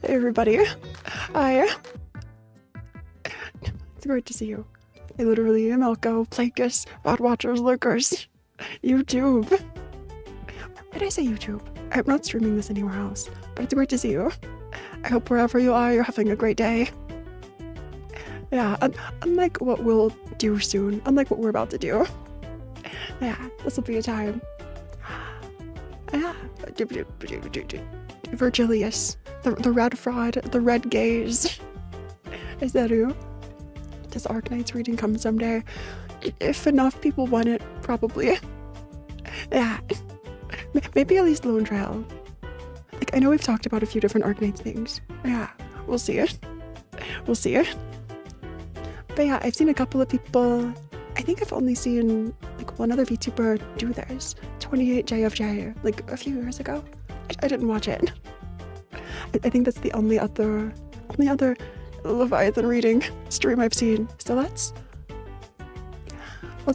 Hey everybody. Hi. It's great to see you. I literally am Elko, Plakus, Bot Watchers, Lurkers, YouTube. Why did I say YouTube? I'm not streaming this anywhere else, but it's great to see you. I hope wherever you are, you're having a great day. Yeah, unlike what we'll do soon, unlike what we're about to do. Yeah, this will be a time. Yeah. Vergilius, the red fraud, the red gaze. Is that who? Does Arknight's reading come someday? If enough people want it, probably. Yeah. Maybe at least Lone Trail. Like, I know we've talked about a few different Arknights things. Yeah, we'll see it. We'll see it. But yeah, I've seen a couple of people. I think I've only seen like one other VTuber do this. 28JFJ, like a few years ago. I didn't watch it. I think that's the only other Leviathan reading stream I've seen. So let's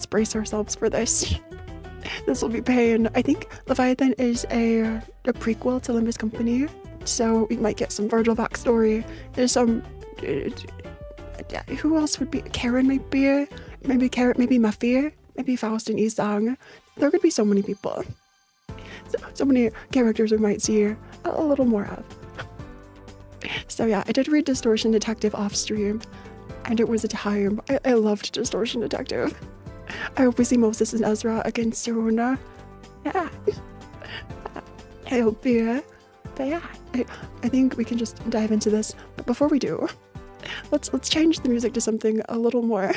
brace ourselves for this. This will be pain. I think Leviathan is a prequel to Limbus Company, so we might get some Vergil backstory. There's some who else would be? Karen maybe Karen, maybe Muffy, maybe Faust and Isang. There could be so many people. So many characters we might see a little more of. So yeah, I did read Distortion Detective off stream, and it was a time. I loved Distortion Detective. I hope we see Moses and Ezra again soon. Yeah. I hope, yeah. But yeah, I think we can just dive into this. But before we do, let's change the music to something a little more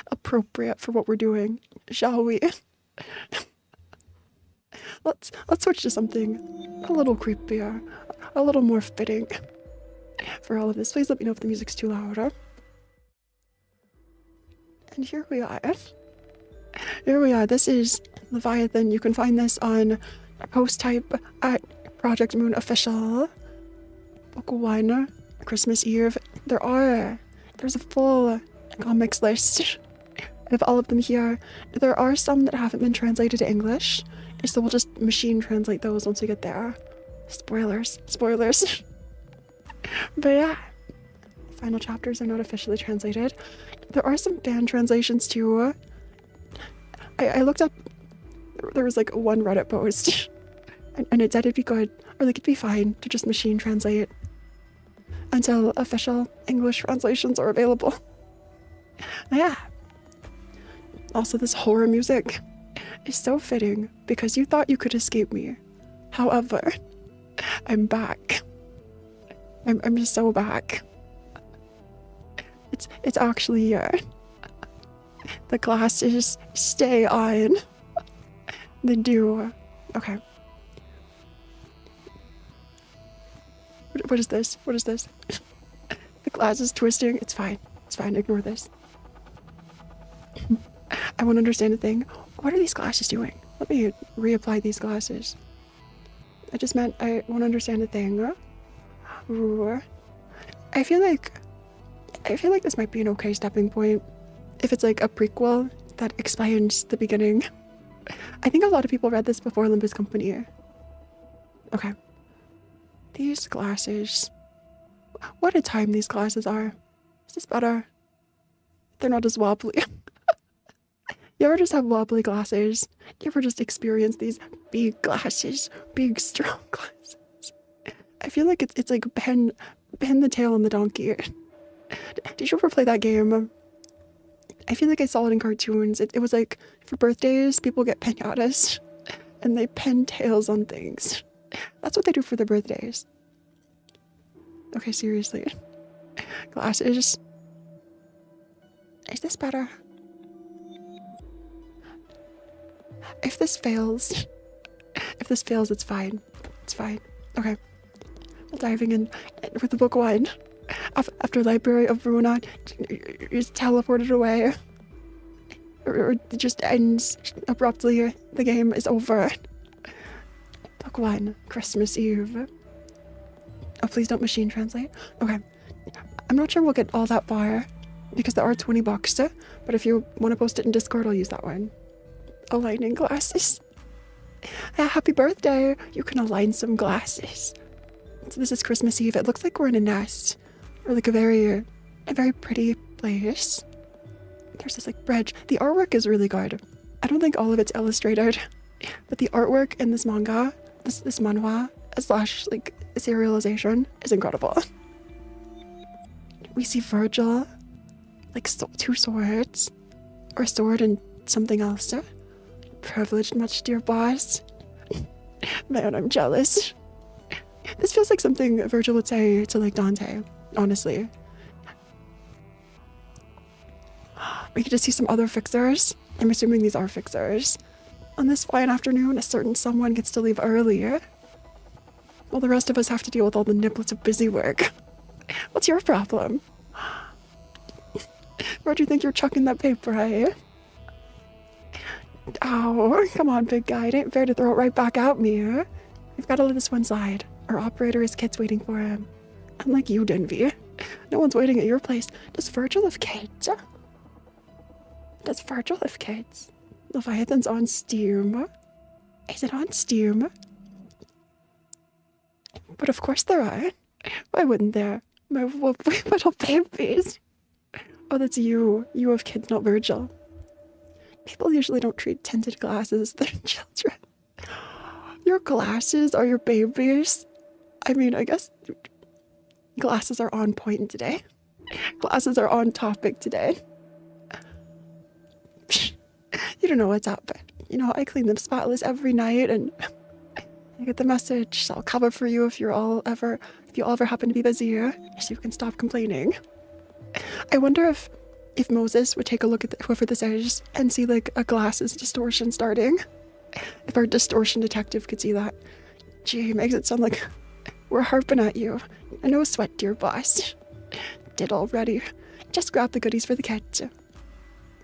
appropriate for what we're doing, shall we? Let's switch to something a little creepier, a little more fitting for all of this. Please let me know if the music's too loud. And here we are. Here we are. This is Leviathan. You can find this on post type at Project Moon Official. Book 1, Christmas Eve. There's a full comics list. I have all of them here. There are some that haven't been translated to English, so we'll just machine translate those once we get there. Spoilers. But yeah, final chapters are not officially translated. There are some fan translations too. I looked up, there was like one Reddit post, and it said it'd be good, or like it'd be fine to just machine translate until official English translations are available. Yeah. Also, this horror music is so fitting because you thought you could escape me. However, I'm back. I'm just so back. It's actually here. The glasses stay on. They do. Okay. What is this? What is this? The glass is twisting. It's fine. It's fine. Ignore this. I won't understand a thing. What are these glasses doing? Let me reapply these glasses. I just meant I won't understand a thing. Ooh. I feel like this might be an okay stepping point. If it's like a prequel that explains the beginning. I think a lot of people read this before Limbus Company. Okay. These glasses. What a time these glasses are. Is this better? They're not as wobbly. You ever just have wobbly glasses? You ever just experience these big glasses? Big, strong glasses? I feel like it's like pin the tail on the donkey. Did you ever play that game? I feel like I saw it in cartoons. It was like, for birthdays, people get piñatas, and they pin tails on things. That's what they do for their birthdays. Okay, seriously. Glasses. Is this better? If this fails, it's fine. It's fine. Okay. We're diving in with book 1. After Library of Ruina is teleported away, or it just ends abruptly, the game is over. Book 1, Christmas Eve. Oh, please don't machine translate. Okay. I'm not sure we'll get all that far, because there are 20 bucks, but if you want to post it in Discord, I'll use that one. Aligning glasses. Happy birthday! You can align some glasses. So this is Christmas Eve. It looks like we're in a nest, or like a very pretty place. There's this like bridge. The artwork is really good. I don't think all of it's illustrated, but the artwork in this manga, this manhwa / like serialization is incredible. We see Vergil, like two swords, or a sword and something else. Privileged much, dear boss. Man, I'm jealous. This feels like something Vergil would say to like Dante, honestly. We could just see some other fixers. I'm assuming these are fixers. On this fine afternoon, a certain someone gets to leave earlier, while the rest of us have to deal with all the niblets of busy work. What's your problem? Where do you think you're chucking that paper, eh? Oh, come on, big guy. It ain't fair to throw it right back at me, eh? We've got to let this one slide. Our operator has kids waiting for him. Unlike you, Denby. No one's waiting at your place. Does Vergil have kids? Does Vergil have kids? Leviathan's on Steam. Is it on Steam? But of course there are. Why wouldn't there? My little babies. Oh, that's you. You have kids, not Vergil. People usually don't treat tinted glasses as their children. Your glasses are your babies? I mean, I guess glasses are on point today. Glasses are on topic today. You don't know what's up. You know, I clean them spotless every night, and I get the message. I'll cover for you if you all ever happen to be busy, so you can stop complaining. I wonder if Moses would take a look at whoever this is and see like a glasses distortion starting. If our distortion detective could see that. Gee, makes it sound like we're harping at you. No sweat, dear boss. Did already. Just grab the goodies for the kids.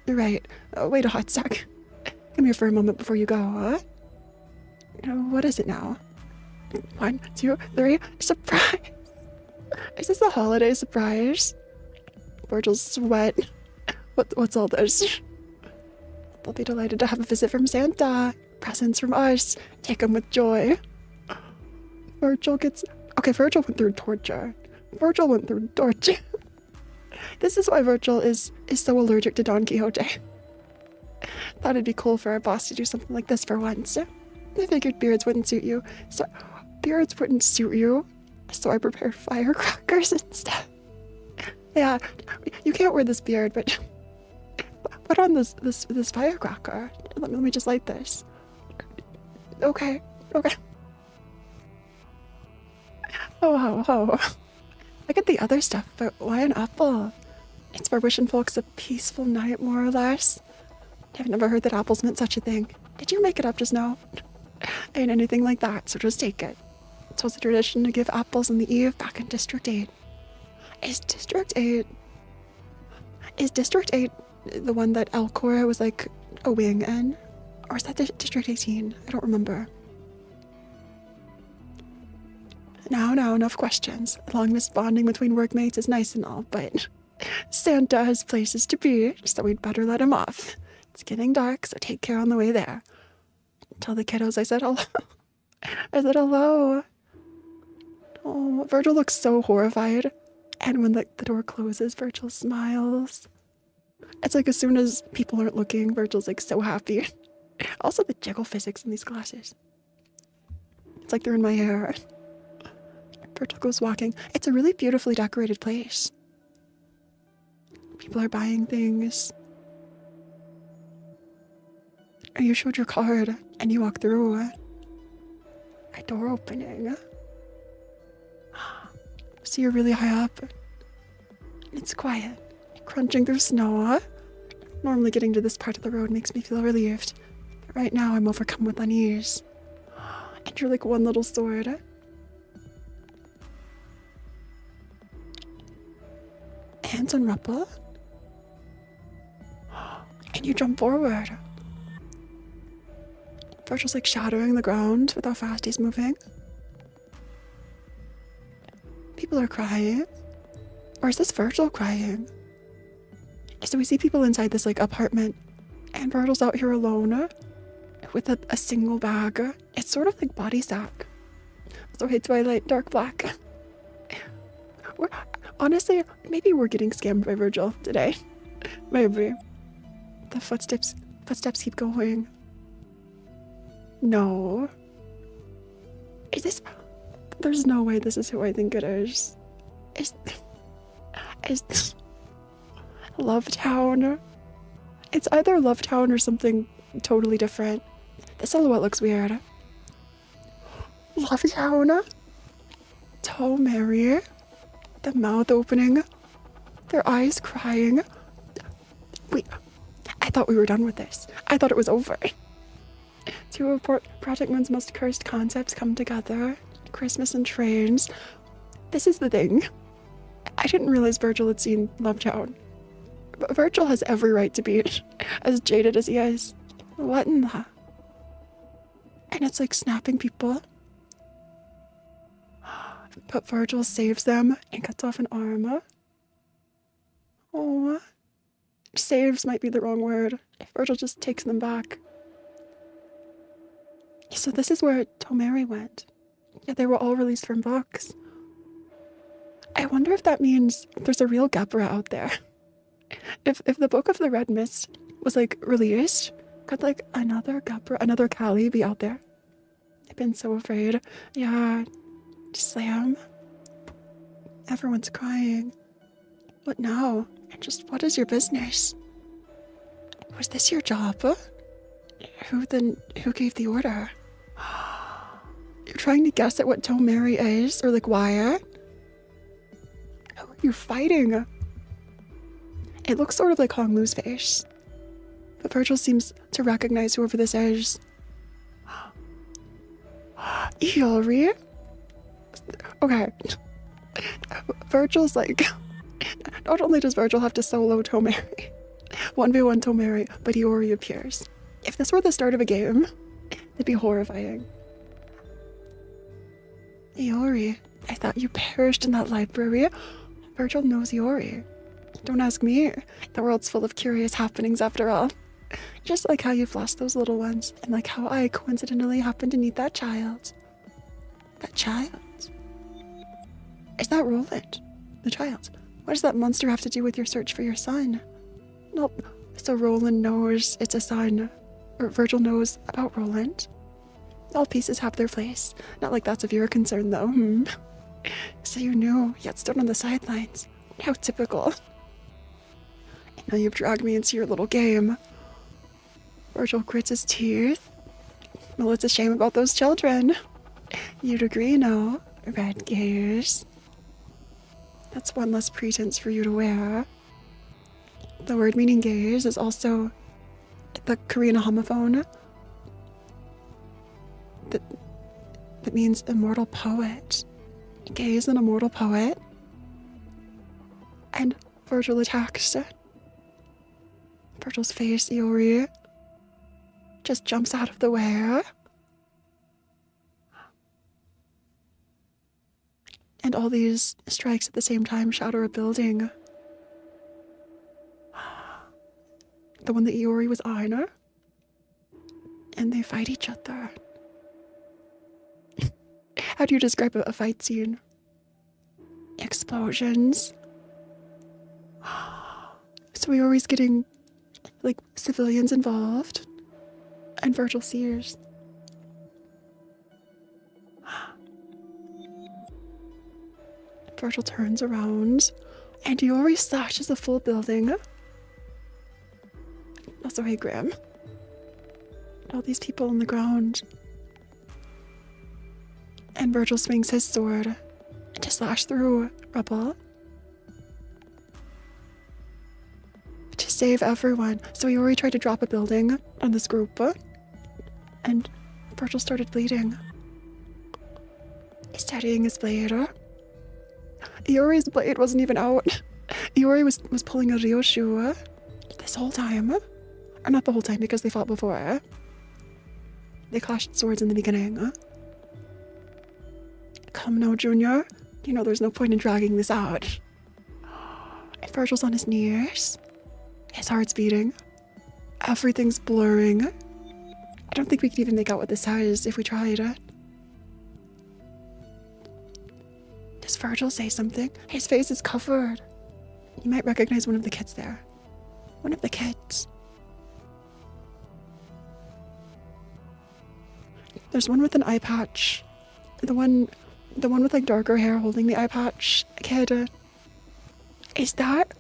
Right. Wait a hot sec. Come here for a moment before you go, huh? What is it now? 1, 2, 3. Surprise! Is this a holiday surprise? Vergil's sweat. What's all this? They'll be delighted to have a visit from Santa. Presents from us. Take them with joy. Vergil went through torture. Vergil went through torture. This is why Vergil is so allergic to Don Quixote. Thought it'd be cool for our boss to do something like this for once. I figured beards wouldn't suit you. So I prepared firecrackers instead. Yeah, you can't wear this beard, but put on this firecracker. Let me just light this. Okay. Oh. I get the other stuff, but why an apple? It's for wishing folks a peaceful night, more or less. I've never heard that apples meant such a thing. Did you make it up just now? Ain't anything like that, so just take it. It was a tradition to give apples on the eve back in District 8. Is District 8 the one that Elcora was like a wing in? Or is that District 18? I don't remember. Now, enough questions. Long-distance bonding between workmates is nice and all, but Santa has places to be, so we'd better let him off. It's getting dark, so take care on the way there. Tell the kiddos I said hello. I said hello. Oh, Vergil looks so horrified. And when the door closes, Vergil smiles. It's like as soon as people aren't looking, Vergil's like so happy. Also the jiggle physics in these glasses. It's like they're in my hair. Vergil goes walking. It's a really beautifully decorated place. People are buying things. You showed your card and you walk through. A door opening. So you're really high up. It's quiet. Crunching through snow. Normally getting to this part of the road makes me feel relieved. But right now I'm overcome with unease. And you're like one little sword. Hands unruffled. And you jump forward. Vergil's like shattering the ground with how fast he's moving. People are crying. Or is this Vergil crying? So we see people inside this like apartment, and Vergil's out here alone with a single bag. It's sort of like body sack. So Twilight, dark black. Honestly, maybe we're getting scammed by Vergil today. Maybe. The footsteps keep going. No. Is this... There's no way this is who I think it is. Is this... Lovetown? It's either Lovetown or something totally different. The silhouette looks weird. Lovetown? Tomeri? The mouth opening? Their eyes crying? I thought we were done with this. I thought it was over. Two of Project Moon's most cursed concepts come together. Christmas and trains. This is the thing. I didn't realize Vergil had seen Lovetown. But Vergil has every right to be as jaded as he is. What in the... And it's like snapping people. But Vergil saves them and cuts off an arm. Oh. Saves might be the wrong word. Vergil just takes them back. So this is where Tomeri went. Yeah, they were all released from books. I wonder if that means there's a real Gabra out there. If the Book of the Red Mist was like released, could like another Gabra, another Kali be out there? I've been so afraid. Yeah, Slam. Everyone's crying. What now? And just what is your business? Was this your job? Who gave the order? You're trying to guess at what Tomeri is, or like why? Who are you fighting? It looks sort of like Honglu's face. But Vergil seems to recognize whoever this is. Iori? Okay. Vergil's like... Not only does Vergil have to solo Tomeri, 1v1 Tomeri, but Iori appears. If this were the start of a game, it'd be horrifying. Iori, I thought you perished in that library. Vergil knows Iori. Don't ask me. The world's full of curious happenings after all. Just like how you've lost those little ones, and like how I coincidentally happened to meet that child. That child? Is that Roland? The child? What does that monster have to do with your search for your son? Nope. So Roland knows it's a son. Or Vergil knows about Roland. All pieces have their place. Not like that's of your concern, though. So you knew, yet stood on the sidelines. How typical. And now you've dragged me into your little game. Vergil grits his teeth. Well, it's a shame about those children. You'd agree, no? Red gears. That's one less pretense for you to wear. The word meaning gaze is also the Korean homophone that means immortal poet. Gaze, an immortal poet. And Vergil attacks. Vergil's face, Iori, just jumps out of the way. And all these strikes at the same time shatter a building. The one that Iori was on. And they fight each other. How do you describe a fight scene? Explosions. So Iori's getting, like, civilians involved. And Vergil sees. Vergil turns around, and Iori slashes a full building. Also, hey, Graham. All these people on the ground. And Vergil swings his sword to slash through rubble. To save everyone. So Iori tried to drop a building on this group, and Vergil started bleeding. Steadying his blade. Iori's blade wasn't even out. Iori was pulling a Ryoshu this whole time. Or not the whole time, because they fought before. They clashed swords in the beginning. Come now, Junior. You know there's no point in dragging this out. And Vergil's on his knees. His heart's beating. Everything's blurring. I don't think we could even make out what this is if we tried. Does Vergil say something? His face is covered. You might recognize one of the kids there. One of the kids. There's one with an eye patch. The one with like darker hair holding the eye patch kid. Is that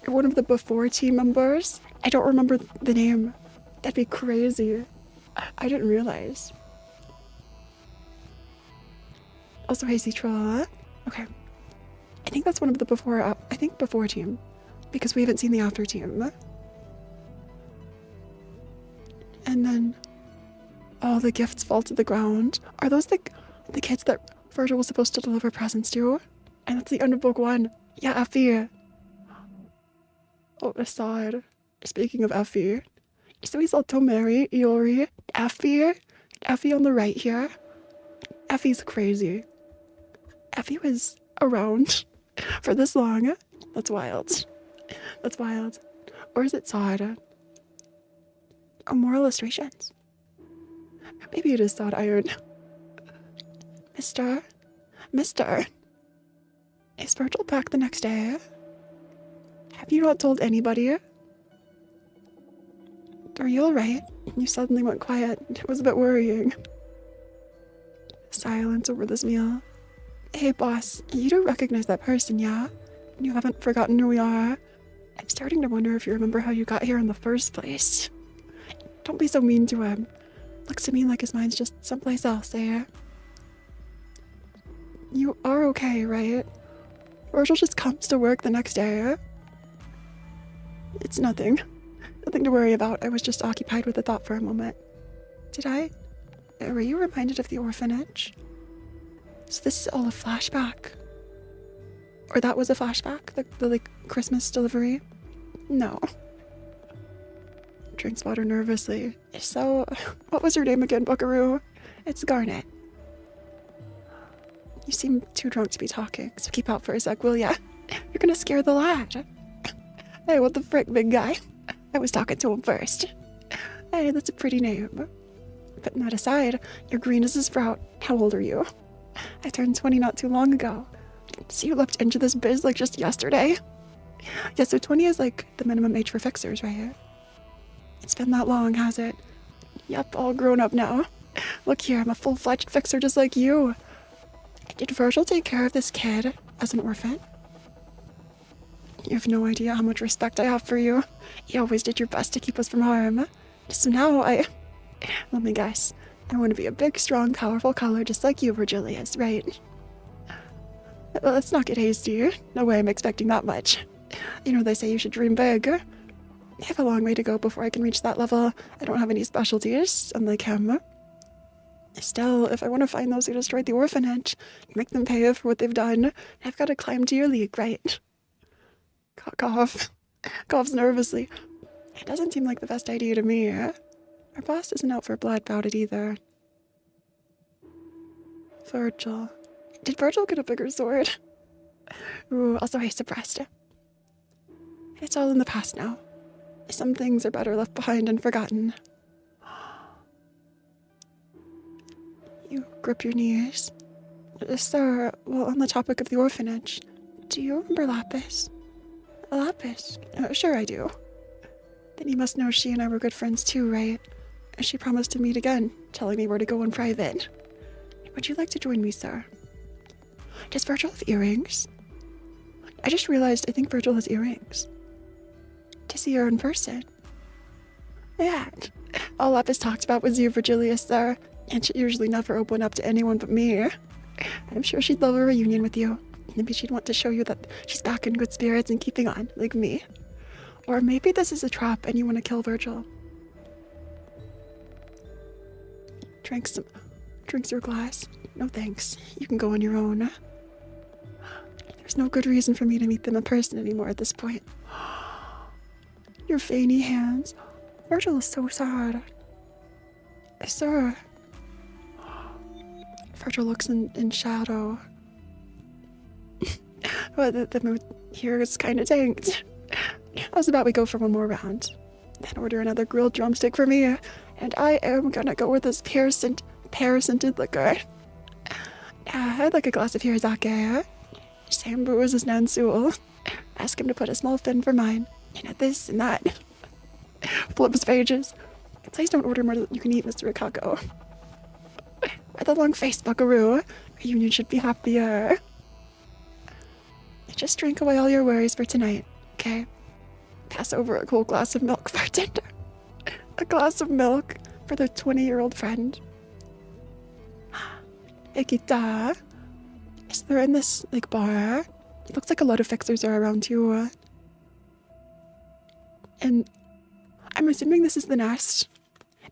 one of the before team members? I don't remember the name. That'd be crazy. I didn't realize. Also, hey, Citra. Okay. I think that's one of the before team. Because we haven't seen the after team. And then all the gifts fall to the ground. Are those the kids that Vergil was supposed to deliver presents to? And that's the end of book 1. Yeah, Effie. Oh, aside. Speaking of Effie. So we saw Tomeri, Iori, Effie. Effie on the right here. Effie's crazy. Effie was around for this long. That's wild. That's wild. Or is it sad? Oh, more illustrations. Maybe it is Sod Iron. Mister? Is Vergil back the next day? Have you not told anybody? Are you alright? You suddenly went quiet. It was a bit worrying. Silence over this meal. Hey boss, you don't recognize that person, yeah? You haven't forgotten who we are? I'm starting to wonder if you remember how you got here in the first place. Don't be so mean to him. Looks to me like his mind's just someplace else, eh? You are okay, right? Vergil just comes to work the next day. It's nothing. Nothing to worry about. I was just occupied with the thought for a moment. Were you reminded of the orphanage? So this is all a flashback. Or that was a flashback? The like, Christmas delivery? No. Drinks water nervously. So, what was her name again, Buckaroo? It's Garnet. You seem too drunk to be talking, so keep out for a sec, will ya? You're gonna scare the lad. Hey, what the frick, big guy? I was talking to him first. Hey, that's a pretty name. Putting that aside, you're green as a sprout. How old are you? I turned 20 not too long ago. So you leapt into this biz like just yesterday? Yeah, so 20 is like the minimum age for fixers, right? It's been that long, has it? Yep, all grown up now. Look here, I'm a full-fledged fixer just like you. Did Vergil take care of this kid as an orphan? You have no idea how much respect I have for you. You always did your best to keep us from harm. So now let me guess. I want to be a big, strong, powerful color just like you, Vergilius, right? Let's not get hasty. No way I'm expecting that much. You know, they say you should dream big. I have a long way to go before I can reach that level. I don't have any specialties, unlike him. Still, if I want to find those who destroyed the orphanage, make them pay for what they've done, I've got to climb to your league, right? Cough. Coughs nervously. It doesn't seem like the best idea to me. Our boss isn't out for blood about it either. Vergil. Did Vergil get a bigger sword? Ooh, also I suppressed it. It's all in the past now. Some things are better left behind and forgotten. You grip your knees. Sir, well, on the topic of the orphanage, do you remember Lapis? Lapis? Sure I do. Then you must know she and I were good friends too, right? She promised to meet again, telling me where to go in private. Would you like to join me, sir? Does Vergil have earrings? I just realized I think Vergil has earrings. To see her in person. Yeah. All Lapis talked about was you, Vergilius, sir. And she'd usually never open up to anyone but me. I'm sure she'd love a reunion with you. Maybe she'd want to show you that she's back in good spirits and keeping on, like me. Or maybe this is a trap and you want to kill Vergil. Drinks your glass. No thanks. You can go on your own. There's no good reason for me to meet them in person anymore at this point. Your veiny hands. Vergil is so sad. Sir. Vergil looks in shadow. Well, the mood here is kind of tanked. How's about we go for one more round? Then order another grilled drumstick for me, and I am gonna go with this pear-scented liquor. I'd like a glass of Hirazake. Same booze as Nansul. Ask him to put a small fin for mine. This and that. Flips pages. Please don't order more than you can eat, Mr. Akako. By the long face, buckaroo. Our union should be happier. Just drink away all your worries for tonight, okay? Pass over a cold glass of milk, bartender. A glass of milk for the 20-year-old friend. Ikita. Is there in this, bar? It looks like a lot of fixers are around too. And I'm assuming this is the nest.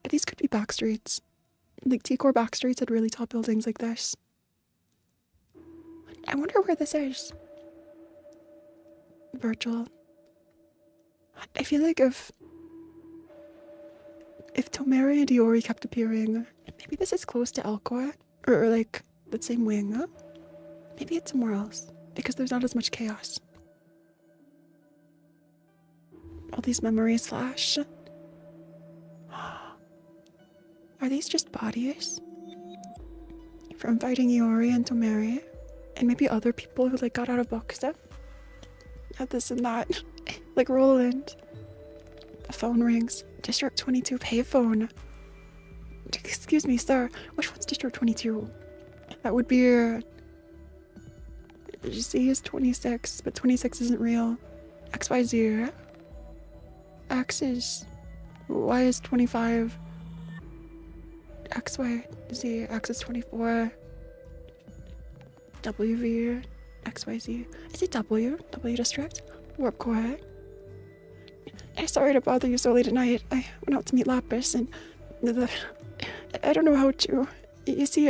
But these could be back streets. T-Core back streets had really tall buildings like this. I wonder where this is. Vergil. I feel like if Tomeri and Iori kept appearing, maybe this is close to Elcor, or the same wing. Maybe it's somewhere else, because there's not as much chaos. All these memories flash. Are these just bodies? From fighting Iori and Tomeri, and maybe other people who got out of books stuff? Had this and that. Roland. The phone rings. District 22 payphone. Excuse me, sir. Which one's District 22? That would be... Z is 26, but 26 isn't real. XYZ. X is... Y is 25. XYZ. X is 24. WV. XYZ. Is it W? W District? Warp Core. I'm sorry to bother you so late at night. I went out to meet Lapis and I don't know how to... You see,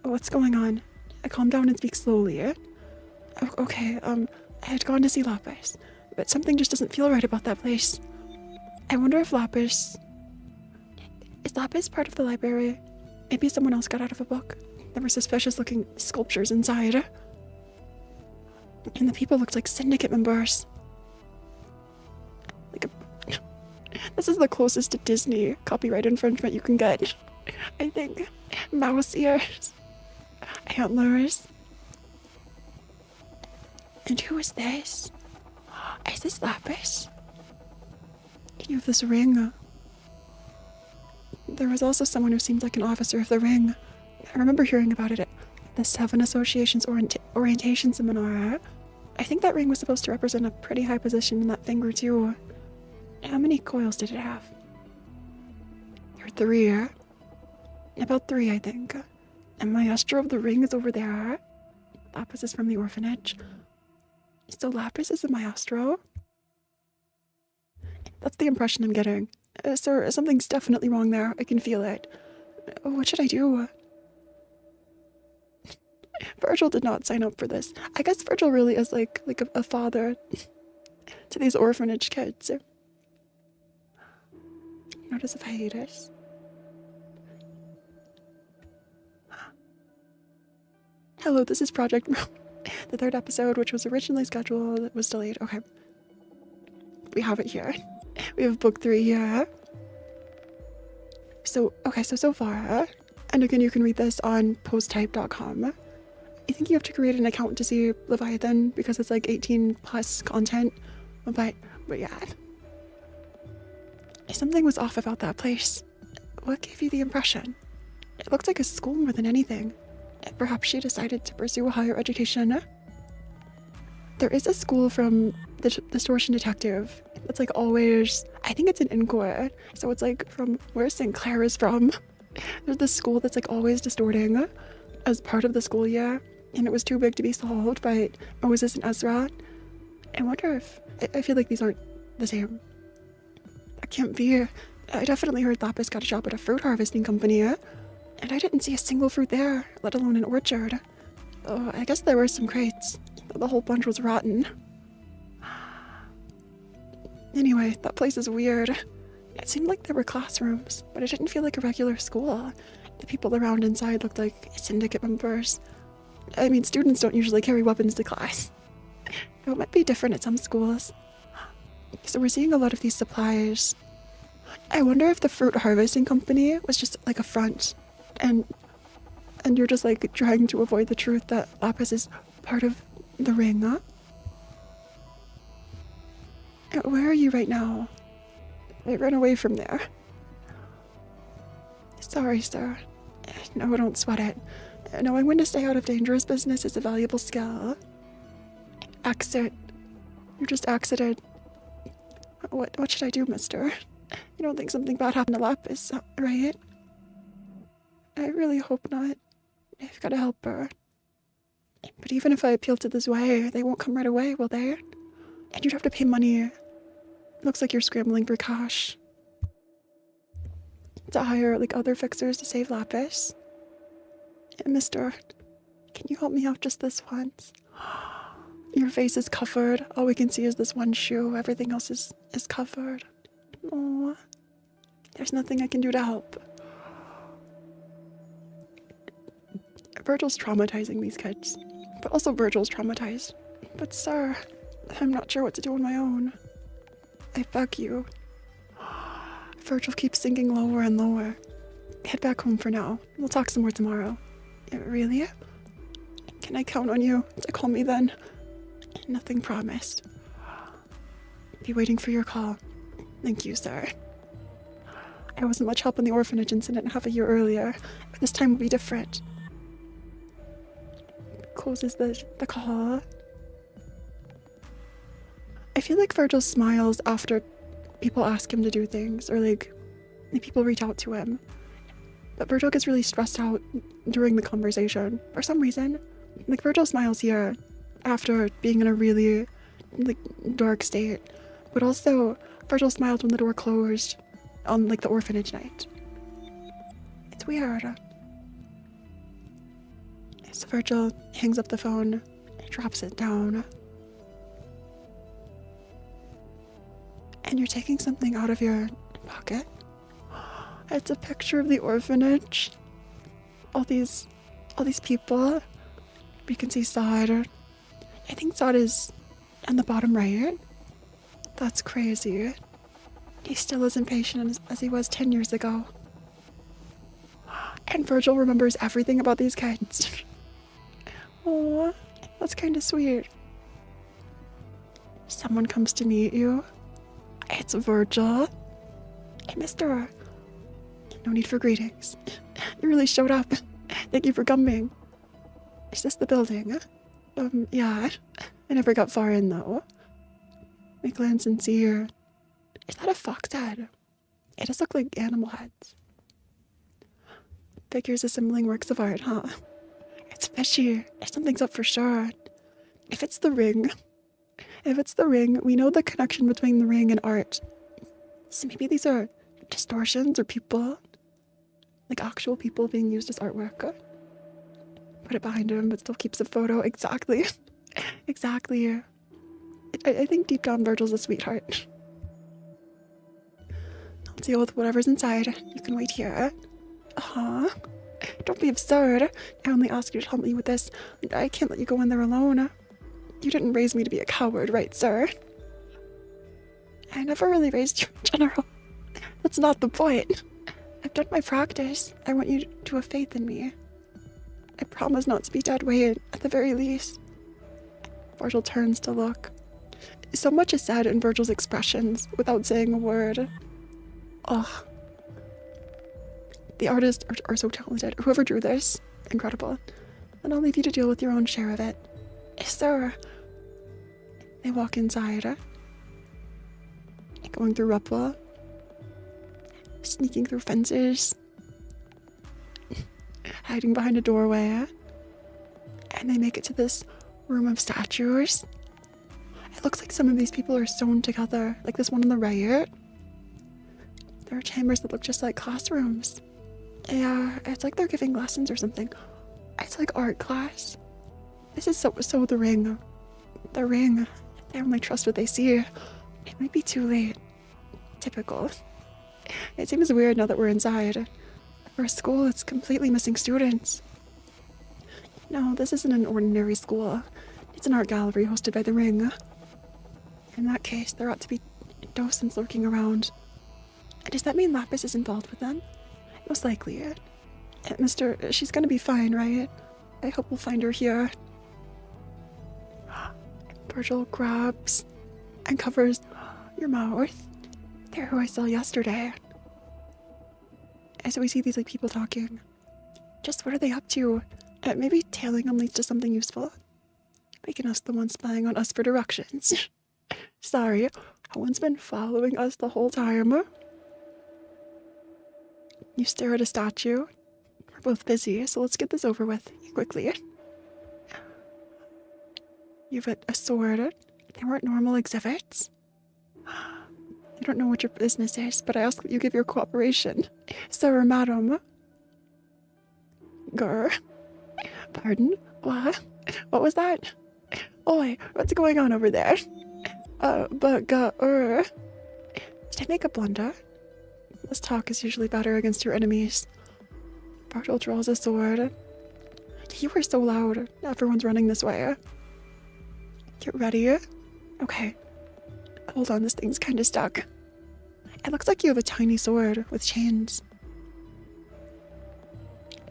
what's going on? I calm down and speak slowly. Okay, I had gone to see Lapis, but something just doesn't feel right about that place. I wonder if Lapis... Is Lapis part of the library? Maybe someone else got out of a book. There were suspicious looking sculptures inside. And the people looked like syndicate members. This is the closest to Disney copyright infringement you can get. I think. Mouse ears. Antlers. And who is this? Is this Lapis? You have this ring. There was also someone who seemed like an officer of the ring. I remember hearing about it at the 7 Association's orientation seminar. I think that ring was supposed to represent a pretty high position in that finger too. How many coils did it have? There were 3. About 3, I think. And Maestro of the ring is over there. Lapis is from the orphanage. So Lapis is a Maestro? That's the impression I'm getting. Sir, something's definitely wrong there. I can feel it. What should I do? Vergil did not sign up for this. I guess Vergil really is like a father to these orphanage kids. Notice if I hate it. Hello, this is Project the 3rd episode, which was originally scheduled, was delayed. Okay. We have it here. We have book 3 here. So far, and again, you can read this on posttype.com. I think you have to create an account to see Leviathan because it's 18 plus content. But yeah. Something was off about that place. What gave you the impression? It looked like a school more than anything. Perhaps she decided to pursue a higher education. There is a school from the Distortion Detective that's always... I think it's in Encore. So it's from where Sinclair is from. There's this school that's always distorting as part of the school year. And it was too big to be solved by Moses and Ezra. I wonder if... I feel like these aren't the same. That can't be. I definitely heard Lapis got a job at a fruit harvesting company. And I didn't see a single fruit there, let alone an orchard. Oh, I guess there were some crates. The whole bunch was rotten. Anyway, that place is weird. It seemed like there were classrooms, but it didn't feel like a regular school. The people around inside looked like syndicate members. I mean, students don't usually carry weapons to class. Though it might be different at some schools. So we're seeing a lot of these supplies. I wonder if the fruit harvesting company was just a front. And And you're just like trying to avoid the truth that Lapis is part of the ring, huh? Where are you right now? I ran away from there. Sorry, sir. No, don't sweat it. Knowing when to stay out of dangerous business is a valuable skill. Exit. You just exited. What should I do, mister? You don't think something bad happened to Lapis, right? I really hope not. I've got to help her. But even if I appeal to the Zwei, they won't come right away, will they? And you'd have to pay money. Looks like you're scrambling for cash. To hire, like, other fixers to save Lapis. Mister, can you help me out just this once? Your face is covered. All we can see is this one shoe. Everything else is covered. Oh, there's nothing I can do to help. Vergil's traumatizing these kids, but also Vergil's traumatized. But sir, I'm not sure what to do on my own. I beg you. Vergil keeps sinking lower and lower. Head back home for now. We'll talk some more tomorrow. Really? Can I count on you to call me then? Nothing promised. Be waiting for your call. Thank you, sir. I wasn't much help in the orphanage incident half a year earlier, but this time will be different. Closes the call. I feel like Vergil smiles after people ask him to do things, or like people reach out to him. But Vergil gets really stressed out during the conversation. For some reason, like Vergil smiles here after being in a really like dark state. But also, Vergil smiled when the door closed on like the orphanage night. It's weird. So Vergil hangs up the phone, drops it down. And you're taking something out of your pocket. It's a picture of the orphanage. All these people. You can see Saad. I think Saad is on the bottom right. That's crazy. He still as impatient as he was 10 years ago. And Vergil remembers everything about these kids. Oh, that's kind of sweet. Someone comes to meet you. It's Vergil. Hey, mister. No need for greetings. You really showed up. Thank you for coming. Is this the building? Yeah. I never got far in, though. I glance and see her. Is that a fox head? It does look like animal heads. Figures assembling works of art, huh? It's fishy. Something's up for sure. If it's the ring, we know the connection between the ring and art. So maybe these are distortions or people. Like actual people being used as artwork. Put it behind him, but still keeps the photo. Exactly. Exactly. I think deep down Vergil's a sweetheart. I'll deal with whatever's inside. You can wait here. Don't be absurd. I only asked you to help me with this. I can't let you go in there alone. You didn't raise me to be a coward, right, sir? I never really raised you in general. That's not the point. I've done my practice. I want you to have faith in me. I promise not to be dead weight, at the very least. Vergil turns to look. So much is said in Vergil's expressions without saying a word. Ugh. The artists are so talented. Whoever drew this, incredible. And I'll leave you to deal with your own share of it. Sir. They walk inside. Going through rubble. Sneaking through fences. Hiding behind a doorway. And they make it to this room of statues. It looks like some of these people are sewn together, like this one on the right. There are chambers that look just like classrooms. Yeah, it's like they're giving lessons or something. It's like art class. This is so the ring. The ring. They only trust what they see. It might be too late. Typical. It seems weird now that we're inside. For a school, it's completely missing students. No, this isn't an ordinary school. It's an art gallery hosted by the ring. In that case, there ought to be docents lurking around. Does that mean Lapis is involved with them? Most likely. Mister, she's gonna be fine, right? I hope we'll find her here. Vergil grabs and covers your mouth. They're who I saw yesterday. And so we see these like people talking. Just what are they up to? Maybe tailing them leads to something useful. Making us the ones spying on us for directions. Sorry, no one's been following us the whole time. You stare at a statue. We're both busy, so let's get this over with quickly. You've a sword. They weren't normal exhibits. I don't know what your business is, but I ask that you give your cooperation. Sir, madam. Grr. Pardon? What? What was that? Oi, what's going on over there? Did I make a blunder? This talk is usually better against your enemies. Vergil draws a sword. You were so loud. Everyone's running this way. Get ready. Okay. Hold on, this thing's kind of stuck. It looks like you have a tiny sword with chains.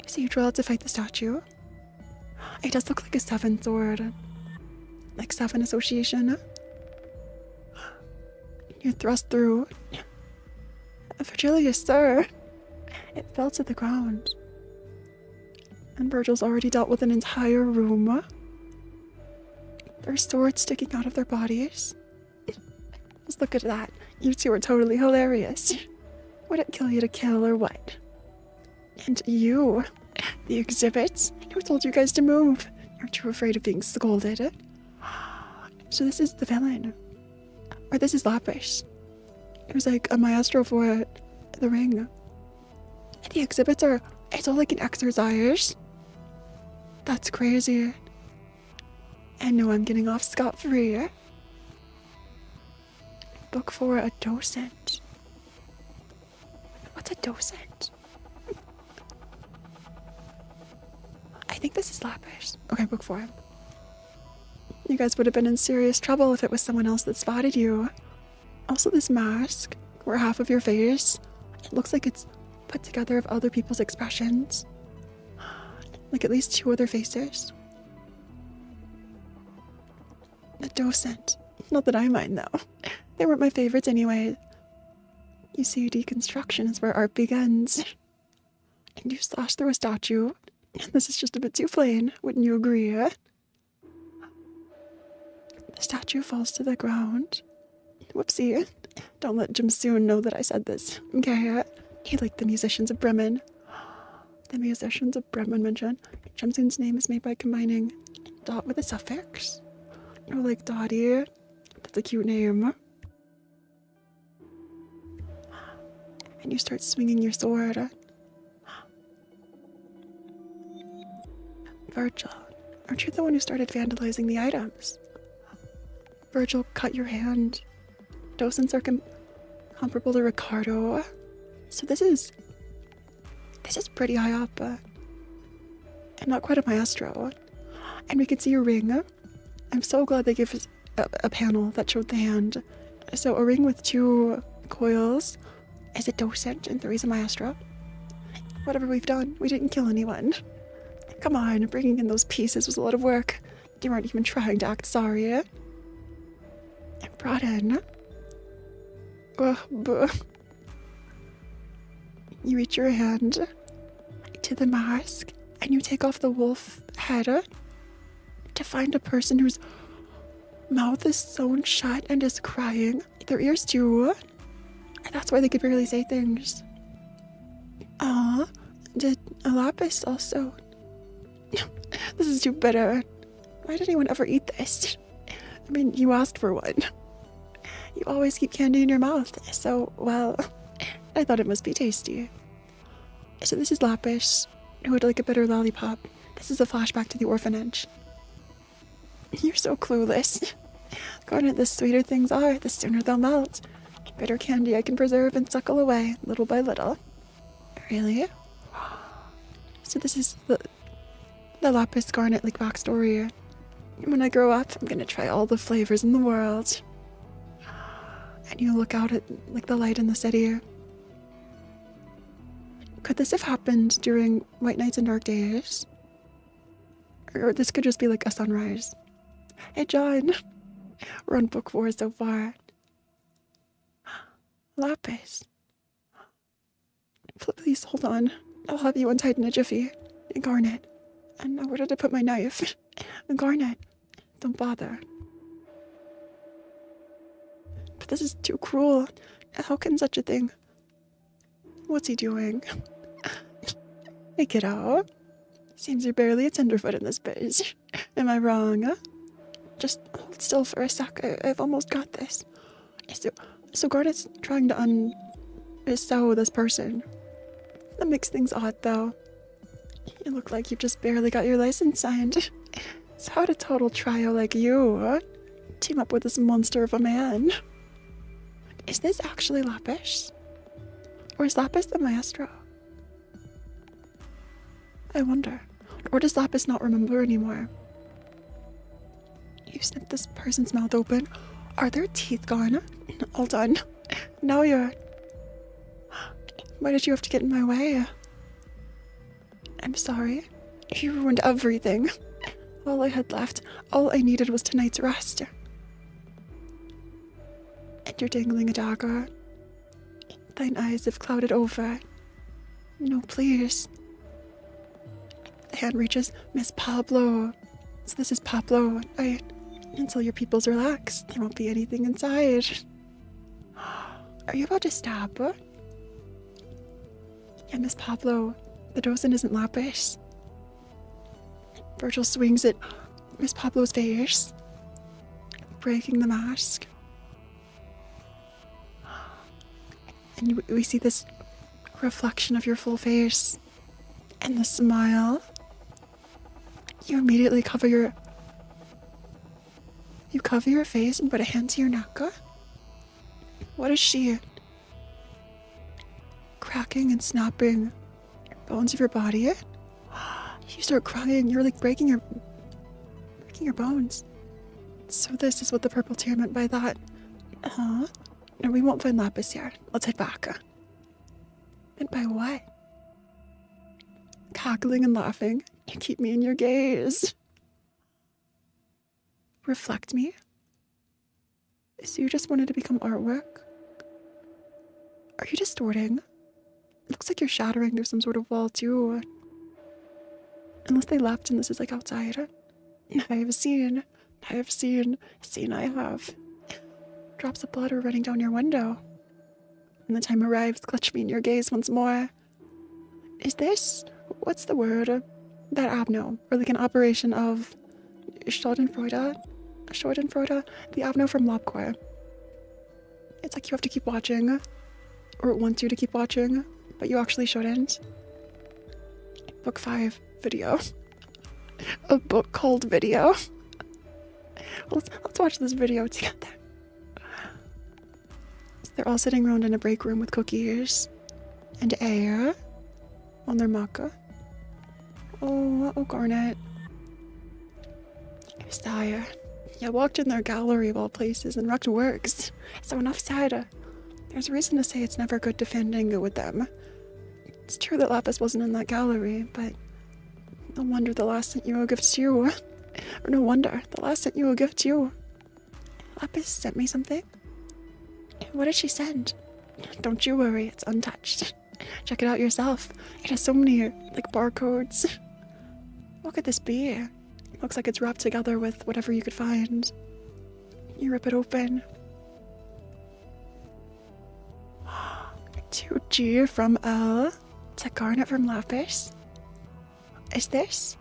So you draw it to fight the statue. It does look like a 7 sword. Like 7 association. You thrust through. Vergilius, sir. It fell to the ground. And Vergil's already dealt with an entire room. There's swords sticking out of their bodies. Just look at that. You two are totally hilarious. Would it kill you to kill or what? And you, the exhibits? Who told you guys to move? Aren't you afraid of being scolded? So this is the villain. Or this is Lapis. It was like a maestro for the ring. The exhibits are, it's all like an exercise. That's crazy. I know I'm getting off scot-free. Book 4, a docent. What's a docent? I think this is Lapis. Okay, book 4. You guys would have been in serious trouble if it was someone else that spotted you. Also, this mask, where half of your face, it looks like it's put together of other people's expressions. Like at least 2 other faces. A docent. Not that I mind, though. They weren't my favorites anyway. You see, deconstruction is where art begins. And you slash through a statue. This is just a bit too plain, wouldn't you agree? The statue falls to the ground. Whoopsie. Don't let Jim Soon know that I said this. Okay? He liked the musicians of Bremen. The musicians of Bremen mention Jim Soon's name is made by combining dot with a suffix. Or like Dottie. That's a cute name. And you start swinging your sword. Vergil, aren't you the one who started vandalizing the items? Vergil cut your hand. Docents are comparable to Ricardo. So this is pretty high up. And not quite a maestro. And we could see your ring. I'm so glad they gave us a panel that showed the hand. So a ring with 2 coils is a docent and 3 is a maestro. Whatever we've done, we didn't kill anyone. Come on, bringing in those pieces was a lot of work. You weren't even trying to act sorry. I brought in. You reach your hand to the mask and you take off the wolf head to find a person whose mouth is sewn shut and is crying. Their ears too. And that's why they could barely say things. Did a lapis also? This is too bitter. Why did anyone ever eat this? I mean, you asked for one. You always keep candy in your mouth, so, well, I thought it must be tasty. So this is Lapis, who would like a bitter lollipop. This is a flashback to the orphanage. You're so clueless. Granted, the sweeter things are, the sooner they'll melt. Bitter candy I can preserve and suckle away, little by little. Really? So this is the Lapis Garnet like backstory. When I grow up, I'm gonna try all the flavors in the world. And you look out at like the light in the city. Could this have happened during white nights and dark days? Or this could just be like a sunrise. Hey, John. We're on book 4 so far. Lapis. Please hold on. I'll have you untied in a jiffy. Garnet. And now where did I put my knife? Garnet. Don't bother. But this is too cruel. How can such a thing... What's he doing? Hey, kiddo. Seems you're barely a tenderfoot in this biz. Am I wrong? Just hold still for a sec. I've almost got this. So Garnet's trying to sew this person. That makes things odd, though. You look like you've just barely got your license signed. So how'd a total trio like you team up with this monster of a man? Is this actually Lapis? Or is Lapis the maestro? I wonder. Or does Lapis not remember anymore? You snipped this person's mouth open. Are their teeth gone? All done. Now you're... Why did you have to get in my way? I'm sorry. You ruined everything. All I had left, all I needed was tonight's rest. And you're dangling a dagger. Thine eyes have clouded over. No, please. The hand reaches. Miss Pablo. So this is Pablo. Until your pupils relax, there won't be anything inside. Are you about to stab her? Yeah, Miss Pablo. The docent isn't Lapis. Vergil swings at Miss Pablo's face, breaking the mask. And we see this reflection of your full face and the smile. You immediately cover your face and put a hand to your neck. What is she? Cracking and snapping bones of your body. You start crying. You're like breaking your bones. So this is what the purple tear meant by that. No, we won't find Lapis here. Let's head back. And by what? Cackling and laughing. You keep me in your gaze. Reflect me? So you just wanted to become artwork? Are you distorting? It looks like you're shattering through some sort of wall too. Unless they left and this is like outside. I have seen. Drops of blood are running down your window. When the time arrives, clutch me in your gaze once more. Is this, what's the word? That abno, or like an operation of Schadenfreude, the abno from Lobcore. It's like you have to keep watching, or it wants you to keep watching, but you actually shouldn't. Book 5, video. A book called Video. Let's watch this video together. So they're all sitting around in a break room with cookies and air on their maca. Oh, Garnet. Sire, you walked in their gallery of all places and wrecked works. So enough said. There's reason to say it's never good to fandango with them. It's true that Lapis wasn't in that gallery, but no wonder the last sent you a gift too. Or no wonder, the last sent you a gift too. Lapis sent me something? What did she send? Don't you worry, it's untouched. Check it out yourself. It has so many, like, barcodes. What could this be? Looks like it's wrapped together with whatever you could find. You rip it open. 2G from L to Garnet from Lapis. Is this?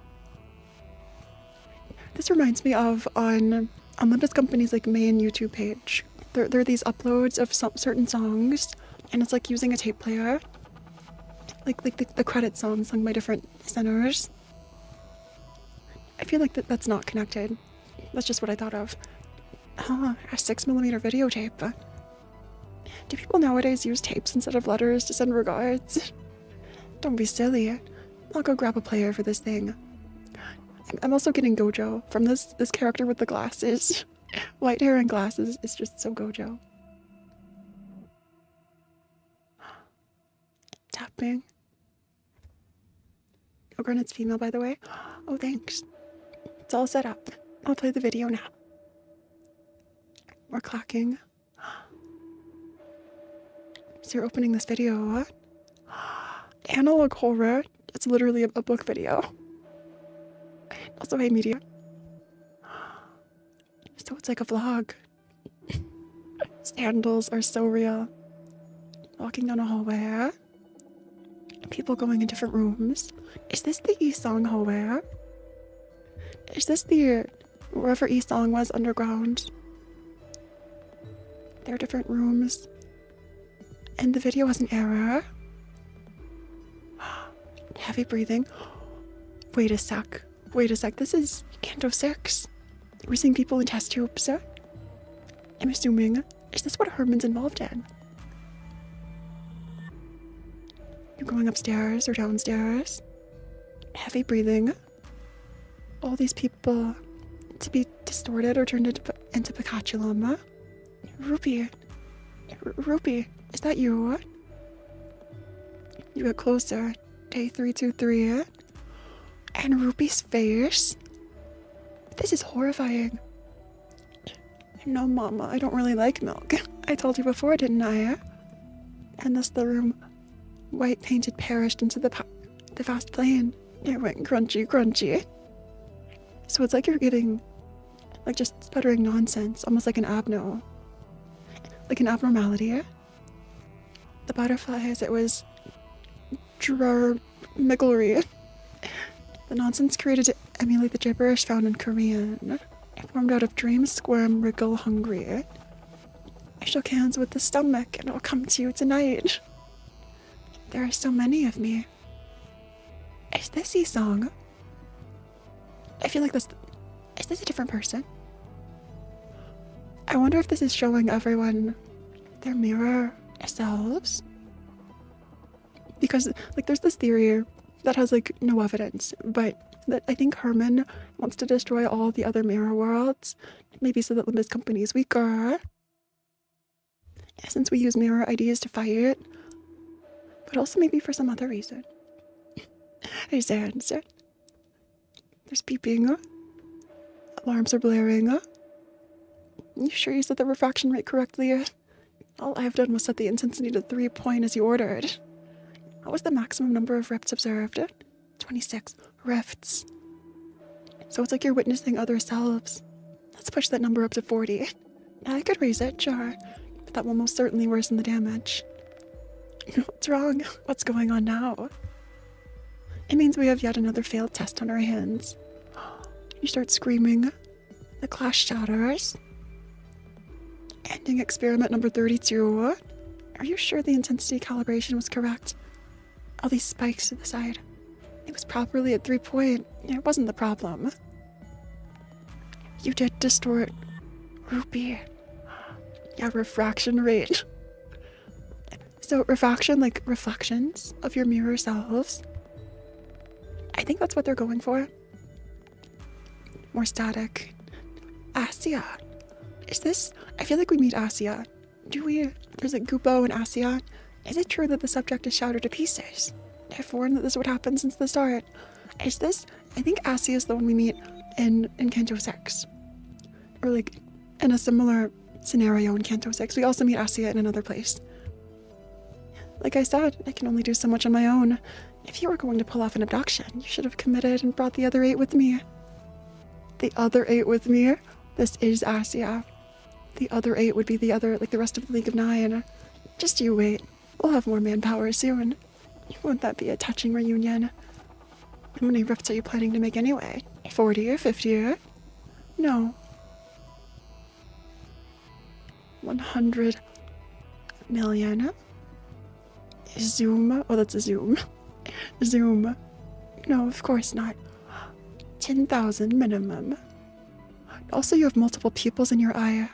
This reminds me of on Limbus Company's like main YouTube page. There are these uploads of some certain songs, and it's like using a tape player. Like the credit songs sung by different singers. I feel like that's not connected. That's just what I thought of. A 6mm videotape. Do people nowadays use tapes instead of letters to send regards? Don't be silly. I'll go grab a player for this thing. I'm also getting Gojo from this character with the glasses. White hair and glasses is just so Gojo. Tapping. Oh, Granite's female, by the way. Oh, thanks. It's all set up. I'll play the video now. We're clacking. So you're opening this video. Analog horror. It's literally a book video. Also, hey, media. So it's like a vlog. Sandals are so real. Walking down a hallway. People going in different rooms. Is this the Esong hallway? Is this the wherever Esong was underground? There are different rooms. And the video has an error. Heavy breathing. Wait a sec. This is Canto 6. We're seeing people in test tubes. I'm assuming. Is this what Herman's involved in? You're going upstairs or downstairs. Heavy breathing. All these people to be distorted or turned into Picatulum. Rupee, is that you? You get closer. Day 323. And Rupee's face. This is horrifying. No, Mama, I don't really like milk. I told you before, didn't I? And thus the room, white painted, perished into the vast plane. It went crunchy. So it's like you're getting, like, just sputtering nonsense, almost like an abnormality. The butterflies, it was drumiglery. The nonsense created to emulate the gibberish found in Korean. It formed out of dream, squirm, wriggle, hungry. I shook hands with the stomach and I'll come to you tonight. There are so many of me. Is this Esong? I feel like is this a different person? I wonder if this is showing everyone their mirror selves. Because, like, there's this theory that has, like, no evidence, but that I think Herman wants to destroy all the other mirror worlds, maybe so that Limbus Company is weaker. Since we use mirror IDs to fight, but also maybe for some other reason. Hey, Zan. There's beeping. Alarms are blaring. You sure you set the refraction rate correctly? All I've done was set the intensity to 3 point as you ordered. What was the maximum number of rifts observed? 26 rifts. So it's like you're witnessing other selves. Let's push that number up to 40. I could raise it, sure, but that will most certainly worsen the damage. What's wrong? What's going on now? It means we have yet another failed test on our hands. You start screaming. The class shatters. Ending experiment number 32. Are you sure the intensity calibration was correct? All these spikes to the side. It was properly at 3 point. It wasn't the problem. You did distort Rupee. Yeah, refraction rate. So refraction, like reflections of your mirror selves. I think that's what they're going for. More static. Asia. Is this? I feel like we meet Asia. Do we? There's like Gupo and Asia. Is it true that the subject is shattered to pieces? I've warned that this would happen since the start. Is this? I think Asia is the one we meet in Canto 6. Or like in a similar scenario in Canto 6. We also meet Asia in another place. Like I said, I can only do so much on my own. If you were going to pull off an abduction, you should have committed and brought the other 8 with me. The other 8 with me? This is Asia. The other 8 would be the other, like the rest of the League of 9. Just you wait. We'll have more manpower soon. Won't that be a touching reunion? How many rifts are you planning to make anyway? 40 or 50? No. 100 million. Zoom? Oh, that's a zoom. Zoom. No, of course not. 10,000 minimum. Also, you have multiple pupils in your eye.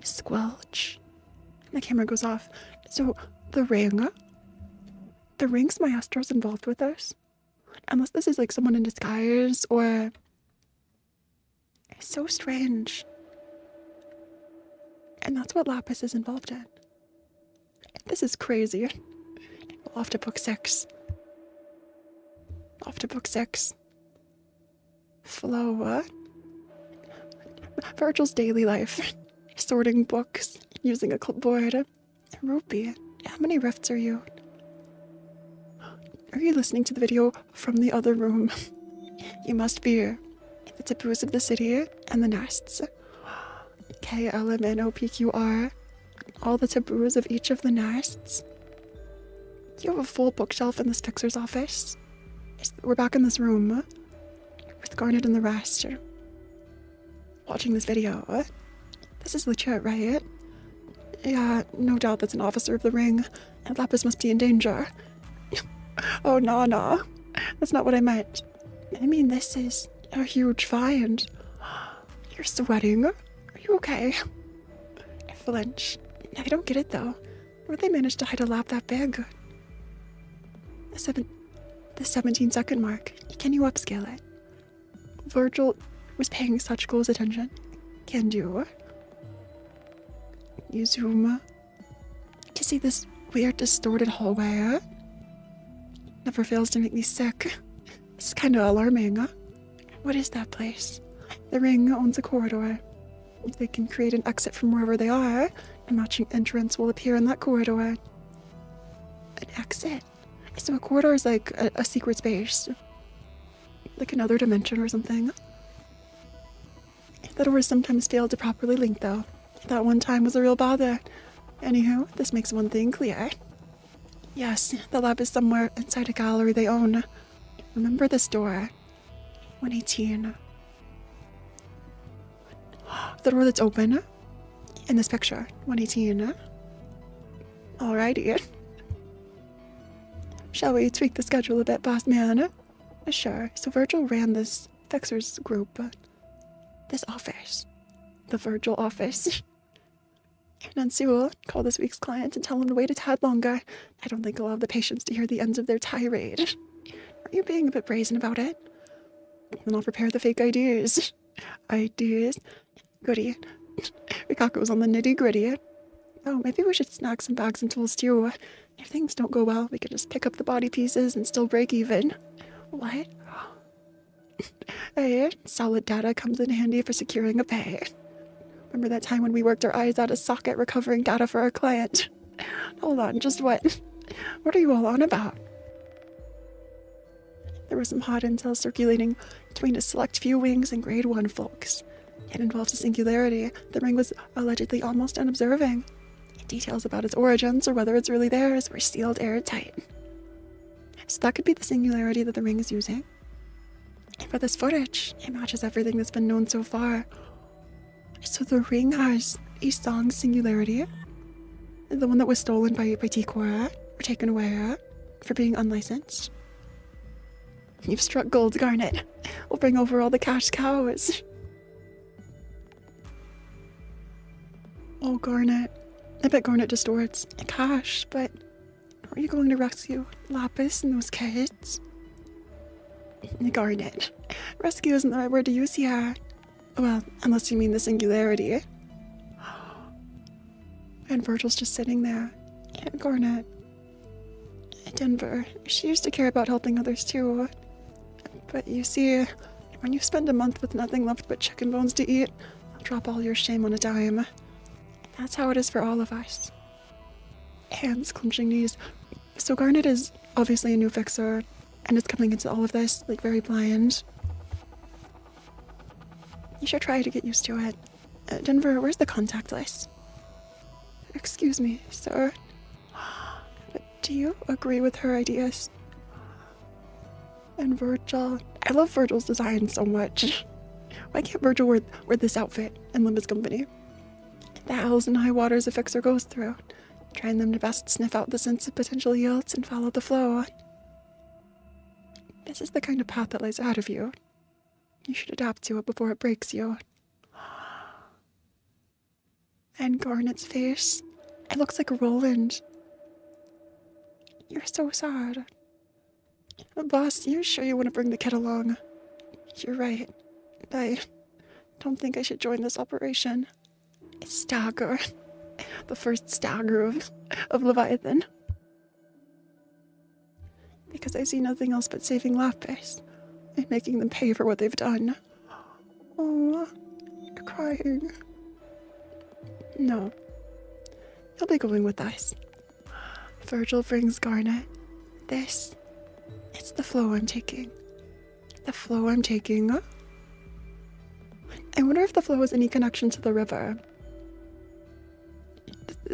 Squelch. The camera goes off. So, the ring? The ring's Maestro's involved with us? Unless this is like someone in disguise, or... It's so strange. And that's what Lapis is involved in. This is crazy. We'll off to book 6. Off to book 6. Flow. Vergil's daily life. Sorting books, using a clipboard. Rupee, how many rifts are you? Are you listening to the video from the other room? You must be. The taboos of the city and the nests. KLMNOPQR. All the taboos of each of the nests. You have a full bookshelf in this fixer's office. We're back in this room with Garnet and the rest, watching this video. This is legit, right? Yeah, no doubt that's an officer of the ring, and Lapis must be in danger. Oh, no. That's not what I meant. I mean, this is a huge find. You're sweating. Are you okay? I flinch. I don't get it, though. Where'd they manage to hide a lab that big? The 17-second mark. Can you upscale it? Vergil was paying such close attention. Can you? You zoom to see this weird, distorted hallway. Never fails to make me sick. This is kind of alarming. What is that place? The ring owns a corridor. If they can create an exit from wherever they are, a matching entrance will appear in that corridor. An exit? So a corridor is like a secret space. Like another dimension or something. The doors sometimes fail to properly link, though. That one time was a real bother. Anywho, this makes one thing clear. Yes, the lab is somewhere inside a gallery they own. Remember this door. 118. The door that's open. In this picture. 118. Alrighty. Shall we tweak the schedule a bit, boss man? Sure. So Vergil ran this fixers group. This office. The Vergil office. Nancy will call this week's client and tell him to wait a tad longer. I don't think he'll have the patience to hear the ends of their tirade. Are you being a bit brazen about it? Then I'll prepare the fake IDs. IDs? Goody. Rikako's on the nitty-gritty. Oh, maybe we should snag some bags and tools too. If things don't go well, we could just pick up the body pieces and still break even. What? Hey, solid data comes in handy for securing a pay. Remember that time when we worked our eyes out of socket recovering data for our client? Hold on, just what? What are you all on about? There was some hot intel circulating between a select few wings and grade 1 folks. It involves a singularity the ring was allegedly almost unobserving. Details about its origins or whether it's really theirs were sealed airtight. So that could be the singularity that the ring is using. And for this footage, it matches everything that's been known so far. So the ring has a song singularity, the one that was stolen by T-Cora, or taken away for being unlicensed. You've struck gold, Garnet. We'll bring over all the cash cows. Oh, Garnet. I bet Garnet distorts cash, but are you going to rescue Lapis and those kids? Garnet. Rescue isn't the right word to use here. Well, unless you mean the singularity. And Vergil's just sitting there. And Garnet. Denver. She used to care about helping others too. But you see, when you spend a month with nothing left but chicken bones to eat, I'll drop all your shame on a dime. That's how it is for all of us. Hands clenching knees. So Garnet is obviously a new fixer, and is coming into all of this, like, very blind. You should try to get used to it. Denver, where's the contact list? Excuse me, sir. But do you agree with her ideas? And Vergil. I love Vergil's design so much. Why can't Vergil wear this outfit in Limbus Company? The hells and high waters a fixer goes through, trying them to best sniff out the sense of potential yields and follow the flow. This is the kind of path that lies ahead of you. You should adapt to it before it breaks you. And Garnet's face, it looks like Roland. You're so sad. Boss, you sure you want to bring the kid along? You're right. I don't think I should join this operation. Stagger. The first stagger of Leviathan. Because because I see nothing else but saving Lapis and making them pay for what they've done. Oh, you're crying. No. You'll be going with us. Vergil brings Garnet. This. It's the flow I'm taking. The flow I'm taking. I wonder if the flow has any connection to the river.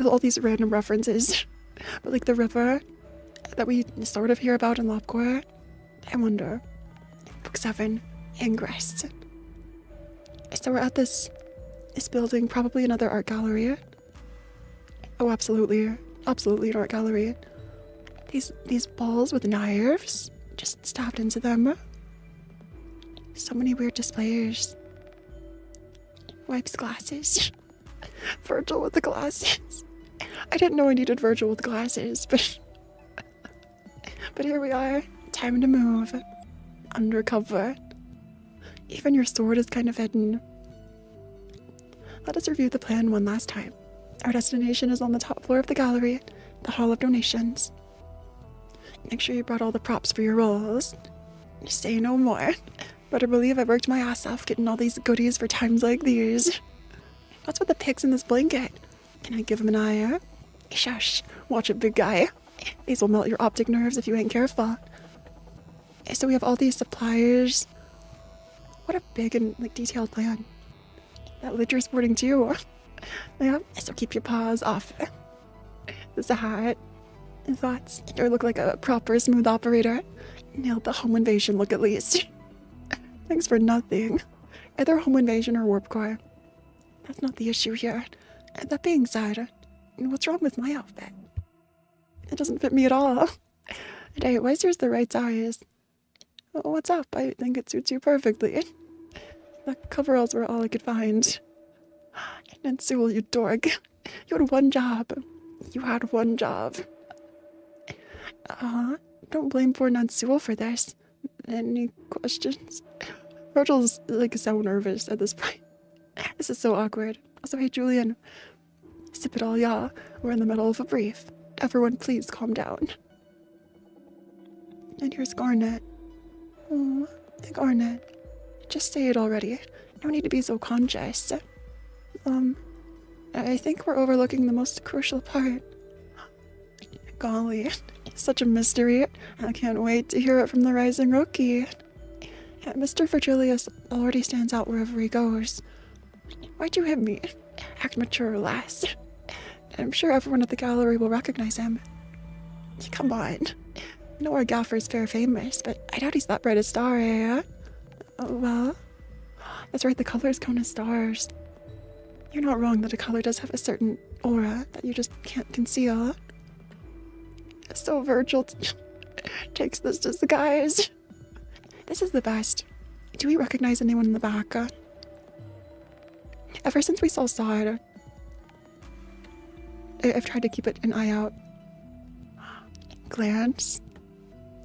All these random references. But like the river that we sort of hear about in Lopcore. I wonder. Book 7. Ingress. So we're at this building, probably another art gallery. Oh, absolutely. Absolutely an art gallery. These balls with knives just stabbed into them. So many weird displays. Wipes glasses. Vergil with the glasses. I didn't know I needed Vergil with glasses, but here we are. Time to move. Undercover. Even your sword is kind of hidden. Let us review the plan one last time. Our destination is on the top floor of the gallery, the Hall of Donations. Make sure you brought all the props for your rolls. Say no more. Better believe I worked my ass off getting all these goodies for times like these. What's with the pigs in this blanket? Can I give them an eye? Shush. Watch it, big guy. These will melt your optic nerves if you ain't careful. So we have all these supplies. What a big and detailed plan. That lid you're sporting too. Yeah, so keep your paws off. This is a hat. Thoughts? You look like a proper smooth operator. Nailed the home invasion look at least. Thanks for nothing. Either home invasion or warp core. That's not the issue here. That being said, what's wrong with my outfit? It doesn't fit me at all. Hey, why is yours the right size? What's up? I think it suits you perfectly. The coveralls were all I could find. And Sewell, you dork. You had one job. You had one job. Don't blame poor Ned Sewell for this. Any questions? Vergil's so nervous at this point. This is so awkward. Also, hey Julian. Sip it all, y'all. We're in the middle of a brief. Everyone please calm down. And here's Garnet. Oh, Garnet. Just say it already. No need to be so conscious. I think we're overlooking the most crucial part. Golly, such a mystery. I can't wait to hear it from the rising rookie. Mr. Vergilius already stands out wherever he goes. Why'd you hit me? Act mature, lass. I'm sure everyone at the gallery will recognize him. Come on. I know our gaffer's fair famous, but I doubt he's that bright a star, eh? Well, that's right, the colors count as stars. You're not wrong that a color does have a certain aura that you just can't conceal. So Vergil takes this disguise. This is the best. Do we recognize anyone in the back? Ever since we saw Sod, I've tried to keep an eye out. Glance.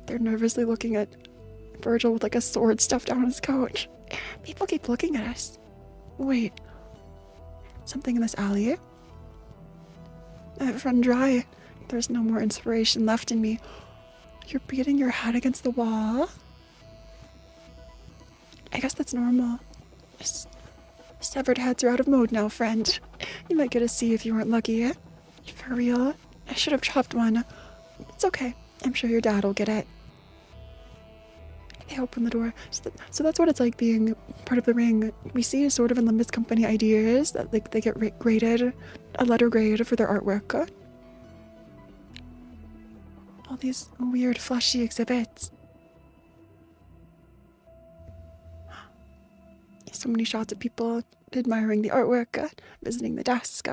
They're nervously looking at Vergil with a sword stuffed down his coat. People keep looking at us. Wait. Something in this alley? I've run dry. There's no more inspiration left in me. You're beating your head against the wall? I guess that's normal. Severed heads are out of mode now, friend. You might get a C if you weren't lucky. For real? I should have chopped one. It's okay. I'm sure your dad will get it. They open the door. So that's what it's like being part of the ring. We see sort of in Limbus Company ideas that they get graded, a letter grade for their artwork. All these weird fleshy exhibits. So many shots of people admiring the artwork, visiting the desk,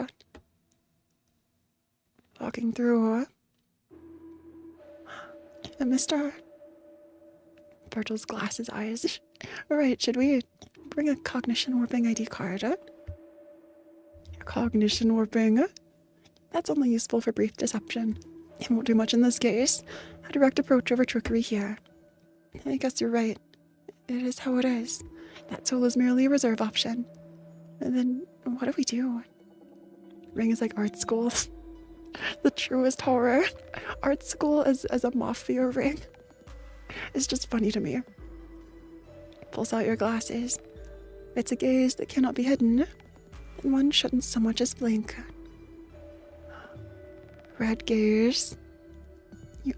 walking through. And Mr. Vergil's glasses eyes. Alright, should we bring a cognition warping ID card? Cognition warping? That's only useful for brief deception. It won't do much in this case. A direct approach over trickery here. I guess you're right. It is how it is. That soul is merely a reserve option. And then, what do we do? Ring is like art school. The truest horror. Art school as a mafia ring. It's just funny to me. Pulls out your glasses. It's a gaze that cannot be hidden, and one shouldn't so much as blink. Red gaze. Do you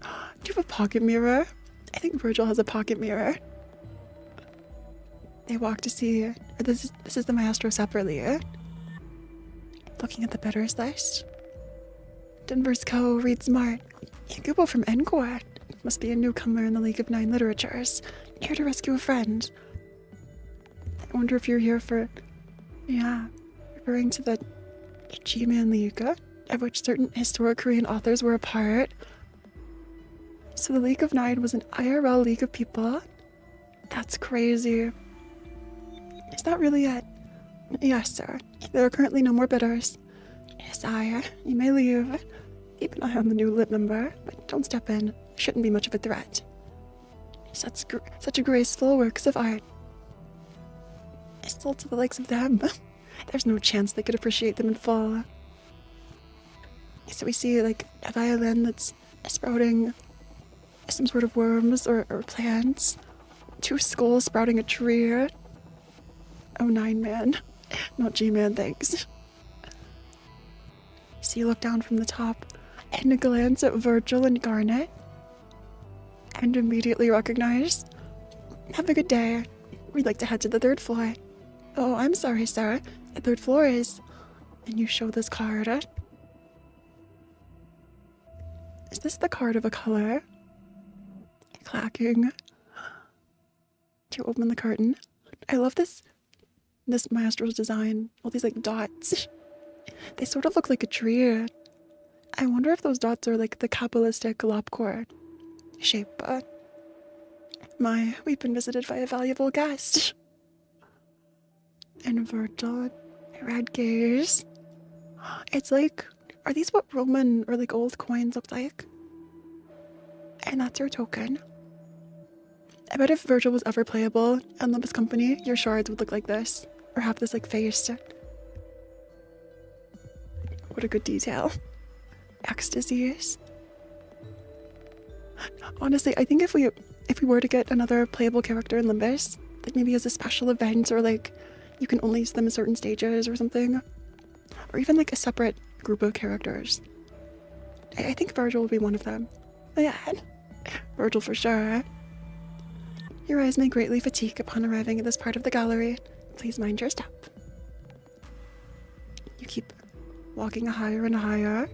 have a pocket mirror? I think Vergil has a pocket mirror. They walk to see, this is the maestro separately. Looking at the bidders list. Denver's Co. read smart. Yakubo from Encore. Must be a newcomer in the League of Nine Literatures. Here to rescue a friend. I wonder if you're here for... Yeah, referring to the G-Man League, of which certain historic Korean authors were a part. So the League of Nine was an IRL league of people? That's crazy. Is that really it? Yes, sir. There are currently no more bidders. Sire, you may leave. Keep an eye on the new lit member, but don't step in. Shouldn't be much of a threat. Such a graceful works of art. Still to the likes of them. There's no chance they could appreciate them in full. So we see, like, a violin that's sprouting some sort of worms or plants. 2 skulls sprouting a tree. Oh, 9-man. Not G-man, thanks. So you look down from the top and glance at Vergil and Garnet and immediately recognize, have a good day. We'd like to head to the 3rd floor. Oh, I'm sorry, sir. The 3rd floor is... And you show this card. Is this the card of a color? Clacking. Do you open the curtain? I love this maestro's design. All these, like, dots. They sort of look like a tree. I wonder if those dots are like the Kabbalistic lopcore shape. We've been visited by a valuable guest. And Vergil, red gaze. It's like, are these what Roman or like old coins look like? And that's your token. I bet if Vergil was ever playable in Limbus Company, your shards would look like this. Or have this like face. What a good detail. Ecstasies. Honestly, I think if we were to get another playable character in Limbus, like maybe as a special event or like you can only use them in certain stages or something, or even like a separate group of characters, I think Vergil will be one of them. Yeah, Vergil for sure. Your eyes may greatly fatigue upon arriving at this part of the gallery. Please mind your step. You keep walking higher and higher.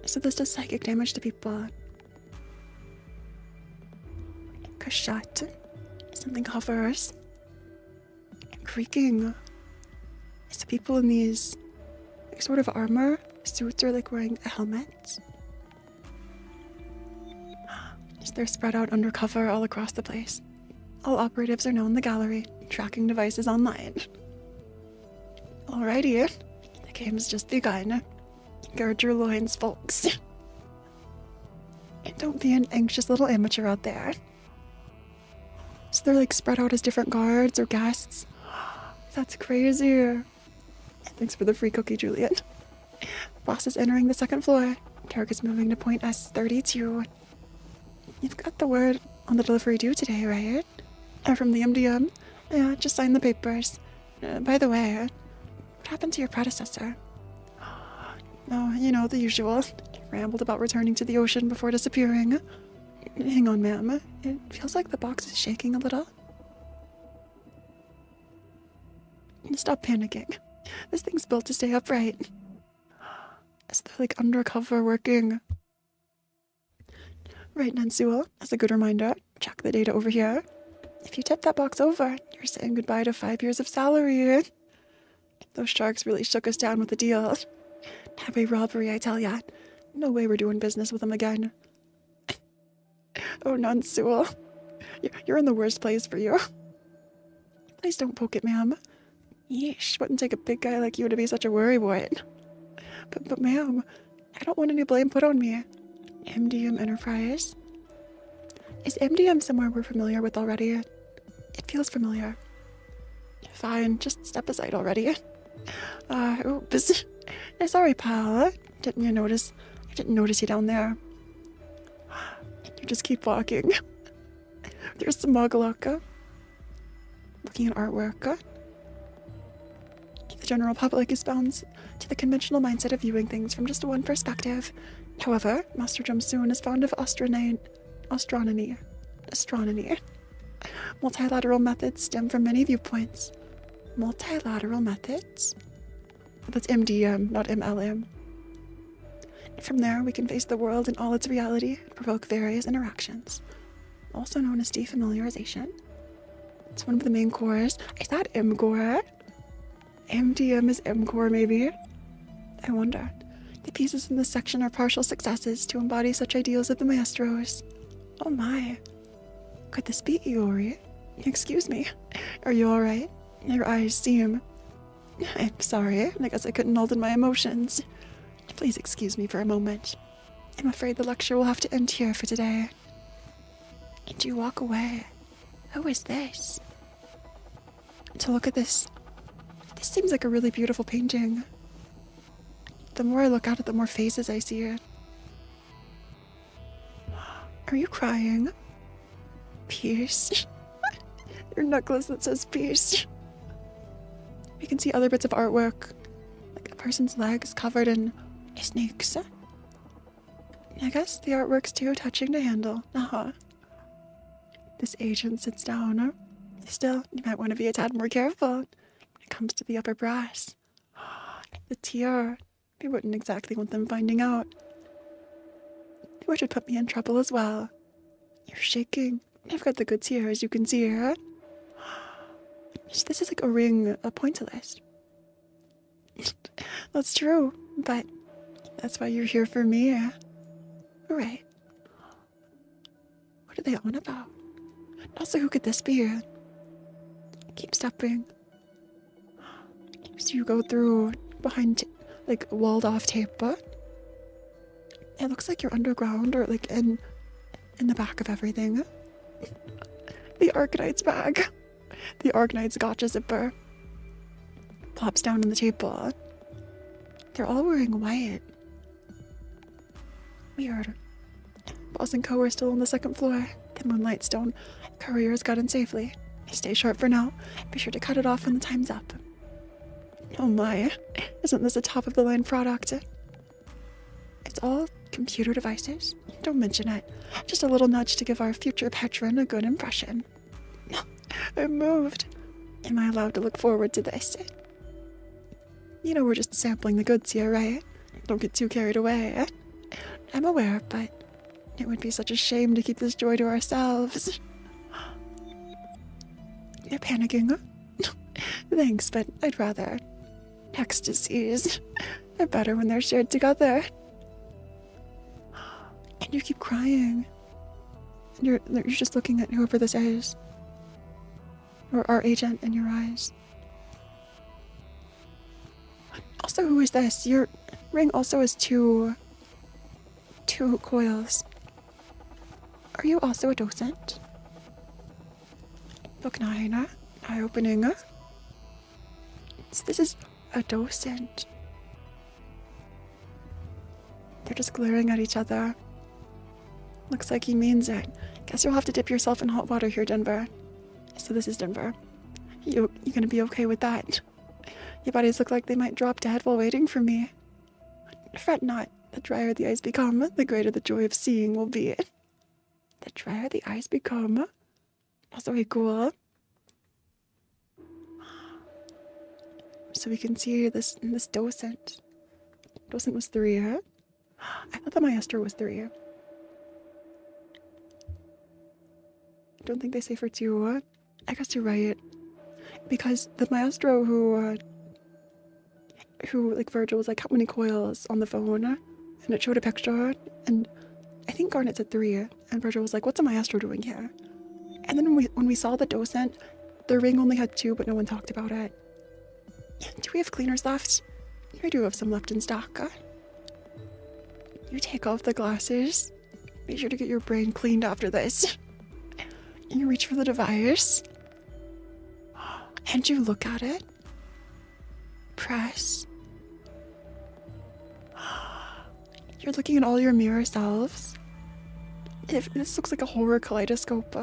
So this does psychic damage to people. Kashat. Something hovers. Creaking. So people in these sort of armor suits are like wearing a helmet. So they're spread out undercover all across the place. All operatives are now in the gallery, tracking devices online. Alrighty. The game's just begun. Gird your loins, folks. And don't be an anxious little amateur out there. So they're like spread out as different guards or guests. That's crazy. Thanks for the free cookie, Julian. Boss is entering the 2nd floor. Target's moving to point S32. You've got the word on the delivery due today, right? From the MDM. Yeah, just sign the papers. By the way, what happened to your predecessor? Oh, you know, the usual. Rambled about returning to the ocean before disappearing. Hang on, ma'am. It feels like the box is shaking a little. Stop panicking. This thing's built to stay upright. Is they're like undercover working. Right, Nansuo, as a good reminder, check the data over here. If you tip that box over, you're saying goodbye to 5 years of salary. Those sharks really shook us down with the deal. Heavy robbery, I tell ya. No way we're doing business with them again. Oh, Nansuo. You're in the worst place for you. Please don't poke it, ma'am. Yeesh, wouldn't take a big guy like you to be such a worrywart. But ma'am, I don't want any blame put on me. MDM Enterprise? Is MDM somewhere we're familiar with already? It feels familiar. Fine, just step aside already. Oops. Sorry, pal. Didn't you notice? I didn't notice you down there. You just keep walking. There's the mug look. Looking at artwork. The general public is bound to the conventional mindset of viewing things from just one perspective. However, Master Jumsoon is fond of astronomy. Multilateral methods stem from many viewpoints. Multilateral methods? That's MDM, not MLM. From there, we can face the world in all its reality and provoke various interactions, also known as defamiliarization. It's one of the main cores. Is that MCore? MDM is MCore, maybe? I wonder. The pieces in this section are partial successes to embody such ideals of the maestros. Oh my. Could this be Iori? Excuse me. Are you alright? Your eyes seem... I'm sorry. I guess I couldn't hold in my emotions. Please excuse me for a moment. I'm afraid the lecture will have to end here for today. And you walk away. Who is this? To look at this. This seems like a really beautiful painting. The more I look at it, the more faces I see it. Are you crying? Peace. Your necklace that says peace. We can see other bits of artwork. Like a person's legs covered in snakes. I guess the artwork's too touching to handle. This agent sits down. Still, you might want to be a tad more careful when it comes to the upper brass. The tear. We wouldn't exactly want them finding out. Which would put me in trouble as well. You're shaking. I've got the goods here, as you can see here. This is like a ring, a pointillist. That's true, but that's why you're here for me. Alright. What are they on about? Also, who could this be? Keep stepping. So you go through behind, like, walled off tape, but it looks like you're underground or like in the back of everything. The Arcanite's bag. The Arcanite's gotcha zipper. Plops down on the table. They're all wearing white. Weird. Boss and Co are still on the second floor. The Moonlight Stone couriers got in safely. Stay sharp for now. Be sure to cut it off when the time's up. Oh my, isn't this a top-of-the-line product? It's all computer devices. Don't mention it. Just a little nudge to give our future patron a good impression. I'm moved. Am I allowed to look forward to this? You know we're just sampling the goods here, right? Don't get too carried away. I'm aware, but it would be such a shame to keep this joy to ourselves. You're panicking? Thanks, but I'd rather. Ecstasies are better when they're shared together. And you keep crying. And you're just looking at whoever this is. Or our agent in your eyes. Also, who is this? Your ring also has two coils. Are you also a docent? Book 9, eye-opening. So this is a docent. They're just glaring at each other. Looks like he means it. Guess you'll have to dip yourself in hot water here, Denver. So this is Denver. You gonna be okay with that? Your bodies look like they might drop dead while waiting for me. Fret not. The drier the eyes become, the greater the joy of seeing will be. The drier the eyes become. That's way cool. So we can see this docent. Docent was 3, huh? I thought the maestro was 3. I don't think they say for 2. I guess you're right. Because the maestro who like Vergil was like, how many coils on the phone? And it showed a picture, and I think Garnet said 3, and Vergil was like, what's a maestro doing here? And then when we saw the docent, the ring only had 2, but no one talked about it. Do we have cleaners left? We do have some left in stock. You take off the glasses. Be sure to get your brain cleaned after this. You reach for the device. And you look at it. Press. You're looking at all your mirror selves. This looks like a horror kaleidoscope.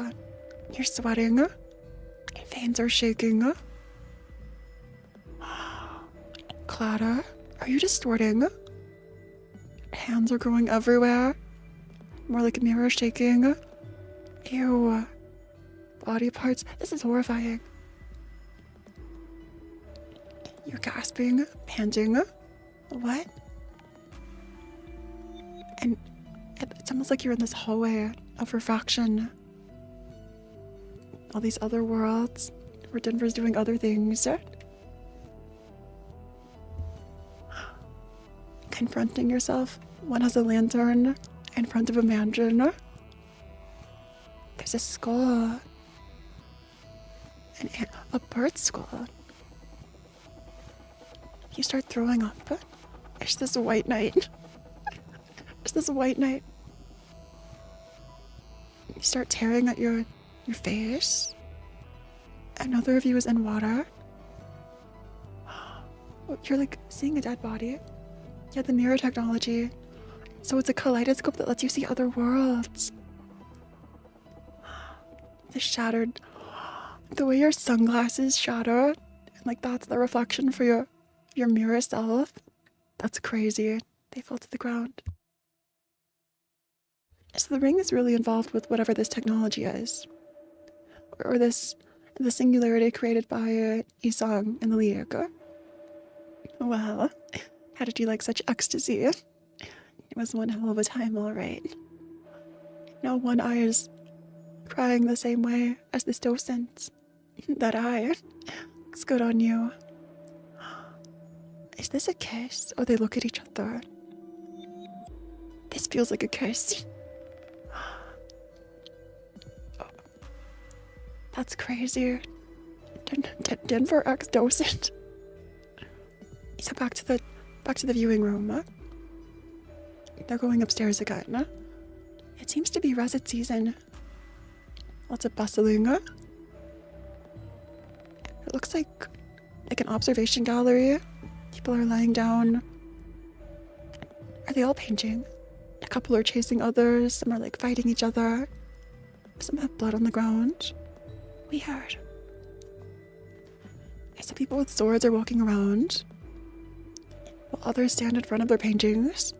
You're sweating. Your veins are shaking. Clara, are you distorting? Hands are growing everywhere. More like a mirror shaking. Ew. Body parts. This is horrifying. You're gasping, panting. What? And it's almost like you're in this hallway of refraction. All these other worlds where Denver's doing other things. Confronting yourself. One has a lantern in front of a mansion. There's a skull. A bird skull. You start throwing up. It's this white knight. It's this white knight. You start tearing at your face. Another of you is in water. You're like seeing a dead body. Yeah, the mirror technology. So it's a kaleidoscope that lets you see other worlds. The shattered... The way your sunglasses shatter, and like that's the reflection for your mirror self. That's crazy. They fell to the ground. So the ring is really involved with whatever this technology is. Or the singularity created by Isang in the League. Well, how did you like such ecstasy? It was one hell of a time, all right. Now one eye is crying the same way as this docent. That eye looks good on you. Is this a kiss? Or they look at each other? This feels like a kiss. That's crazy. Denver ex-docent. So back to the viewing room. Huh? They're going upstairs again. Huh? It seems to be resit season. Lots of bustling. Huh? It looks like an observation gallery. People are lying down. Are they all painting? A couple are chasing others. Some are like fighting each other. Some have blood on the ground. Weird. Some people with swords are walking around, while others stand in front of their paintings.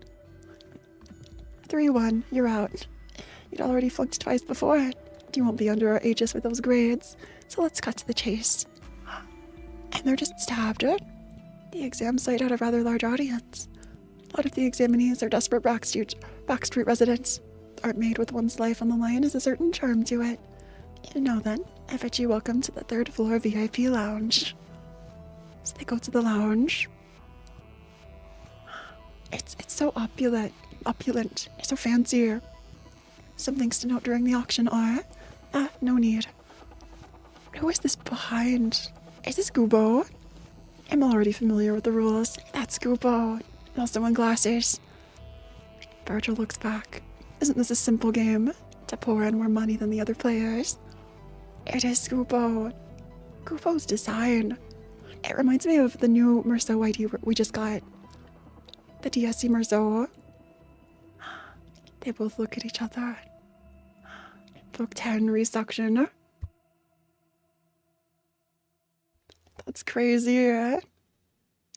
3-1, you're out. You'd already flunked twice before. You won't be under our aegis with those grades, so let's cut to the chase. And they're just stabbed. The exam site had a rather large audience. A lot of the examinees are desperate backstreet residents. Art made with one's life on the line has a certain charm to it. Now then, I bet you welcome to the 3rd floor VIP lounge. So they go to the lounge. It's so opulent, so fancy. Some things to note during the auction are... no need. Who is this behind? Is this Gubo? I'm already familiar with the rules. That's Gubo. Also in glasses. Vergil looks back. Isn't this a simple game? To pour in more money than the other players? It is Gubo. Gubo's design. It reminds me of the new Merceau ID we just got. The DSC Merceau. They both look at each other. Book 10 resuction. That's crazy.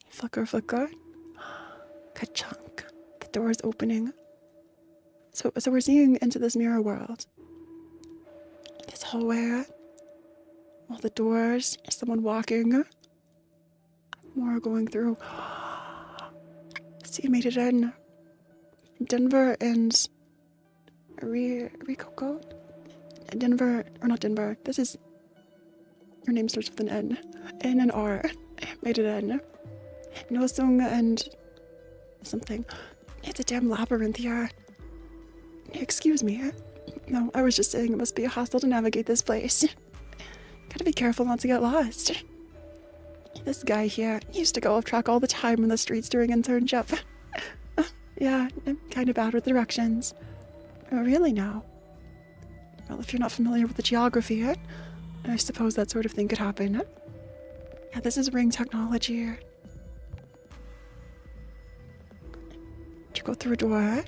Flicker, flicker. Ka-chunk. The door is opening. So we're seeing into this mirror world. This hallway. All the doors. Someone walking. More going through. So you made it in. Denver and Rikoko? Denver, or not Denver. This is... Your name starts with an N. N and R. Made it in. Nosung and... something. It's a damn labyrinth here. Excuse me. No, I was just saying it must be a hassle to navigate this place. Gotta be careful not to get lost. This guy here used to go off track all the time in the streets during internship. Yeah, I'm kind of bad with directions. Really now? Well, if you're not familiar with the geography, I suppose that sort of thing could happen. Yeah, this is ring technology. Did you go through a door?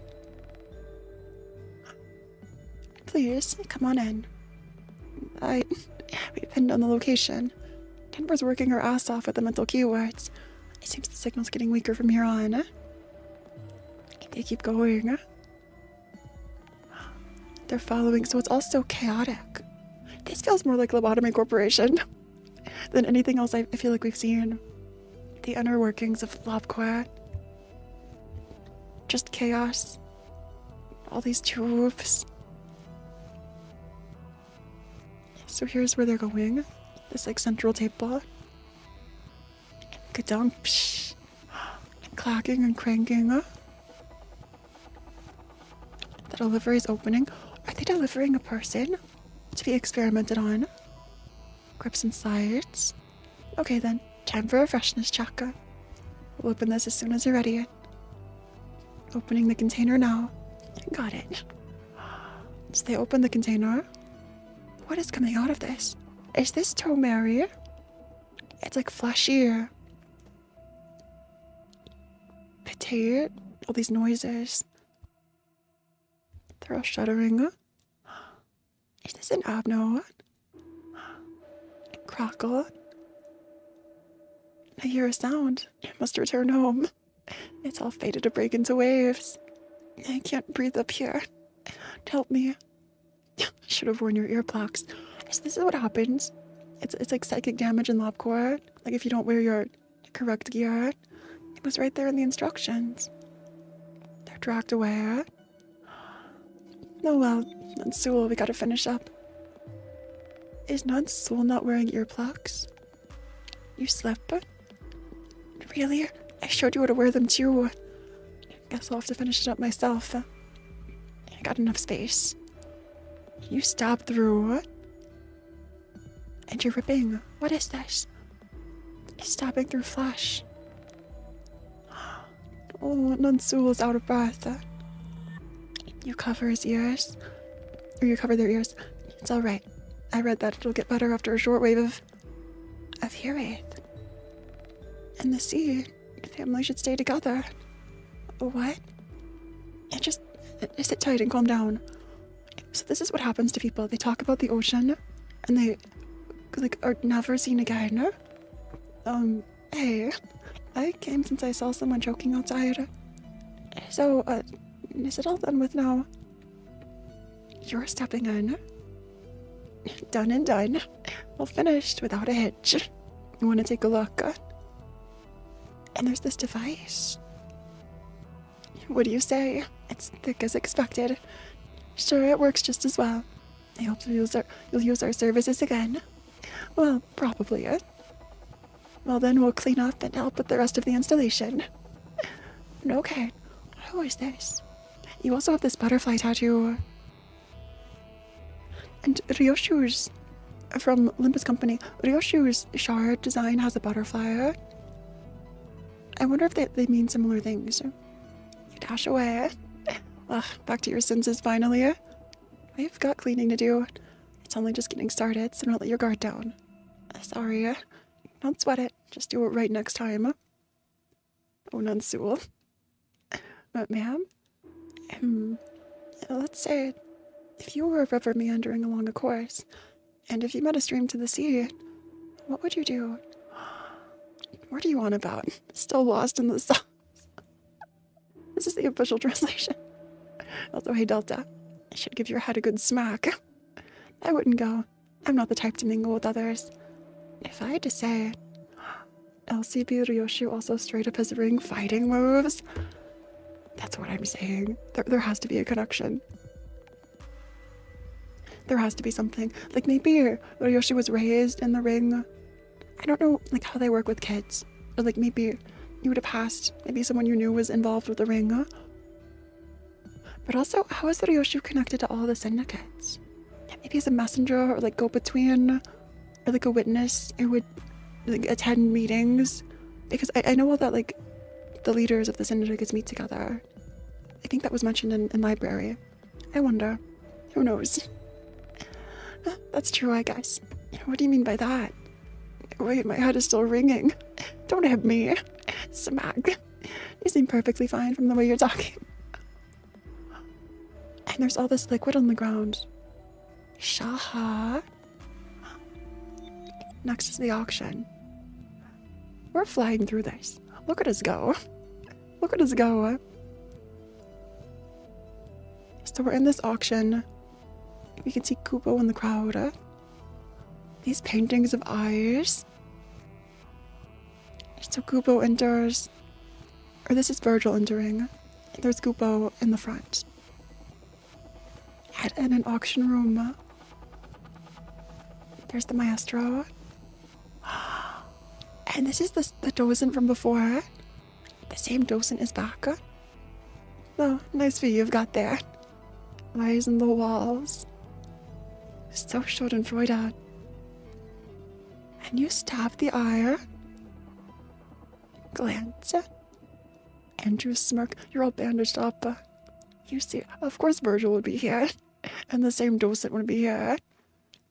Please, come on in. We pinned down the location. Denver's working her ass off with the mental keywords. It seems the signal's getting weaker from here on. They keep going. They're following, so it's all so chaotic. This feels more like Lobotomy Corporation than anything else I feel like we've seen. The inner workings of LobCorp. Just chaos. All these tubes. So here's where they're going. This like central table. Ka-dunk, psh. Clacking and cranking. The delivery is opening. Are they delivering a person to be experimented on? Grips and slides. Okay then, time for a freshness check. We'll open this as soon as you're ready. Opening the container now. Got it. So they open the container. What is coming out of this? Is this Tomary? It's like fleshy. Petite. All these noises. They're all shuddering. Is this an abno? Crackle. I hear a sound. I must return home. It's all fated to break into waves. I can't breathe up here. Help me. Should have worn your earplugs. So this is what happens. It's like psychic damage in LobCorp. Like if you don't wear your correct gear. It was right there in the instructions. They're dragged away. Oh well, Nunsul, we gotta finish up. Is Nunsul not wearing earplugs? You slip? Really? I showed you how to wear them too. Guess I'll have to finish it up myself. I got enough space. You stab through. And you're ripping. What is this? Stabbing through flesh. Oh, Nunsul is out of breath. You cover his ears. Or you cover their ears. It's alright. I read that it'll get better after a short wave of hearing. And the sea. Family should stay together. What? Just sit tight and calm down. So this is what happens to people. They talk about the ocean and they like are never seen again. Hey, I came since I saw someone choking outside. So, is it all done with now? You're stepping in. Done and done. All finished without a hitch. You want to take a look? And there's this device. What do you say? It's thick as expected. Sure, it works just as well. I hope you'll use our services again. Well, probably. Well, then we'll clean up and help with the rest of the installation. Okay. Who is this? You also have this butterfly tattoo. And Ryoshu's from Limbus Company. Ryoshu's shard design has a butterfly. I wonder if they mean similar things. You dash away. Back to your senses finally. We've got cleaning to do. It's only just getting started, so don't let your guard down. Sorry. Don't sweat it. Just do it right next time. Oh, Nunsul. Ma'am? Let's say, if you were a river meandering along a course, and if you met a stream to the sea, what would you do? What are you on about? Still lost in the sauce. This is the official translation. Also, hey Delta, I should give your head a good smack. I wouldn't go. I'm not the type to mingle with others. If I had to say, LCB Ryoshu also straight up has ring fighting moves. That's what I'm saying. There has to be a connection. There has to be something. Like maybe Ryoshu was raised in the ring. I don't know like how they work with kids. Or like maybe you would have passed. Maybe someone you knew was involved with the ring. But also, how is Ryoshu connected to all the syndicates? Maybe he's a messenger or like go-between or like a witness who would like attend meetings. Because I know all that like the leaders of the syndicates meet together. I think that was mentioned in library. I wonder. Who knows? That's true, I guess. What do you mean by that? Wait, my head is still ringing. Don't hit me. Smack. You seem perfectly fine from the way you're talking. And there's all this liquid on the ground. Shaha. Next is the auction. We're flying through this. Look at us go. Look at us go. So we're in this auction. We can see Kubo in the crowd. These paintings of eyes. So Kubo enters, or this is Vergil entering. There's Kubo in the front. And in an auction room, there's the maestro. And this is the docent from before. The same docent is back. Oh, nice view you've got there. Eyes on the walls. So schadenfreude. And you stab the eye. Glance. And you smirk. You're all bandaged up. You see, of course Vergil would be here. And the same docent would be here.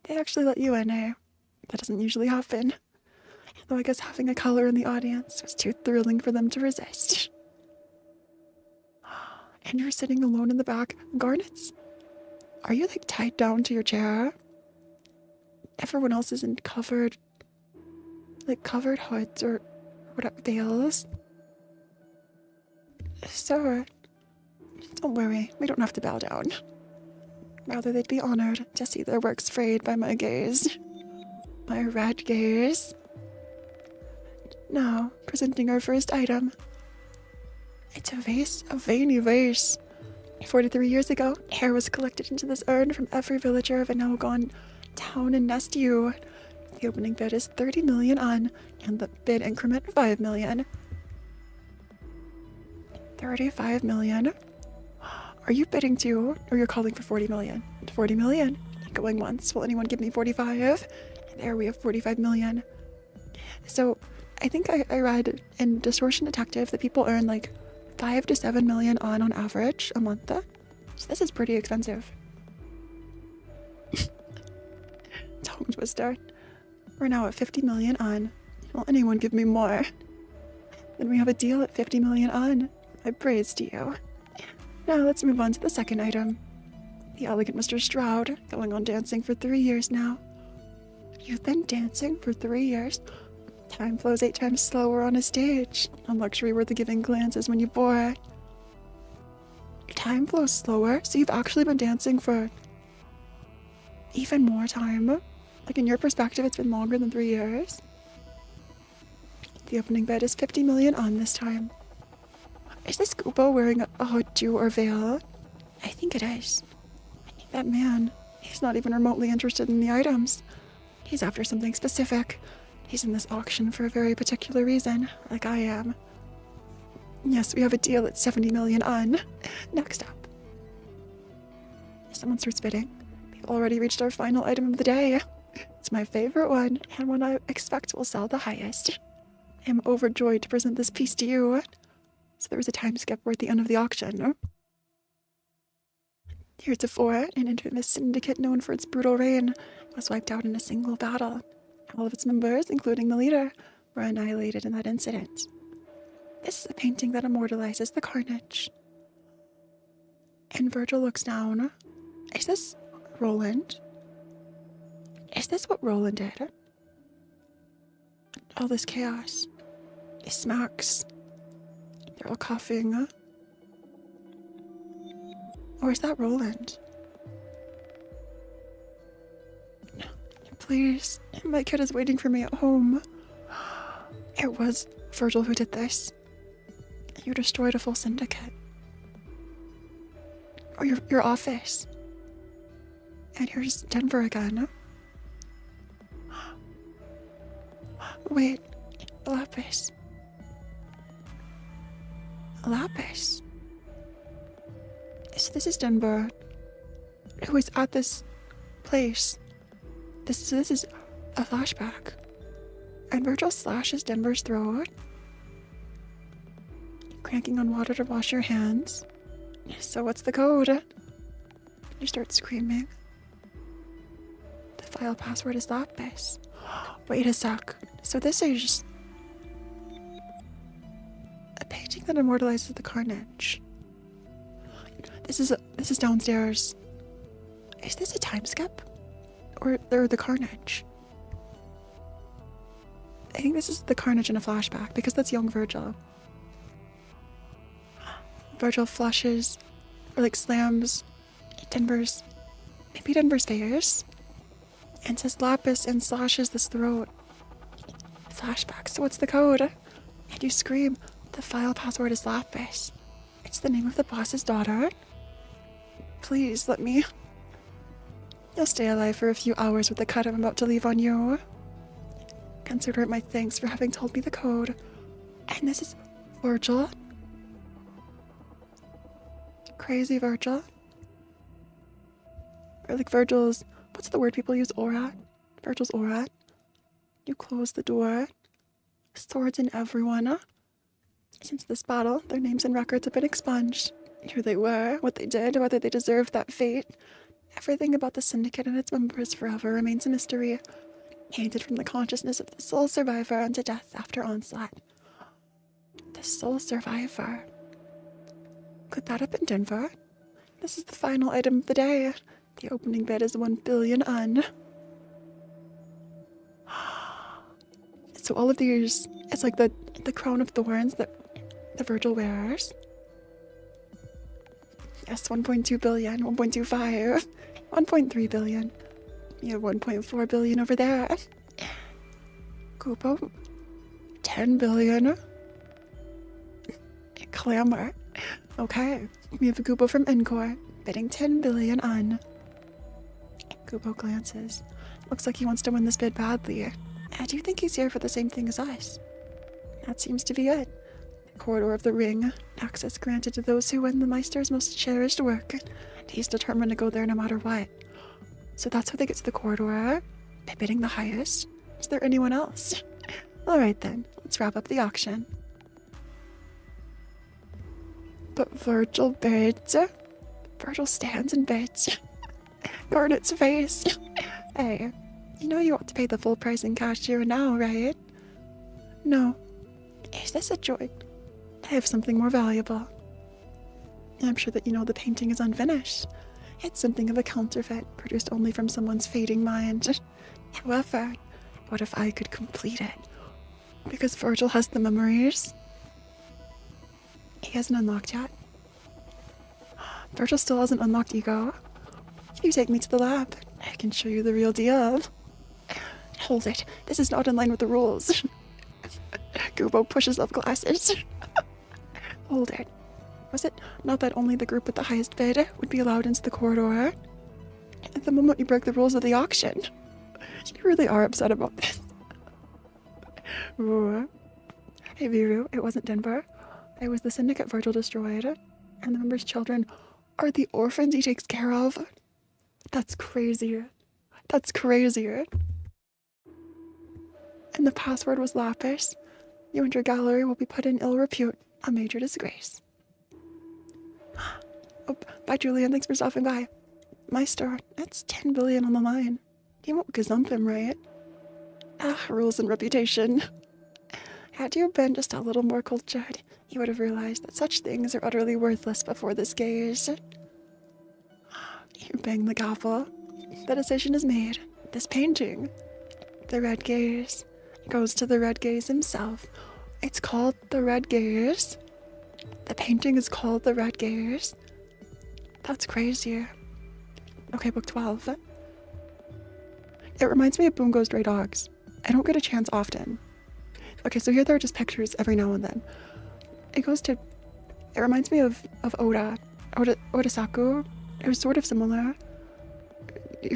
They actually let you in, eh? That doesn't usually happen. Though I guess having a color in the audience was too thrilling for them to resist. And you're sitting alone in the back. Garnets, are you like tied down to your chair? Everyone else is in covered hoods or whatever, veils. Sir, don't worry, we don't have to bow down. Rather, they'd be honored to see their works frayed by my gaze. My red gaze. Now, presenting our first item. It's a vase, a veiny vase. 43 years ago, hair was collected into this urn from every villager of a now gone town in Nestiu. The opening bid is 30 million on, and the bid increment 5 million. 35 million? Are you bidding too, or you're calling for 40 million? 40 million? Going once, will anyone give me 45? There we have 45 million. So, I think I read in Distortion Detective that people earn like 5 to 7 million on average a month. So this is pretty expensive. Tongue twister. We're now at 50 million on. Will anyone give me more? Then we have a deal at 50 million on. I praise to you. Now let's move on to the second item. The elegant Mr. Stroud, going on dancing for 3 years now. You've been dancing for 3 years? Time flows 8 times slower on a stage. A luxury worth of giving glances when you bore. Time flows slower? So you've actually been dancing for even more time? Like in your perspective, it's been longer than 3 years? The opening bid is 50 million on this time. Is this Kubo wearing a haju or veil? I think it is. That man, he's not even remotely interested in the items. He's after something specific. He's in this auction for a very particular reason, like I am. Yes, we have a deal at 70 million on. Next up. Someone starts bidding. We've already reached our final item of the day. It's my favorite one, and one I expect will sell the highest. I am overjoyed to present this piece to you. So there was a time skip. We're at the end of the auction. Heretofore, an infamous syndicate known for its brutal reign was wiped out in a single battle. All of its members, including the leader, were annihilated in that incident. This is a painting that immortalizes the carnage. And Vergil looks down. Is this Roland? Is this what Roland did? All this chaos. These smacks. They're all coughing. Or is that Roland? Please, my kid is waiting for me at home. It was Vergil who did this. You destroyed a full syndicate. Or your office. And here's Denver again. Wait, Lapis. Lapis. So this is Denver, who is at this place. This is a flashback. And Vergil slashes Denver's throat, cranking on water to wash your hands. So what's the code? You start screaming. The file password is Lapis. Wait a sec. So this is a painting that immortalizes the carnage. This is downstairs. Is this a time skip? Or the carnage? I think this is the carnage in a flashback, because that's young Vergil. Vergil flushes, or like slams Denver's face, and says Lapis and slashes this throat. Flashback, so what's the code? And you scream, the file password is Lapis. It's the name of the boss's daughter. Please let me. You'll stay alive for a few hours with the cut I'm about to leave on you. Consider it my thanks for having told me the code. And this is Vergil. Crazy Vergil. Or like Vergil's, what's the word people use? Aurat? Vergil's aurat. You close the door. Swords in everyone. Since this battle, their names and records have been expunged. Who they were, what they did, whether they deserved that fate. Everything about the Syndicate and its members forever remains a mystery, tainted from the consciousness of the sole survivor unto death after onslaught. The sole survivor. Could that have been Denver? This is the final item of the day. The opening bid is 1 billion un. So all of these, it's like the crown of thorns that the Vergil wears. Yes, 1.2 billion, 1.25, 1.3 billion. You have 1.4 billion over there. Kupo, 10 billion. Clamor. Okay, we have a Kupo from Encore, bidding 10 billion on. Kupo glances. Looks like he wants to win this bid badly. Do you think he's here for the same thing as us? That seems to be it. Corridor of the Ring, access granted to those who win the Meister's most cherished work, and he's determined to go there no matter what. So that's how they get to the corridor, by bidding the highest. Is there anyone else? Alright then, let's wrap up the auction. But Vergil bids. Vergil stands and bids. Garnet's face. Hey, you know you ought to pay the full price in cash here and now, right? No. Is this a joke? I have something more valuable. I'm sure that you know the painting is unfinished. It's something of a counterfeit, produced only from someone's fading mind. However, what if I could complete it? Because Vergil has the memories. He hasn't unlocked yet. Vergil still hasn't unlocked Ego. If you take me to the lab, I can show you the real deal. Hold it. This is not in line with the rules. Kubo pushes up glasses. Hold it. Was it not that only the group with the highest bid would be allowed into the corridor? At the moment you broke the rules of the auction. You really are upset about this. Hey Viru, it wasn't Denver. It was the Syndicate Vergil destroyed, and the members' children are the orphans he takes care of. That's crazy. That's crazy. And the password was Lapis. You and your gallery will be put in ill repute, a major disgrace. Oh, bye Julian, thanks for stopping by. Meister, that's 10 billion on the line. You won't gazump him, right? Rules and reputation. Had you been just a little more cultured, you would have realized that such things are utterly worthless before this gaze. You bang the gavel. The decision is made. This painting, the Red Gaze, goes to the Red Gaze himself. It's called the Red Gaze. The painting is called the Red Gaze. That's crazy. Okay, book 12. It reminds me of Bungo's Stray Dogs. I don't get a chance often. Okay, so here there are just pictures every now and then. It reminds me of Odasaku, who's sort of similar,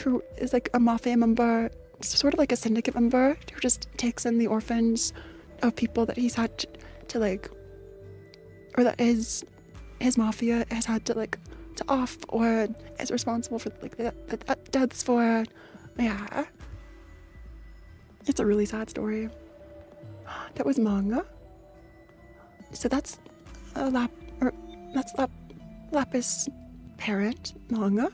who is like a mafia member, sort of like a syndicate member, who just takes in the orphans of people that he's had to like, or that his mafia has had to like, to off, or is responsible for like the deaths for. Yeah. It's a really sad story. That was manga. So that's Lapis parent manga.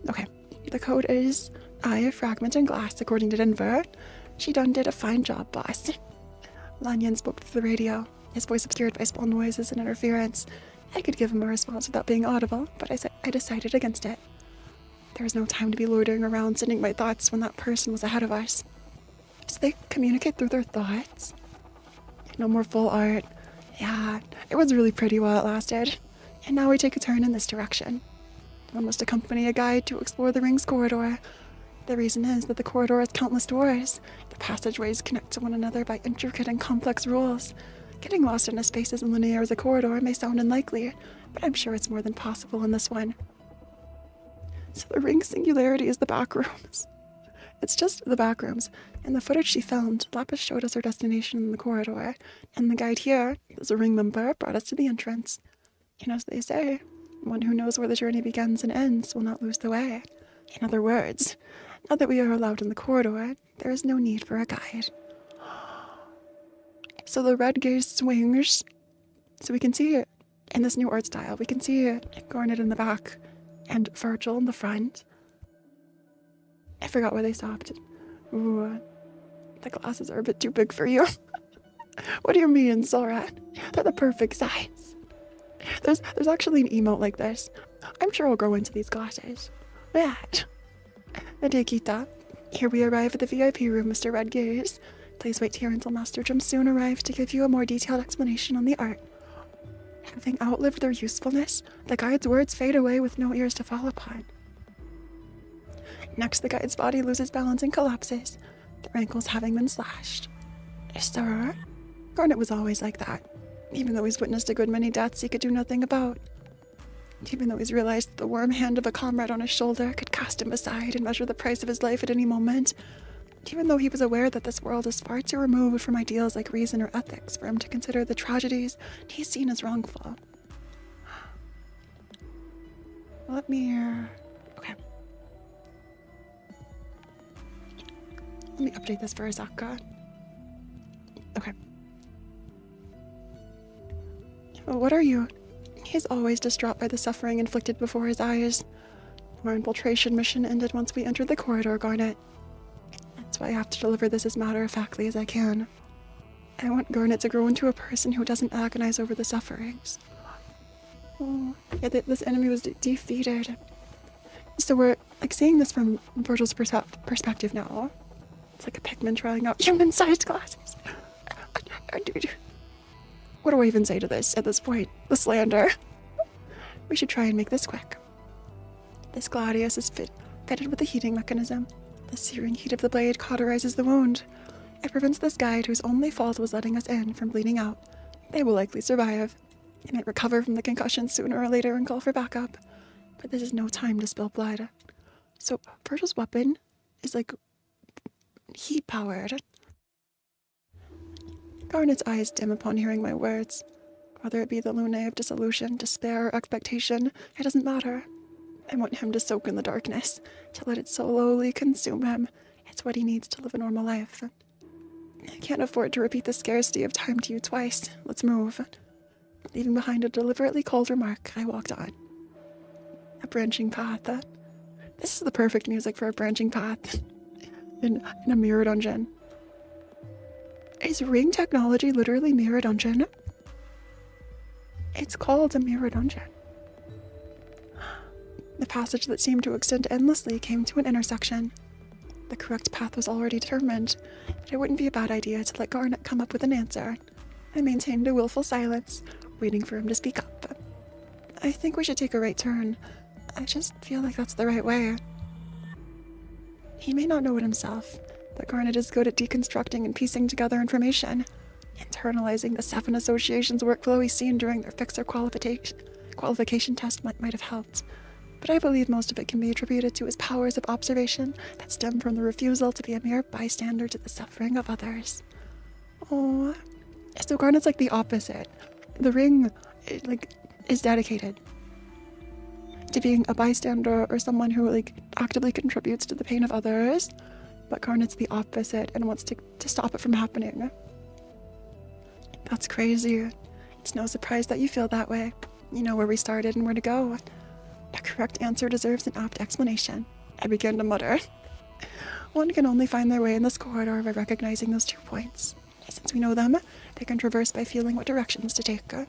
Okay, the code is Eye, Fragment, and Glass, according to Denver. She done did a fine job, boss. Lanyan spoke to the radio, his voice obscured by small noises and interference. I could give him a response without being audible, but I decided against it. There was no time to be loitering around sending my thoughts when that person was ahead of us. So they communicate through their thoughts. No more full art. Yeah, it was really pretty while it lasted. And now we take a turn in this direction. One must accompany a guide to explore the ring's corridor. The reason is that the corridor has countless doors. The passageways connect to one another by intricate and complex rules. Getting lost in a space as linear as a corridor may sound unlikely, but I'm sure it's more than possible in this one. So the ring's singularity is the back rooms. It's just the back rooms. In the footage she filmed, Lapis showed us her destination in the corridor, and the guide here, as a ring member, brought us to the entrance. And as they say, one who knows where the journey begins and ends will not lose the way. In other words, now that we are allowed in the corridor, there is no need for a guide. So the red gaze swings, so we can see it in this new art style. We can see Garnet in the back and Vergil in the front. I forgot where they stopped. Ooh, the glasses are a bit too big for you. What do you mean, Sora? They're the perfect size. There's actually an emote like this. I'm sure I'll grow into these glasses. Yeah. Adekita. Here we arrive at the VIP room, Mr. Red Gaze. Please wait here until Master Jim soon arrives to give you a more detailed explanation on the art. Having outlived their usefulness, the guide's words fade away with no ears to fall upon. Next, the guide's body loses balance and collapses, their ankles having been slashed. Sir, Garnet was always like that, even though he's witnessed a good many deaths he could do nothing about. Even though he's realized that the warm hand of a comrade on his shoulder could cast him aside and measure the price of his life at any moment. Even though he was aware that this world is far too removed from ideals like reason or ethics for him to consider the tragedies he's seen as wrongful. Let me... Okay. Let me update this for Azaka. Okay. What are you? He's always distraught by the suffering inflicted before his eyes. Our infiltration mission ended once we entered the corridor, Garnet. That's why I have to deliver this as matter-of-factly as I can. I want Garnet to grow into a person who doesn't agonize over the sufferings. Oh, yeah, this enemy was defeated. So we're like seeing this from Vergil's perspective now. It's like a Pikmin trying out human-sized glasses. What do I even say to this at this point? The slander. We should try and make this quick. This Gladius is fitted with a heating mechanism. The searing heat of the blade cauterizes the wound. It prevents this guide, whose only fault was letting us in, from bleeding out. They will likely survive. They might recover from the concussion sooner or later and call for backup. But this is no time to spill blood. So Vergil's weapon is like heat-powered. Garnet's eyes dim upon hearing my words. Whether it be the lunae of disillusion, despair, or expectation, it doesn't matter. I want him to soak in the darkness, to let it slowly consume him. It's what he needs to live a normal life. I can't afford to repeat the scarcity of time to you twice. Let's move. Leaving behind a deliberately cold remark, I walked on. A branching path. This is the perfect music for a branching path in a mirror dungeon. Is ring technology literally mirror dungeon? It's called a mirror dungeon. The passage that seemed to extend endlessly came to an intersection. The correct path was already determined, but it wouldn't be a bad idea to let Garnet come up with an answer. I maintained a willful silence, waiting for him to speak up. I think we should take a right turn. I just feel like that's the right way. He may not know it himself, but Garnet is good at deconstructing and piecing together information. Internalizing the 7 associations workflow he's seen during their fixer qualification test might have helped. But I believe most of it can be attributed to his powers of observation that stem from the refusal to be a mere bystander to the suffering of others. Oh, so Garnet's like the opposite. The ring, is dedicated to being a bystander or someone who, actively contributes to the pain of others. But Garnet's the opposite and wants to stop it from happening. That's crazy. It's no surprise that you feel that way. You know where we started and where to go. The correct answer deserves an apt explanation. I began to mutter. One can only find their way in this corridor by recognizing those 2 points. Since we know them, they can traverse by feeling what directions to take. A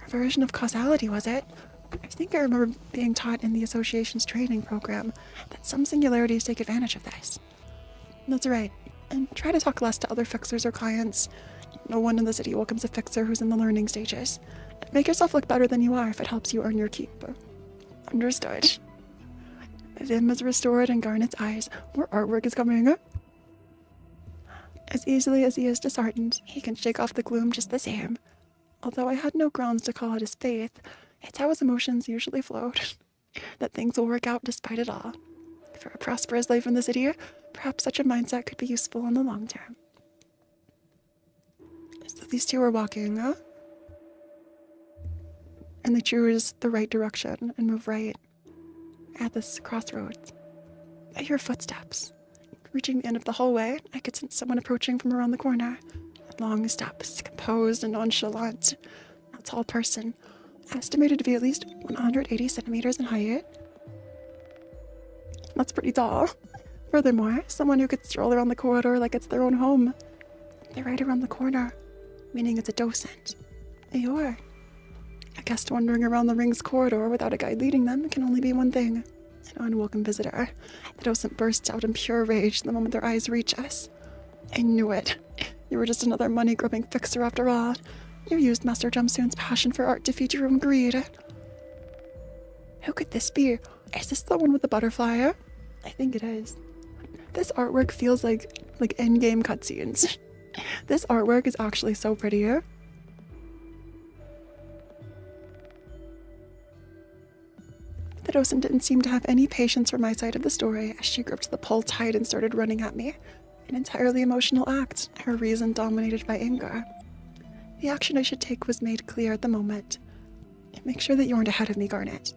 version of causality, was it? I think I remember being taught in the association's training program that some singularities take advantage of this. That's right. and try to talk less to other fixers or clients. No one in the city welcomes a fixer who's in the learning stages. Make yourself look better than you are if it helps you earn your keep. Understood. Vim is restored in Garnet's eyes. More artwork is coming. As easily as he is disheartened, he can shake off the gloom just the same. Although I had no grounds to call it his faith, it's how his emotions usually flowed. That things will work out despite it all. For a prosperous life in the city, perhaps such a mindset could be useful in the long term. So these two are walking, and they choose the right direction and move right at this crossroads. I hear footsteps. Reaching the end of the hallway, I could sense someone approaching from around the corner. Long steps, composed and nonchalant. A tall person, estimated to be at least 180 centimeters in height. That's pretty tall. Furthermore, someone who could stroll around the corridor like it's their own home. They're right around the corner, meaning it's a docent. You're. A guest wandering around the ring's corridor without a guide leading them can only be one thing: an unwelcome visitor. The docent bursts out in pure rage the moment their eyes reach us. I knew it. You were just another money-grubbing fixer after all. You used Master Jumsoon's passion for art to feed your own greed. Who could this be? Is this the one with the butterfly? I think it is. This artwork feels like endgame cutscenes. This artwork is actually so pretty. The docent didn't seem to have any patience for my side of the story as she gripped the pole tight and started running at me. An entirely emotional act, her reason dominated by anger. The action I should take was made clear at the moment. Make sure that you aren't ahead of me, Garnet.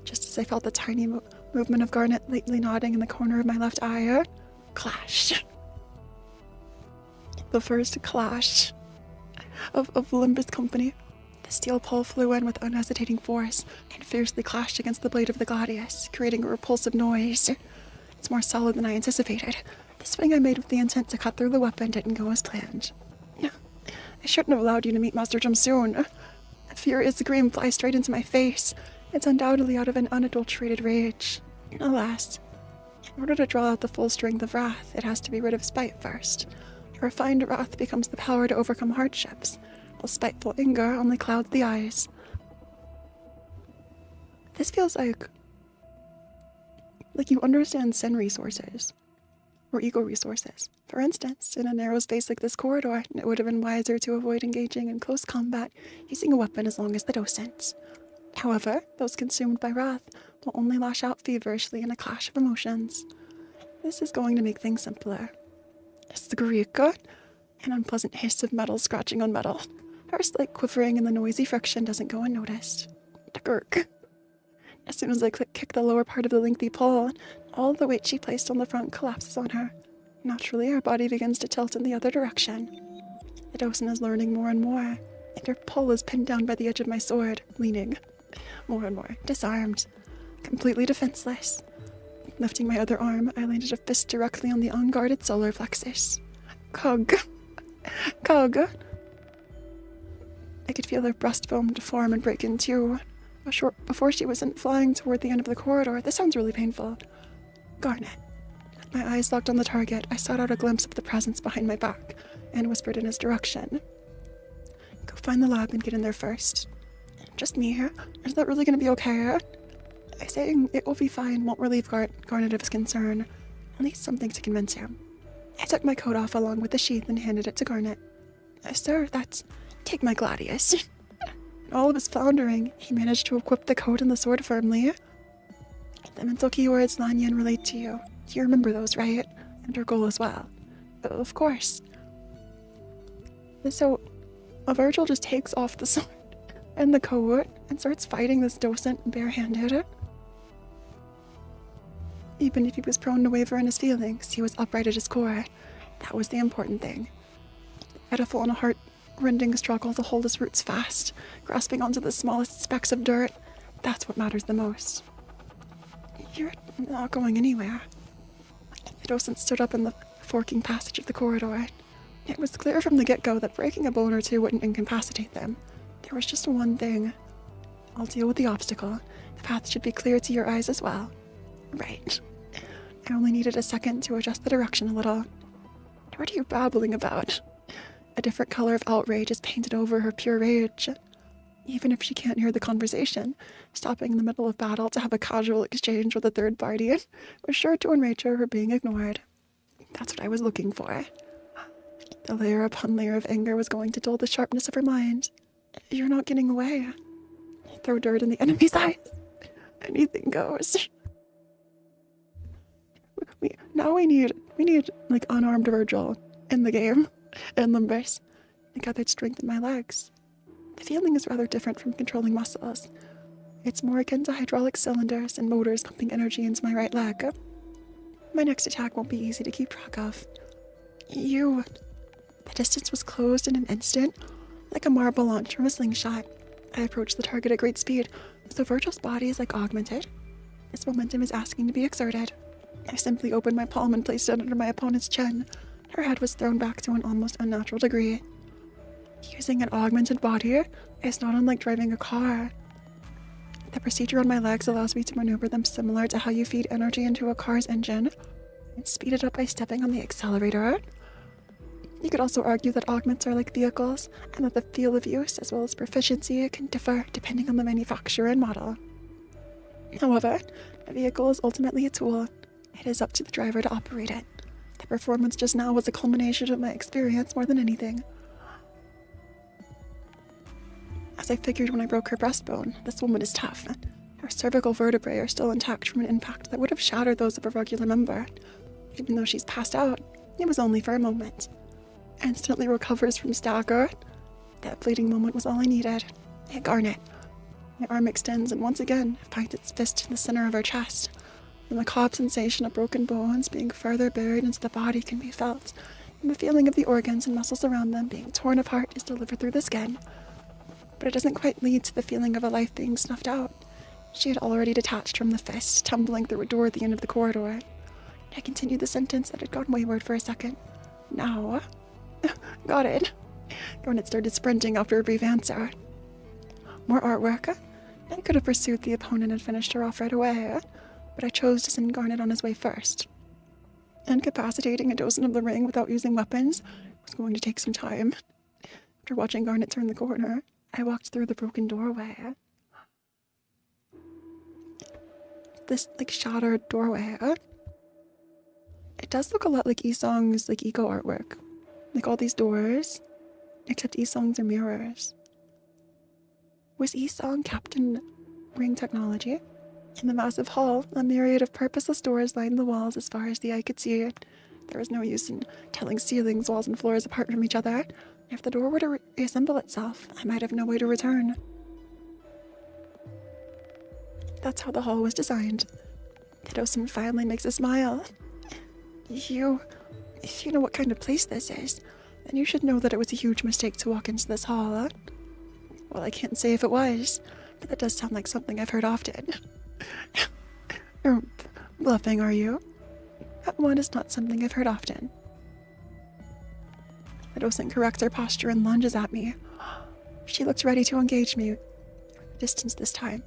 Just as I felt the tiny movement of Garnet lately nodding in the corner of my left eye, clash. The first clash of Limbus Company. The steel pole flew in with unhesitating force and fiercely clashed against the blade of the gladius, creating a repulsive noise. It's more solid than I anticipated. The swing I made with the intent to cut through the weapon didn't go as planned. I shouldn't have allowed you to meet Master Jumsoon. A furious scream flies straight into my face. It's undoubtedly out of an unadulterated rage. Alas, in order to draw out the full strength of wrath, it has to be rid of spite first. A refined wrath becomes the power to overcome hardships, while spiteful anger only clouds the eyes. This feels like you understand Sen resources, or ego resources. For instance, in a narrow space like this corridor, it would have been wiser to avoid engaging in close combat using a weapon as long as the docents. However, those consumed by wrath will only lash out feverishly in a clash of emotions. This is going to make things simpler. Skreek, an unpleasant hiss of metal scratching on metal. Her slight quivering in the noisy friction doesn't go unnoticed. Gurk. As soon as I kick the lower part of the lengthy pole, all the weight she placed on the front collapses on her. Naturally, her body begins to tilt in the other direction. The docent is learning more and more, and her pull is pinned down by the edge of my sword, leaning. More and more, disarmed, completely defenseless. Lifting my other arm, I landed a fist directly on the unguarded solar plexus. Cog. I could feel her breastbone deform and break in two. Before she was sent flying toward the end of the corridor. This sounds really painful. Garnet. With my eyes locked on the target, I sought out a glimpse of the presence behind my back and whispered in his direction. Go find the lab and get in there first. Just me here? Is that really going to be okay? I saying it will be fine won't relieve Garnet of his concern. At least something to convince him. I took my coat off along with the sheath and handed it to Garnet. Sir, take my gladius. In all of his floundering, he managed to equip the coat and the sword firmly. The mental keywords Lanyan relate to you. You remember those, right? And her goal as well. Of course. So, Vergil just takes off the sword and the coat and starts fighting this docent barehanded. Even if he was prone to waver in his feelings, he was upright at his core. That was the important thing. Pitiful and a heart-rending struggle to hold his roots fast, grasping onto the smallest specks of dirt. That's what matters the most. You're not going anywhere. The docent stood up in the forking passage of the corridor. It was clear from the get-go that breaking a bone or two wouldn't incapacitate them. There was just one thing. I'll deal with the obstacle. The path should be clear to your eyes as well. Right. I only needed a second to adjust the direction a little. What are you babbling about? A different color of outrage is painted over her pure rage. Even if she can't hear the conversation, stopping in the middle of battle to have a casual exchange with a third party was sure to enrage her for being ignored. That's what I was looking for. The layer upon layer of anger was going to dull the sharpness of her mind. You're not getting away. Throw dirt in the enemy's eyes. Anything goes. We need like unarmed Vergil in the game, in Limbus. I gathered strength in my legs. The feeling is rather different from controlling muscles. It's more akin to hydraulic cylinders and motors pumping energy into my right leg. My next attack won't be easy to keep track of. The distance was closed in an instant, like a marble launch from a slingshot. I approached the target at great speed, so Vergil's body is like augmented. Its momentum is asking to be exerted. I simply opened my palm and placed it under my opponent's chin. Her head was thrown back to an almost unnatural degree. Using an augmented body is not unlike driving a car. The procedure on my legs allows me to maneuver them similar to how you feed energy into a car's engine and speed it up by stepping on the accelerator. You could also argue that augments are like vehicles, and that the feel of use as well as proficiency can differ depending on the manufacturer and model. However, a vehicle is ultimately a tool. It is up to the driver to operate it. The performance just now was a culmination of my experience more than anything. As I figured when I broke her breastbone, this woman is tough. Her cervical vertebrae are still intact from an impact that would have shattered those of a regular member. Even though she's passed out, it was only for a moment. Instantly recovers from stagger. That fleeting moment was all I needed. I garnet. My arm extends and once again finds its fist in the center of her chest. The macabre sensation of broken bones being further buried into the body can be felt, and the feeling of the organs and muscles around them being torn apart is delivered through the skin. But it doesn't quite lead to the feeling of a life being snuffed out. She had already detached from the fist, tumbling through a door at the end of the corridor. I continued the sentence that had gone wayward for a second. Now. Got it. Garnet started sprinting after a brief answer. More artwork. I could have pursued the opponent and finished her off right away, but I chose to send Garnet on his way first. Incapacitating a dozen of the ring without using weapons was going to take some time. After watching Garnet turn the corner, I walked through the broken doorway. This, shattered doorway. It does look a lot like Isong's, eco artwork. Like all these doors, except Isong's are mirrors. Was Isong Captain Ring technology? In the massive hall, a myriad of purposeless doors lined the walls as far as the eye could see. There was no use in telling ceilings, walls, and floors apart from each other. If the door were to reassemble itself, I might have no way to return. That's how the hall was designed. The docent finally makes a smile. If you know what kind of place this is, then you should know that it was a huge mistake to walk into this hall. Well, I can't say if it was, but that does sound like something I've heard often. Bluffing, are you? That one is not something I've heard often. The docent corrects her posture and lunges at me. She looks ready to engage me. Distance this time,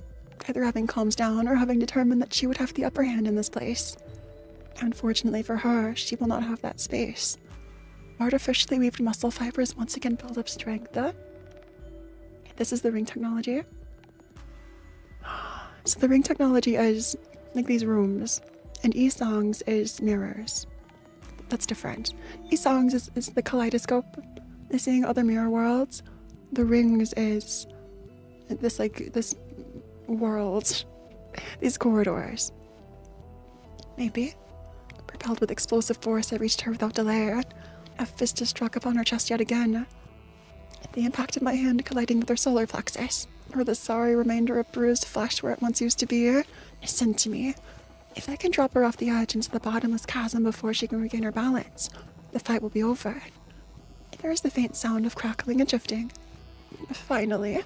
either having calmed down or having determined that she would have the upper hand in this place. Unfortunately for her, she will not have that space. Artificially weaved muscle fibers once again build up strength. This is the ring technology. So the ring technology is like these rooms, and Isong's is mirrors. That's different. Isong's is the kaleidoscope, the seeing other mirror worlds. The rings is this world, these corridors. Maybe. Propelled with explosive force, I reached her without delay. A fist is struck upon her chest yet again. The impact of my hand colliding with her solar plexus, or the sorry remainder of bruised flesh where it once used to be, is sent to me. If I can drop her off the edge into the bottomless chasm before she can regain her balance, the fight will be over. There is the faint sound of crackling and shifting. Finally.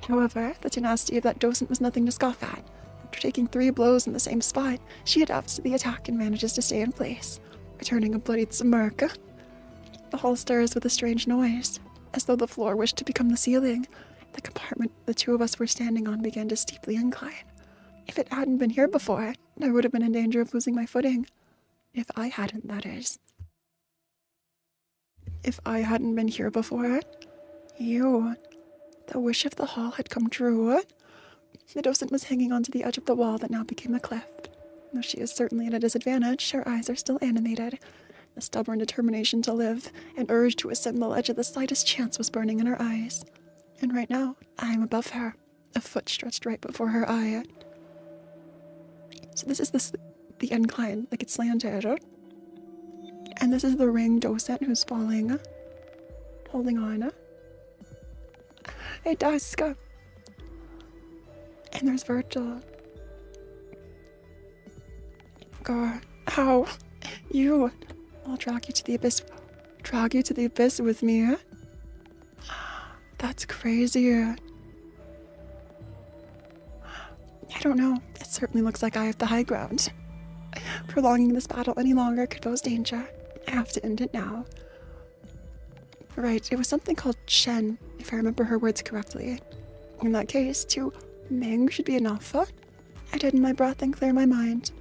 However, the tenacity of that docent was nothing to scoff at. After taking 3 blows in the same spot, she adapts to the attack and manages to stay in place, returning a bloodied smirk. The hall stirs with a strange noise, as though the floor wished to become the ceiling. The compartment the two of us were standing on began to steeply incline. If it hadn't been here before, I would have been in danger of losing my footing. If I hadn't, that is. if I hadn't been here before, the wish of the hall had come true. The docent was hanging onto the edge of the wall that now became a cliff. Though she is certainly at a disadvantage, her eyes are still animated. The stubborn determination to live and urge to ascend the ledge at the slightest chance was burning in her eyes. And right now, I am above her, a foot stretched right before her eye. So this is the incline, like it's slanted. And this is the ring docent who's falling, holding on. Hey, dusk. And there's Vergil. God, how? You. I'll drag you to the abyss. Drag you to the abyss with me. That's crazy. I don't know. It certainly looks like I have the high ground. Prolonging this battle any longer could pose danger. I have to end it now. Right, it was something called Shen, if I remember her words correctly. In that case, to Ming should be enough. I deaden my breath and clear my mind.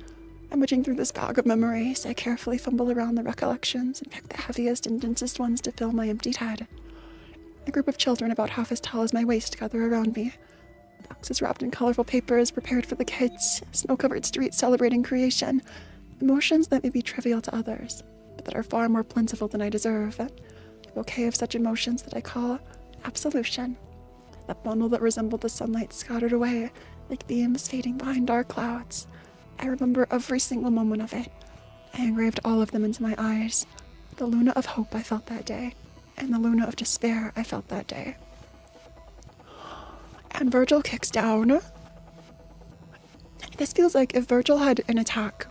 Rummaging through this bag of memories, I carefully fumble around the recollections and pick the heaviest and densest ones to fill my emptied head. A group of children about half as tall as my waist gather around me. Boxes wrapped in colorful papers prepared for the kids, snow-covered streets celebrating creation, emotions that may be trivial to others, but that are far more plentiful than I deserve. A bouquet of such emotions that I call absolution. That bundle that resembled the sunlight scattered away, like beams fading behind dark clouds. I remember every single moment of it. I engraved all of them into my eyes. The Luna of hope I felt that day, and the Luna of despair I felt that day. And Vergil kicks down. This feels like if Vergil had an attack.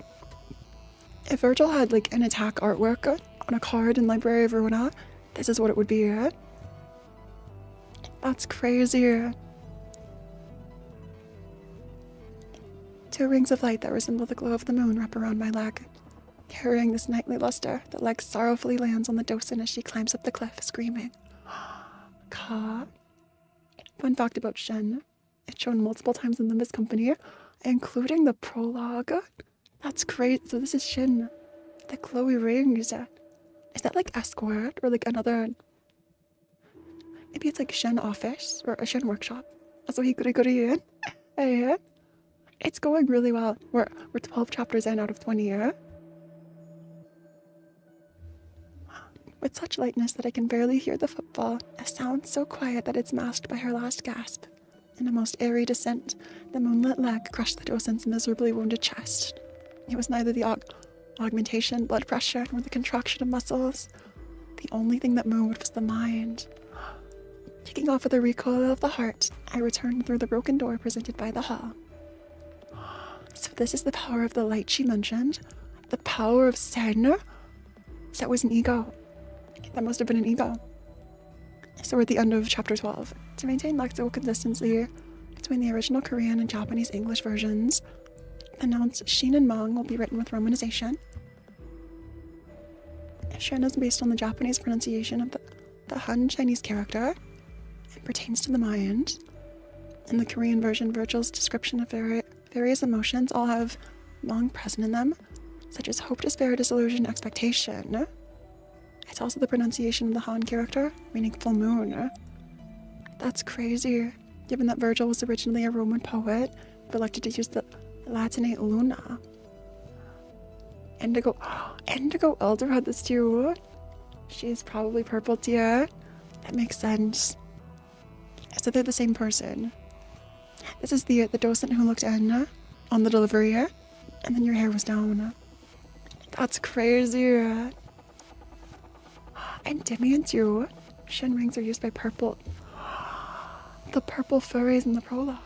If Vergil had like an attack artwork on a card in Library of Ruina, this is what it would be. That's crazy. Two rings of light that resemble the glow of the moon wrap around my leg. Carrying this nightly luster, the leg sorrowfully lands on the docent as she climbs up the cliff, screaming. Ka. Fun fact about Shen. It's shown multiple times in Limbus Company, including the prologue. That's great. So this is Shen. The glowy rings. Is that like escort or like another? Maybe it's like Shen office or a Shen workshop. So he could in. Hey, it's going really well. We're 12 chapters in out of 20. With such lightness that I can barely hear the footfall, a sound so quiet that it's masked by her last gasp. In a most airy descent, the moonlit leg crushed the docent's miserably wounded chest. It was neither the augmentation, blood pressure, nor the contraction of muscles. The only thing that moved was the mind. Kicking off with a recoil of the heart, I returned through the broken door presented by the hall. So this is the power of the light she mentioned. The power of Sen. So that was an ego. That must have been an ego. So we're at the end of chapter 12. To maintain lexical consistency between the original Korean and Japanese English versions, the nouns Shin and Mong will be written with romanization. Shen is based on the Japanese pronunciation of the Han Chinese character and pertains to the mind. In the Korean version, Vergil's description of various emotions all have Mong present in them, such as hope, despair, disillusion, expectation. It's also the pronunciation of the Han character, meaning full moon. That's crazy, given that Vergil was originally a Roman poet, but elected to use the Latinate Luna. Indigo Elder had this too. She's probably purple tier. That makes sense. So they're the same person. This is the docent who looked in on the delivery, and then your hair was down. That's crazy. And Demian too. Shin rings are used by purple. The purple furries in the prologue.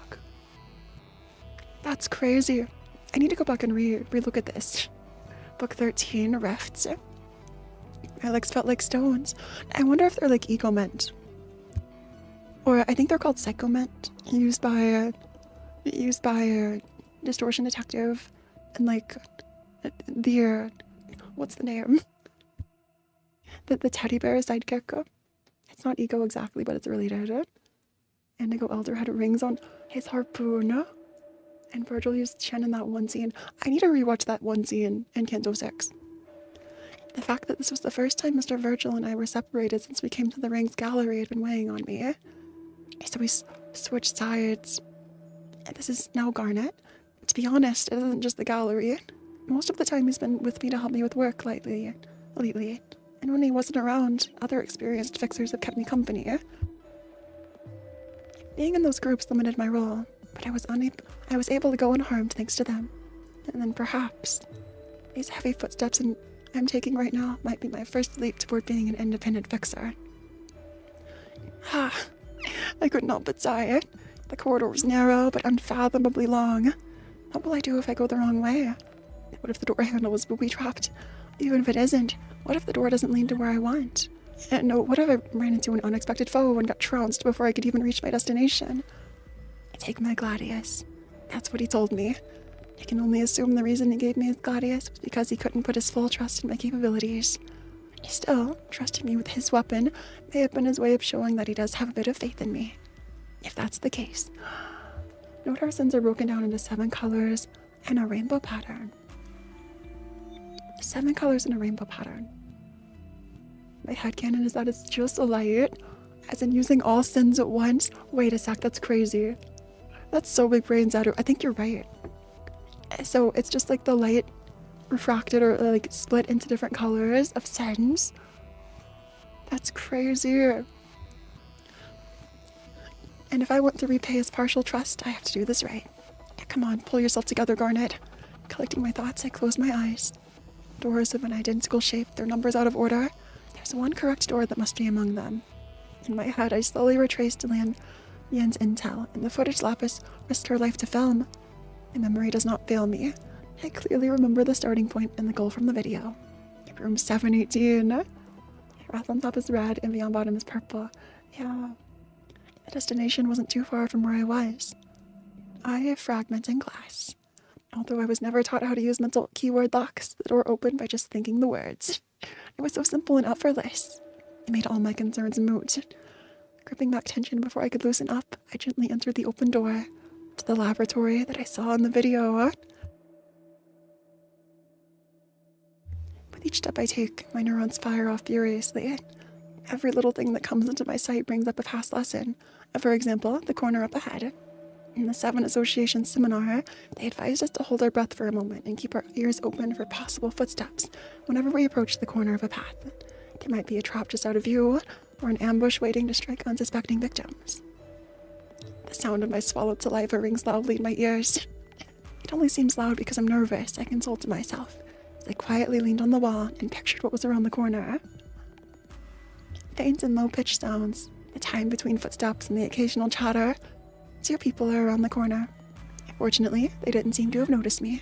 That's crazy. I need to go back and re-look at this. Book 13, Rifts. My legs felt like stones. I wonder if they're like ego mint. Or I think they're called psychoment, used by Distortion Detective and like the what's the name? The teddy bear sidekick. It's not ego exactly, but it's related. Indigo Elder had rings on his harpoon. And Vergil used Shen in that one scene. I need to rewatch that one scene in Canto 6. The fact that this was the first time Mr. Vergil and I were separated since we came to the Rings Gallery had been weighing on me. So we switched sides. And this is now Garnet. To be honest, it isn't just the gallery. Most of the time he's been with me to help me with work lately. And when he wasn't around, other experienced fixers have kept me company. Being in those groups limited my role, but I was able to go unharmed thanks to them. And then perhaps these heavy footsteps I'm taking right now might be my first leap toward being an independent fixer. I couldn't help but sigh. The corridor was narrow but unfathomably long. What will I do if I go the wrong way? What if the door handle was booby-trapped? Even if it isn't, what if the door doesn't lead to where I want? And no, what if I ran into an unexpected foe and got trounced before I could even reach my destination? Take my Gladius. That's what he told me. I can only assume the reason he gave me his Gladius was because he couldn't put his full trust in my capabilities. Still, trusting me with his weapon may have been his way of showing that he does have a bit of faith in me. If that's the case, note our sins are broken down into 7 colors and a rainbow pattern. 7 colors and a rainbow pattern. My headcanon is that it's just a light, as in using all sins at once. Wait a sec, that's crazy. That's so big brains out of. I think you're right. So it's just like the light refracted or like split into different colors of sins. That's crazy. And if I want to repay his partial trust, I have to do this right. Come on, pull yourself together, Garnet. Collecting my thoughts, I close my eyes. Doors of an identical shape, their numbers out of order. There's one correct door that must be among them. In my head, I slowly retraced Yan's intel, and the footage lapis risked her life to film. My memory does not fail me. I clearly remember the starting point and the goal from the video. Room 718. Wrath on top is red and beyond bottom is purple. Yeah. The destination wasn't too far from where I was. Fragmenting glass. Although I was never taught how to use mental keyword locks, the door opened by just thinking the words. It was so simple and effortless. It made all my concerns moot. Gripping back tension before I could loosen up, I gently entered the open door to the laboratory that I saw in the video. With each step I take, my neurons fire off furiously. Every little thing that comes into my sight brings up a past lesson. For example, the corner up ahead. In the 7 Association seminar, they advised us to hold our breath for a moment and keep our ears open for possible footsteps whenever we approach the corner of a path. There might be a trap just out of view, or an ambush waiting to strike unsuspecting victims. The sound of my swallowed saliva rings loudly in my ears. It only seems loud because I'm nervous, I consoled myself, as I quietly leaned on the wall and pictured what was around the corner. Faint and low-pitched sounds, the time between footsteps and the occasional chatter. 2 people are around the corner. Fortunately, they didn't seem to have noticed me.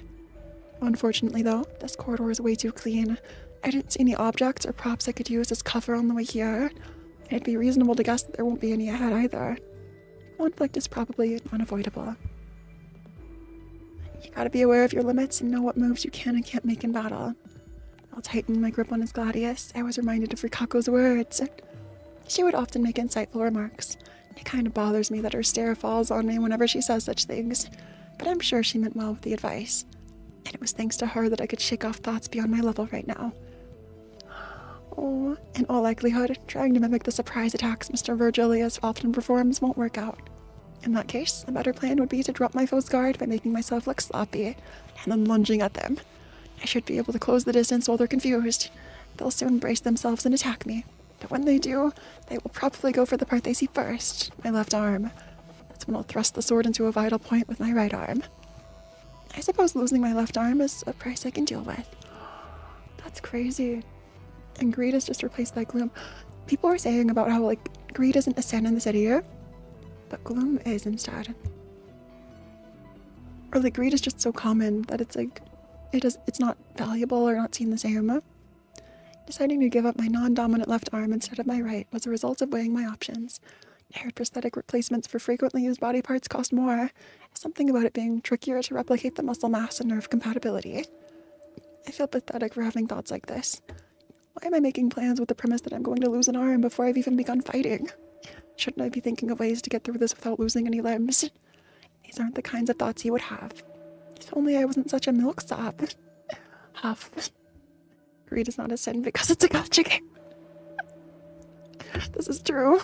Unfortunately, though, this corridor is way too clean. I didn't see any objects or props I could use as cover on the way here. It'd be reasonable to guess that there won't be any ahead either. Conflict is probably unavoidable. You gotta be aware of your limits and know what moves you can and can't make in battle. While tightening my grip on his Gladius, I was reminded of Rikako's words. She would often make insightful remarks. It kind of bothers me that her stare falls on me whenever she says such things, but I'm sure she meant well with the advice. And it was thanks to her that I could shake off thoughts beyond my level right now. Oh, in all likelihood, trying to mimic the surprise attacks Mr. Vergilius often performs won't work out. In that case, a better plan would be to drop my foe's guard by making myself look sloppy, and then lunging at them. I should be able to close the distance while they're confused. They'll soon brace themselves and attack me. But when they do, they will probably go for the part they see first, my left arm. That's when I'll thrust the sword into a vital point with my right arm. I suppose losing my left arm is a price I can deal with. That's crazy. And greed is just replaced by gloom. People are saying about how, greed isn't a sin in the city here, but gloom is instead. Or, greed is just so common that it's not valuable or not seen the same. Deciding to give up my non-dominant left arm instead of my right was a result of weighing my options. I heard prosthetic replacements for frequently used body parts cost more. Something about it being trickier to replicate the muscle mass and nerve compatibility. I feel pathetic for having thoughts like this. Why am I making plans with the premise that I'm going to lose an arm before I've even begun fighting? Shouldn't I be thinking of ways to get through this without losing any limbs? These aren't the kinds of thoughts you would have. If only I wasn't such a milksop. Huff. Greed is not a sin because it's a gacha game. This is true.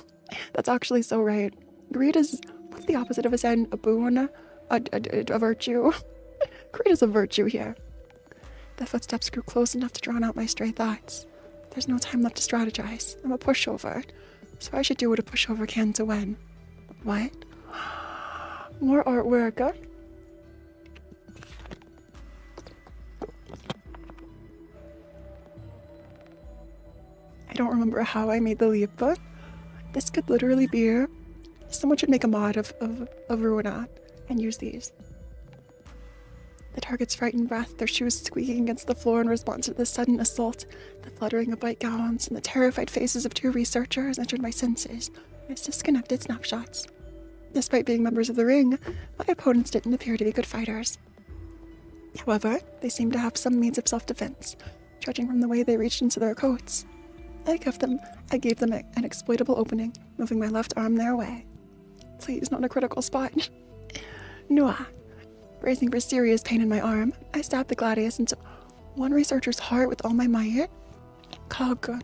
That's actually so right. Greed is, what's the opposite of a sin? A boon? A virtue? Greed is a virtue here. The footsteps grew close enough to drown out my stray thoughts. There's no time left to strategize. I'm a pushover. So I should do what a pushover can to win. What? More artwork. I don't remember how I made the leap, but this could literally be... Someone should make a mod of Ruina and use these. The target's frightened breath, their shoes squeaking against the floor in response to the sudden assault, the fluttering of white gowns, and the terrified faces of two researchers entered my senses as disconnected snapshots. Despite being members of the ring, my opponents didn't appear to be good fighters. However, they seemed to have some means of self-defense, judging from the way they reached into their coats. I gave them an exploitable opening, moving my left arm their way. Please, not a critical spot. Noah. Bracing for serious pain in my arm, I stabbed the gladius into one researcher's heart with all my might. Cog.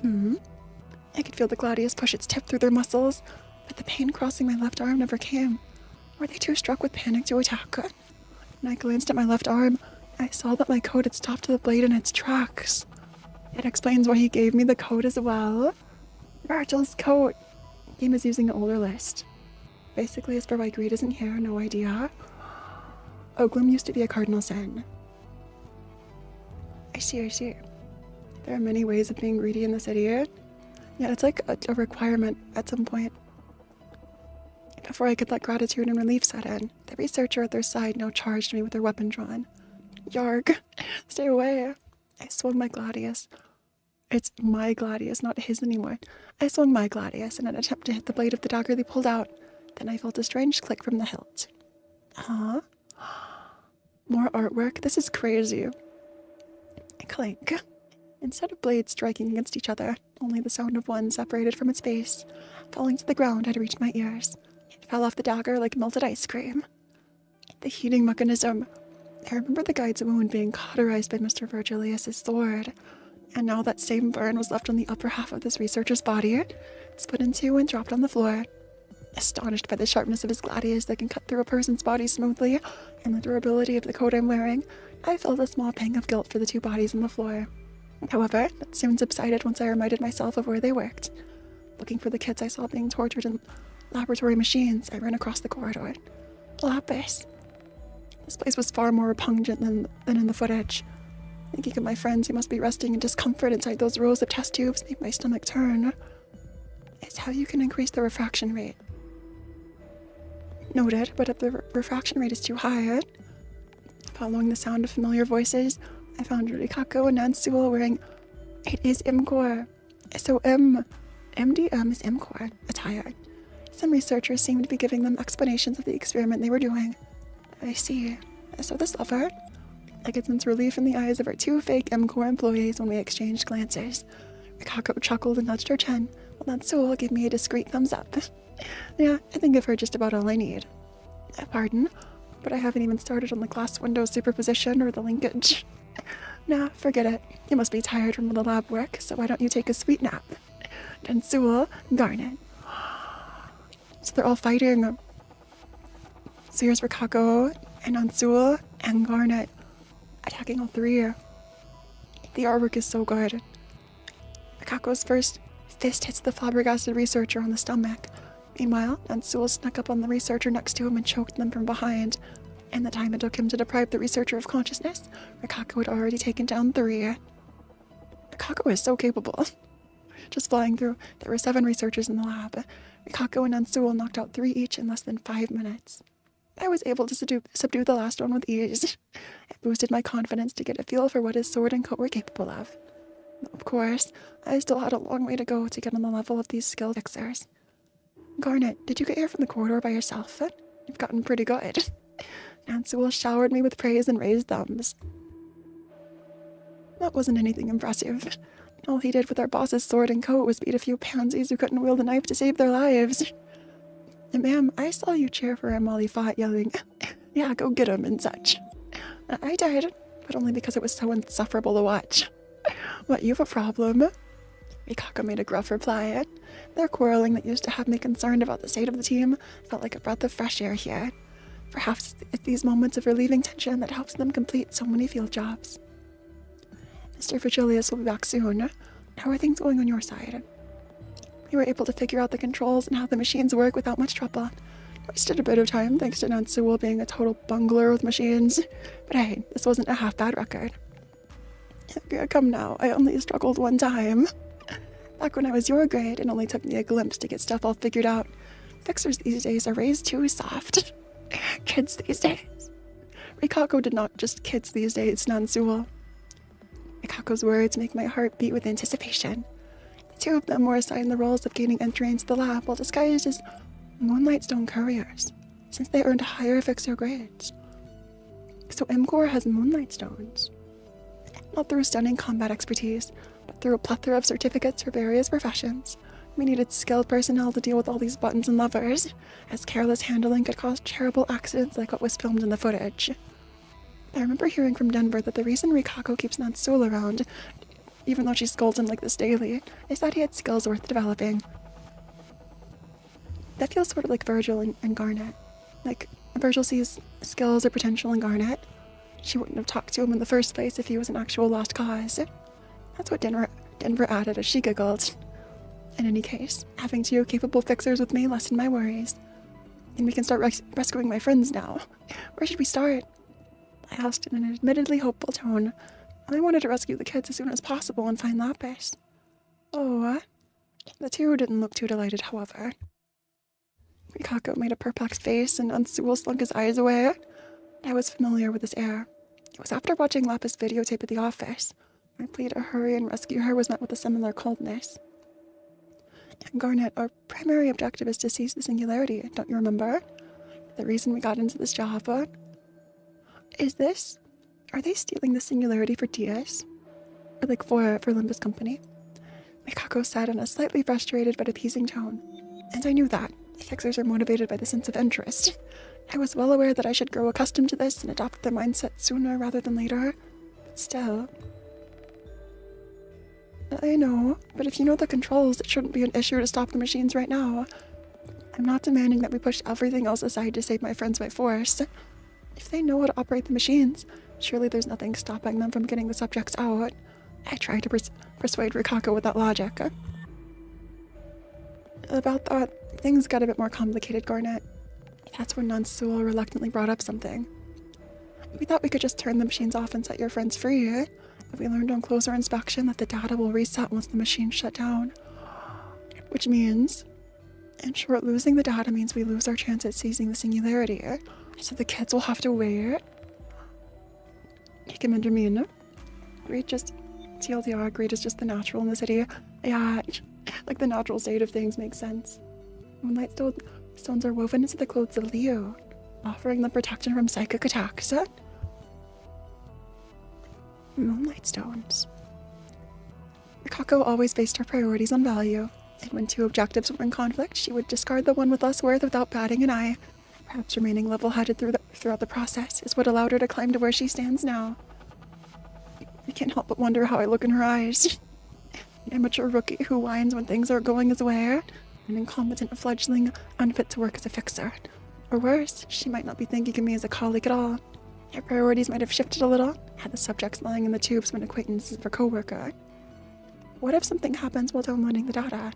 I could feel the gladius push its tip through their muscles, but the pain crossing my left arm never came. Were they too struck with panic to attack? When I glanced at my left arm, I saw that my coat had stopped the blade in its tracks. It explains why he gave me the coat as well. Vergil's coat. Game is using an older list. Basically, as for why greed isn't here, no idea. Gloom used to be a cardinal sin. I see. There are many ways of being greedy in this idiot. Yeah, it's like a requirement at some point. Before I could let gratitude and relief set in, the researcher at their side now charged me with their weapon drawn. Yarg, stay away. I swung my gladius. It's my gladius, not his anymore. I swung my gladius in an attempt to hit the blade of the dagger they pulled out. Then I felt a strange click from the hilt. Huh? More artwork? This is crazy. Clink. Instead of blades striking against each other, only the sound of one separated from its face. Falling to the ground had reached my ears. It fell off the dagger like melted ice cream. The heating mechanism. I remember the guide's wound being cauterized by Mr. Vergilius's sword. And now that same burn was left on the upper half of this researcher's body, split in two and dropped on the floor. Astonished by the sharpness of his gladius that can cut through a person's body smoothly, and the durability of the coat I'm wearing, I felt a small pang of guilt for the two bodies on the floor. However, that soon subsided once I reminded myself of where they worked. Looking for the kids I saw being tortured in laboratory machines, I ran across the corridor. Lapis. This place was far more repugnant than in the footage. Thinking of my friends who must be resting in discomfort inside those rows of test tubes made my stomach turn. It's how you can increase the refraction rate. Noted, but if the refraction rate is too high... Following the sound of familiar voices, I found Rikako and Nansuo wearing... It is MCore. So MDM is MCore attire. Some researchers seemed to be giving them explanations of the experiment they were doing. I see. So this lover... I could sense relief in the eyes of our two fake MCore employees when we exchanged glances. Rikako chuckled and nudged her chin, while Natsuo gave me a discreet thumbs up. Yeah, I think I've heard just about all I need. Pardon, but I haven't even started on the glass window superposition or the linkage. Nah, forget it. You must be tired from the lab work, so why don't you take a sweet nap? Natsuo, Garnet. So they're all fighting. So here's Rikako, and Natsuo, and Garnet. Attacking all three. The artwork is so good. Rikako's first fist hits the flabbergasted researcher on the stomach. Meanwhile, Natsuo snuck up on the researcher next to him and choked them from behind. In the time it took him to deprive the researcher of consciousness, Rikako had already taken down 3. Rikako is so capable. Just flying through, there were 7 researchers in the lab. Rikako and Natsuo knocked out 3 each in less than 5 minutes. I was able to subdue the last one with ease. It boosted my confidence to get a feel for what his sword and coat were capable of. Of course, I still had a long way to go to get on the level of these skill fixers. Garnet, did you get here from the corridor by yourself? You've gotten pretty good. Natsuo showered me with praise and raised thumbs. That wasn't anything impressive. All he did with our boss's sword and coat was beat a few pansies who couldn't wield a knife to save their lives. Ma'am, I saw you cheer for him while he fought, yelling, "Yeah, go get him," and such. I died, but only because it was so insufferable to watch. What, you have a problem? Mikako made a gruff reply. Their quarreling that used to have me concerned about the state of the team felt like a breath of fresh air here. Perhaps it's these moments of relieving tension that helps them complete so many field jobs. Mr. Vergilius will be back soon. How are things going on your side? We were able to figure out the controls and how the machines work without much trouble. Wasted a bit of time thanks to Nansuo being a total bungler with machines. But hey, this wasn't a half-bad record. Come now, I only struggled one time. Back when I was your grade, it only took me a glimpse to get stuff all figured out. Fixers these days are raised too soft. Kids these days. Rikako did not just kids these days, Nansuo. Rikako's words make my heart beat with anticipation. The two of them were assigned the roles of gaining entry into the lab while disguised as Moonlight Stone couriers, since they earned higher fixer grades. So MCore has Moonlight Stones. Not through stunning combat expertise, but through a plethora of certificates for various professions. We needed skilled personnel to deal with all these buttons and levers, as careless handling could cause terrible accidents like what was filmed in the footage. I remember hearing from Denver that the reason Rikako keeps Nansuo around, even though she scolds him like this daily, is that he had skills worth developing. That feels sort of like Vergil and Garnet. Like, Vergil sees skills or potential in Garnet. She wouldn't have talked to him in the first place if he was an actual lost cause. That's what Denver added as she giggled. In any case, having two capable fixers with me lessened my worries. And we can start rescuing my friends now. Where should we start? I asked in an admittedly hopeful tone. I wanted to rescue the kids as soon as possible and find Lapis. Oh, the two didn't look too delighted, however. Rikako made a perplexed face and Nansuo slunk his eyes away. I was familiar with this air. It was after watching Lapis videotape at the office. My plea to hurry and rescue her was met with a similar coldness. And Garnet, our primary objective is to seize the singularity, don't you remember? The reason we got into this job. Is this? Are they stealing the singularity for DS? Or like for Limbus Company? Mikako said in a slightly frustrated but appeasing tone. And I knew that. Fixers are motivated by the sense of interest. I was well aware that I should grow accustomed to this and adopt their mindset sooner rather than later. But still. I know, but if you know the controls, it shouldn't be an issue to stop the machines right now. I'm not demanding that we push everything else aside to save my friends by force. If they know how to operate the machines, surely there's nothing stopping them from getting the subjects out. I tried to persuade Rikako with that logic. About that, things got a bit more complicated, Garnet. That's when Nansuo reluctantly brought up something. We thought we could just turn the machines off and set your friends free. But we learned on closer inspection that the data will reset once the machines shut down. Which means, in short, losing the data means we lose our chance at seizing the singularity. So the kids will have to wait. You can intervene. Greed just... TLDR, greed is just the natural in the city. Yeah, like the natural state of things makes sense. Moonlight stones are woven into the clothes of Leo, offering them protection from psychic attacks. Moonlight stones. Rikako always based her priorities on value, and when two objectives were in conflict, she would discard the one with less worth without batting an eye. Perhaps remaining level-headed throughout the process is what allowed her to climb to where she stands now. I can't help but wonder how I look in her eyes. An amateur rookie who whines when things aren't going his way, an incompetent fledgling unfit to work as a fixer. Or worse, she might not be thinking of me as a colleague at all. Her priorities might have shifted a little, had the subjects lying in the tubes been acquaintances of her co-worker. What if something happens while downloading the data?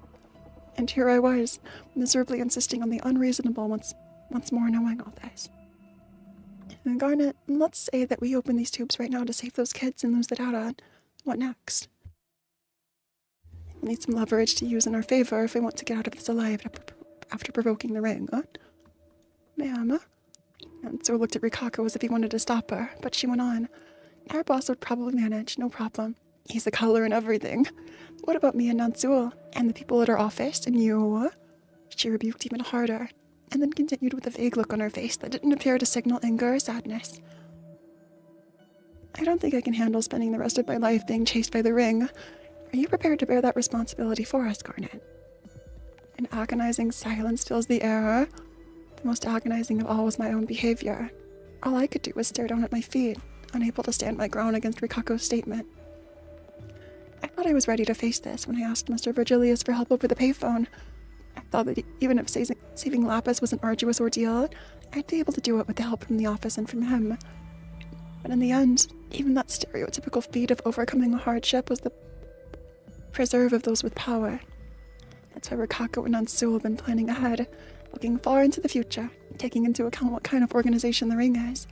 And here I was, miserably insisting on the unreasonable once more knowing all this. And Garnet, let's say that we open these tubes right now to save those kids and lose the data. What next? We'll need some leverage to use in our favor if we want to get out of this alive after provoking the ring. Ma'am? And so looked at Rikako as if he wanted to stop her, but she went on. Our boss would probably manage, no problem. He's the color and everything. What about me and Nansuo, and the people at our office, and you? She rebuked even harder, and then continued with a vague look on her face that didn't appear to signal anger or sadness. I don't think I can handle spending the rest of my life being chased by the ring. Are you prepared to bear that responsibility for us, Garnet? An agonizing silence fills the air. The most agonizing of all was my own behavior. All I could do was stare down at my feet, unable to stand my ground against Rikako's statement. thought I was ready to face this when I asked Mr. Vergilius for help over the payphone. I thought that even if saving Lapis was an arduous ordeal, I'd be able to do it with the help from the office and from him. But in the end, even that stereotypical feat of overcoming a hardship was the preserve of those with power. That's why Rikako and Nansu have been planning ahead, looking far into the future, taking into account what kind of organization the ring is,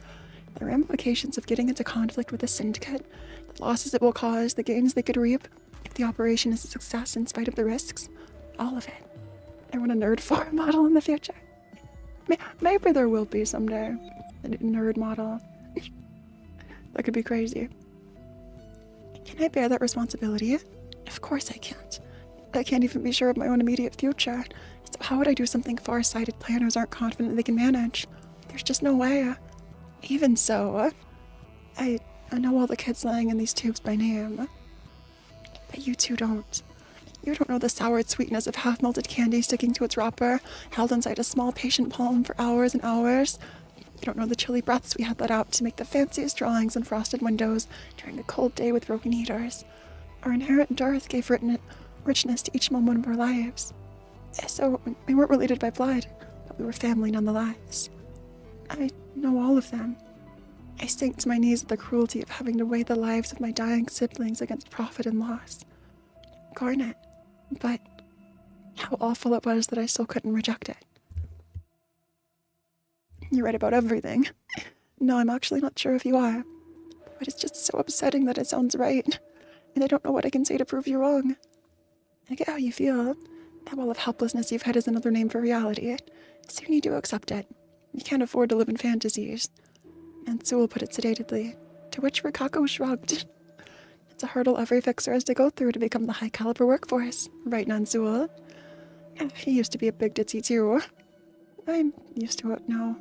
the ramifications of getting into conflict with the syndicate, the losses it will cause, the gains they could reap if the operation is a success in spite of the risks. All of it. I want a nerd farm model in the future. Maybe there will be someday. A nerd model. That could be crazy. Can I bear that responsibility? Of course I can't. I can't even be sure of my own immediate future. So how would I do something far-sighted planners aren't confident they can manage? There's just no way. Even so, I know all the kids lying in these tubes by name. But you two don't. You don't know the soured sweetness of half-melted candy sticking to its wrapper, held inside a small patient palm for hours and hours. You don't know the chilly breaths we had let out to make the fanciest drawings on frosted windows during a cold day with broken heaters. Our inherent dearth gave richness to each moment of our lives. So, we weren't related by blood, but we were family nonetheless. I know all of them. I sank to my knees at the cruelty of having to weigh the lives of my dying siblings against profit and loss. Garnet. But how awful it was that I still couldn't reject it. You're right about everything. No, I'm actually not sure if you are. But it's just so upsetting that it sounds right. And I don't know what I can say to prove you wrong. I get how you feel. That wall of helplessness you've had is another name for reality. So you need to accept it. You can't afford to live in fantasies. And Sewell put it sedately, to which Rikako shrugged. It's a hurdle every fixer has to go through to become the high-caliber workforce, right, Nansuel? He used to be a big ditzy too. I'm used to it now.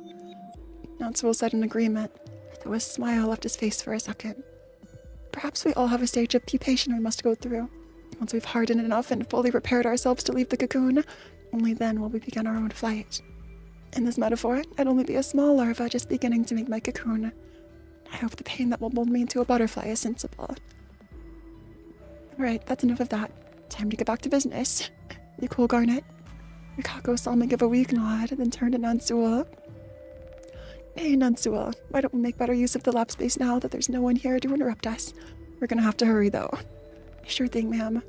Nansuel said in agreement, though a smile left his face for a second. Perhaps we all have a stage of pupation we must go through. Once we've hardened enough and fully prepared ourselves to leave the cocoon, only then will we begin our own flight. In this metaphor, I'd only be a small larva just beginning to make my cocoon. I hope the pain that will mold me into a butterfly is sensible. Right, that's enough of that. Time to get back to business. You cool, Garnet? Rikako saw me give a weak nod, then turned to Nansuel. Hey, Nansuel, why don't we make better use of the lab space now that there's no one here to interrupt us? We're gonna have to hurry, though. Sure thing, ma'am.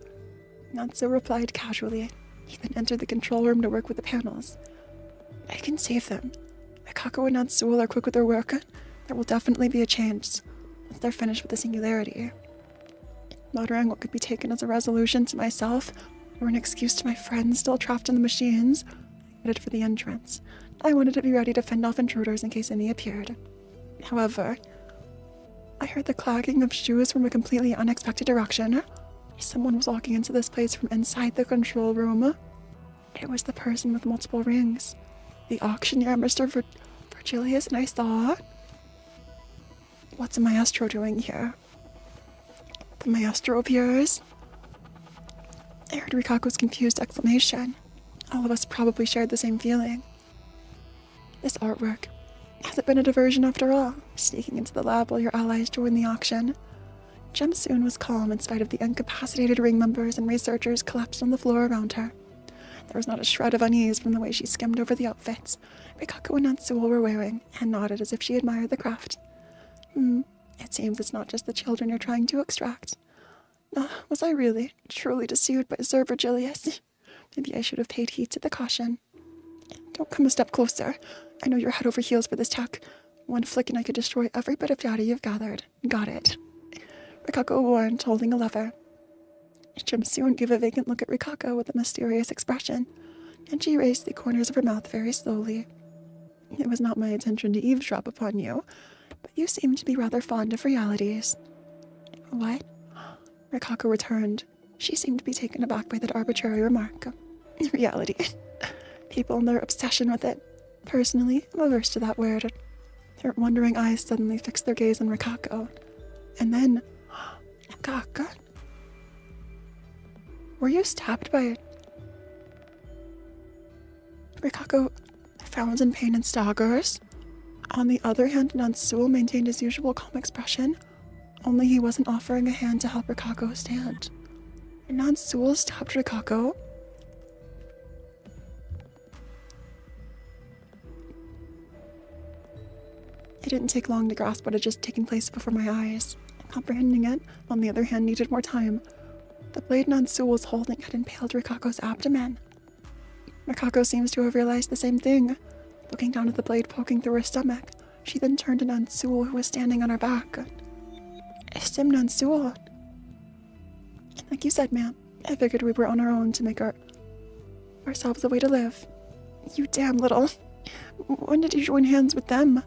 Nansuel replied casually. He then entered the control room to work with the panels. I can save them. Rikako and Nansuel are quick with their work. There will definitely be a chance once they're finished with the singularity. Muttering what could be taken as a resolution to myself, or an excuse to my friends still trapped in the machines, I headed for the entrance. I wanted to be ready to fend off intruders in case any appeared. However, I heard the clacking of shoes from a completely unexpected direction. Someone was walking into this place from inside the control room. It was the person with multiple rings. The auctioneer, Mr. Vergilius, and I saw... What's a maestro doing here? The maestro appears. I heard Rikako's confused exclamation. All of us probably shared the same feeling. This artwork. Has it been a diversion after all? Sneaking into the lab while your allies joined the auction? Jemsoon was calm in spite of the incapacitated ring members and researchers collapsed on the floor around her. There was not a shred of unease from the way she skimmed over the outfits Rikako and Natsuo were wearing, and nodded as if she admired the craft. It seems it's not just the children you're trying to extract. Was I really, truly deceived by Sir Vergilius? Maybe I should have paid heed to the caution. Don't come a step closer. I know you're head over heels for this tech. One flick and I could destroy every bit of data you've gathered. Got it. Rikako warned, holding a lever. Jimsoon gave a vacant look at Rikako with a mysterious expression, and she raised the corners of her mouth very slowly. It was not my intention to eavesdrop upon you, but you seem to be rather fond of realities. What? Rikako returned. She seemed to be taken aback by that arbitrary remark. Reality. People and their obsession with it. Personally, I'm averse to that word. Her wondering eyes suddenly fixed their gaze on Rikako. And then... Rikako? Were you stabbed by it? Rikako frowns in pain and staggers. On the other hand, Nansuo maintained his usual calm expression, only he wasn't offering a hand to help Rikako stand. Nansul stabbed Rikako? It didn't take long to grasp what had just taken place before my eyes. Comprehending it, on the other hand, needed more time. The blade Nansul was holding had impaled Rikako's abdomen. Rikako seems to have realized the same thing. Looking down at the blade poking through her stomach, she then turned to Nansul, who was standing on her back. Sim Nansul. Like you said, ma'am, I figured we were on our own to make ourselves a way to live. You damn little. When did you join hands with them?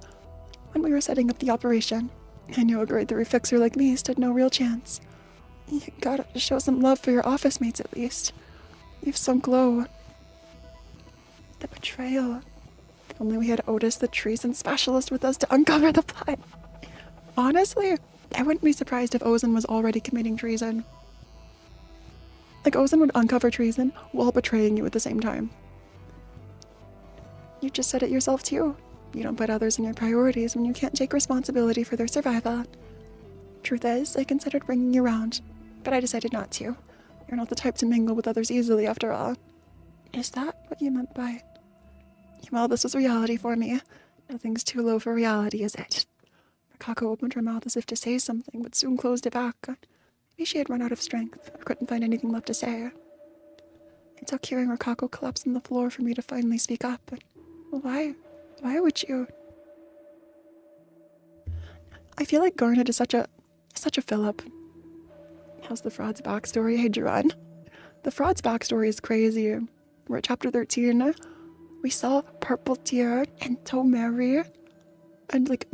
When we were setting up the operation. I knew a grade 3 fixer like me stood no real chance. You gotta show some love for your office mates at least. You've sunk low. The betrayal. If only we had Otis, the treason specialist, with us to uncover the plot. Honestly, I wouldn't be surprised if Ozan was already committing treason. Like, Ozan would uncover treason while betraying you at the same time. You just said it yourself too. You don't put others in your priorities when you can't take responsibility for their survival. Truth is, I considered bringing you around, but I decided not to. You're not the type to mingle with others easily, after all. Is that what you meant by... Well, this was reality for me. Nothing's too low for reality, is it? Rikako opened her mouth as if to say something, but soon closed it back. Maybe she had run out of strength, or couldn't find anything left to say. It took hearing Rikako collapse on the floor for me to finally speak up. But why? Why would you? I feel like Garnet is such a fill-up. How's the fraud's backstory? Hey, Duran. The fraud's backstory is crazy. We're at chapter 13. We saw Purple Tear and Tomeri and like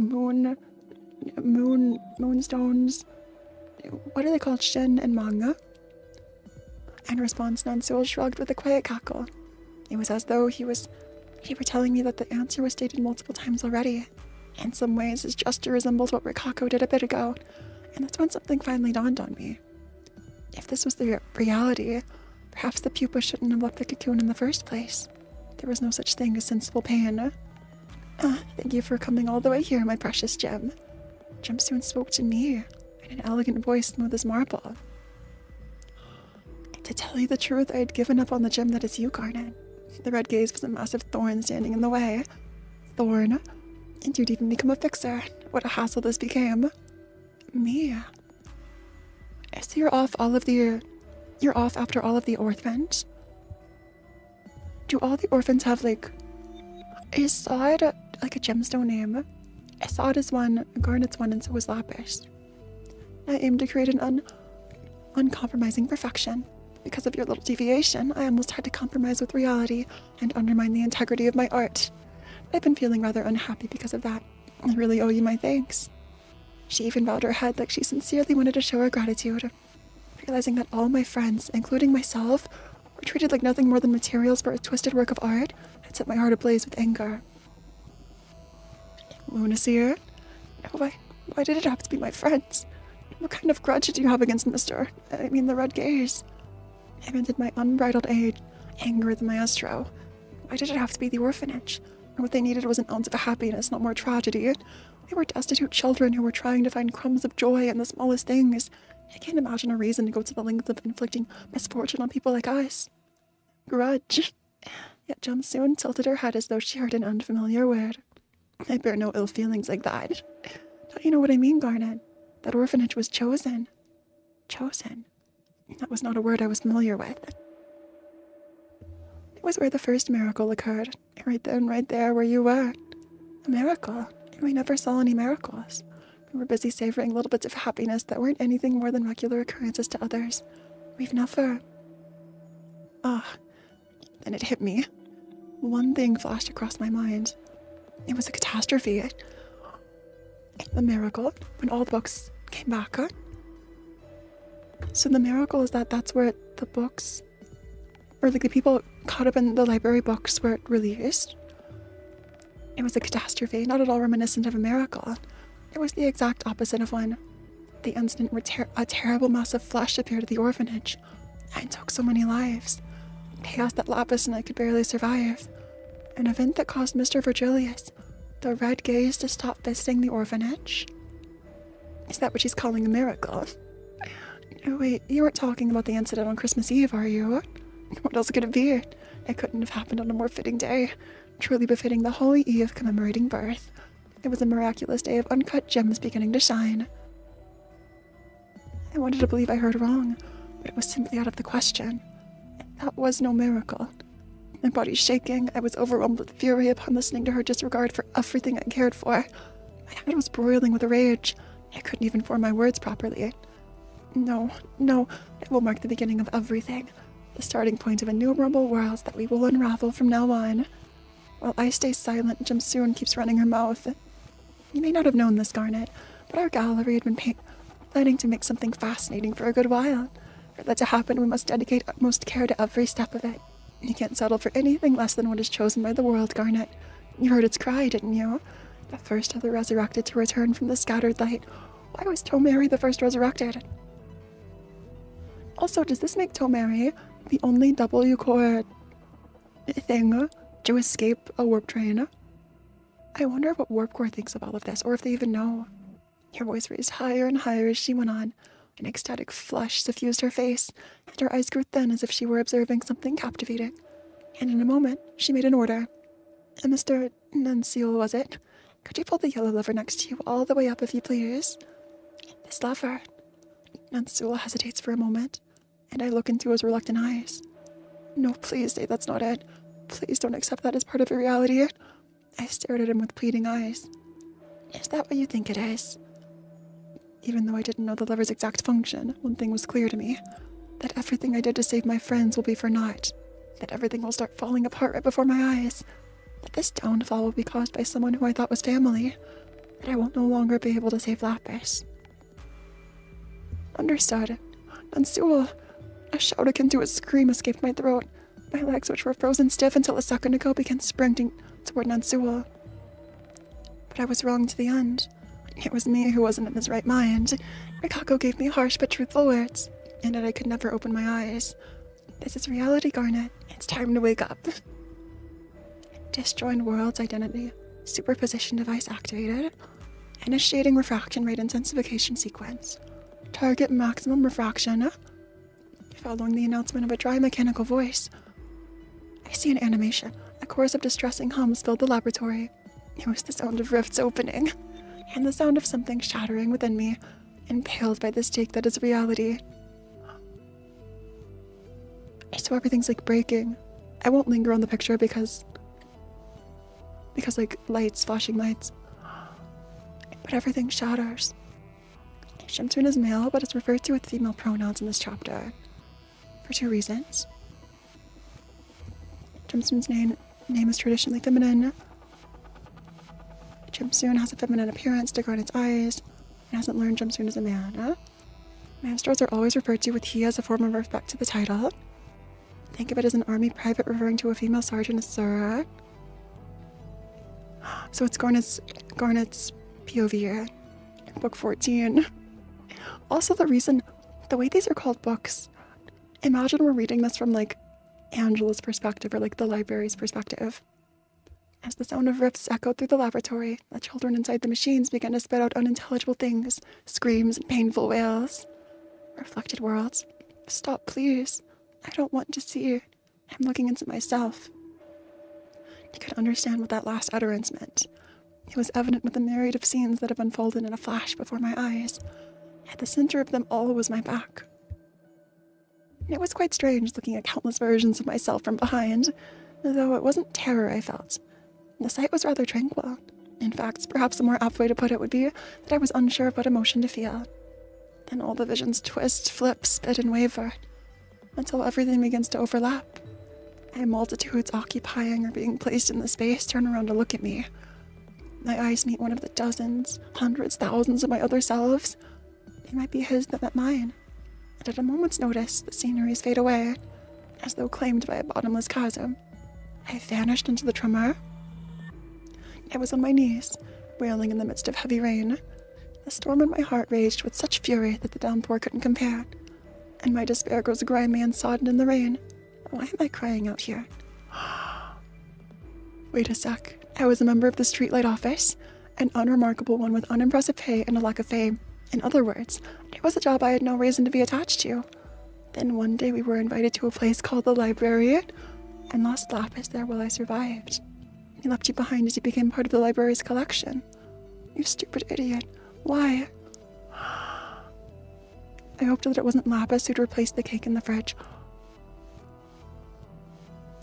moonstones. What are they called? Shin and manga. In response, Nansul shrugged with a quiet cackle. It was as though he were telling me that the answer was stated multiple times already. In some ways, his gesture resembles what Rikako did a bit ago, and that's when something finally dawned on me. If this was the reality, perhaps the pupa shouldn't have left the cocoon in the first place. There was no such thing as sensible pain. Thank you for coming all the way here, my precious gem. Gem soon spoke to me, in an elegant voice smooth as marble. To tell you the truth, I had given up on the gem that is you, Garnet. The red gaze was a massive thorn standing in the way. Thorn? And you'd even become a fixer. What a hassle this became. Me. So you're off after all of the orphans? Do all the orphans have, like... Is Sod like a gemstone name? Sod is one, Garnet's one, and so is Lapis. I aim to create an uncompromising perfection. Because of your little deviation, I almost had to compromise with reality and undermine the integrity of my art. I've been feeling rather unhappy because of that. I really owe you my thanks. She even bowed her head like she sincerely wanted to show her gratitude. Realizing that all my friends, including myself, were treated like nothing more than materials for a twisted work of art, had set my heart ablaze with anger. Lunacy? Why did it have to be my friends? What kind of grudge did you have against the Red Gaze? I vented my unbridled anger at the maestro. Why did it have to be the orphanage? And what they needed was an ounce of happiness, not more tragedy. They were destitute children who were trying to find crumbs of joy in the smallest things. I can't imagine a reason to go to the length of inflicting misfortune on people like us. Grudge. Yet Jem soon tilted her head as though she heard an unfamiliar word. I bear no ill feelings like that. Don't you know what I mean, Garnet? That orphanage was chosen. Chosen. That was not a word I was familiar with. It was where the first miracle occurred. Right then, right there where you were. A miracle. And we never saw any miracles. We were busy savoring little bits of happiness that weren't anything more than regular occurrences to others. We've never... Then it hit me. One thing flashed across my mind. It was a catastrophe. The miracle, when all the books came back. So the miracle is that that's where the books, or like the people caught up in the library books were released. It was a catastrophe, not at all reminiscent of a miracle. It was the exact opposite of one. The instant where a terrible mass of flesh appeared at the orphanage and took so many lives. Chaos that Lapis and I could barely survive. An event that caused Mr. Vergilius, the Red Gaze, to stop visiting the orphanage. Is that what she's calling a miracle? Oh, wait, you weren't talking about the incident on Christmas Eve, are you? What else could it be? It couldn't have happened on a more fitting day. Truly befitting the holy eve commemorating birth. It was a miraculous day of uncut gems beginning to shine. I wanted to believe I heard wrong, but it was simply out of the question. That was no miracle. My body shaking, I was overwhelmed with fury upon listening to her disregard for everything I cared for. My head was broiling with rage. I couldn't even form my words properly. No, it will mark the beginning of everything. The starting point of innumerable worlds that we will unravel from now on. While I stay silent, Jimsoon keeps running her mouth. You may not have known this, Garnet, but our gallery had been planning to make something fascinating for a good while. For that to happen, we must dedicate utmost care to every step of it. You can't settle for anything less than what is chosen by the world, Garnet. You heard its cry, didn't you? The first of the resurrected to return from the scattered light. Why was Tomari the first resurrected? Also, does this make Tomari the only W-core thing to escape a warp train? I wonder what Warp Core thinks of all of this, or if they even know. Her voice raised higher and higher as she went on. An ecstatic flush suffused her face, and her eyes grew thin as if she were observing something captivating. And in a moment, she made an order. Mr. Nuncio, was it? Could you pull the yellow lever next to you all the way up, if you please? This lever. Nuncio hesitates for a moment, and I look into his reluctant eyes. No, please say that's not it. Please don't accept that as part of your reality. I stared at him with pleading eyes. Is that what you think it is? Even though I didn't know the lever's exact function, one thing was clear to me. That everything I did to save my friends will be for naught. That everything will start falling apart right before my eyes. That this downfall will be caused by someone who I thought was family. That I will no longer be able to save Lapis. Understood. Nuncio. A shout akin to a scream escaped my throat. My legs, which were frozen stiff until a second ago, began sprinting toward Nuncio. But I was wrong to the end. It was me who wasn't in his right mind. Rikako gave me harsh but truthful words, and yet I could never open my eyes. This is reality, Garnet. It's time to wake up. Disjoined world's identity. Superposition device activated. Initiating refraction rate intensification sequence. Target maximum refraction. Following the announcement of a dry mechanical voice, I see an animation. A chorus of distressing hums filled the laboratory. It was the sound of rifts opening, and the sound of something shattering within me, impaled by the stake that is reality. So everything's like breaking. I won't linger on the picture because like lights, flashing lights. But everything shatters. Shimtun is male, but is referred to with female pronouns in this chapter. For two reasons. Jimsun's name is traditionally feminine. Jimsun has a feminine appearance to guard its eyes, and hasn't learned Jimsun is a man. Masters are always referred to with he as a form of respect to the title. Think of it as an army private referring to a female sergeant as Sir. So it's Garnet's POV, book 14. Also the way these are called books, imagine we're reading this from like Angela's perspective or like the library's perspective. As the sound of rifts echoed through the laboratory, the children inside the machines began to spit out unintelligible things, screams and painful wails. Reflected worlds. Stop, please. I don't want to see. I'm looking into myself. I could understand what that last utterance meant. It was evident with the myriad of scenes that have unfolded in a flash before my eyes. At the center of them all was my back. It was quite strange looking at countless versions of myself from behind, though it wasn't terror I felt. The sight was rather tranquil. In fact, perhaps a more apt way to put it would be that I was unsure of what emotion to feel. Then all the visions twist, flip, spit, and waver, until everything begins to overlap. And multitudes occupying or being placed in the space turn around to look at me. My eyes meet one of the dozens, hundreds, thousands of my other selves. They might be his that met mine. And at a moment's notice, the sceneries fade away, as though claimed by a bottomless chasm. I vanished into the tremor. I was on my knees, wailing in the midst of heavy rain. The storm in my heart raged with such fury that the downpour couldn't compare. And my despair grows grimy and sodden in the rain. Why am I crying out here? Wait a sec. I was a member of the streetlight office, an unremarkable one with unimpressive pay and a lack of fame. In other words, it was a job I had no reason to be attached to. Then one day we were invited to a place called the library, and lost Lapis there while I survived. He left you behind as he became part of the library's collection. You stupid idiot. Why? I hoped that it wasn't Lapis who'd replaced the cake in the fridge.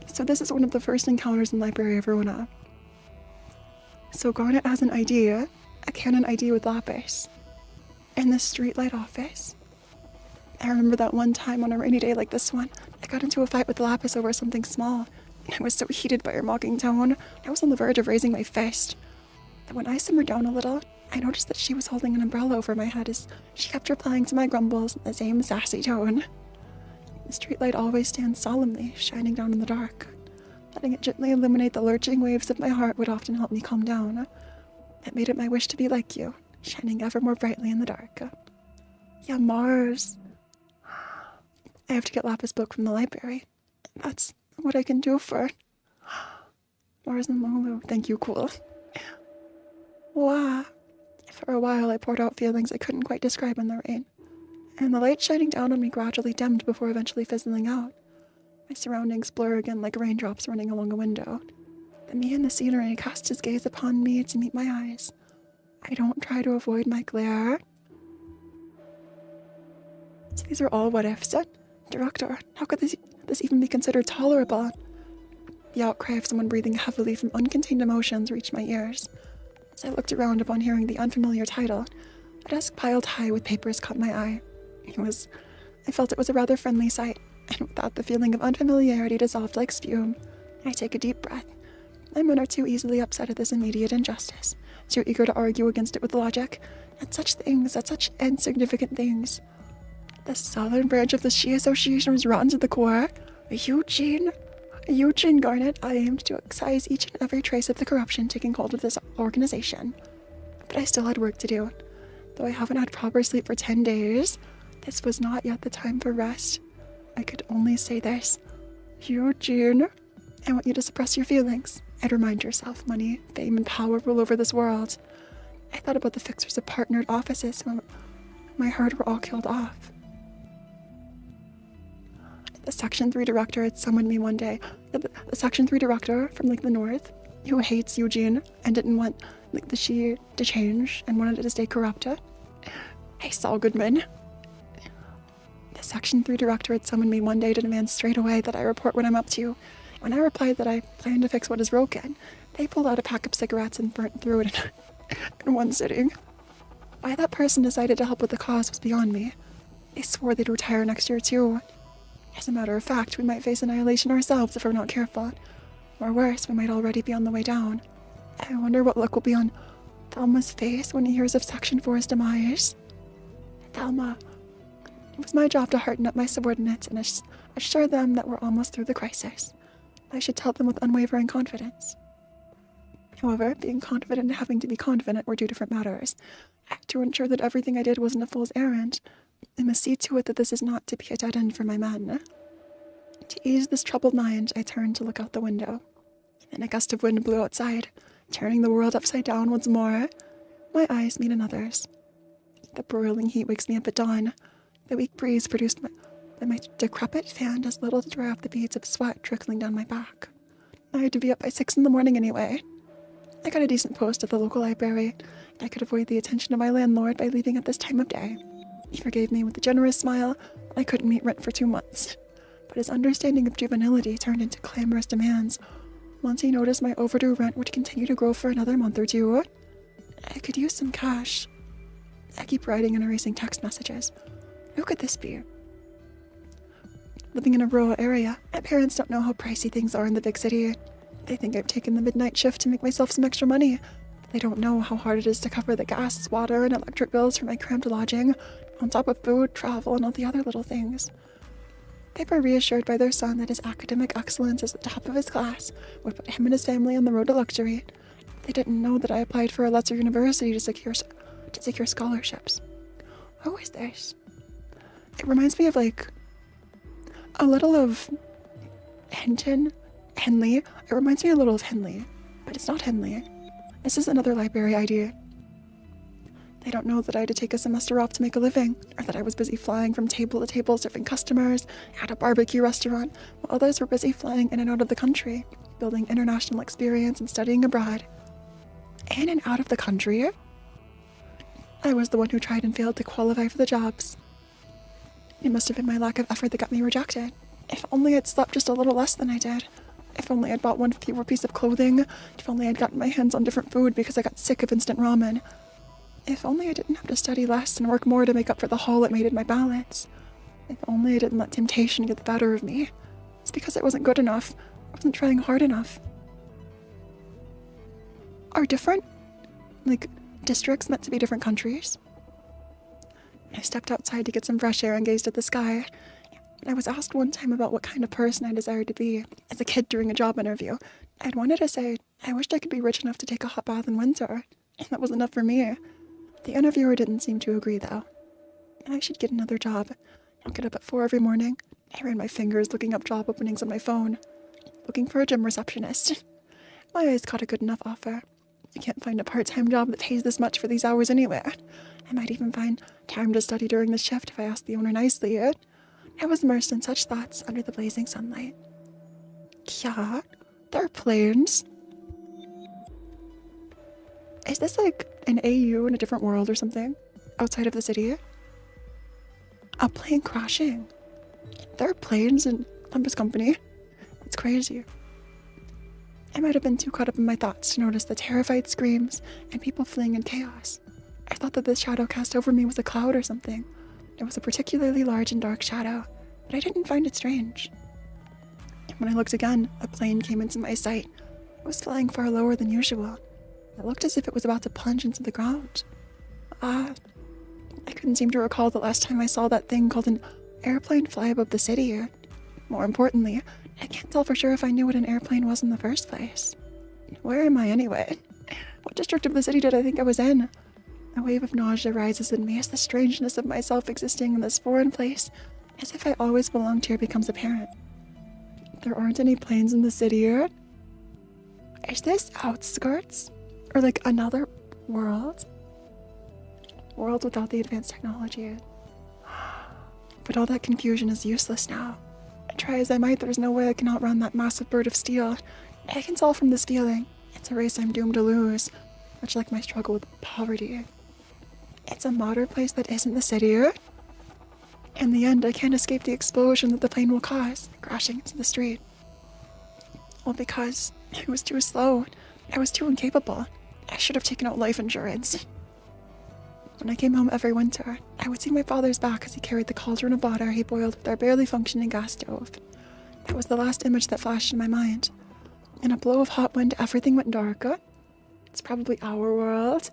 So this is one of the first encounters in library Verona. So Garnet has an ID, a canon ID with Lapis, in the streetlight office. I remember that one time on a rainy day like this one, I got into a fight with Lapis over something small. I was so heated by her mocking tone, I was on the verge of raising my fist. But when I simmered down a little, I noticed that she was holding an umbrella over my head as she kept replying to my grumbles in the same sassy tone. The streetlight always stands solemnly, shining down in the dark. Letting it gently illuminate the lurching waves of my heart would often help me calm down. It made it my wish to be like you, shining ever more brightly in the dark. Yeah, Mars. I have to get Lapis' book from the library. That's what I can do for Mars and Lulu. Thank you, cool. Wow. For a while I poured out feelings I couldn't quite describe in the rain, and the light shining down on me gradually dimmed before eventually fizzling out. My surroundings blur again like raindrops running along a window. The me in the scenery cast his gaze upon me to meet my eyes. I don't try to avoid my glare. So these are all what ifs. Director, how could this even be considered tolerable? The outcry of someone breathing heavily from uncontained emotions reached my ears. As I looked around upon hearing the unfamiliar title, a desk piled high with papers caught my eye. I felt it was a rather friendly sight, and with that the feeling of unfamiliarity dissolved like spume. I take a deep breath. My men are too easily upset at this immediate injustice, too eager to argue against it with logic, at such insignificant things. The southern branch of the She Association was rotten to the core. Eugene Garnet, I aimed to excise each and every trace of the corruption taking hold of this organization. But I still had work to do. Though I haven't had proper sleep for 10 days, this was not yet the time for rest. I could only say this. Eugene, I want you to suppress your feelings. I'd remind yourself money, fame, and power rule over this world. I thought about the fixers of partnered offices when my herd were all killed off. The Section 3 director had summoned me one day. The Section 3 director from, the North, who hates Eugene and didn't want, the She to change and wanted it to stay corrupted. Hey, Saul Goodman. The Section 3 director had summoned me one day to demand straight away that I report what I'm up to. When I replied that I planned to fix what is broken, they pulled out a pack of cigarettes and burnt through it in one sitting. Why that person decided to help with the cause was beyond me. They swore they'd retire next year too. As a matter of fact, we might face annihilation ourselves if we're not careful. Or worse, we might already be on the way down. I wonder what look will be on Thelma's face when he hears of Section 4's demise. Thelma, it was my job to hearten up my subordinates and assure them that we're almost through the crisis. I should tell them with unwavering confidence. However, being confident and having to be confident were two different matters. To ensure that everything I did wasn't a fool's errand, I must see to it that this is not to be a dead end for my men. To ease this troubled mind, I turned to look out the window. Then a gust of wind blew outside, turning the world upside down once more. My eyes meet another's. The broiling heat wakes me up at dawn. The weak breeze produced by my decrepit fan does little to dry off the beads of sweat trickling down my back. I had to be up by 6 in the morning anyway. I got a decent post at the local library. I could avoid the attention of my landlord by leaving at this time of day. He forgave me with a generous smile. I couldn't meet rent for 2 months. But his understanding of juvenility turned into clamorous demands. Once he noticed my overdue rent would continue to grow for another month or two, I could use some cash. I keep writing and erasing text messages. Who could this be? Living in a rural area, my parents don't know how pricey things are in the big city. They think I've taken the midnight shift to make myself some extra money. But they don't know how hard it is to cover the gas, water, and electric bills for my cramped lodging, on top of food, travel, and all the other little things. They were reassured by their son that his academic excellence as the top of his class would put him and his family on the road to luxury. They didn't know that I applied for a lesser university to secure scholarships. Who is this? It reminds me of, a little of Henley. It reminds me a little of Henley, but it's not Henley. This is another library ID. They don't know that I had to take a semester off to make a living, or that I was busy flying from table to table serving customers at a barbecue restaurant, while others were busy flying in and out of the country, building international experience and studying abroad. In and out of the country? I was the one who tried and failed to qualify for the jobs. It must have been my lack of effort that got me rejected. If only I'd slept just a little less than I did. If only I'd bought one fewer piece of clothing. If only I'd gotten my hands on different food because I got sick of instant ramen. If only I didn't have to study less and work more to make up for the hole it made in my balance. If only I didn't let temptation get the better of me. It's because I wasn't good enough. I wasn't trying hard enough. Are different, districts meant to be different countries? I stepped outside to get some fresh air and gazed at the sky. I was asked one time about what kind of person I desired to be as a kid during a job interview. I'd wanted to say, I wished I could be rich enough to take a hot bath in winter. And that was enough for me. The interviewer didn't seem to agree, though. I should get another job. I'll get up at 4 every morning. I ran my fingers looking up job openings on my phone. Looking for a gym receptionist. My eyes caught a good enough offer. I can't find a part-time job that pays this much for these hours anywhere. I might even find time to study during the shift if I asked the owner nicely. I was immersed in such thoughts under the blazing sunlight. Yeah, there are planes. Is this like an AU in a different world or something? Outside of the city? A plane crashing. There are planes in Limbus Company. It's crazy. I might have been too caught up in my thoughts to notice the terrified screams and people fleeing in chaos. I thought that this shadow cast over me was a cloud or something. It was a particularly large and dark shadow, but I didn't find it strange. When I looked again, a plane came into my sight. It was flying far lower than usual. It looked as if it was about to plunge into the ground. I couldn't seem to recall the last time I saw that thing called an airplane fly above the city. More importantly, I can't tell for sure if I knew what an airplane was in the first place. Where am I anyway? What district of the city did I think I was in? A wave of nausea rises in me as the strangeness of myself existing in this foreign place, as if I always belonged here, becomes apparent. There aren't any planes in the city yet. Is this outskirts? Or like another world? World without the advanced technology. But all that confusion is useless now. Try as I might, there's no way I can outrun that massive bird of steel. I can tell from this feeling. It's a race I'm doomed to lose, much like my struggle with poverty. It's a modern place that isn't the city. In the end, I can't escape the explosion that the plane will cause, crashing into the street. Well, because I was too slow. I was too incapable. I should have taken out life insurance. When I came home every winter, I would see my father's back as he carried the cauldron of water he boiled with our barely functioning gas stove. That was the last image that flashed in my mind. In a blow of hot wind, everything went dark. It's probably our world.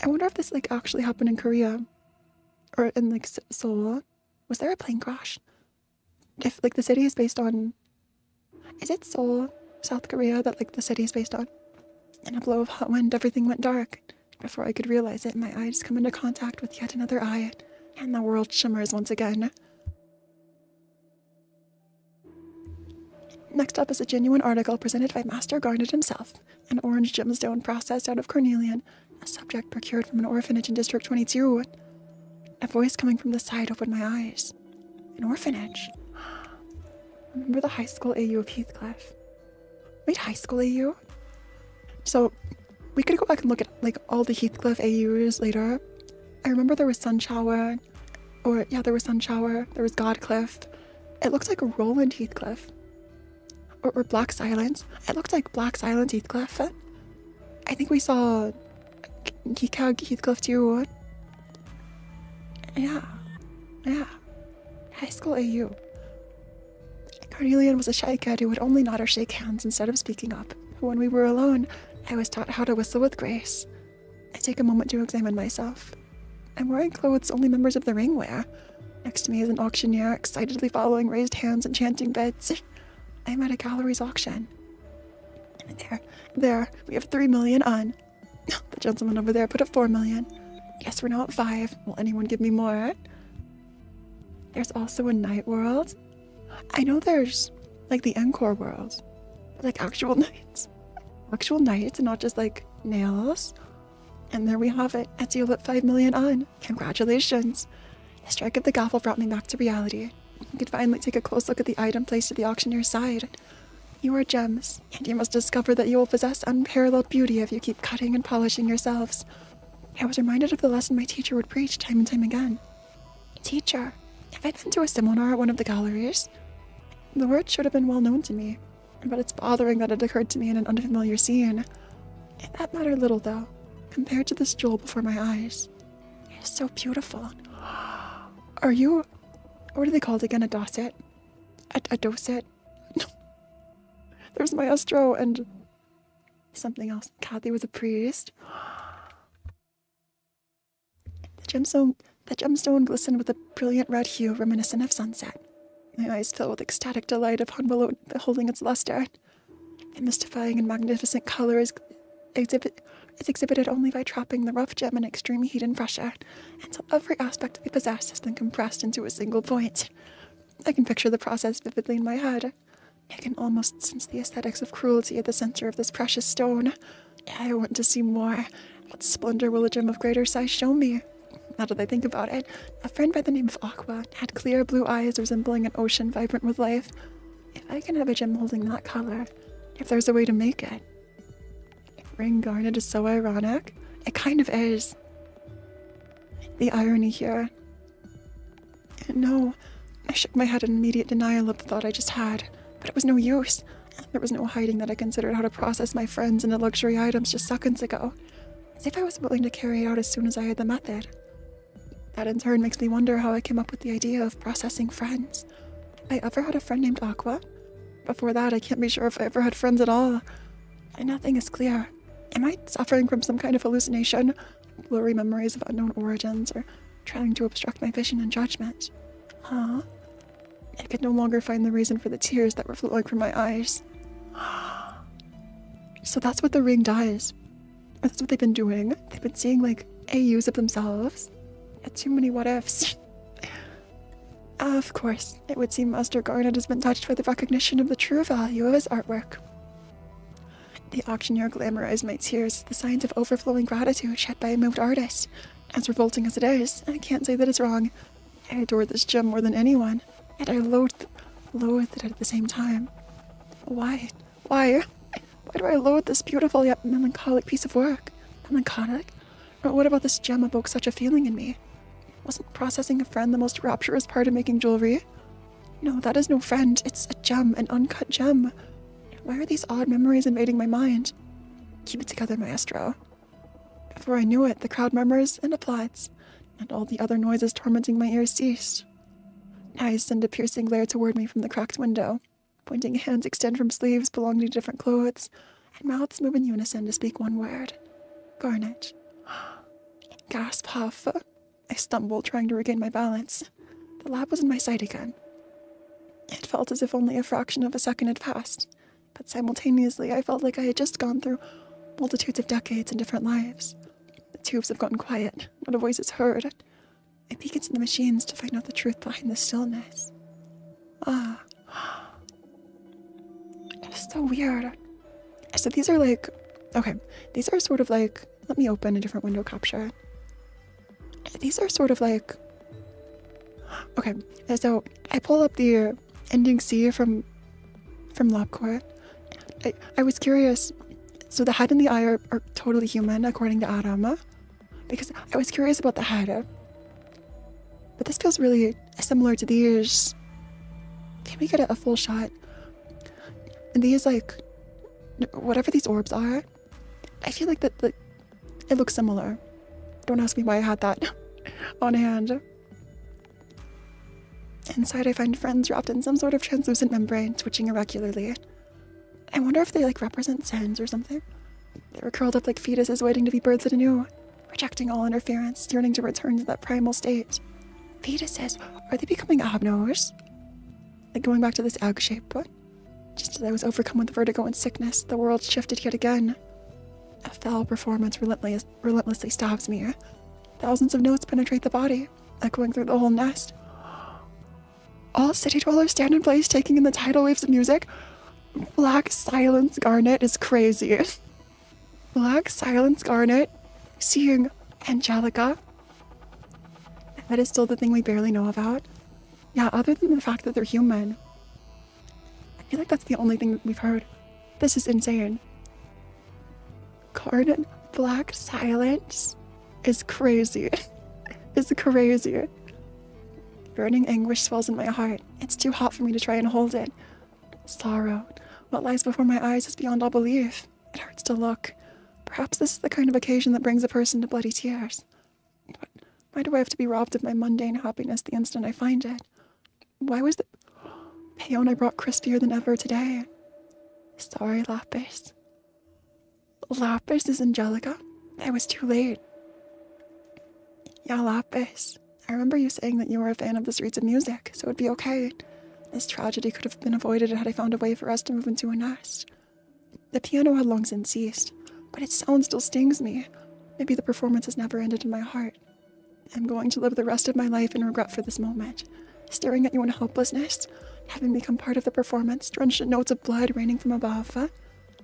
I wonder if this actually happened in Korea. Or in Seoul. Was there a plane crash? If the city is based on... Is it Seoul, South Korea, that the city is based on? In a blow of hot wind, everything went dark. Before I could realize it, my eyes come into contact with yet another eye, and the world shimmers once again. Next up is a genuine article presented by Master Garnet himself, an orange gemstone processed out of cornelian, a subject procured from an orphanage in District 22. A voice coming from the side opened my eyes. An orphanage. Remember the high school AU of Heathcliff? Wait, high school AU? So, we could go back and look at all the Heathcliff AUs later. I remember there was Sunshower, there was Sunshower, there was Godcliff. It looks like a Roland Heathcliff. Or Black Silence. It looked like Black Silence Heathcliff. I think we saw Geekag Heathcliff too. Yeah. High school AU. Cornelian was a shy kid who would only nod or shake hands instead of speaking up. But when we were alone, I was taught how to whistle with grace. I take a moment to examine myself. I'm wearing clothes only members of the ring wear. Next to me is an auctioneer excitedly following raised hands and chanting bids. I'm at a gallery's auction. There, we have 3 million on. The gentleman over there put up 4 million. Yes, we're now at 5. Will anyone give me more? There's also a night world. I know there's, the Encore world. Actual nights. Actual nights and not just, nails. And there we have it, a deal at 5 million on. Congratulations. The strike of the gavel brought me back to reality. You could finally take a close look at the item placed at the auctioneer's side. You are gems, and you must discover that you will possess unparalleled beauty if you keep cutting and polishing yourselves. I was reminded of the lesson my teacher would preach time and time again. Teacher, have I been to a seminar at one of the galleries? The word should have been well known to me, but it's bothering that it occurred to me in an unfamiliar scene. That mattered little, though, compared to this jewel before my eyes. It is so beautiful. Are you... what are they called again? A docet? A docet? There's Maestro and... something else. Kathy was a priest. The gemstone glistened with a brilliant red hue reminiscent of sunset. My eyes filled with ecstatic delight upon beholding its luster. The mystifying and magnificent color is exhibited only by trapping the rough gem in extreme heat and pressure, until every aspect we possess has been compressed into a single point. I can picture the process vividly in my head. I can almost sense the aesthetics of cruelty at the center of this precious stone. I want to see more. What splendor will a gem of greater size show me? Now that I think about it, a friend by the name of Aqua had clear blue eyes resembling an ocean vibrant with life. If I can have a gem holding that color, if there's a way to make it. Ring garnet is so ironic. It kind of is. The irony here. No, I shook my head in immediate denial of the thought I just had, but it was no use. There was no hiding that I considered how to process my friends into luxury items just seconds ago, as if I was willing to carry it out as soon as I had the method. That in turn makes me wonder how I came up with the idea of processing friends. Have I ever had a friend named Aqua? Before that, I can't be sure if I ever had friends at all. And nothing is clear. Am I suffering from some kind of hallucination? Blurry memories of unknown origins, or trying to obstruct my vision and judgment? Huh? I could no longer find the reason for the tears that were flowing from my eyes. So that's what the ring does. That's what they've been doing. They've been seeing, like, AUs of themselves. Too many what-ifs. Of course, it would seem Master Garnet has been touched by the recognition of the true value of his artwork. The auctioneer glamorized my tears as the signs of overflowing gratitude shed by a moved artist. As revolting as it is, I can't say that it's wrong. I adored this gem more than anyone, yet I loathed it at the same time. Why? Why do I loathe this beautiful yet melancholic piece of work? Melancholic? But what about this gem evokes such a feeling in me? Wasn't processing a friend the most rapturous part of making jewelry? No, that is no friend. It's a gem, an uncut gem. Why are these odd memories invading my mind? Keep it together, Maestro. Before I knew it, the crowd murmurs and applauds, and all the other noises tormenting my ears ceased. Eyes send a piercing glare toward me from the cracked window. Pointing hands extend from sleeves belonging to different clothes, and mouths move in unison to speak one word. Garnet. Gasp, huff. I stumbled, trying to regain my balance. The lab was in my sight again. It felt as if only a fraction of a second had passed, but simultaneously I felt like I had just gone through multitudes of decades and different lives. The tubes have gotten quiet, not a voice is heard. I peek into the machines to find out the truth behind the stillness. It's so weird. So these are like... okay, these are sort of like... let me open a different window capture. These are sort of like... okay, so I pulled up the ending C from LabCorp. I was curious. So the head and the eye are totally human, according to Adam. Because I was curious about the head. But this feels really similar to these. Can we get a full shot? And these, like, whatever these orbs are, I feel like that it looks similar. Don't ask me why I had that on hand. Inside I find friends wrapped in some sort of translucent membrane, twitching irregularly. I wonder if they, like, represent sins or something. They were curled up like fetuses waiting to be birthed anew, rejecting all interference, yearning to return to that primal state. Fetuses? Are they becoming abnos? Like going back to this egg shape, but just as I was overcome with vertigo and sickness, the world shifted yet again. A foul performance relentlessly stabs me. Thousands of notes penetrate the body, echoing through the whole nest. All city dwellers stand in place, taking in the tidal waves of music. Black Silence Garnet is crazy. Black Silence Garnet seeing Angelica. That is still the thing we barely know about. Yeah, other than the fact that they're human. I feel like that's the only thing that we've heard. This is insane. Garnet black silence is crazy. Is crazy. Burning anguish swells in my heart. It's too hot for me to try and hold it. Sorrow. What lies before my eyes is beyond all belief. It hurts to look. Perhaps this is the kind of occasion that brings a person to bloody tears. But why do I have to be robbed of my mundane happiness the instant I find it? Why was the payon I brought crispier than ever today? Sorry, Lapis. Lapis is Angelica? I was too late. Yeah, Lapis. I remember you saying that you were a fan of the streets of music, so it'd be okay. This tragedy could have been avoided had I found a way for us to move into a nest. The piano had long since ceased, but its sound still stings me. Maybe the performance has never ended in my heart. I'm going to live the rest of my life in regret for this moment, staring at you in helplessness, having become part of the performance, drenched in notes of blood raining from above.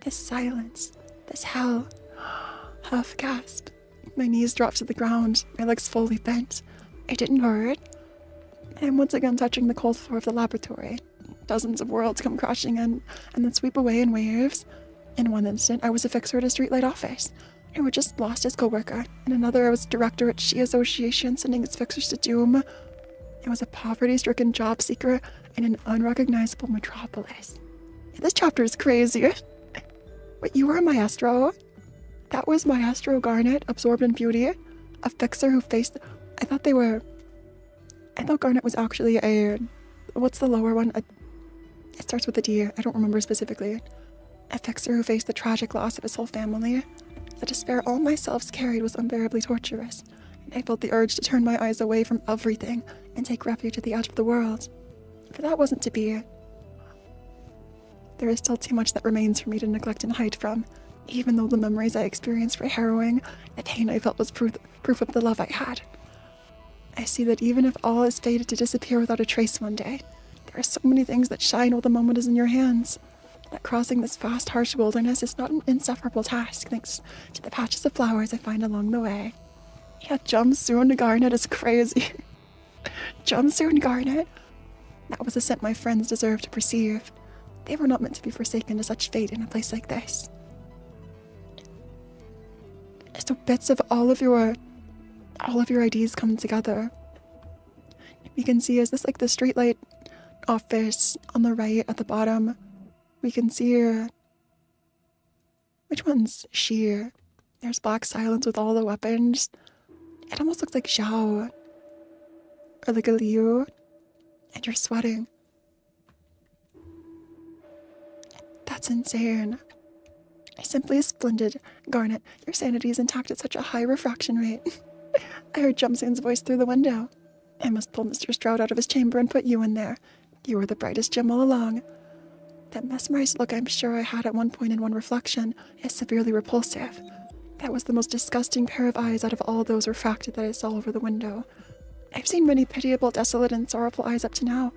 This silence, this hell. Half gasp. My knees dropped to the ground, my legs fully bent. It didn't hurt. I'm once again touching the cold floor of the laboratory. Dozens of worlds come crashing in, and then sweep away in waves. In one instant, I was a fixer at a streetlight office, who had just lost his co-worker. In another, I was director at She Association, sending its fixers to doom. I was a poverty-stricken job seeker in an unrecognizable metropolis. This chapter is crazy. But you were a maestro. That was Maestro Garnet, absorbed in beauty. A fixer who faced... I thought Garnet was actually a... What's the lower one? It starts with a D. I don't remember specifically. A fixer who faced the tragic loss of his whole family. The despair all my selves carried was unbearably torturous, and I felt the urge to turn my eyes away from everything and take refuge at the edge of the world. But that wasn't to be. There is still too much that remains for me to neglect and hide from. Even though the memories I experienced were harrowing, the pain I felt was proof of the love I had. I see that even if all is fated to disappear without a trace one day, there are so many things that shine while the moment is in your hands. That crossing this vast, harsh wilderness is not an insufferable task, thanks to the patches of flowers I find along the way. Yeah, Jumpsuit Garnet is crazy. Jumpsuit Garnet? That was a scent my friends deserved to perceive. They were not meant to be forsaken to such fate in a place like this. So bits of all of your ideas come together. We can see, is this like the streetlight office on the right at the bottom? We can see which one's she? There's black silence with all the weapons. It almost looks like Zhao. Or like a Liu. And you're sweating. That's insane. Simply splendid. Garnet, your sanity is intact at such a high refraction rate. I heard Jumpsuit's voice through the window. I must pull Mr. Stroud out of his chamber and put you in there. You were the brightest gem all along. That mesmerized look I'm sure I had at one point in one reflection is severely repulsive. That was the most disgusting pair of eyes out of all those refracted that I saw over the window. I've seen many pitiable, desolate, and sorrowful eyes up to now,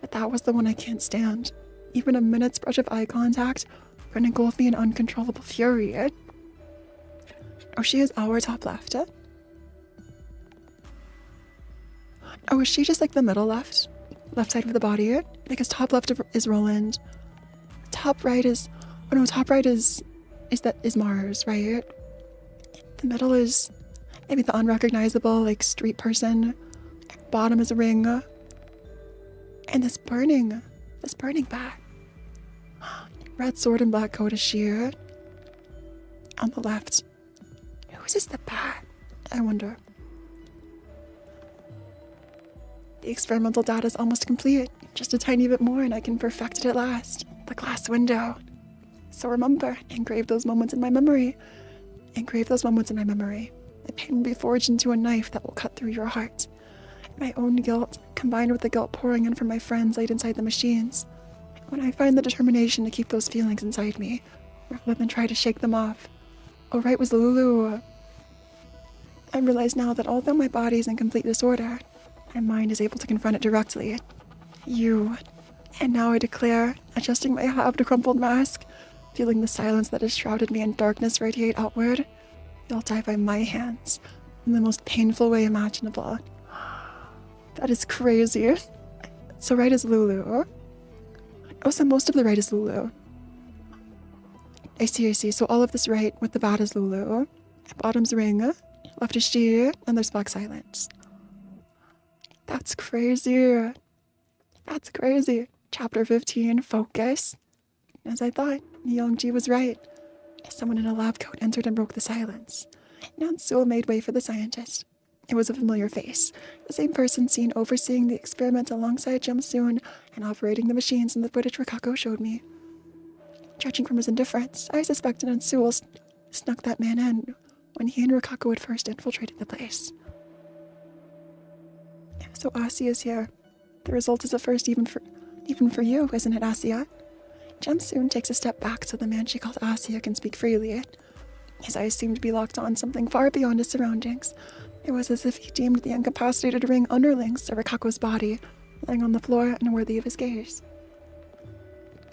but that was the one I can't stand. Even a minute's brush of eye contact would engulf me in uncontrollable fury. Oh, she is our top left. Oh, is she just like the middle left? Left side of the body? Because top left is Roland. Top right is... Oh no, top right is Mars, right? The middle is maybe the unrecognizable, like, street person. Bottom is a ring. And this burning bat. Red sword and black coat is sheer. On the left. Whose is the bat? I wonder. The experimental data is almost complete. Just a tiny bit more and I can perfect it at last. The glass window. So remember, engrave those moments in my memory. Engrave those moments in my memory. The pain will be forged into a knife that will cut through your heart. My own guilt, combined with the guilt pouring in from my friends laid inside the machines. When I find the determination to keep those feelings inside me, rather than try to shake them off. Oh, right was Lulu. I realize now that although my body is in complete disorder, my mind is able to confront it directly. You. And now I declare, adjusting my halved crumpled mask, feeling the silence that has shrouded me in darkness radiate outward. You'll die by my hands in the most painful way imaginable. That is crazy. So right is Lulu. Oh, so most of the right is Lulu. I see. So all of this right with the bad is Lulu. Bottom's ring, left is she, and there's black silence. That's crazy. That's crazy. Chapter 15, focus. As I thought, Youngji was right. Someone in a lab coat entered and broke the silence. Nansuo made way for the scientist. It was a familiar face, the same person seen overseeing the experiment alongside Jumsoon and operating the machines in the footage Rikako showed me. Judging from his indifference, I suspected Nansuo snuck that man in when he and Rikako had first infiltrated the place. So Asia's here. The result is a first even for you, isn't it, Asia? Jumsoon takes a step back so the man she called Asia can speak freely. His eyes seemed to be locked on something far beyond his surroundings. It was as if he deemed the incapacitated ring underlings of Rikako's body, lying on the floor unworthy of his gaze.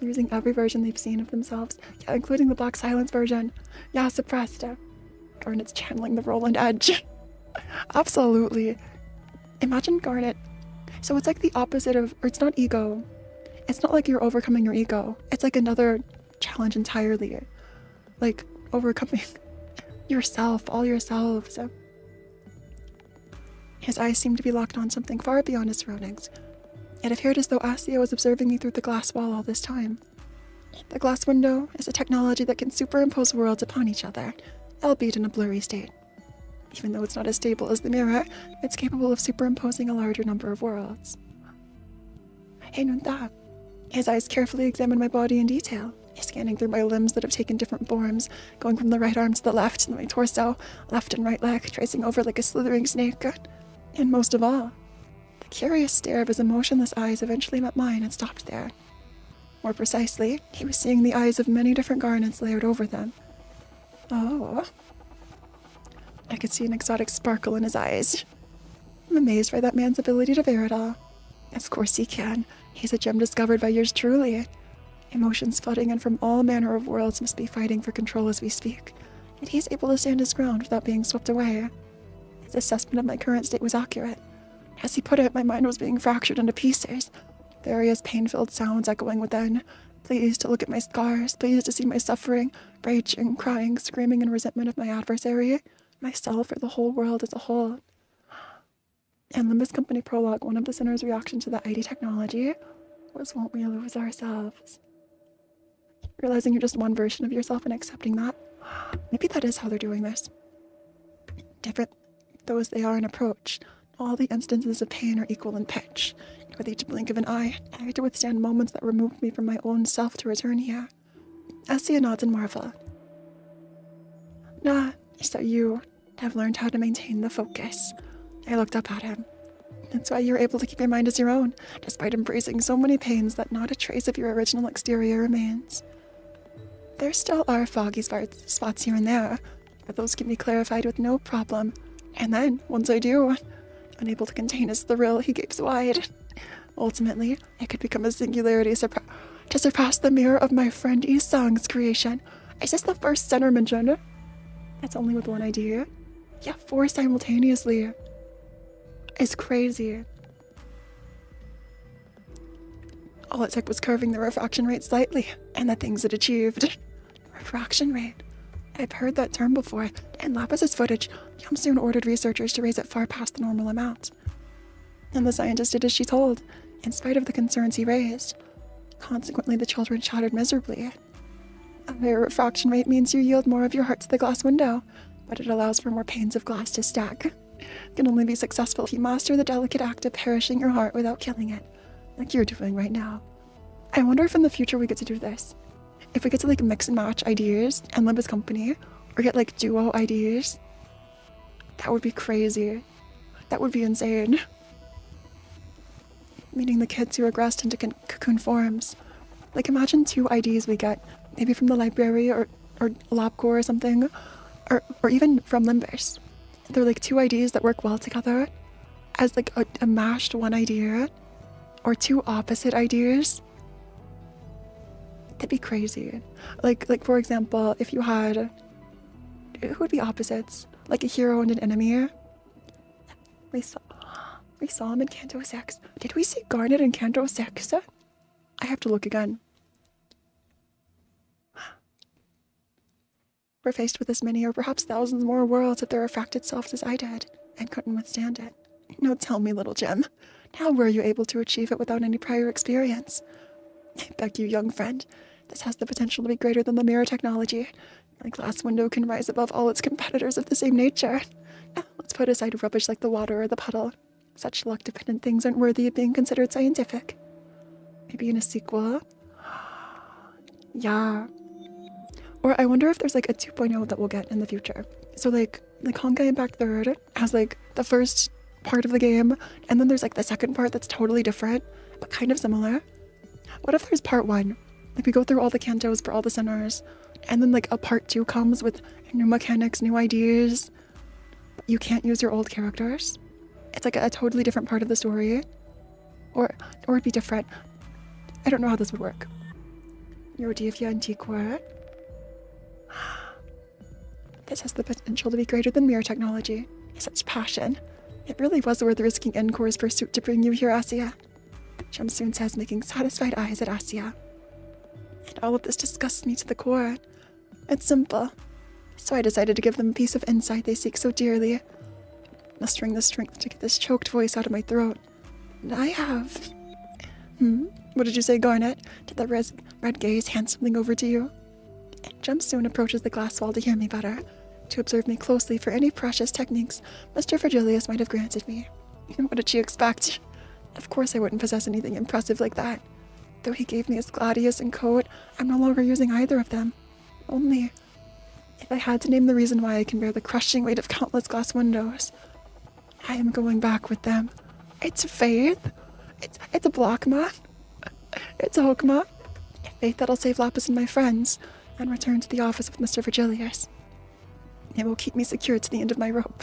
Using every version they've seen of themselves, yeah, including the Black Silence version. Yeah, suppressed. Garnet's channeling the Roland Edge. Absolutely. Imagine Garnet. So it's like the opposite of, or it's not ego. It's not like you're overcoming your ego. It's like another challenge entirely. Like overcoming yourself, all yourselves. So his eyes seemed to be locked on something far beyond his surroundings. It appeared as though Asia was observing me through the glass wall all this time. The glass window is a technology that can superimpose worlds upon each other, albeit in a blurry state. Even though it's not as stable as the mirror, it's capable of superimposing a larger number of worlds. Hey, Nunta. His eyes carefully examined my body in detail, scanning through my limbs that have taken different forms, going from the right arm to the left, and my torso, left and right leg, tracing over like a slithering snake. And most of all, the curious stare of his emotionless eyes eventually met mine and stopped there. More precisely, he was seeing the eyes of many different garnets layered over them. Oh. I could see an exotic sparkle in his eyes. I'm amazed by that man's ability to bear it all. Of course he can. He's a gem discovered by yours truly. Emotions flooding in from all manner of worlds must be fighting for control as we speak, yet he's able to stand his ground without being swept away. His assessment of my current state was accurate. As he put it, my mind was being fractured into pieces, various pain-filled sounds echoing within, pleased to look at my scars, pleased to see my suffering, raging, crying, screaming in resentment of my adversary, myself, or the whole world as a whole. In Limbus Company prologue, one of the sinner's reaction to the ID technology was, won't we lose ourselves? Realizing you're just one version of yourself and accepting that. Maybe that is how they're doing this. Different though as they are in approach, all the instances of pain are equal in pitch. With each blink of an eye, I had to withstand moments that removed me from my own self to return here. Asia nods in marvel. Nah, so you have learned how to maintain the focus. I looked up at him. That's why you're able to keep your mind as your own, despite embracing so many pains that not a trace of your original exterior remains. There still are foggy spots here and there, but those can be clarified with no problem. And then, once I do, unable to contain his thrill, he gapes wide. Ultimately, I could become a singularity to surpass the mirror of my friend Isang's creation. Is this the first center mentioned? That's only with one idea. Yeah, 4 simultaneously. It's crazy. All it took was curving the refraction rate slightly, and the things it achieved. Refraction rate. I've heard that term before. In Lapis' footage, Yamsoon ordered researchers to raise it far past the normal amount. And the scientist did as she told, in spite of the concerns he raised. Consequently, the children shattered miserably. A higher refraction rate means you yield more of your heart to the glass window, but it allows for more panes of glass to stack. It can only be successful if you master the delicate act of perishing your heart without killing it, like you're doing right now. I wonder if in the future we get to do this. If we get to like mix and match ideas and Limbus Company, or get like duo ideas, that would be crazy. That would be insane. Meeting the kids who regressed into cocoon forms. Like imagine 2 IDs we get, maybe from the library or LabCorp or something, or even from Limbus. They're like 2 IDs that work well together as like a mashed one idea, or 2 opposite ideas. That'd be crazy. Like for example, if you had who would be opposites? Like a hero and an enemy? We saw him in Canto 6. Did we see Garnet in Canto 6? I have to look again. We're faced with as many or perhaps thousands more worlds of their refracted selves as I did, and couldn't withstand it. No, tell me, little Jim, how were you able to achieve it without any prior experience? I beg you, young friend, this has the potential to be greater than the mirror technology. My glass window can rise above all its competitors of the same nature. Let's put aside rubbish like the water or the puddle. Such luck-dependent things aren't worthy of being considered scientific. Maybe in a sequel? Yeah. Or I wonder if there's like a 2.0 that we'll get in the future. So like Honkai Impact 3rd has like the first part of the game, and then there's like the second part that's totally different, but kind of similar. What if there's part 1? Like we go through all the cantos for all the centers, and then like a part 2 comes with new mechanics, new ideas. You can't use your old characters. It's like a totally different part of the story. Or it'd be different. I don't know how this would work. Eurodivia Antiqua. This has the potential to be greater than mere technology. Such passion. It really was worth risking Encore's pursuit to bring you here, Asya. Shamsun says, making satisfied eyes at Asya. And all of this disgusts me to the core. It's simple. So I decided to give them a piece of insight they seek so dearly. Mustering the strength to get this choked voice out of my throat. And I have... What did you say, Garnet? Did the red gaze hand something over to you? And Gemstone approaches the glass wall to hear me better, to observe me closely for any precious techniques Mr. Vergilius might have granted me. What did she expect? Of course I wouldn't possess anything impressive like that. Though he gave me his gladius and coat, I'm no longer using either of them. Only, if I had to name the reason why I can bear the crushing weight of countless glass windows, I am going back with them. It's faith. It's a Blockma. It's a Hokma. Faith that'll save Lapis and my friends, and return to the office with Mr. Vergilius. It will keep me secure to the end of my rope.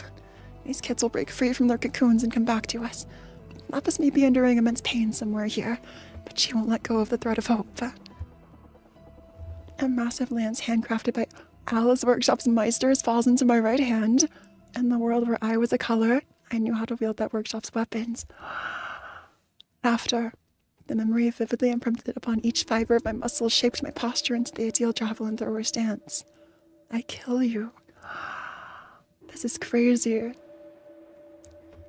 These kids will break free from their cocoons and come back to us. Lapis may be enduring immense pain somewhere here, but she won't let go of the thread of hope. A massive lance handcrafted by Alice Workshop's Meisters falls into my right hand. In the world where I was a color, I knew how to wield that workshop's weapons. After, the memory vividly imprinted upon each fiber of my muscles shaped my posture into the ideal javelin thrower stance. I kill you. This is crazy.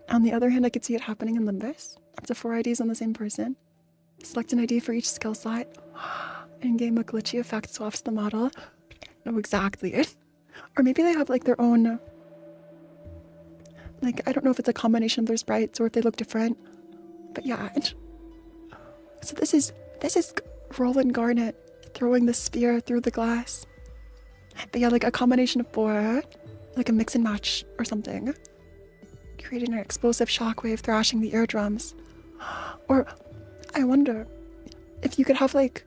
On the other hand, I could see it happening in Limbus. Up to 4 IDs on the same person. Select an ID for each skill slot. In-game a glitchy effect swaps the model. No, exactly. Or maybe they have like their own... Like, I don't know if it's a combination of their sprites or if they look different. But yeah. So this is Roland Garnet throwing the spear through the glass. But yeah, like a combination of 4. Like a mix and match or something. Creating an explosive shockwave thrashing the eardrums. Or, I wonder if you could have like,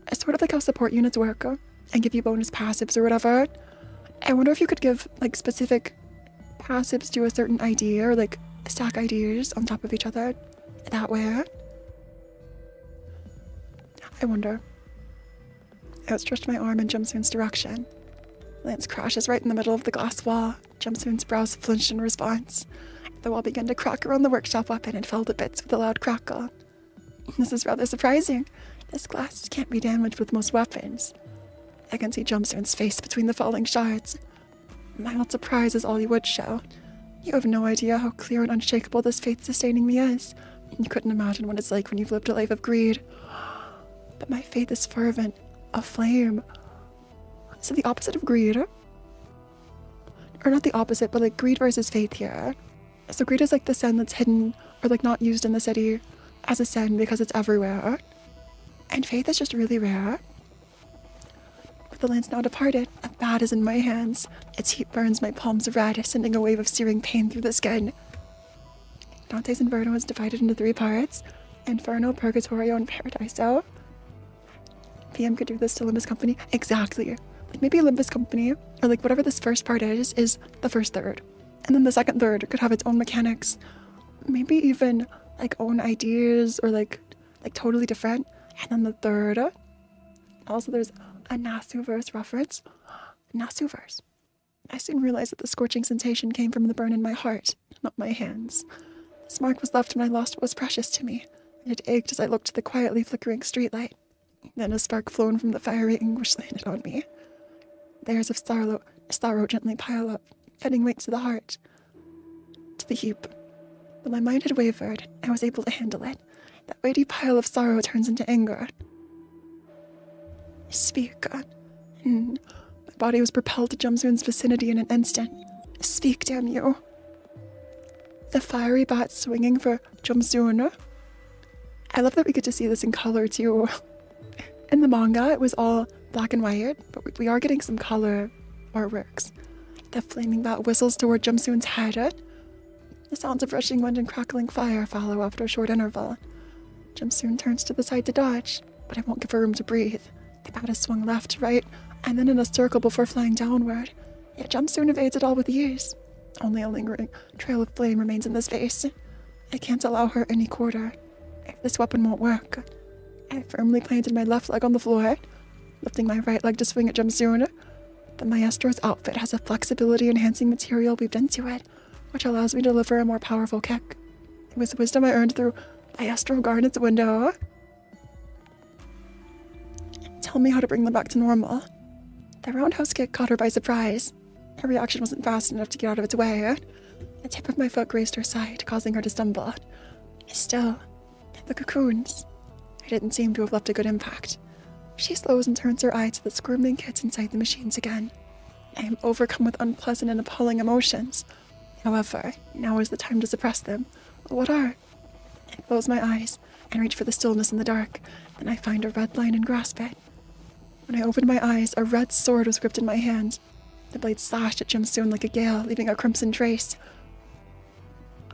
a sort of like how support units work and give you bonus passives or whatever. I wonder if you could give like specific passives to a certain ID or like stack IDs on top of each other that way. I wonder. I outstretched my arm in Jumsoon's direction. Lance crashes right in the middle of the glass wall. Jumsoon's brows flinched in response. The wall began to crack around the workshop weapon and fell to bits with a loud crackle. This is rather surprising. This glass can't be damaged with most weapons. I can see Jumsoon's face between the falling shards. Mild surprise is all you would show. You have no idea how clear and unshakable this faith sustaining me is. You couldn't imagine what it's like when you've lived a life of greed. But my faith is fervent, aflame. So the opposite of greed? Or not the opposite, but like greed versus faith here. So greed is like the sin that's hidden or like not used in the city as a sin because it's everywhere. And faith is just really rare. With the lance now departed, a bat is in my hands. Its heat burns my palms red, sending a wave of searing pain through the skin. Dante's Inferno is divided into 3 parts. Inferno, Purgatorio, and Paradiso. PM could do this to Limbus Company. Exactly. Like maybe Limbus Company, or like whatever this first part is the first third. And then the second third could have its own mechanics. Maybe even like own ideas or like totally different. And then the third, also there's a Nasuverse reference. Nasuverse. I soon realized that the scorching sensation came from the burn in my heart, not my hands. This mark was left when I lost what was precious to me, and it ached as I looked at the quietly flickering streetlight. Then a spark flown from the fiery anguish landed on me. Layers of sorrow gently pile up, adding weight to the heart, to the heap. When my mind had wavered, I was able to handle it. That weighty pile of sorrow turns into anger. Speak. My body was propelled to Jumsoon's vicinity in an instant. Speak, damn you. The fiery bat swinging for Jumsoon. I love that we get to see this in color too. In the manga, it was all black and white, but we are getting some color artworks. The flaming bat whistles toward Jumsoon's head. The sounds of rushing wind and crackling fire follow after a short interval. Jumsoon turns to the side to dodge, but I won't give her room to breathe. The bat is swung left, right, and then in a circle before flying downward. Yet Jumsoon evades it all with ease. Only a lingering trail of flame remains in the space. I can't allow her any quarter. If this weapon won't work. I firmly planted my left leg on the floor, lifting my right leg to swing at Jumsoon. The maestro's outfit has a flexibility-enhancing material weaved into it, which allows me to deliver a more powerful kick. It was wisdom I earned through Maestro Garnet's window. Tell me how to bring them back to normal. The roundhouse kick caught her by surprise. Her reaction wasn't fast enough to get out of its way. The tip of my foot grazed her side, causing her to stumble. Still, the cocoons. I didn't seem to have left a good impact. She slows and turns her eye to the squirming kids inside the machines again. I am overcome with unpleasant and appalling emotions. However, now is the time to suppress them. What are? I close my eyes and reach for the stillness in the dark. Then I find a red line and grasp it. When I opened my eyes, a red sword was gripped in my hand. The blade slashed at Jumsoon like a gale, leaving a crimson trace.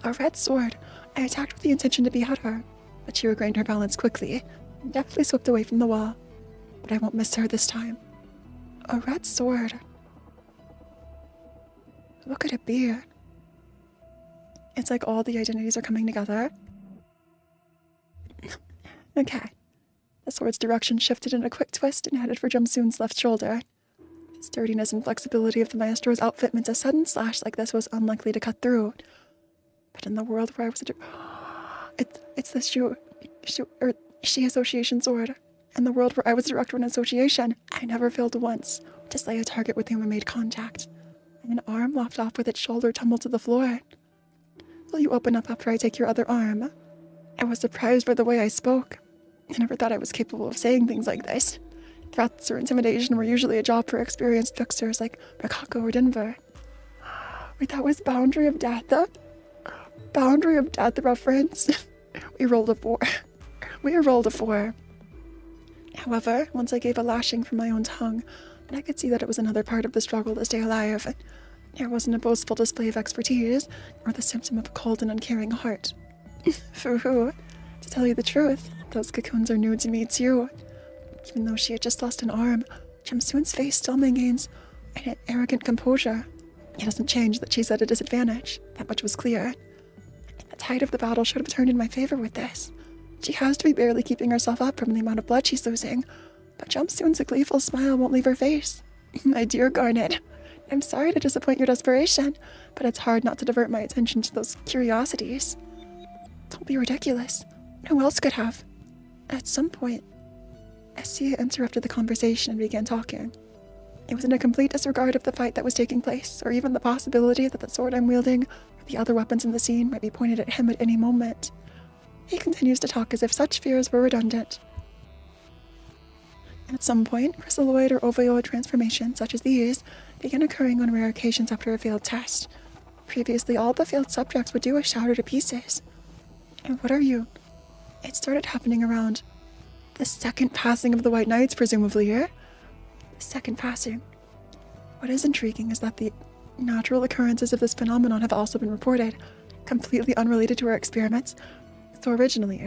A red sword. I attacked with the intention to behead her, but she regained her balance quickly and deftly swept away from the wall. But I won't miss her this time. A red sword. What could it be? It's like all the identities are coming together. Okay. The sword's direction shifted in a quick twist and headed for Jumsoon's left shoulder. The sturdiness and flexibility of the maestro's outfit meant a sudden slash like this was unlikely to cut through. But in the world where I was it's the she association sword. In the world where I was a director in association, I never failed once to slay a target with whom I made contact. An arm lopped off with its shoulder tumbled to the floor. Will you open up after I take your other arm? I was surprised by the way I spoke. I never thought I was capable of saying things like this. Threats or intimidation were usually a job for experienced fixers like Makako or Denver. Wait, that was Boundary of Death? Boundary of Death reference? We rolled a 4. However, once I gave a lashing from my own tongue, and I could see that it was another part of the struggle to stay alive. There wasn't a boastful display of expertise, or the symptom of a cold and uncaring heart. Foo-hoo. To tell you the truth, those cocoons are new to me too. Even though she had just lost an arm, Jumsoon's face still maintains an arrogant composure. It doesn't change that she's at a disadvantage. That much was clear. The tide of the battle should have turned in my favor with this. She has to be barely keeping herself up from the amount of blood she's losing, but Jumsoon's gleeful smile won't leave her face. My dear Garnet, I'm sorry to disappoint your desperation, but it's hard not to divert my attention to those curiosities. Don't be ridiculous. Who else could have? At some point, Essia interrupted the conversation and began talking. It was in a complete disregard of the fight that was taking place, or even the possibility that the sword I'm wielding or the other weapons in the scene might be pointed at him at any moment. He continues to talk as if such fears were redundant. At some point, crystalloid or ovoid transformations such as these began occurring on rare occasions after a failed test. Previously, all the failed subjects would do was shatter to pieces. And what are you? It started happening around the second passing of the White Knights, presumably, The second passing. What is intriguing is that the natural occurrences of this phenomenon have also been reported, completely unrelated to our experiments. So originally,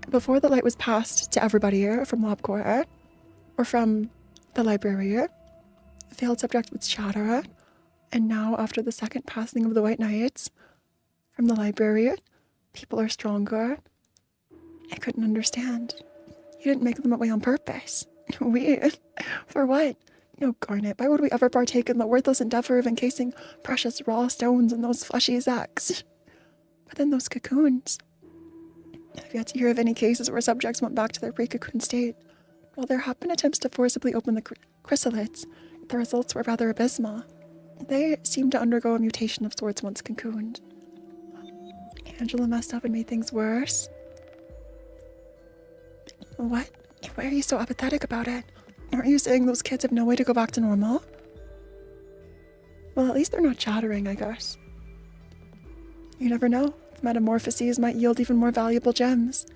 before the light was passed to everybody from LabCorp, or from the library, failed subject would shatter, and now after the second passing of the White Knights, from the library, people are stronger. I couldn't understand. You didn't make them that way on purpose. We? For what? Oh, Garnet, why would we ever partake in the worthless endeavor of encasing precious raw stones in those fleshy sacks? But then those cocoons. I've yet to hear of any cases where subjects went back to their pre-cocoon state. While there have been attempts to forcibly open the chrysalids, the results were rather abysmal. They seemed to undergo a mutation of sorts once cocooned. Angela messed up and made things worse. What? Why are you so apathetic about it? Aren't you saying those kids have no way to go back to normal? Well, at least they're not chattering, I guess. You never know. Metamorphoses might yield even more valuable gems.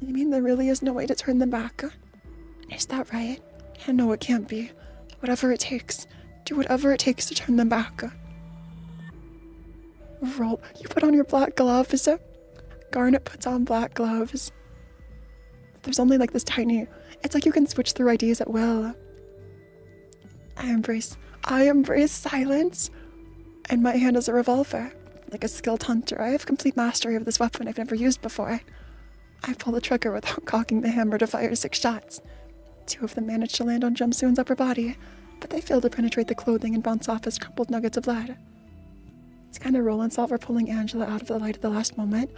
You mean there really is no way to turn them back? Is that right? No, it can't be. Whatever it takes. Do whatever it takes to turn them back. Roll. You put on your black gloves. Garnet puts on black gloves. There's only like this tiny... It's like you can switch through ideas at will. I embrace silence. And my hand is a revolver. Like a skilled hunter, I have complete mastery of this weapon I've never used before. I pull the trigger without cocking the hammer to fire 6 shots. 2 of them manage to land on Jumsoon's upper body, but they fail to penetrate the clothing and bounce off as crumpled nuggets of lead. It's kind of Roland's fault for pulling Angela out of the light at the last moment.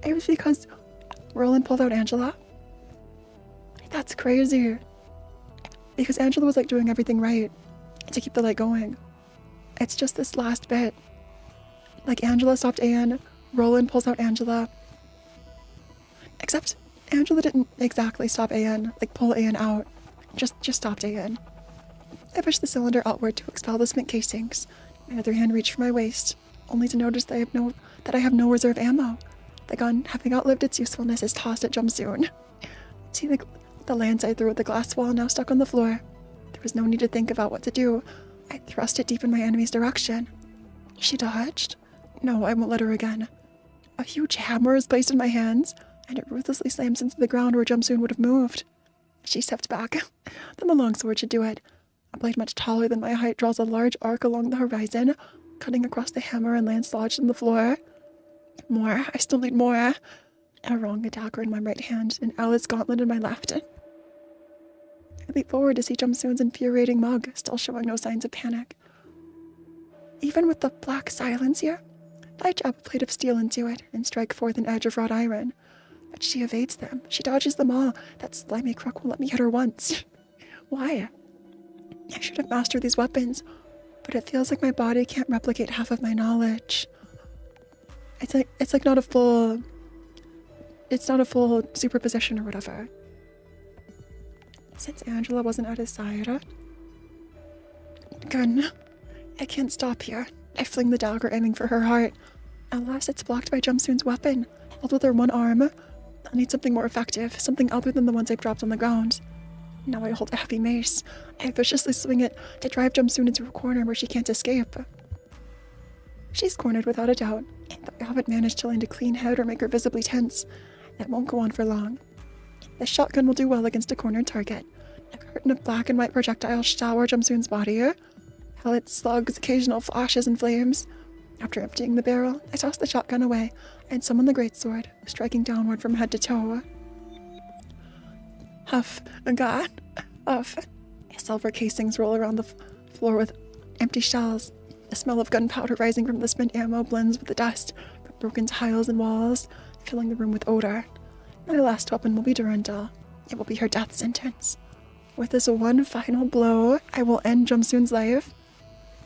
It was because Roland pulled out Angela. That's crazy. Because Angela was like doing everything right to keep the light going. It's just this last bit. Like Angela stopped Anne, Roland pulls out Angela. Except Angela didn't exactly stop Anne, like pull Anne out. Just stopped Anne. I pushed the cylinder outward to expel the spent casings. My other hand reached for my waist, only to notice that I have no reserve ammo. The gun, having outlived its usefulness, is tossed at Jumsoon. See the lance I threw at the glass wall now stuck on the floor. There was no need to think about what to do. I thrust it deep in my enemy's direction. She dodged. No, I won't let her again. A huge hammer is placed in my hands, and it ruthlessly slams into the ground where Jumsoon would have moved. She stepped back. Then the longsword should do it. A blade much taller than my height draws a large arc along the horizon, cutting across the hammer and lance lodged in the floor. More. I still need more. A wrong dagger in my right hand, an Alice gauntlet in my left. I leap forward to see Jumsoon's infuriating mug, still showing no signs of panic. Even with the black silence here, I jab a plate of steel into it and strike forth an edge of wrought iron. But she evades them. She dodges them all. That slimy crook won't let me hit her once. Why? I should have mastered these weapons, but it feels like my body can't replicate half of my knowledge. It's not a full superposition or whatever. Since Angela wasn't at his side, gun. I can't stop here. I fling the dagger, aiming for her heart. Alas, it's blocked by Jumsoon's weapon, held with her one arm. I'll need something more effective, something other than the ones I've dropped on the ground. Now I hold a heavy mace. I viciously swing it to drive Jumsoon into a corner where she can't escape. She's cornered without a doubt, and though I haven't managed to land a clean head or make her visibly tense, that won't go on for long. The shotgun will do well against a cornered target. A curtain of black and white projectiles shower Jumsoon's body. Pellets, slugs, occasional flashes and flames. After emptying the barrel, I toss the shotgun away and summon the greatsword, striking downward from head to toe. Huff, God, huff. Silver casings roll around the floor with empty shells. The smell of gunpowder rising from the spent ammo blends with the dust from broken tiles and walls, filling the room with odor. My last weapon will be Durandal. It will be her death sentence. With this one final blow, I will end Jumsoon's life.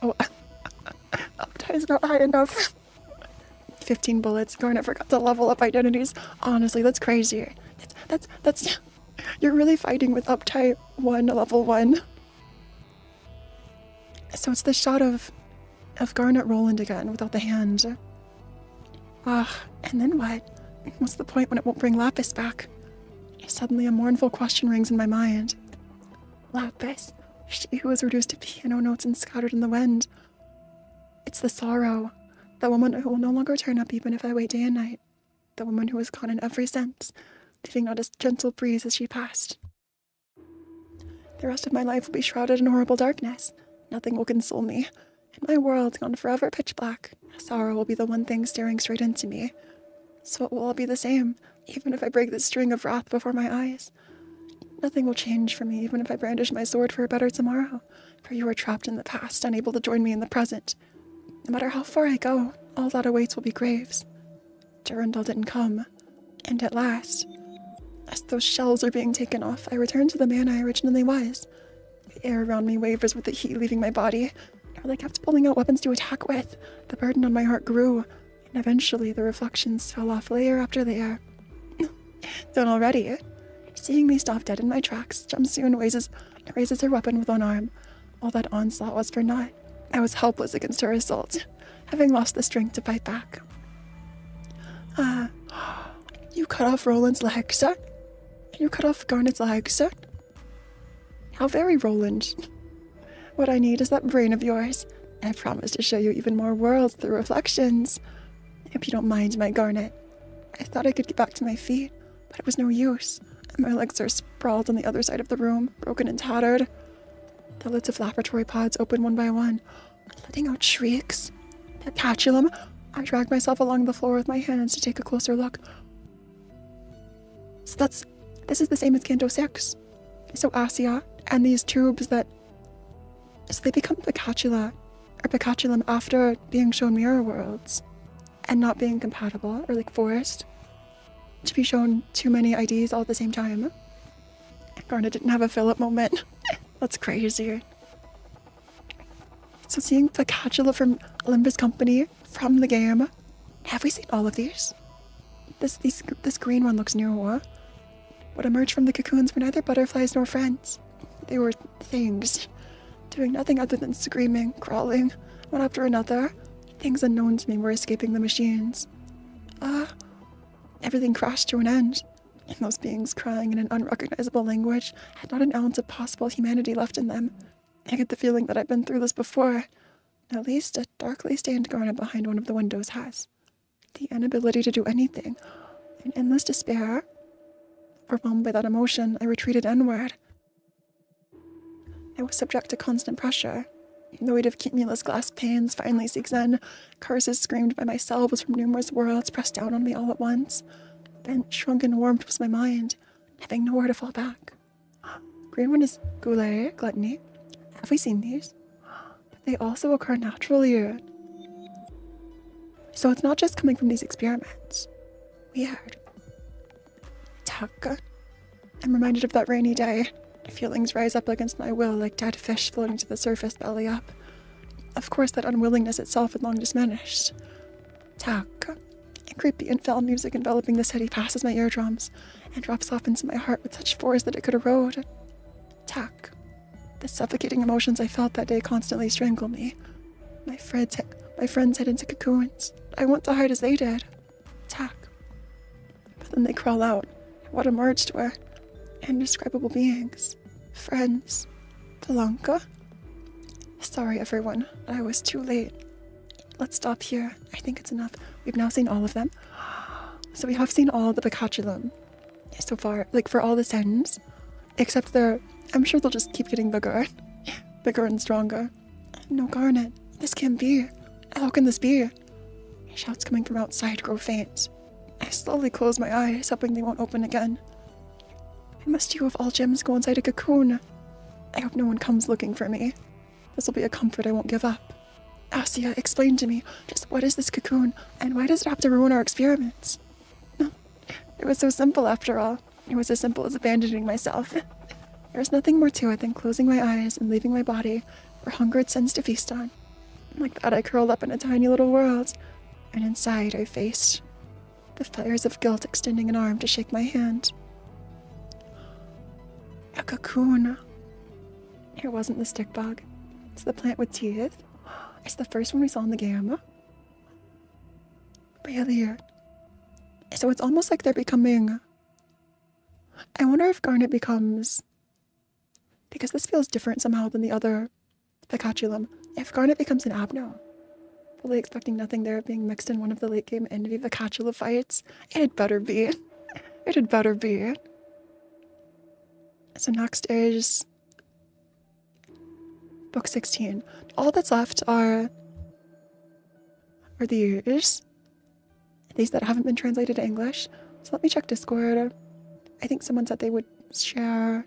Oh, uptie's not high enough. 15 bullets. Garnet forgot to level up identities. Honestly, that's crazy. That's you're really fighting with uptie 1, level 1. So it's the shot of Garnet Roland again without the hand. And then what? What's the point when it won't bring Lapis back? Suddenly a mournful question rings in my mind. Lapis, she who was reduced to piano notes and scattered in the wind. It's the sorrow, the woman who will no longer turn up even if I wait day and night, the woman who was gone in every sense, leaving not a gentle breeze as she passed. The rest of my life will be shrouded in horrible darkness. Nothing will console me, and my world gone forever pitch black. Sorrow will be the one thing staring straight into me. So it will all be the same, even if I break the string of wrath before my eyes. Nothing will change for me even if I brandish my sword for a better tomorrow, for you are trapped in the past, unable to join me in the present. No matter how far I go, all that awaits will be graves. Durandal didn't come, and at last, as those shells are being taken off, I return to the man I originally was. The air around me wavers with the heat leaving my body. While I kept pulling out weapons to attack with, the burden on my heart grew, and eventually the reflections fell off layer after layer. Done already. Seeing me stop dead in my tracks, Jumsoon raises her weapon with one arm. All that onslaught was for naught. I was helpless against her assault, having lost the strength to fight back. You cut off Roland's legs, sir? You cut off Garnet's legs, sir? How very Roland. What I need is that brain of yours. I promise to show you even more worlds through reflections. If you don't mind, my Garnet. I thought I could get back to my feet, but it was no use. My legs are sprawled on the other side of the room, broken and tattered. The lids of laboratory pods open one by one, letting out shrieks. Pacatulum. I drag myself along the floor with my hands to take a closer look. So this is the same as Canto 6. So Asia, and these tubes that... So they become Pacatulum after being shown mirror worlds, and not being compatible, or like forced to be shown too many IDs all at the same time. Garnet didn't have a Philip moment. That's crazy. So seeing Pacatula from Limbus Company from the game, have we seen all of these? This green one looks new. What emerged from the cocoons were neither butterflies nor friends. They were things, doing nothing other than screaming, crawling, one after another. Things unknown to me were escaping the machines. Everything crashed to an end, and those beings crying in an unrecognizable language had not an ounce of possible humanity left in them. I get the feeling that I've been through this before. At least a darkly stained garnet behind one of the windows has. The inability to do anything, an endless despair. Overwhelmed by that emotion, I retreated inward. I was subject to constant pressure. The weight of cumulus glass panes finally seeks in. Curses screamed by my selves from numerous worlds pressed down on me all at once. Bent, shrunken warmth was my mind, having nowhere to fall back. Green one is Goulet, Gluttony. Have we seen these? But they also occur naturally. So it's not just coming from these experiments. Weird. Taka. I'm reminded of that rainy day. Feelings rise up against my will like dead fish floating to the surface belly up. Of course, that unwillingness itself had long diminished. Taka. A creepy and foul music enveloping the city passes my eardrums and drops off into my heart with such force that it could erode. Tak. The suffocating emotions I felt that day constantly strangle me. My friends head into cocoons. I want to hide as they did. Tak. But then they crawl out. What emerged were indescribable beings. Friends. Blanca. Sorry, everyone. I was too late. Let's stop here. I think it's enough. We've now seen all of them. So we have seen all the Pacatulum so far, like for all the sins, except I'm sure they'll just keep getting bigger. Bigger and stronger. No, Garnet. This can't be. How can this be? Shouts coming from outside grow faint. I slowly close my eyes, hoping they won't open again. Why must you of all gems go inside a cocoon? I hope no one comes looking for me. This will be a comfort I won't give up. Asia, explain to me, just what is this cocoon, and why does it have to ruin our experiments? It was so simple after all. It was as simple as abandoning myself. There's nothing more to it than closing my eyes and leaving my body for hungered sins to feast on. Like that, I curled up in a tiny little world, and inside I faced the fires of guilt, extending an arm to shake my hand. A cocoon. It wasn't the stick bug. It's the plant with teeth. It's the first one we saw in the game. Really? So it's almost like they're becoming... I wonder if Garnet becomes... Because this feels different somehow than the other Pacatulum. If Garnet becomes an Abno, fully expecting nothing there being mixed in one of the late game envy Pacatula fights, it had better be. It had better be. So next is book 16. All that's left are these that haven't been translated to English. So let me check Discord. I think someone said they would share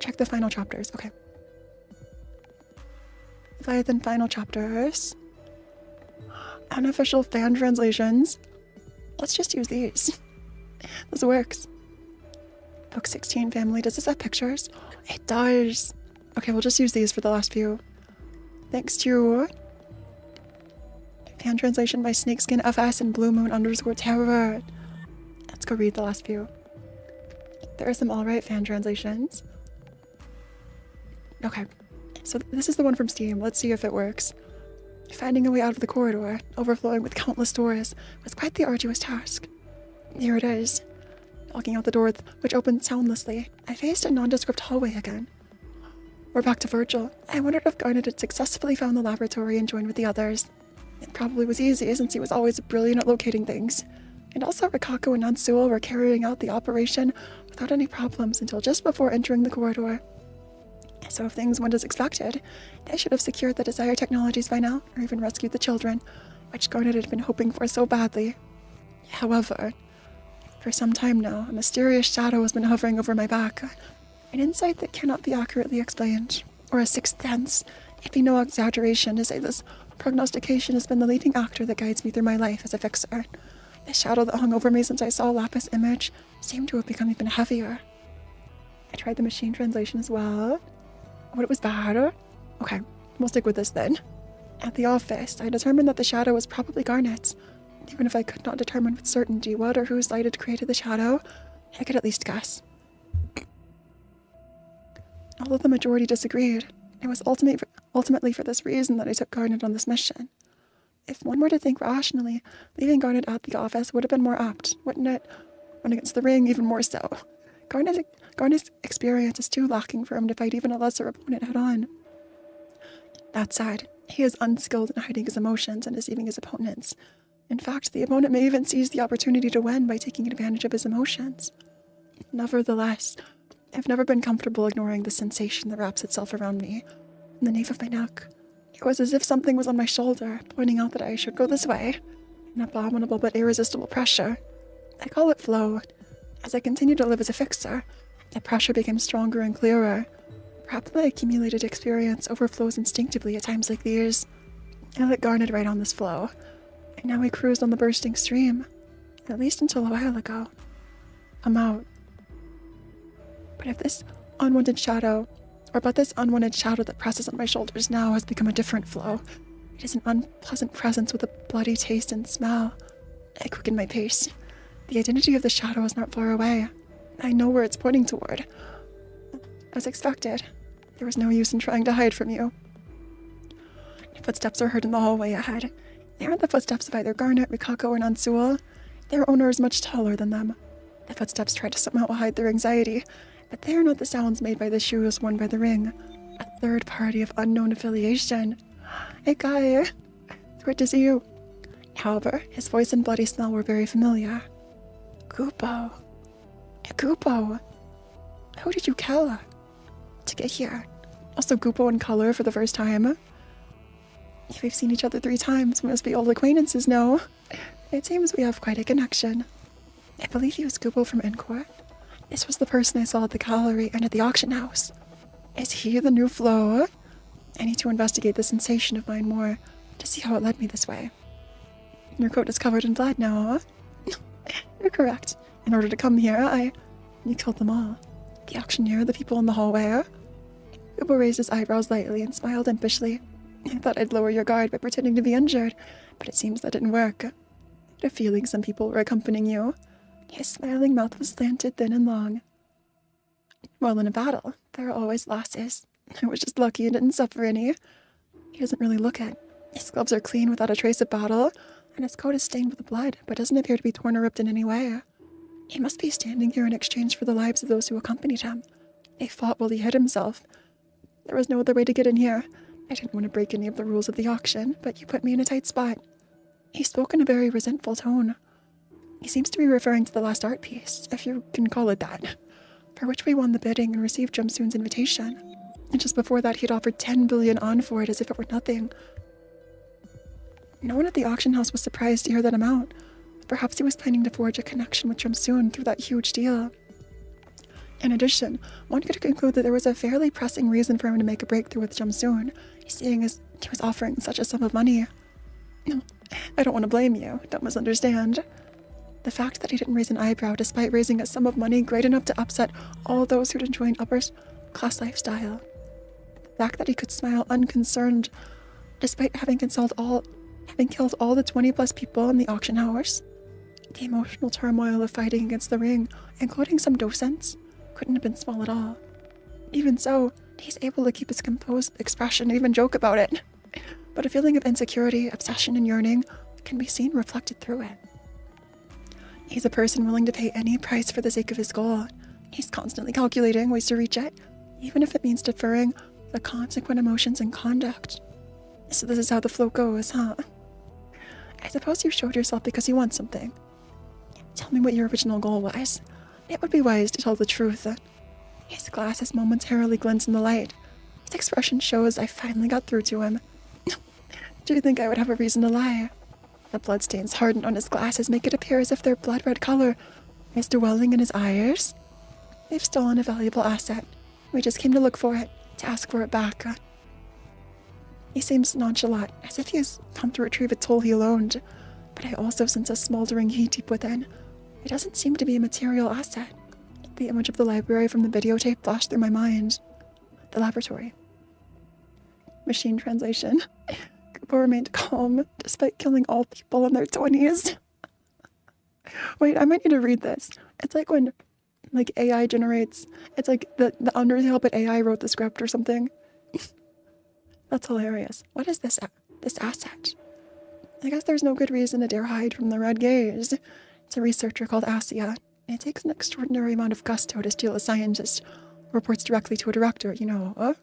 check the final chapters. Okay. Leviathan final chapters. Unofficial fan translations. Let's just use these. This works. Book 16 family. Does this have pictures? It does. Okay, we'll just use these for the last few. Thanks to fan translation by Snakeskin FS and Blue Moon _ Terror. Let's go read the last few. There are some alright fan translations. Okay, so this is the one from Steam. Let's see if it works. Finding a way out of the corridor, overflowing with countless doors, was quite the arduous task. Here it is. Walking out the door, which opened soundlessly, I faced a nondescript hallway again. We're back to Vergil. I wondered if Garnet had successfully found the laboratory and joined with the others. It probably was easy, since he was always brilliant at locating things. And also Rikako and Nansuo were carrying out the operation without any problems until just before entering the corridor. So if things went as expected, they should have secured the desired technologies by now, or even rescued the children, which Garnet had been hoping for so badly. However, for some time now, a mysterious shadow has been hovering over my back, an insight that cannot be accurately explained, or a sixth sense. It'd be no exaggeration to say this prognostication has been the leading actor that guides me through my life as a fixer. The shadow that hung over me since I saw Lapis' image seemed to have become even heavier. I tried the machine translation as well. But it was bad. Okay, we'll stick with this then. At the office, I determined that the shadow was probably Garnet's. Even if I could not determine with certainty what or whose light had created the shadow, I could at least guess. Although the majority disagreed, it was ultimately for this reason that I took Garnet on this mission. If one were to think rationally, leaving Garnet at the office would have been more apt, wouldn't it? When against the ring, even more so. Garnet's experience is too lacking for him to fight even a lesser opponent head-on. That said, he is unskilled in hiding his emotions and deceiving his opponents. In fact, the opponent may even seize the opportunity to win by taking advantage of his emotions. Nevertheless, I've never been comfortable ignoring the sensation that wraps itself around me, in the nape of my neck. It was as if something was on my shoulder, pointing out that I should go this way. An abominable but irresistible pressure. I call it flow. As I continued to live as a fixer, the pressure became stronger and clearer. Perhaps my accumulated experience overflows instinctively at times like these. I let Garnet ride on this flow, and now we cruised on the bursting stream, at least until a while ago. I'm out. But this unwanted shadow that presses on my shoulders now has become a different flow. It is an unpleasant presence with a bloody taste and smell. I quicken my pace. The identity of the shadow is not far away. I know where it's pointing toward. As expected, there was no use in trying to hide from you. Footsteps are heard in the hallway ahead. They aren't the footsteps of either Garnet, Rikako, or Nansuo. Their owner is much taller than them. The footsteps try to somehow hide their anxiety, but they are not the sounds made by the shoes worn by the ring. A third party of unknown affiliation. Hey, guy. It's great to see you. However, his voice and bloody smell were very familiar. Kupo. Kupo. Who did you kill? To get here. Also Kupo in color for the first time. If we've seen each other 3 times, we must be old acquaintances now. It seems we have quite a connection. I believe he was Kupo from Encore. This was the person I saw at the gallery and at the auction house. Is he the new Flo? I need to investigate the sensation of mine more, to see how it led me this way. Your coat is covered in blood now, huh? You're correct. In order to come here, You killed them all. The auctioneer, the people in the hallway. Kupo raised his eyebrows lightly and smiled impishly. I thought I'd lower your guard by pretending to be injured, but it seems that didn't work. I had a feeling some people were accompanying you. His smiling mouth was slanted, thin and long. Well, in a battle, there are always losses. I was just lucky and didn't suffer any. He doesn't really look it. His gloves are clean without a trace of battle, and his coat is stained with blood, but doesn't appear to be torn or ripped in any way. He must be standing here in exchange for the lives of those who accompanied him. They fought while he hid himself. There was no other way to get in here. I didn't want to break any of the rules of the auction, but you put me in a tight spot. He spoke in a very resentful tone. He seems to be referring to the last art piece, if you can call it that, for which we won the bidding and received Jumsoon's invitation. And just before that, he'd offered 10 billion on for it as if it were nothing. No one at the auction house was surprised to hear that amount. Perhaps he was planning to forge a connection with Jumsoon through that huge deal. In addition, one could conclude that there was a fairly pressing reason for him to make a breakthrough with Jum soon, seeing as he was offering such a sum of money. No, I don't want to blame you, don't misunderstand. The fact that he didn't raise an eyebrow despite raising a sum of money great enough to upset all those who'd enjoyed upper class lifestyle. The fact that he could smile unconcerned despite having killed all the 20+ people in the auction hours. The emotional turmoil of fighting against the ring, including some docents, couldn't have been small at all. Even so, he's able to keep his composed expression and even joke about it. But a feeling of insecurity, obsession, and yearning can be seen reflected through it. He's a person willing to pay any price for the sake of his goal. He's constantly calculating ways to reach it, even if it means deferring the consequent emotions and conduct. So this is how the flow goes, huh? I suppose you showed yourself because you want something. Tell me what your original goal was. It would be wise to tell the truth. His glasses momentarily glint in the light. His expression shows I finally got through to him. Do you think I would have a reason to lie? The bloodstains hardened on his glasses make it appear as if their blood-red color is dwelling in his eyes. They've stolen a valuable asset. We just came to look for it, to ask for it back. He seems nonchalant, as if he has come to retrieve a tool he owned, but I also sense a smoldering heat deep within. It doesn't seem to be a material asset. The image of the library from the videotape flashed through my mind. The laboratory. Machine translation. Kubo remained calm, despite killing all people in their 20s. Wait, I might need to read this. It's like when, AI generates... It's like the Undertale, but AI wrote the script or something. That's hilarious. What is this asset? I guess there's no good reason to dare hide from the red gaze. It's a researcher called Asia. It takes an extraordinary amount of gusto to steal a scientist who reports directly to a director, you know.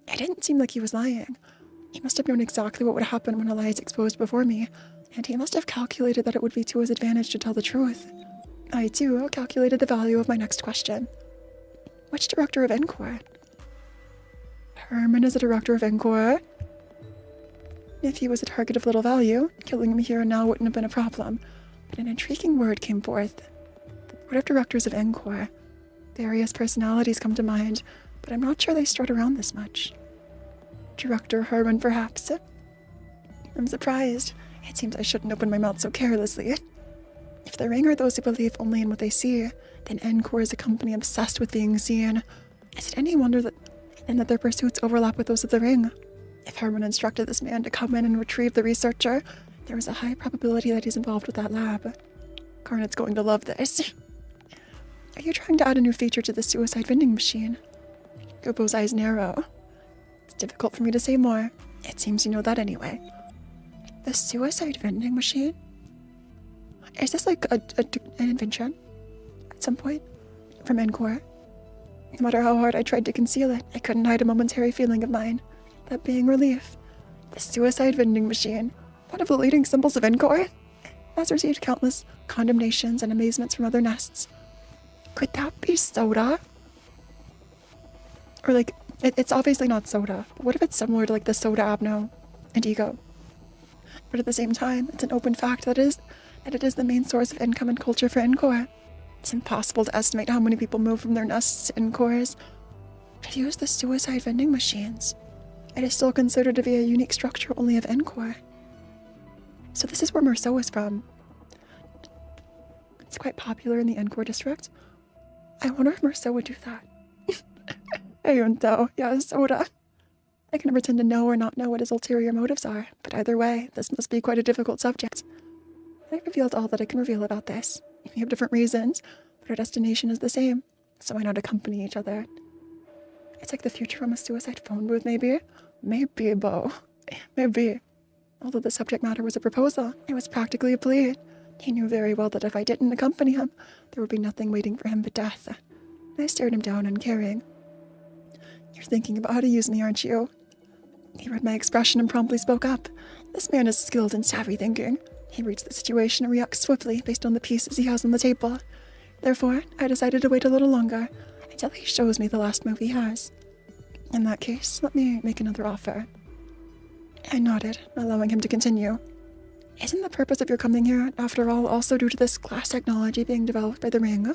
It didn't seem like he was lying. He must have known exactly what would happen when a lie is exposed before me, and he must have calculated that it would be to his advantage to tell the truth. I, too, calculated the value of my next question. Which director of Encore? Herman is a director of Encore. If he was a target of little value, killing him here and now wouldn't have been a problem. But an intriguing word came forth. The board of directors of Encore. Various personalities come to mind, but I'm not sure they strut around this much. Director Herman, perhaps. I'm surprised. It seems I shouldn't open my mouth so carelessly. If the ring are those who believe only in what they see, then Encore is a company obsessed with being seen. Is it any wonder that their pursuits overlap with those of the ring? If Herman instructed this man to come in and retrieve the researcher, there was a high probability that he's involved with that lab. Garnet's going to love this. Are you trying to add a new feature to the suicide vending machine? Gobo's eyes narrow. It's difficult for me to say more. It seems you know that anyway. The suicide vending machine? Is this like an invention? At some point? From Encore? No matter how hard I tried to conceal it, I couldn't hide a momentary feeling of mine. That being relief. The suicide vending machine. One of the leading symbols of Encore? Has received countless condemnations and amazements from other nests. Could that be soda? Or it's obviously not soda, but what if it's similar to the soda Abno and Ego? But at the same time, it's an open fact that it is the main source of income and culture for Encore. It's impossible to estimate how many people move from their nests to Encores to use the suicide vending machines. It is still considered to be a unique structure only of Encore. So this is where Marceau is from. It's quite popular in the Encore district. I wonder if Marceau would do that. Ayunto, yeah, soda. I can pretend to know or not know what his ulterior motives are, but either way, this must be quite a difficult subject. I've revealed all that I can reveal about this. We have different reasons, but our destination is the same, so why not accompany each other? It's like the future from a suicide phone booth, maybe? Maybe, Bo. Maybe. Although the subject matter was a proposal, it was practically a plea. He knew very well that if I didn't accompany him, there would be nothing waiting for him but death. I stared him down, uncaring. You're thinking about how to use me, aren't you? He read my expression and promptly spoke up. This man is skilled in savvy thinking. He reads the situation and reacts swiftly based on the pieces he has on the table. Therefore, I decided to wait a little longer until he shows me the last move he has. In that case, let me make another offer. I nodded, allowing him to continue. Isn't the purpose of your coming here, after all, also due to this glass technology being developed by the ring?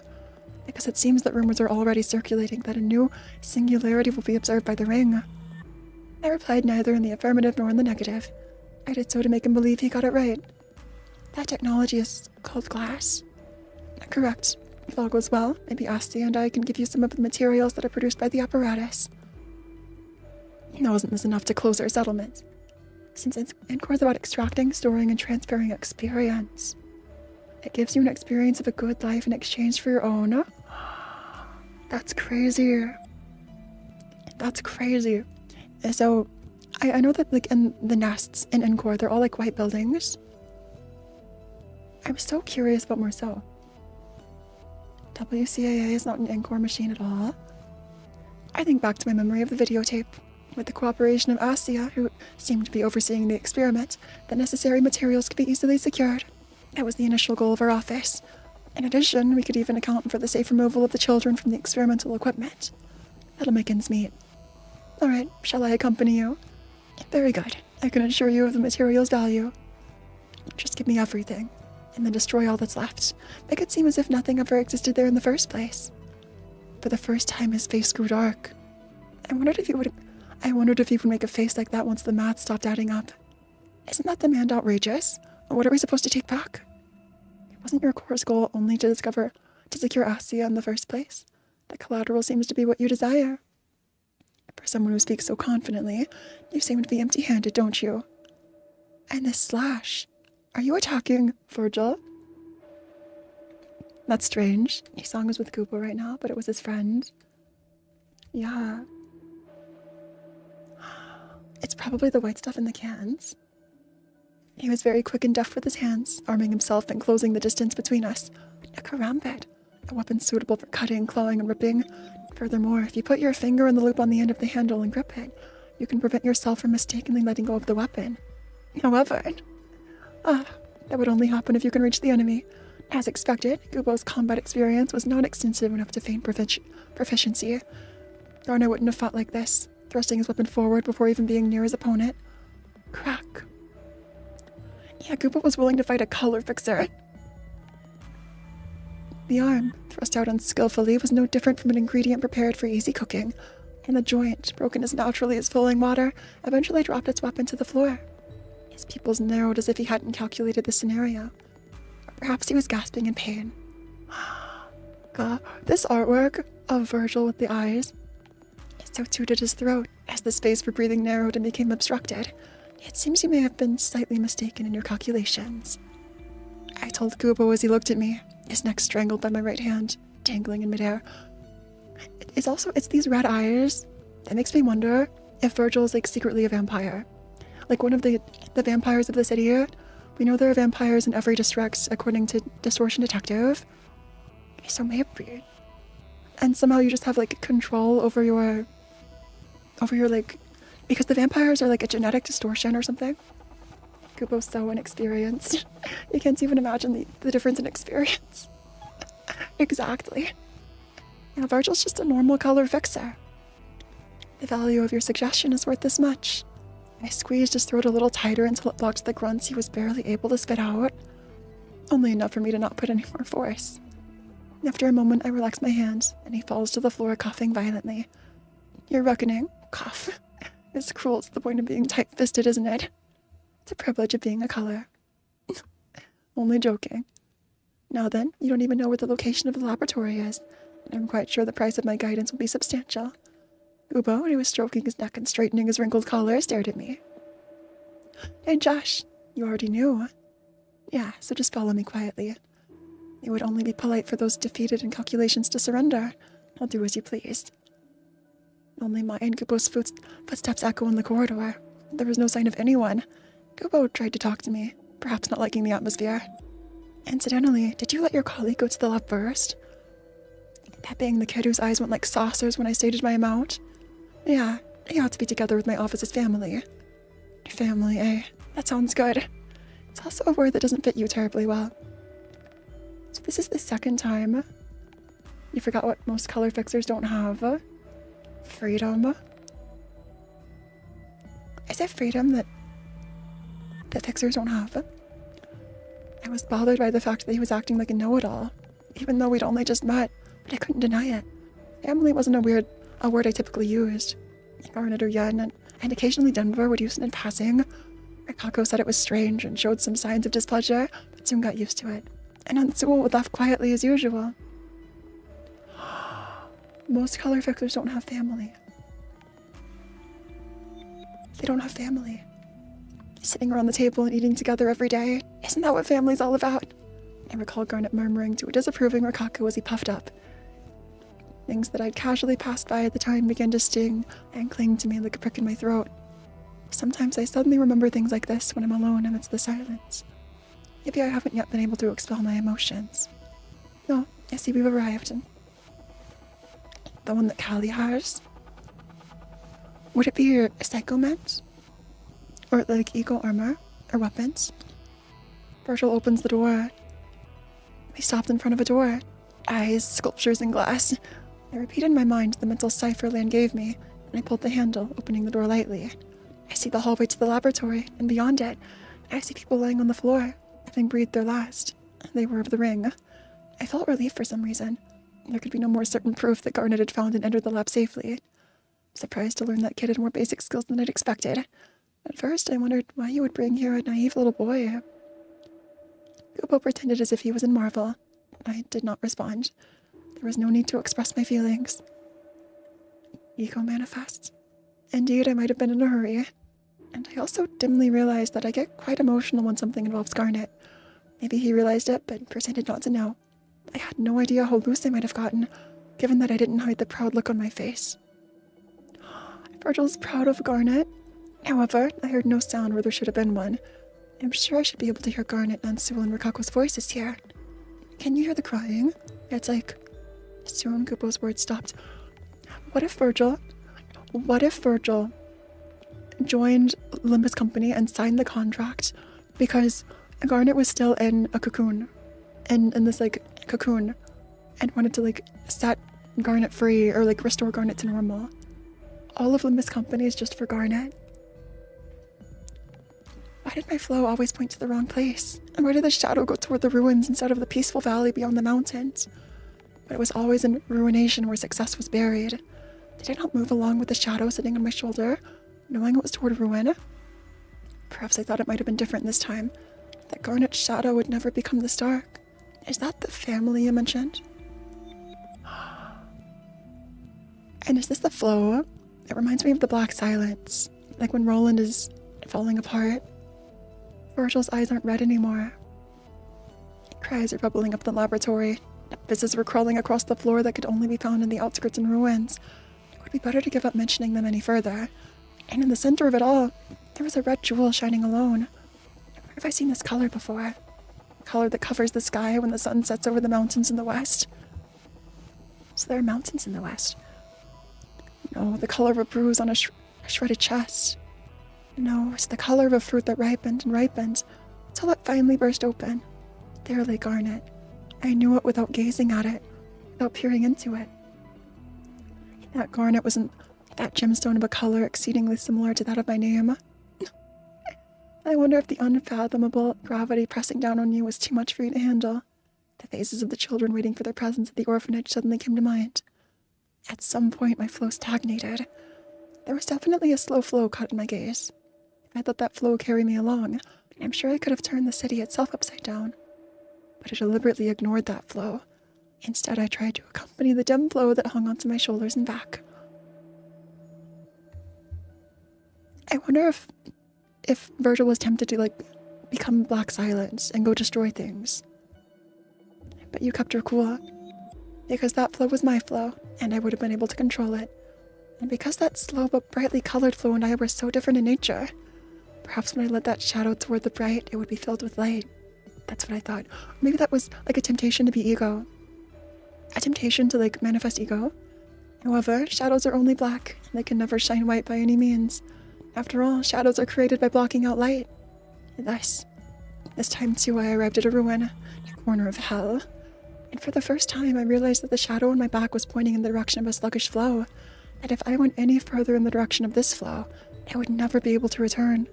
because it seems that rumors are already circulating that a new singularity will be observed by the ring. I replied neither in the affirmative nor in the negative. I did so to make him believe he got it right. That technology is called glass. Correct. If all goes well, maybe Astia and I can give you some of the materials that are produced by the apparatus. Now, wasn't this enough to close our settlement? Since Encore is about extracting, storing, and transferring experience. It gives you an experience of a good life in exchange for your own. That's crazy. That's crazy. So, I know that like in the nests in Encore, they're all like white buildings. I'm so curious about Marceau. WCAA is not an Encore machine at all. I think back to my memory of the videotape. With the cooperation of Astia, who seemed to be overseeing the experiment, the necessary materials could be easily secured. That was the initial goal of our office. In addition, we could even account for the safe removal of the children from the experimental equipment. That'll make ends meet. Alright, shall I accompany you? Very good. I can assure you of the material's value. Just give me everything, and then destroy all that's left. Make it seem as if nothing ever existed there in the first place. For the first time, his face grew dark. I wondered if he would make a face like that once the math stopped adding up. Isn't that demand outrageous? What are we supposed to take back? Wasn't your course goal only to secure Astia in the first place? The collateral seems to be what you desire. For someone who speaks so confidently, you seem to be empty-handed, don't you? And this slash. Are you attacking Vergil? That's strange. Isang was with Kupo right now, but it was his friend. Yeah. It's probably the white stuff in the cans. He was very quick and deft with his hands, arming himself and closing the distance between us. A karambit, a weapon suitable for cutting, clawing, and ripping. Furthermore, if you put your finger in the loop on the end of the handle and grip it, you can prevent yourself from mistakenly letting go of the weapon. However, that would only happen if you can reach the enemy. As expected, Kubo's combat experience was not extensive enough to feign proficiency. Darna wouldn't have fought like this, thrusting his weapon forward before even being near his opponent. Crack. Yeah, Kubo was willing to fight a color fixer. The arm, thrust out unskillfully, was no different from an ingredient prepared for easy cooking, and the joint, broken as naturally as flowing water, eventually dropped its weapon to the floor. His pupils narrowed as if he hadn't calculated the scenario. Or perhaps he was gasping in pain. This artwork of Vergil with the eyes. So too did his throat, as the space for breathing narrowed and became obstructed. It seems you may have been slightly mistaken in your calculations. I told Kubo as he looked at me, his neck strangled by my right hand, dangling in midair. It's these red eyes that makes me wonder if Vergil is like secretly a vampire. Like one of the vampires of the city. We know there are vampires in every district, according to Distortion Detective. So maybe. And somehow you just have like control over your like, because the vampires are like a genetic distortion or something. Kubo's so inexperienced. You can't even imagine the difference in experience. Exactly. Now Vergil's just a normal color fixer. The value of your suggestion is worth this much. I squeezed his throat a little tighter until it blocked the grunts he was barely able to spit out. Only enough for me to not put any more force. After a moment, I relax my hand, and he falls to the floor coughing violently. Your reckoning, cough, is cruel to the point of being tight-fisted, isn't it? It's a privilege of being a color. Only joking. Now then, you don't even know where the location of the laboratory is, and I'm quite sure the price of my guidance will be substantial. Kubo, who was stroking his neck and straightening his wrinkled collar, stared at me. Hey, Josh, you already knew. Yeah, so just follow me quietly. It would only be polite for those defeated in calculations to surrender. I'll do as you please. Only my and Kubo's footsteps echo in the corridor. There was no sign of anyone. Kubo tried to talk to me, perhaps not liking the atmosphere. Incidentally, did you let your colleague go to the left first? That being the kid whose eyes went like saucers when I stated my amount? Yeah, he ought to be together with my office's family. Family, eh? That sounds good. It's also a word that doesn't fit you terribly well. So this is the second time you forgot what most color fixers don't have. Freedom. Is it freedom that fixers don't have? I was bothered by the fact that he was acting like a know-it-all, even though we'd only just met. but I couldn't deny it. Family wasn't a word I typically used. Garnet or Yun, and occasionally Denver would use it in passing. Rikako said it was strange and showed some signs of displeasure, but soon got used to it. And Natsuo would laugh quietly as usual. Most color fixers don't have family. They don't have family. Sitting around the table and eating together every day. Isn't that what family's all about? I recall Garnet murmuring to a disapproving Rikako as he puffed up. Things that I'd casually passed by at the time began to sting and cling to me like a prick in my throat. Sometimes I suddenly remember things like this when I'm alone amidst the silence. Maybe I haven't yet been able to expel my emotions. No, I see we've arrived. The one that Callie has? Would it be your psychomet? Or like ego armor? Or weapons? Vergil opens the door. We stopped in front of a door. Eyes, sculptures, and glass. I repeated in my mind the mental cipher Lan gave me, and I pulled the handle, opening the door lightly. I see the hallway to the laboratory, and beyond it, I see people lying on the floor, having breathed their last. They were of the ring. I felt relief for some reason. There could be no more certain proof that Garnet had found and entered the lab safely. Surprised to learn that kid had more basic skills than I'd expected. At first, I wondered why he would bring here a naive little boy. Kubo pretended as if he was in Marvel. I did not respond. There was no need to express my feelings. Ego manifests. Indeed, I might have been in a hurry. And I also dimly realized that I get quite emotional when something involves Garnet. Maybe he realized it, but pretended not to know. I had no idea how loose I might have gotten, given that I didn't hide the proud look on my face. Vergil's proud of Garnet. However, I heard no sound where there should have been one. I'm sure I should be able to hear Garnet, Natsuo, and Rikako's voices here. Can you hear the crying? It's like... Soon Kubo's words stopped. What if Vergil joined Limbus Company and signed the contract because Garnet was still in a cocoon, in this like cocoon, and wanted to like set Garnet free or like restore Garnet to normal. All of Limbus Company is just for Garnet. Why did my flow always point to the wrong place? And why did the shadow go toward the ruins instead of the peaceful valley beyond the mountains? But it was always in ruination where success was buried. Did I not move along with the shadow sitting on my shoulder, knowing it was toward ruin? Perhaps I thought it might have been different this time, that Garnet's shadow would never become this dark. Is that the family you mentioned? And is this the flow? It reminds me of the black silence, like when Roland is falling apart. Vergil's eyes aren't red anymore. Cries are bubbling up the laboratory. Fizzes were crawling across the floor that could only be found in the outskirts and ruins. It would be better to give up mentioning them any further. And in the center of it all, there was a red jewel shining alone. Where have I seen this color before? The color that covers the sky when the sun sets over the mountains in the west. So there are mountains in the west. No, the color of a bruise on a shredded chest. No, it's the color of a fruit that ripened and ripened, until it finally burst open. There lay Garnet. I knew it without gazing at it, without peering into it. That Garnet wasn't that gemstone of a color exceedingly similar to that of my name. I wonder if the unfathomable gravity pressing down on you was too much for you to handle. The faces of the children waiting for their presents at the orphanage suddenly came to mind. At some point, my flow stagnated. There was definitely a slow flow caught in my gaze. I thought that flow carried me along, and I'm sure I could have turned the city itself upside down. But I deliberately ignored that flow. Instead, I tried to accompany the dim flow that hung onto my shoulders and back. I wonder if Vergil was tempted to, like, become black silence and go destroy things. But you kept her cool. Because that flow was my flow, and I would have been able to control it. And because that slow but brightly colored flow and I were so different in nature, perhaps when I led that shadow toward the bright, it would be filled with light. That's what I thought. Maybe that was like a temptation to be ego. A temptation to like manifest ego. However, shadows are only black, and they can never shine white by any means. After all, shadows are created by blocking out light. And thus, this time too I arrived at a ruin, a corner of hell. And for the first time I realized that the shadow on my back was pointing in the direction of a sluggish flow. That if I went any further in the direction of this flow, I would never be able to return.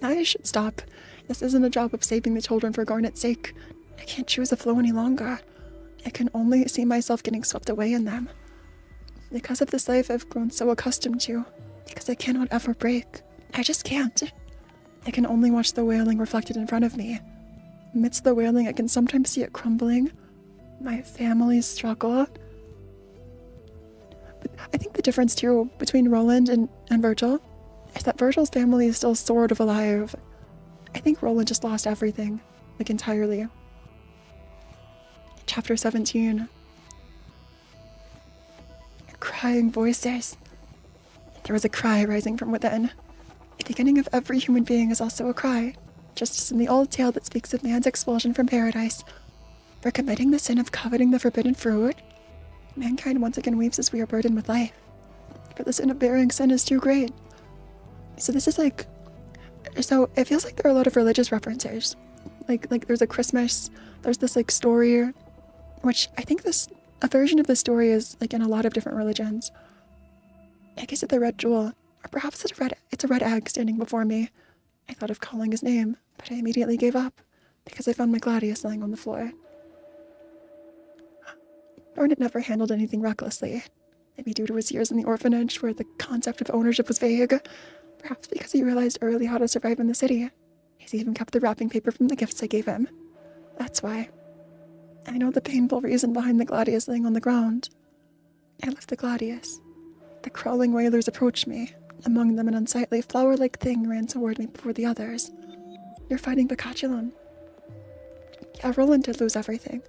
I should stop. This isn't a job of saving the children for Garnet's sake. I can't choose a flow any longer. I can only see myself getting swept away in them. Because of this life I've grown so accustomed to, because I cannot ever break. I just can't. I can only watch the wailing reflected in front of me. Amidst the wailing, I can sometimes see it crumbling. My family's struggle. But I think the difference, too, between Roland and Vergil is that Vergil's family is still sort of alive. I think Roland just lost everything, like entirely. Chapter 17. Crying voices. There was a cry rising from within. The beginning of every human being is also a cry, just as in the old tale that speaks of man's expulsion from paradise. For committing the sin of coveting the forbidden fruit, mankind once again weeps as we are burdened with life. For the sin of bearing sin is too great. So this is like... So it feels like there are a lot of religious references. Like there's a Christmas, there's this like story, which I think a version of the story is like in a lot of different religions. I guess it's the red jewel, or perhaps it's a red egg standing before me. I thought of calling his name, but I immediately gave up, because I found my gladius lying on the floor. Thorn had never handled anything recklessly, maybe due to his years in the orphanage where the concept of ownership was vague, perhaps because he realized early how to survive in the city. He's even kept the wrapping paper from the gifts I gave him. That's why. I know the painful reason behind the gladius laying on the ground. I left the gladius. The crawling whalers approached me. Among them, an unsightly flower-like thing ran toward me before the others. You're fighting Bacatulon. Yeah, Roland did lose everything.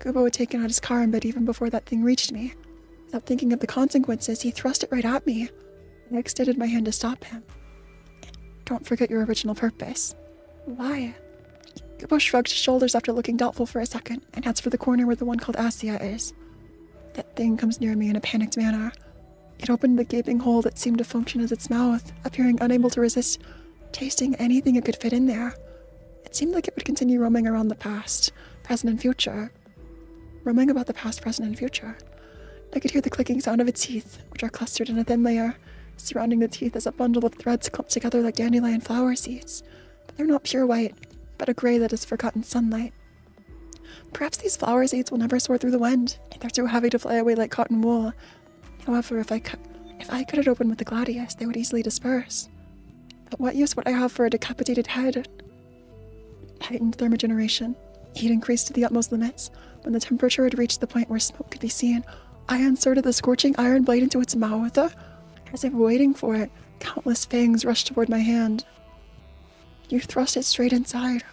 Kubo had taken out his car, but even before that thing reached me, without thinking of the consequences, he thrust it right at me. I extended my hand to stop him. Don't forget your original purpose. Why? Kubo shrugged his shoulders after looking doubtful for a second, and heads for the corner where the one called Assia is. That thing comes near me in a panicked manner. It opened the gaping hole that seemed to function as its mouth, appearing unable to resist tasting anything it could fit in there. It seemed like it would continue roaming around the past, present, and future. Roaming about the past, present, and future. I could hear the clicking sound of its teeth, which are clustered in a thin layer. Surrounding the teeth is a bundle of threads clumped together like dandelion flower seeds. But they're not pure white, but a gray that has forgotten sunlight. Perhaps these flower seeds will never soar through the wind. They're too heavy to fly away like cotton wool. However, if I cut it open with the gladius, they would easily disperse. But what use would I have for a decapitated head? Heightened thermogeneration. Heat increased to the utmost limits. When the temperature had reached the point where smoke could be seen, I inserted the scorching iron blade into its mouth. As if waiting for it, countless fangs rushed toward my hand. You thrust it straight inside.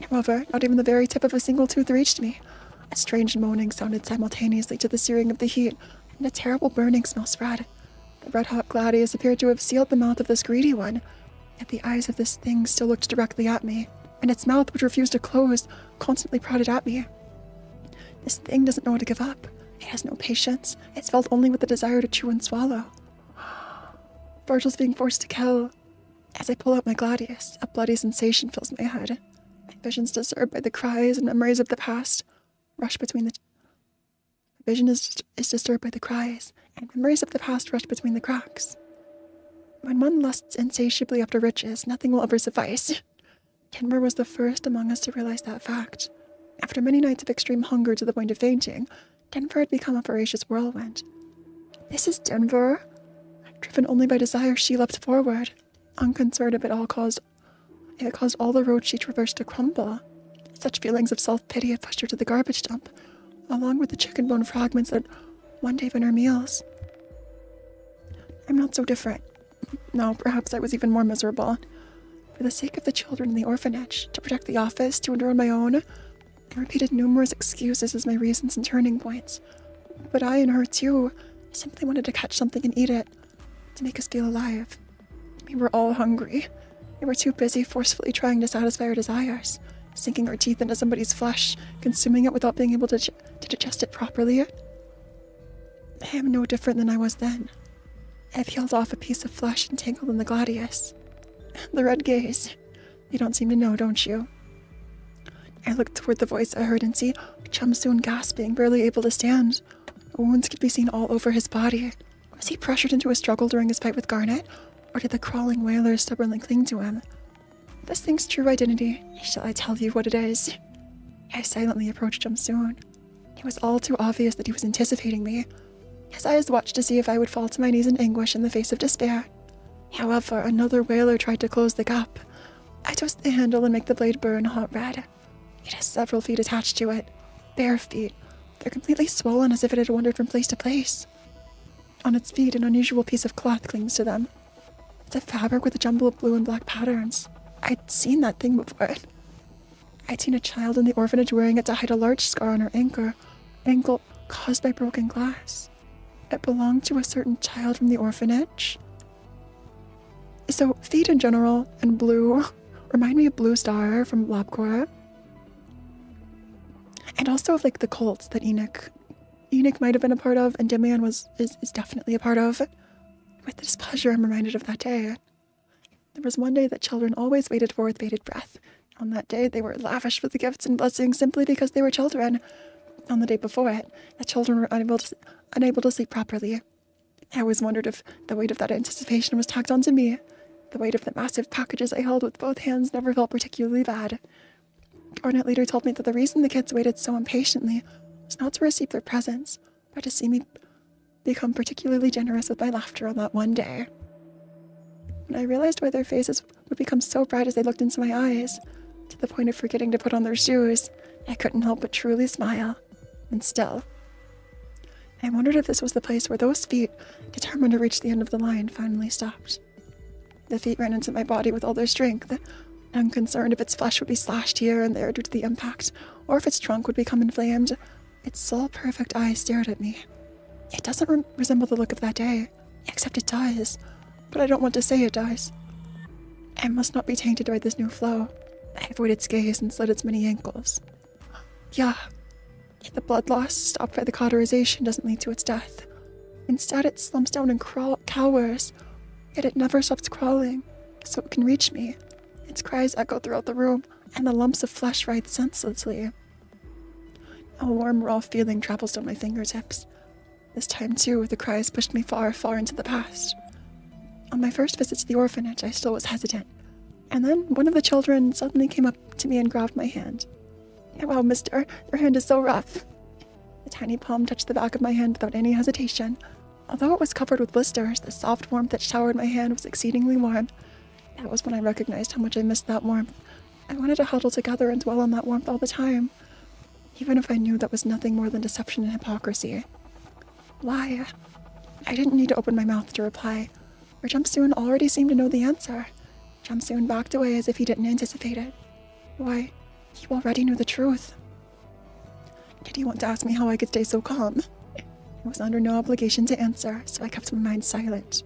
However, not even the very tip of a single tooth reached me. A strange moaning sounded simultaneously to the searing of the heat, and a terrible burning smell spread. The red-hot gladius appeared to have sealed the mouth of this greedy one, yet the eyes of this thing still looked directly at me, and its mouth, which refused to close, constantly prodded at me. This thing doesn't know how to give up. It has no patience. It's filled only with the desire to chew and swallow. Vergil's being forced to kill. As I pull out my gladius, a bloody sensation fills my head. My vision's disturbed by the cries and memories of the past. Rush between the... My vision is disturbed by the cries, and memories of the past rush between the cracks. When one lusts insatiably after riches, nothing will ever suffice. Denver was the first among us to realize that fact. After many nights of extreme hunger to the point of fainting, Denver had become a voracious whirlwind. This is Denver. Driven only by desire, she leapt forward, unconcerned if it caused all the road she traversed to crumble. Such feelings of self-pity had pushed her to the garbage dump, along with the chicken bone fragments that one day been her meals. I'm not so different. No, perhaps I was even more miserable. For the sake of the children in the orphanage, to protect the office, to endure on my own, I repeated numerous excuses as my reasons and turning points. But I and her too simply wanted to catch something and eat it, to make us feel alive. We were all hungry. We were too busy forcefully trying to satisfy our desires, sinking our teeth into somebody's flesh, consuming it without being able to digest it properly. I am no different than I was then. I peeled off a piece of flesh entangled in the gladius. The red gaze. You don't seem to know, don't you? I looked toward the voice I heard and see Chumsoon gasping, barely able to stand. Wounds could be seen all over his body. Was he pressured into a struggle during his fight with Garnet, or did the crawling whalers stubbornly cling to him? this thing's true identity. Shall I tell you what it is? I silently approached Jamsoon. It was all too obvious that he was anticipating me. His eyes watched to see if I would fall to my knees in anguish in the face of despair. However, another whaler tried to close the gap. I twist the handle and make the blade burn hot red. It has several feet attached to it. Bare feet. They're completely swollen as if it had wandered from place to place. On its feet, an unusual piece of cloth clings to them. It's a fabric with a jumble of blue and black patterns. I'd seen that thing before. I'd seen a child in the orphanage wearing it to hide a large scar on her ankle caused by broken glass. It belonged to a certain child from the orphanage. So, feet in general and blue remind me of Blue Star from LabCorp. And also of like the cults that Enoch might have been a part of, and Dimian is definitely a part of. With displeasure, I'm reminded of that day. There was one day that children always waited for with bated breath. On that day, they were lavished with the gifts and blessings simply because they were children. On the day before it, the children were unable to sleep properly. I always wondered if the weight of that anticipation was tacked onto me. The weight of the massive packages I held with both hands never felt particularly bad. Garnet later told me that the reason the kids waited so impatiently was not to receive their presents, but to see me become particularly generous with my laughter on that one day. When I realized why their faces would become so bright as they looked into my eyes, to the point of forgetting to put on their shoes, I couldn't help but truly smile. And still, I wondered if this was the place where those feet, determined to reach the end of the line, finally stopped. The feet ran into my body with all their strength, unconcerned if its flesh would be slashed here and there due to the impact, or if its trunk would become inflamed. Its sole perfect eyes stared at me. It doesn't resemble the look of that day, except it does, but I don't want to say it does. I must not be tainted by this new flow. I avoided its gaze and slid its many ankles. Yeah, the blood loss stopped by the cauterization doesn't lead to its death. Instead, it slumps down and cowers, yet it never stops crawling, so it can reach me. Its cries echo throughout the room, and the lumps of flesh writhe senselessly. A warm, raw feeling travels down my fingertips. This time, too, the cries pushed me far, far into the past. On my first visit to the orphanage, I still was hesitant, and then one of the children suddenly came up to me and grabbed my hand. Wow, mister, your hand is so rough. The tiny palm touched the back of my hand without any hesitation. Although it was covered with blisters, the soft warmth that showered my hand was exceedingly warm. That was when I recognized how much I missed that warmth. I wanted to huddle together and dwell on that warmth all the time, even if I knew that was nothing more than deception and hypocrisy. Why? I didn't need to open my mouth to reply, for Jamsoon already seemed to know the answer. Jamsoon backed away as if he didn't anticipate it. Why, you already knew the truth. Did he want to ask me how I could stay so calm? I was under no obligation to answer, so I kept my mind silent.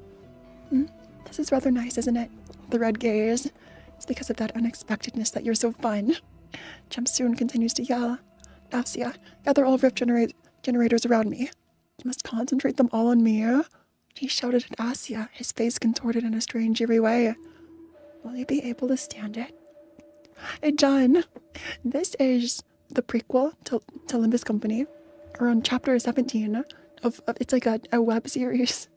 This is rather nice, isn't it? The red gaze. It's because of that unexpectedness that you're so fun. Jamsoon continues to yell. Asya, gather all rift generators around me. You must concentrate them all on me. He shouted at Asya, his face contorted in a strange, eerie way. Will you be able to stand it? John, this is the prequel to Limbus Company. We're on chapter 17 of it's like a web series.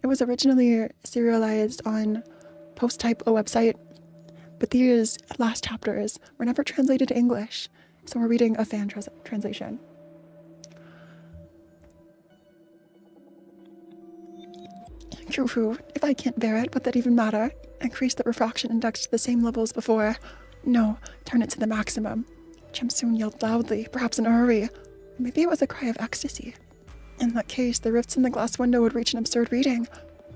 It was originally serialized on Post-Type, a website, but these last chapters were never translated to English, so we're reading a fan translation. True, if I can't bear it, would that even matter? Increase the refraction index to the same level as before. No, turn it to the maximum. Jamsoon yelled loudly, perhaps in a hurry. Maybe it was a cry of ecstasy. In that case, the rifts in the glass window would reach an absurd reading.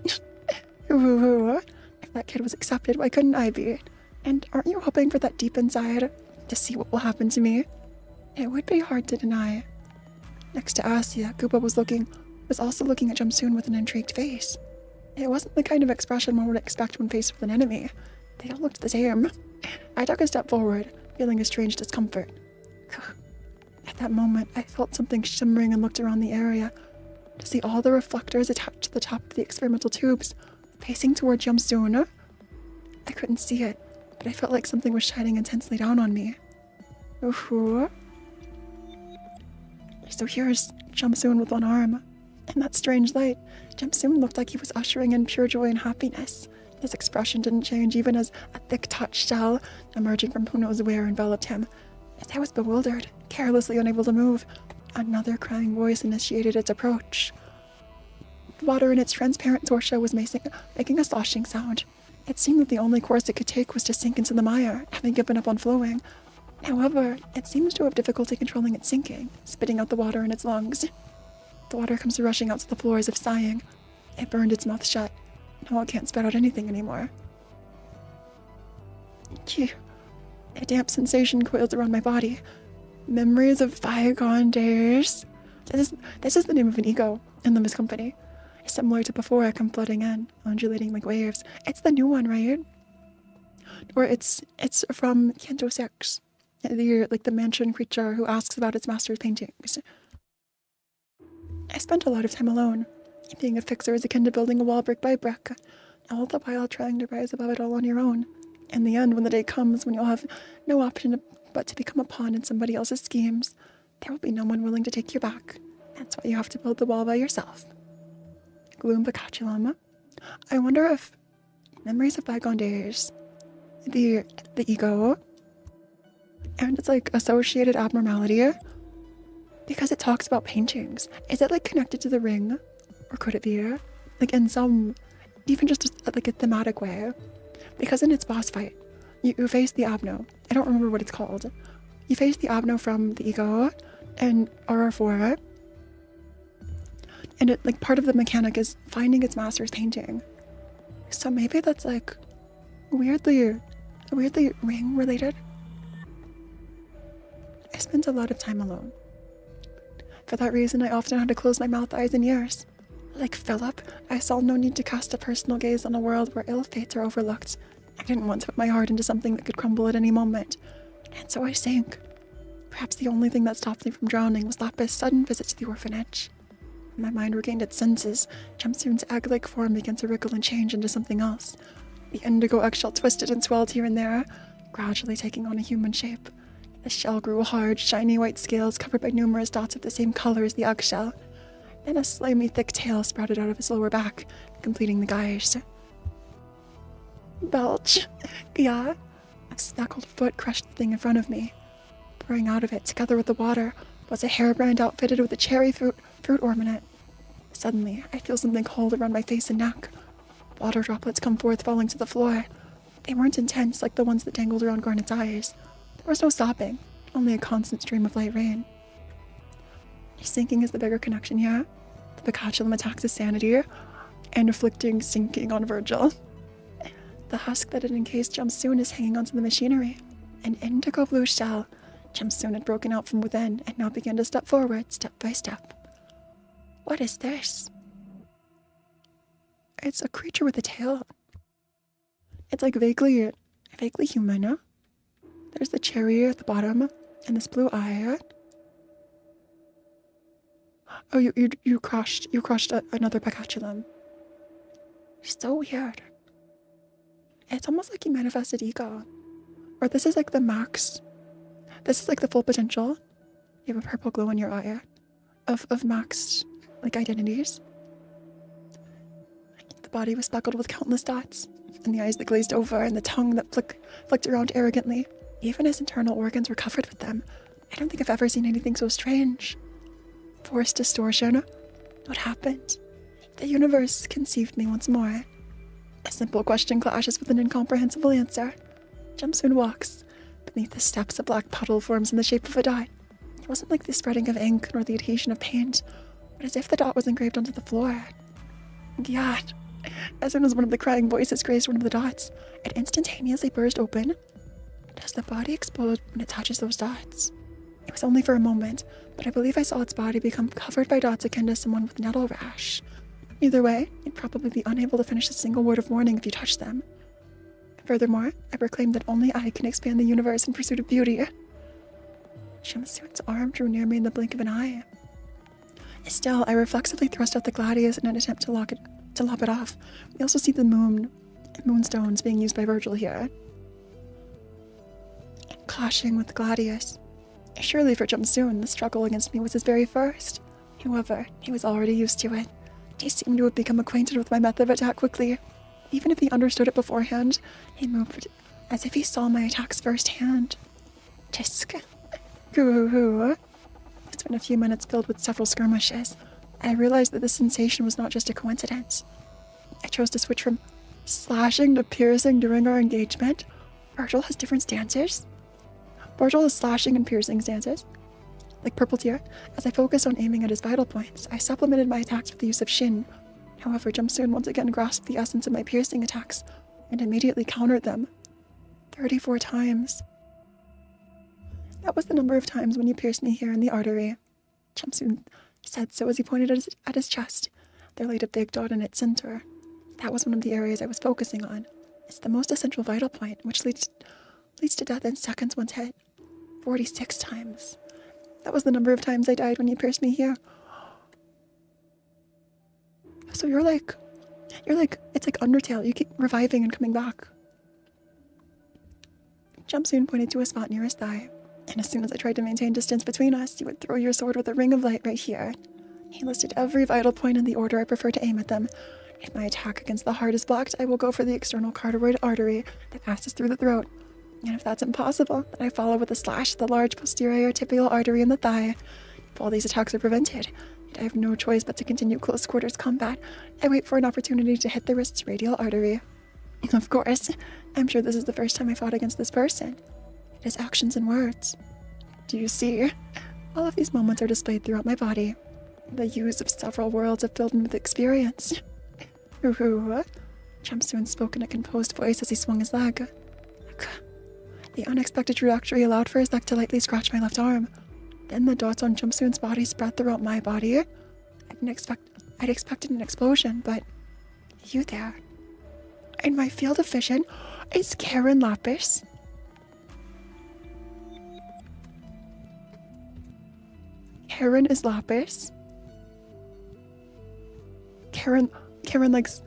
If that kid was accepted, why couldn't I be? And aren't you hoping for that deep inside, to see what will happen to me? It would be hard to deny. Next to Asya, Guba was also looking at Jamsoon with an intrigued face. It wasn't the kind of expression one would expect when faced with an enemy. They all looked the same. I took a step forward, feeling a strange discomfort. At that moment, I felt something shimmering and looked around the area to see all the reflectors attached to the top of the experimental tubes, facing toward Jamsoon. I couldn't see it, but I felt like something was shining intensely down on me. So here's Jamsoon with one arm. In that strange light, Jamsoon looked like he was ushering in pure joy and happiness. His expression didn't change even as a thick touch shell, emerging from who knows where, enveloped him. As I was bewildered, carelessly unable to move, another crying voice initiated its approach. The water in its transparent torso was making a sloshing sound. It seemed that the only course it could take was to sink into the mire, having given up on flowing. However, it seems to have difficulty controlling its sinking, spitting out the water in its lungs. The water comes rushing out to the floor as if sighing. It burned its mouth shut. Now it can't spit out anything anymore. A damp sensation coils around my body. Memories of bygone days. This is the name of an ego in Limbus Company. Similar to before, I come flooding in, undulating like waves. It's the new one, right? Or it's from Canto 6. The mansion creature who asks about its master's paintings. I spent a lot of time alone. Being a fixer is akin to building a wall brick by brick, all the while trying to rise above it all on your own. In the end, when the day comes when you'll have no option but to become a pawn in somebody else's schemes, there will be no one willing to take your back. That's why you have to build the wall by yourself. Gloom Bacaculum. I wonder if memories of bygone days, the ego, and it's like associated abnormality, because it talks about paintings. Is it like connected to the ring? Or could it be like in some, even just like a thematic way? Because in its boss fight, you face the Abno. I don't remember what it's called. You face the Abno from the ego and RR4. And it, like, part of the mechanic is finding its master's painting. So maybe that's like weirdly ring related. I spent a lot of time alone. For that reason, I often had to close my mouth, eyes, and ears. Like Philip, I saw no need to cast a personal gaze on a world where ill fates are overlooked. I didn't want to put my heart into something that could crumble at any moment. And so I sank. Perhaps the only thing that stopped me from drowning was Lapis' sudden visit to the orphanage. When my mind regained its senses, Jumpsuit's egg-like form began to wriggle and change into something else. The indigo eggshell twisted and swelled here and there, gradually taking on a human shape. The shell grew hard, shiny white scales covered by numerous dots of the same color as the eggshell. Then a slimy, thick tail sprouted out of his lower back, completing the guise. Belch. Yeah. A speckled foot crushed the thing in front of me. Pouring out of it, together with the water, was a hairband outfitted with a cherry fruit ornament. Suddenly, I feel something cold around my face and neck. Water droplets come forth, falling to the floor. They weren't intense like the ones that dangled around Garnet's eyes. There was no sobbing, only a constant stream of light rain. Sinking is the bigger connection here. The Bacaculum attacks his sanity and inflicting sinking on Vergil. The husk that had encased Jumpsuit is hanging onto the machinery. An indigo blue shell. Jumpsuit had broken out from within and now began to step forward, step by step. What is this? It's a creature with a tail. It's like vaguely human. There's the cherry at the bottom and this blue eye. Oh, you crushed another Bacaculum. So weird. It's almost like you manifested ego. Or this is like the max. This is like the full potential. You have a purple glow in your eye of max, like, identities. The body was speckled with countless dots, and the eyes that glazed over, and the tongue that flicked around arrogantly. Even his internal organs were covered with them. I don't think I've ever seen anything so strange. Forced distortion. What happened? The universe conceived me once more. A simple question clashes with an incomprehensible answer. Jumpsuit walks. Beneath the steps, a black puddle forms in the shape of a dot. It wasn't like the spreading of ink nor the adhesion of paint, but as if the dot was engraved onto the floor. God. As soon as one of the crying voices grazed one of the dots, it instantaneously burst open. Does the body explode when it touches those dots? It was only for a moment, but I believe I saw its body become covered by dots akin to someone with nettle rash. Either way, you'd probably be unable to finish a single word of warning if you touched them. Furthermore, I proclaimed that only I can expand the universe in pursuit of beauty. Jumpsuit's arm drew near me in the blink of an eye. Still, I reflexively thrust out the gladius in an attempt to lop it off. We also see the moonstones being used by Vergil here. Clashing with the gladius. Surely for Jumpsuit, the struggle against me was his very first. However, he was already used to it. He seemed to have become acquainted with my method of attack quickly. Even if he understood it beforehand, he moved as if he saw my attacks firsthand. Tisk. Goo. It's been a few minutes filled with several skirmishes. I realized that this sensation was not just a coincidence. I chose to switch from slashing to piercing during our engagement. Vergil has different stances. Vergil has slashing and piercing stances, like Purple Tear. As I focused on aiming at his vital points, I supplemented my attacks with the use of Shin. However, Jumpsuit once again grasped the essence of my piercing attacks and immediately countered them. 34 times. That was the number of times when you pierced me here in the artery. Jumpsuit said so as he pointed at his chest. There laid a big dot in its center. That was one of the areas I was focusing on. It's the most essential vital point, which leads to death in seconds once hit. 46 times. That was the number of times I died when you pierced me here. So you're like, it's like Undertale. You keep reviving and coming back. Jumpsuit pointed to a spot near his thigh, and as soon as I tried to maintain distance between us, you would throw your sword with a ring of light right here. He listed every vital point in the order I prefer to aim at them. If my attack against the heart is blocked, I will go for the external carotid artery that passes through the throat. And if that's impossible, then I follow with a slash the large posterior tibial artery in the thigh. If all these attacks are prevented, I have no choice but to continue close quarters combat. I wait for an opportunity to hit the wrist's radial artery. Of course, I'm sure this is the first time I fought against this person. It is actions and words. Do you see? All of these moments are displayed throughout my body. The hues of several worlds have filled me with experience. Jumpsuit spoke in a composed voice as he swung his leg. The unexpected trajectory allowed for his leg to lightly scratch my left arm. Then the dots on Jumpsuit's body spread throughout my body. I'd expected an explosion, but you there. In my field of vision is Karen Lapis. Karen is Lapis. Karen likes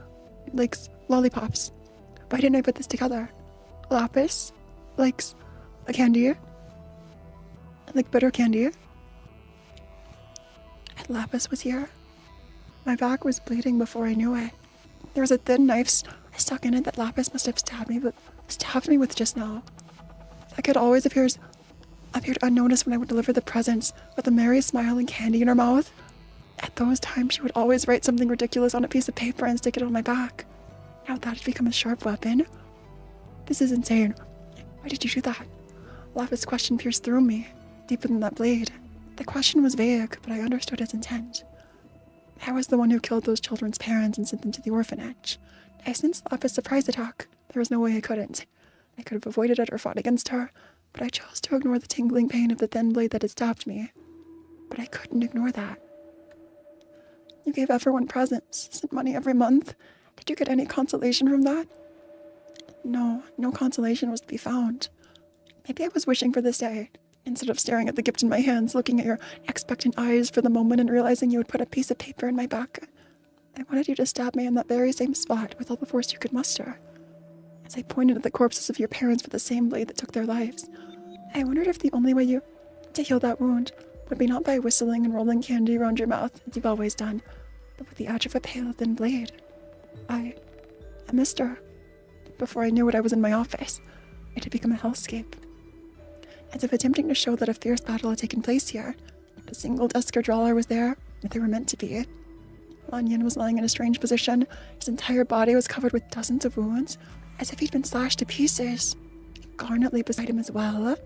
lollipops. Why didn't I put this together? Lapis likes a candy. Like bitter candy. And Lapis was here. My back was bleeding before I knew it. There was a thin knife stuck in it that Lapis must have stabbed me with just now. That kid always appeared unnoticed when I would deliver the presents, with a merry smile and candy in her mouth. At those times, she would always write something ridiculous on a piece of paper and stick it on my back. Now that had become a sharp weapon. This is insane. Why did you do that? Lapis' question pierced through me, deeper than that blade. The question was vague, but I understood its intent. I was the one who killed those children's parents and sent them to the orphanage. I sensed Lapis' surprise attack. There was no way I couldn't. I could have avoided it or fought against her, but I chose to ignore the tingling pain of the thin blade that had stabbed me. But I couldn't ignore that. You gave everyone presents, sent money every month. Did you get any consolation from that? No consolation was to be found. Maybe I was wishing for this day, instead of staring at the gift in my hands, looking at your expectant eyes for the moment and realizing you would put a piece of paper in my back. I wanted you to stab me in that very same spot with all the force you could muster. As I pointed at the corpses of your parents with the same blade that took their lives, I wondered if the only way to heal that wound would be not by whistling and rolling candy around your mouth, as you've always done, but with the edge of a pale, thin blade. I missed her. Before I knew it, I was in my office. It had become a hellscape. As if attempting to show that a fierce battle had taken place here, not a single desk or drawer was there, if they were meant to be. Lanyan was lying in a strange position. His entire body was covered with dozens of wounds, as if he'd been slashed to pieces. Garnet lay beside him as well.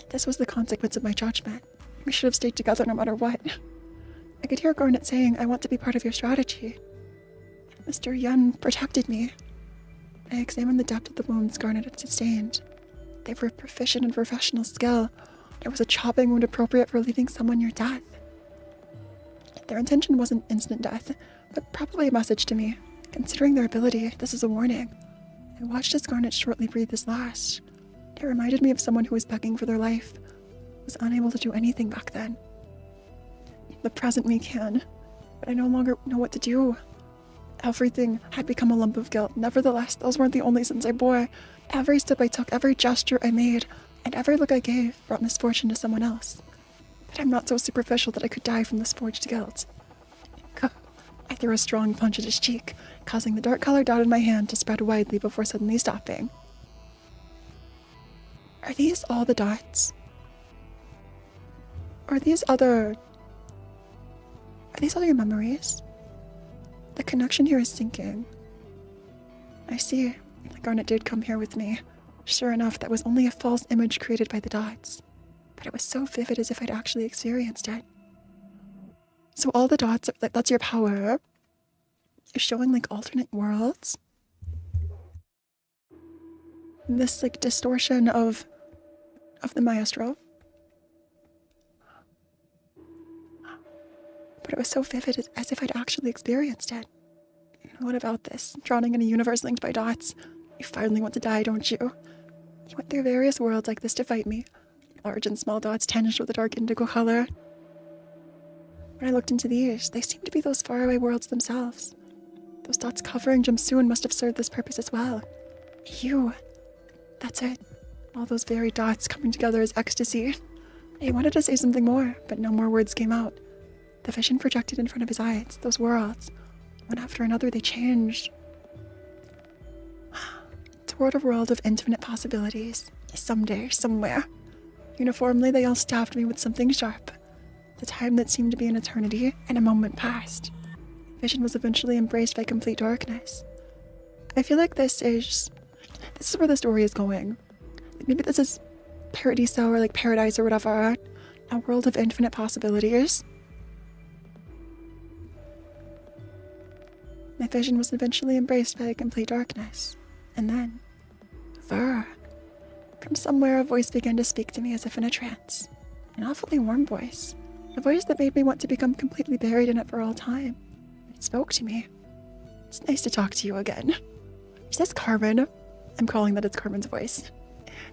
This was the consequence of my judgment. We should have stayed together no matter what. I could hear Garnet saying, "I want to be part of your strategy." Mr. Yun protected me. I examined the depth of the wounds Garnet had sustained. They were proficient in professional skill. It was a chopping wound appropriate for leaving someone near death. Their intention wasn't instant death, but probably a message to me. Considering their ability, this is a warning. I watched as Garnet shortly breathed his last. It reminded me of someone who was begging for their life, was unable to do anything back then. The present me can, but I no longer know what to do. Everything had become a lump of guilt. Nevertheless, those weren't the only sins I bore. Every step I took, every gesture I made, and every look I gave brought misfortune to someone else. But I'm not so superficial that I could die from this forged guilt. I threw a strong punch at his cheek, causing the dark color dot in my hand to spread widely before suddenly stopping. Are these all the dots? Or are these all your memories? The connection here is sinking. I see. The garnet did come here with me. Sure enough, that was only a false image created by the dots. But it was so vivid as if I'd actually experienced it. So all the dots, that's your power, is showing like alternate worlds. This like distortion of the maestro. But it was so vivid as if I'd actually experienced it. What about this? Drowning in a universe linked by dots. You finally want to die, don't you? You went through various worlds like this to fight me. Large and small dots tinged with a dark indigo color. When I looked into these, they seemed to be those faraway worlds themselves. Those dots covering Jimsoon must have served this purpose as well. You. That's it. All those very dots coming together as ecstasy. I wanted to say something more, but no more words came out. The vision projected in front of his eyes, those worlds. One after another, they changed. Toward a world of infinite possibilities. Someday, somewhere. Uniformly, they all stabbed me with something sharp. The time that seemed to be an eternity, and a moment passed. Vision was eventually embraced by complete darkness. I feel like this is where the story is going. Maybe this is Paradiso or like Paradise or whatever. A world of infinite possibilities. My vision was eventually embraced by complete darkness. And then, from somewhere a voice began to speak to me as if in a trance. An awfully warm voice. A voice that made me want to become completely buried in it for all time. It spoke to me. It's nice to talk to you again. Is this Carmen? I'm calling that it's Carmen's voice.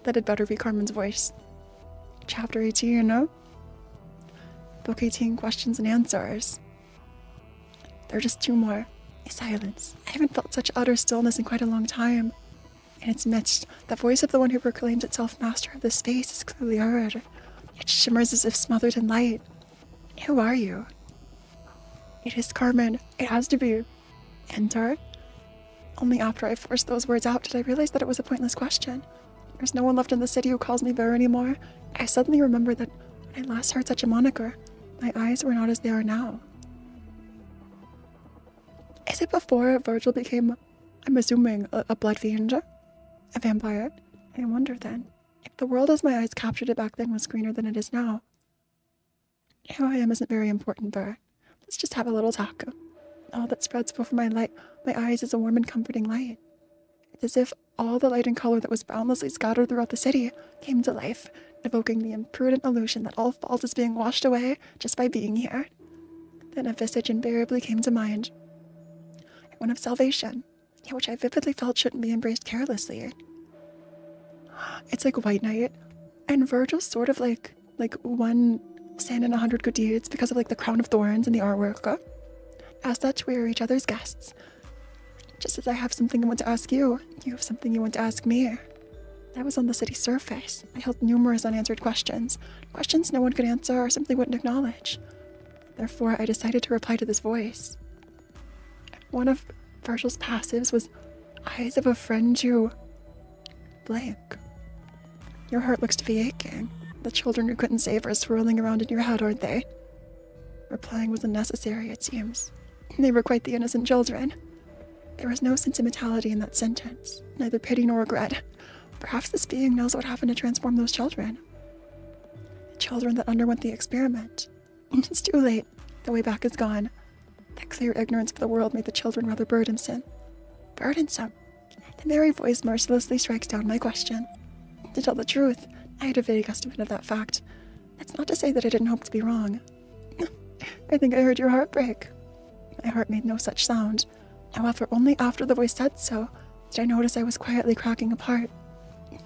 That had better be Carmen's voice. Chapter 18, no? Book 18, questions and answers. There are just 2 more. A silence. I haven't felt such utter stillness in quite a long time. In its midst, the voice of the one who proclaims itself master of this space is clearly heard. It shimmers as if smothered in light. Who are you? It is Carmen. It has to be. Enter. Only after I forced those words out did I realize that it was a pointless question. There's no one left in the city who calls me Ver anymore. I suddenly remembered that when I last heard such a moniker, my eyes were not as they are now. Is it before Vergil became, I'm assuming, a blood fiend? A vampire? I wonder then, if the world as my eyes captured it back then was greener than it is now. Who I am isn't very important, Ver. Let's just have a little talk. All that spreads before my eyes is a warm and comforting light. It's as if all the light and color that was boundlessly scattered throughout the city came to life, evoking the imprudent illusion that all fault is being washed away just by being here. Then a visage invariably came to mind. One of salvation, which I vividly felt shouldn't be embraced carelessly. It's like White Knight, and Vergil's sort of like one sin and 100 good deeds because of like the crown of thorns and the artwork. As such, we are each other's guests. Just as I have something I want to ask you, you have something you want to ask me. I was on the city's surface. I held numerous unanswered questions. Questions no one could answer or simply wouldn't acknowledge. Therefore, I decided to reply to this voice. One of Vergil's passives was eyes of a friend you... blank. Your heart looks to be aching. The children you couldn't save are swirling around in your head, aren't they? Replying was unnecessary, it seems. They were quite the innocent children. There was no sentimentality in that sentence, neither pity nor regret. Perhaps this being knows what happened to transform those children. The children that underwent the experiment. It's too late. The way back is gone. That clear ignorance of the world made the children rather burdensome. Burdensome? The merry voice mercilessly strikes down my question. To tell the truth, I had a vague estimate of that fact. That's not to say that I didn't hope to be wrong. I think I heard your heart break. My heart made no such sound. However, only after the voice said so did I notice I was quietly cracking apart.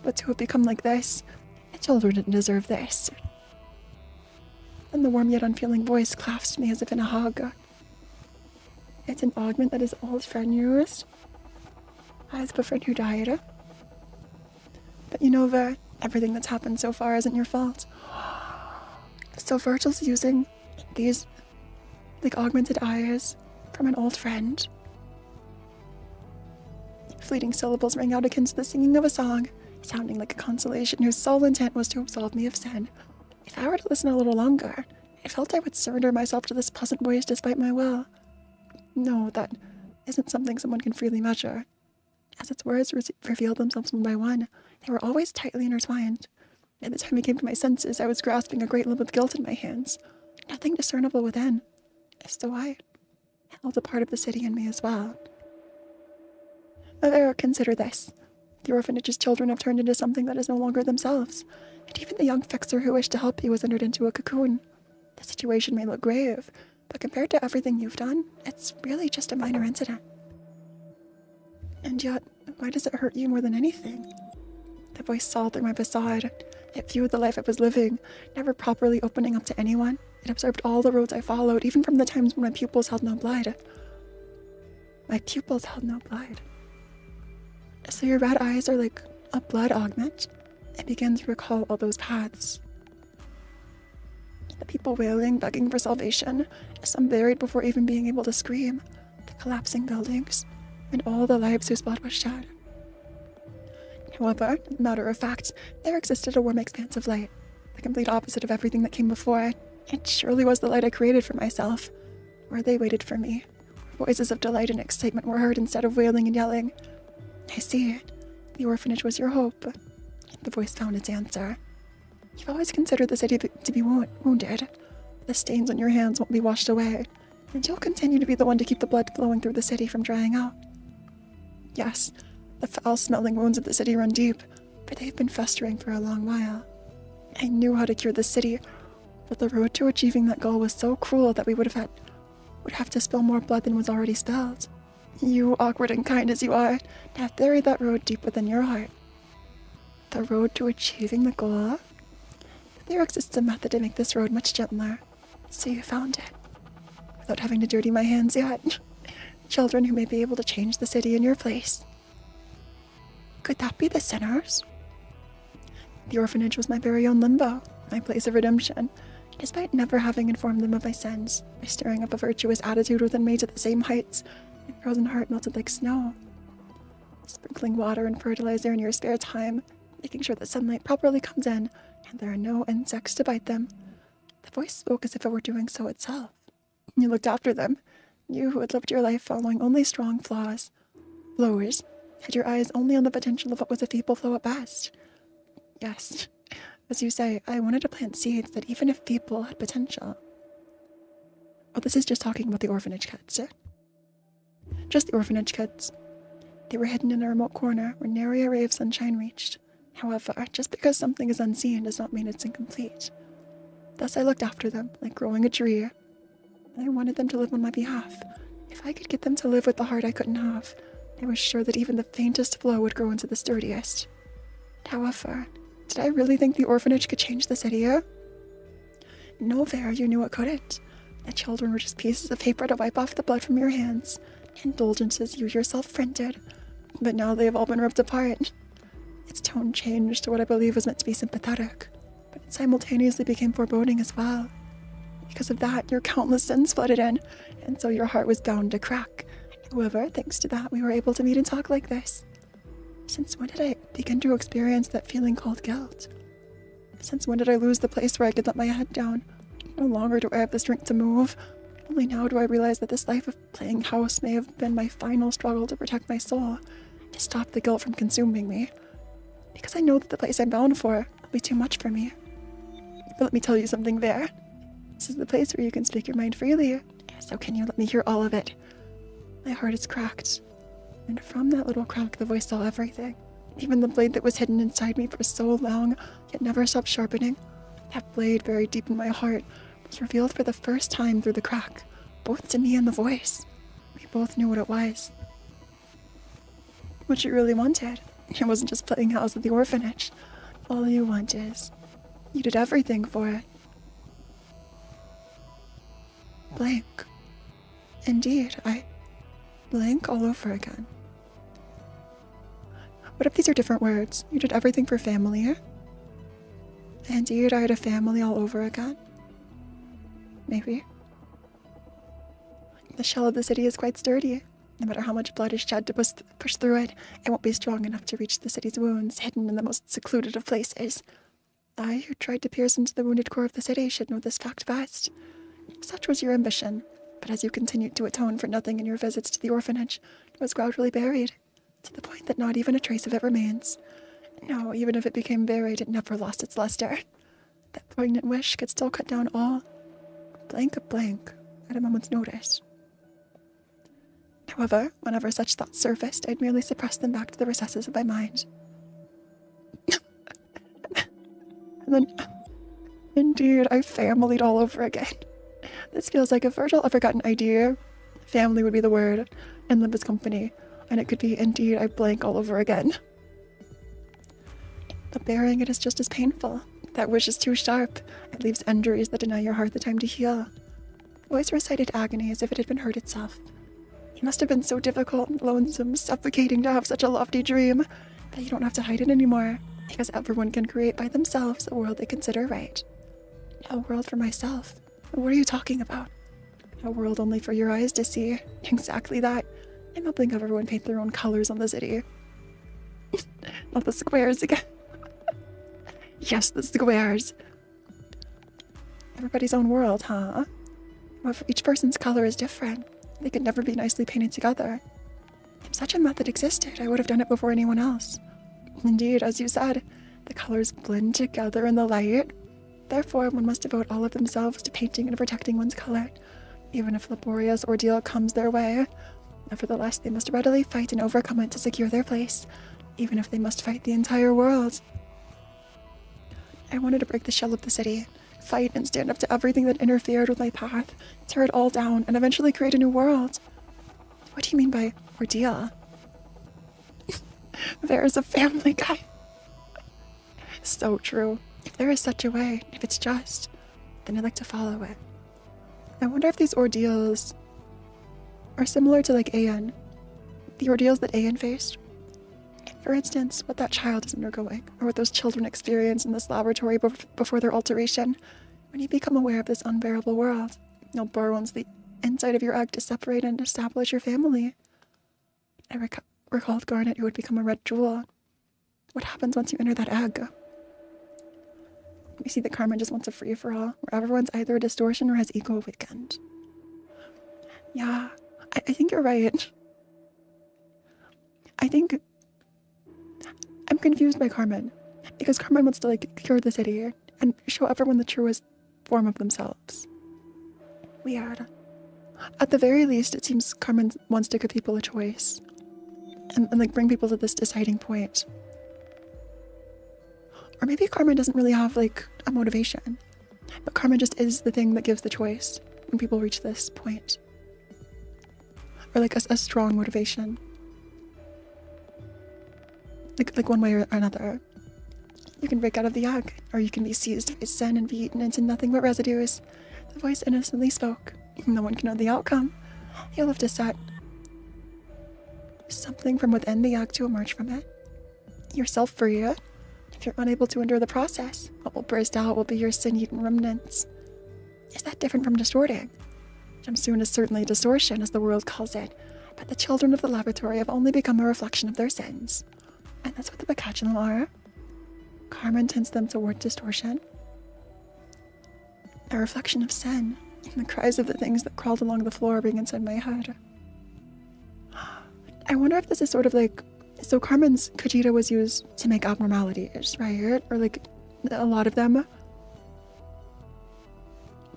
But to have become like this, the children didn't deserve this. Then the warm yet unfeeling voice clasped me as if in a hug. It's an augment that his old friend used. As a friend who died. But you know, Ver, everything that's happened so far isn't your fault. So Vergil's using these, like, augmented eyes from an old friend. Fleeting syllables rang out akin to the singing of a song, sounding like a consolation whose sole intent was to absolve me of sin. If I were to listen a little longer, I felt I would surrender myself to this pleasant voice despite my will. No, that isn't something someone can freely measure. As its words revealed themselves one by one, they were always tightly intertwined. By the time I came to my senses, I was grasping a great lump of guilt in my hands, nothing discernible within. So I held a part of the city in me as well. However, consider this. The orphanage's children have turned into something that is no longer themselves, and even the young fixer who wished to help you was entered into a cocoon. The situation may look grave, but compared to everything you've done, it's really just a minor incident. And yet, why does it hurt you more than anything? The voice saw through my facade. It viewed the life I was living, never properly opening up to anyone. It observed all the roads I followed, even from the times when my pupils held no blood. So your red eyes are like a blood augment. I began to recall all those paths. The people wailing, begging for salvation, some buried before even being able to scream, the collapsing buildings, and all the lives whose blood was shed. However, as a matter of fact, there existed a warm expanse of light, the complete opposite of everything that came before it. It surely was the light I created for myself, where they waited for me. Voices of delight and excitement were heard instead of wailing and yelling. I see. The orphanage was your hope. The voice found its answer. You've always considered the city to be wounded. The stains on your hands won't be washed away, and you'll continue to be the one to keep the blood flowing through the city from drying out. Yes, the foul-smelling wounds of the city run deep, but they've been festering for a long while. I knew how to cure the city, but the road to achieving that goal was so cruel that we would have to spill more blood than was already spilled. You, awkward and kind as you are, have buried that road deep within your heart. The road to achieving the goal? There exists a method to make this road much gentler, so you found it, without having to dirty my hands yet. Children who may be able to change the city in your place. Could that be the sinners? The orphanage was my very own limbo, my place of redemption, despite never having informed them of my sins, by stirring up a virtuous attitude within me to the same heights. My frozen heart melted like snow. Sprinkling water and fertilizer in your spare time, making sure that sunlight properly comes in, and there are no insects to bite them. The voice spoke as if it were doing so itself. You looked after them, you who had lived your life following only strong flowers, had your eyes only on the potential of what was a feeble flow at best. Yes, as you say, I wanted to plant seeds that even if feeble had potential. Oh, this is just talking about the orphanage kids. Just the orphanage kids. They were hidden in a remote corner where nary a ray of sunshine reached. However, just because something is unseen does not mean it's incomplete. Thus I looked after them, like growing a tree. I wanted them to live on my behalf. If I could get them to live with the heart I couldn't have, I was sure that even the faintest flow would grow into the sturdiest. However, did I really think the orphanage could change the city? No, Vera, you knew it couldn't. The children were just pieces of paper to wipe off the blood from your hands. Indulgences you yourself printed. But now they have all been ripped apart. Its tone changed to what I believe was meant to be sympathetic, but it simultaneously became foreboding as well. Because of that, your countless sins flooded in, and so your heart was bound to crack. However, thanks to that, we were able to meet and talk like this. Since when did I begin to experience that feeling called guilt? Since when did I lose the place where I could let my head down? No longer do I have the strength to move. Only now do I realize that this life of playing house may have been my final struggle to protect my soul, to stop the guilt from consuming me. Because I know that the place I'm bound for will be too much for me. But let me tell you something, Vera. This is the place where you can speak your mind freely, so can you let me hear all of it? My heart is cracked, and from that little crack the voice saw everything. Even the blade that was hidden inside me for so long, yet never stopped sharpening. That blade buried deep in my heart was revealed for the first time through the crack, both to me and the voice. We both knew what it was. What you really wanted. It wasn't just playing house at the orphanage. All you want is, you did everything for it. Blank. Indeed, I blank all over again. What if these are different words? You did everything for family. Indeed, I had a family all over again. Maybe. The shell of the city is quite sturdy. No matter how much blood is shed to push through it, it won't be strong enough to reach the city's wounds, hidden in the most secluded of places. I, who tried to pierce into the wounded core of the city, should know this fact best. Such was your ambition, but as you continued to atone for nothing in your visits to the orphanage, it was gradually buried, to the point that not even a trace of it remains. No, even if it became buried, it never lost its luster. That poignant wish could still cut down all, blank of blank, at a moment's notice. However, whenever such thoughts surfaced, I'd merely suppress them back to the recesses of my mind. And then, indeed, I familied all over again. This feels like if Vergil ever got an idea, family would be the word, in Limbus Company, and it could be, indeed, I blank all over again. But bearing it is just as painful. That wish is too sharp. It leaves injuries that deny your heart the time to heal. The voice recited agony as if it had been hurt itself. It must have been so difficult, lonesome, suffocating to have such a lofty dream, but you don't have to hide it anymore, because everyone can create by themselves a world they consider right. A world for myself. What are you talking about? A world only for your eyes to see. Exactly that. I'm helping everyone paint their own colors on the city. Not the squares again. Yes, the squares. Everybody's own world, huh? Well, each person's color is different. They could never be nicely painted together. If such a method existed, I would have done it before anyone else. Indeed, as you said, the colors blend together in the light. Therefore, one must devote all of themselves to painting and protecting one's color. Even if laborious ordeal comes their way, nevertheless, they must readily fight and overcome it to secure their place, even if they must fight the entire world. I wanted to break the shell of the city, fight and stand up to everything that interfered with my path, tear it all down, and eventually create a new world. What do you mean by ordeal? There's a Family Guy. So true. If there is such a way, if it's just, then I'd like to follow it. I wonder if these ordeals are similar to like Ayan, the ordeals that Ayan faced. For instance, what that child is undergoing, or what those children experience in this laboratory before their alteration. When you become aware of this unbearable world, you'll burrow into the inside of your egg to separate and establish your family. I recalled Garnet, who would become a red jewel. What happens once you enter that egg? We see that Carmen just wants a free-for-all, where everyone's either a distortion or has ego awakened. Yeah, I think you're right. I think I'm confused by Carmen, because Carmen wants to like cure the city and show everyone the truest form of themselves. Weird. At the very least, it seems Carmen wants to give people a choice and like bring people to this deciding point. Or maybe Carmen doesn't really have like a motivation, but Carmen just is the thing that gives the choice when people reach this point. Or like a strong motivation. Like one way or another. You can break out of the egg, or you can be seized by sin and be eaten into nothing but residues. The voice innocently spoke. No one can know the outcome. You'll have to set something from within the egg to emerge from it. Yourself free. If you're unable to endure the process, what will burst out will be your sin-eaten remnants. Is that different from distorting? Jamsoon is certainly distortion, as the world calls it, but the children of the laboratory have only become a reflection of their sins. And that's what the Bacachulum are. Carmen tends them toward distortion. A reflection of sin. The cries of the things that crawled along the floor ring inside my head. I wonder if this is sort of like... So Carmen's Khajiit was used to make abnormalities, right? Or like a lot of them.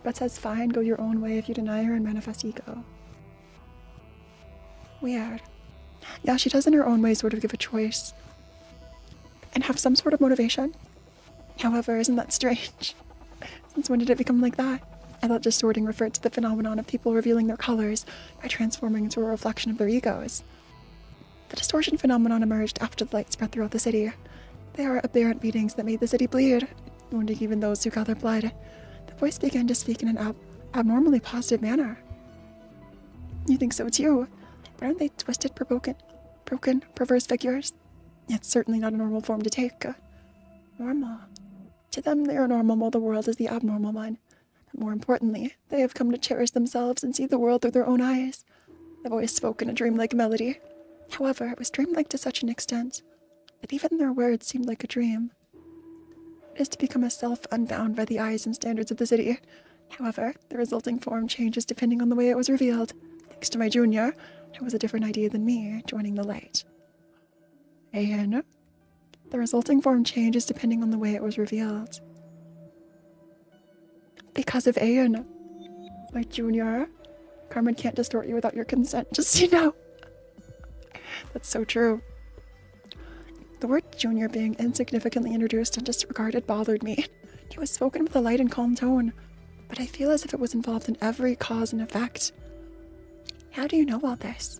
But says, fine, go your own way if you deny her and manifest ego. Weird. Yeah, she does in her own way sort of give a choice. And have some sort of motivation. However, isn't that strange? Since when did it become like that? I thought distorting referred to the phenomenon of people revealing their colors by transforming into a reflection of their egos. The distortion phenomenon emerged after the light spread throughout the city. They are aberrant beatings that made the city bleed, wounding even those who got their blood. The voice began to speak in an abnormally positive manner. You think so too? But aren't they twisted, broken, perverse figures? It's certainly not a normal form to take. Normal. To them, they are normal while the world is the abnormal one. More importantly, they have come to cherish themselves and see the world through their own eyes. The voice spoke in a dreamlike melody. However, it was dreamlike to such an extent that even their words seemed like a dream. It is to become a self unbound by the eyes and standards of the city. However, the resulting form changes depending on the way it was revealed. Thanks to my junior, who was a different idea than me, joining the light. And the resulting form changes depending on the way it was revealed. Because of Ayan, my junior, Carmen can't distort you without your consent, just so you know. That's so true. The word junior being insignificantly introduced and disregarded bothered me. He was spoken with a light and calm tone, but I feel as if it was involved in every cause and effect. How do you know all this?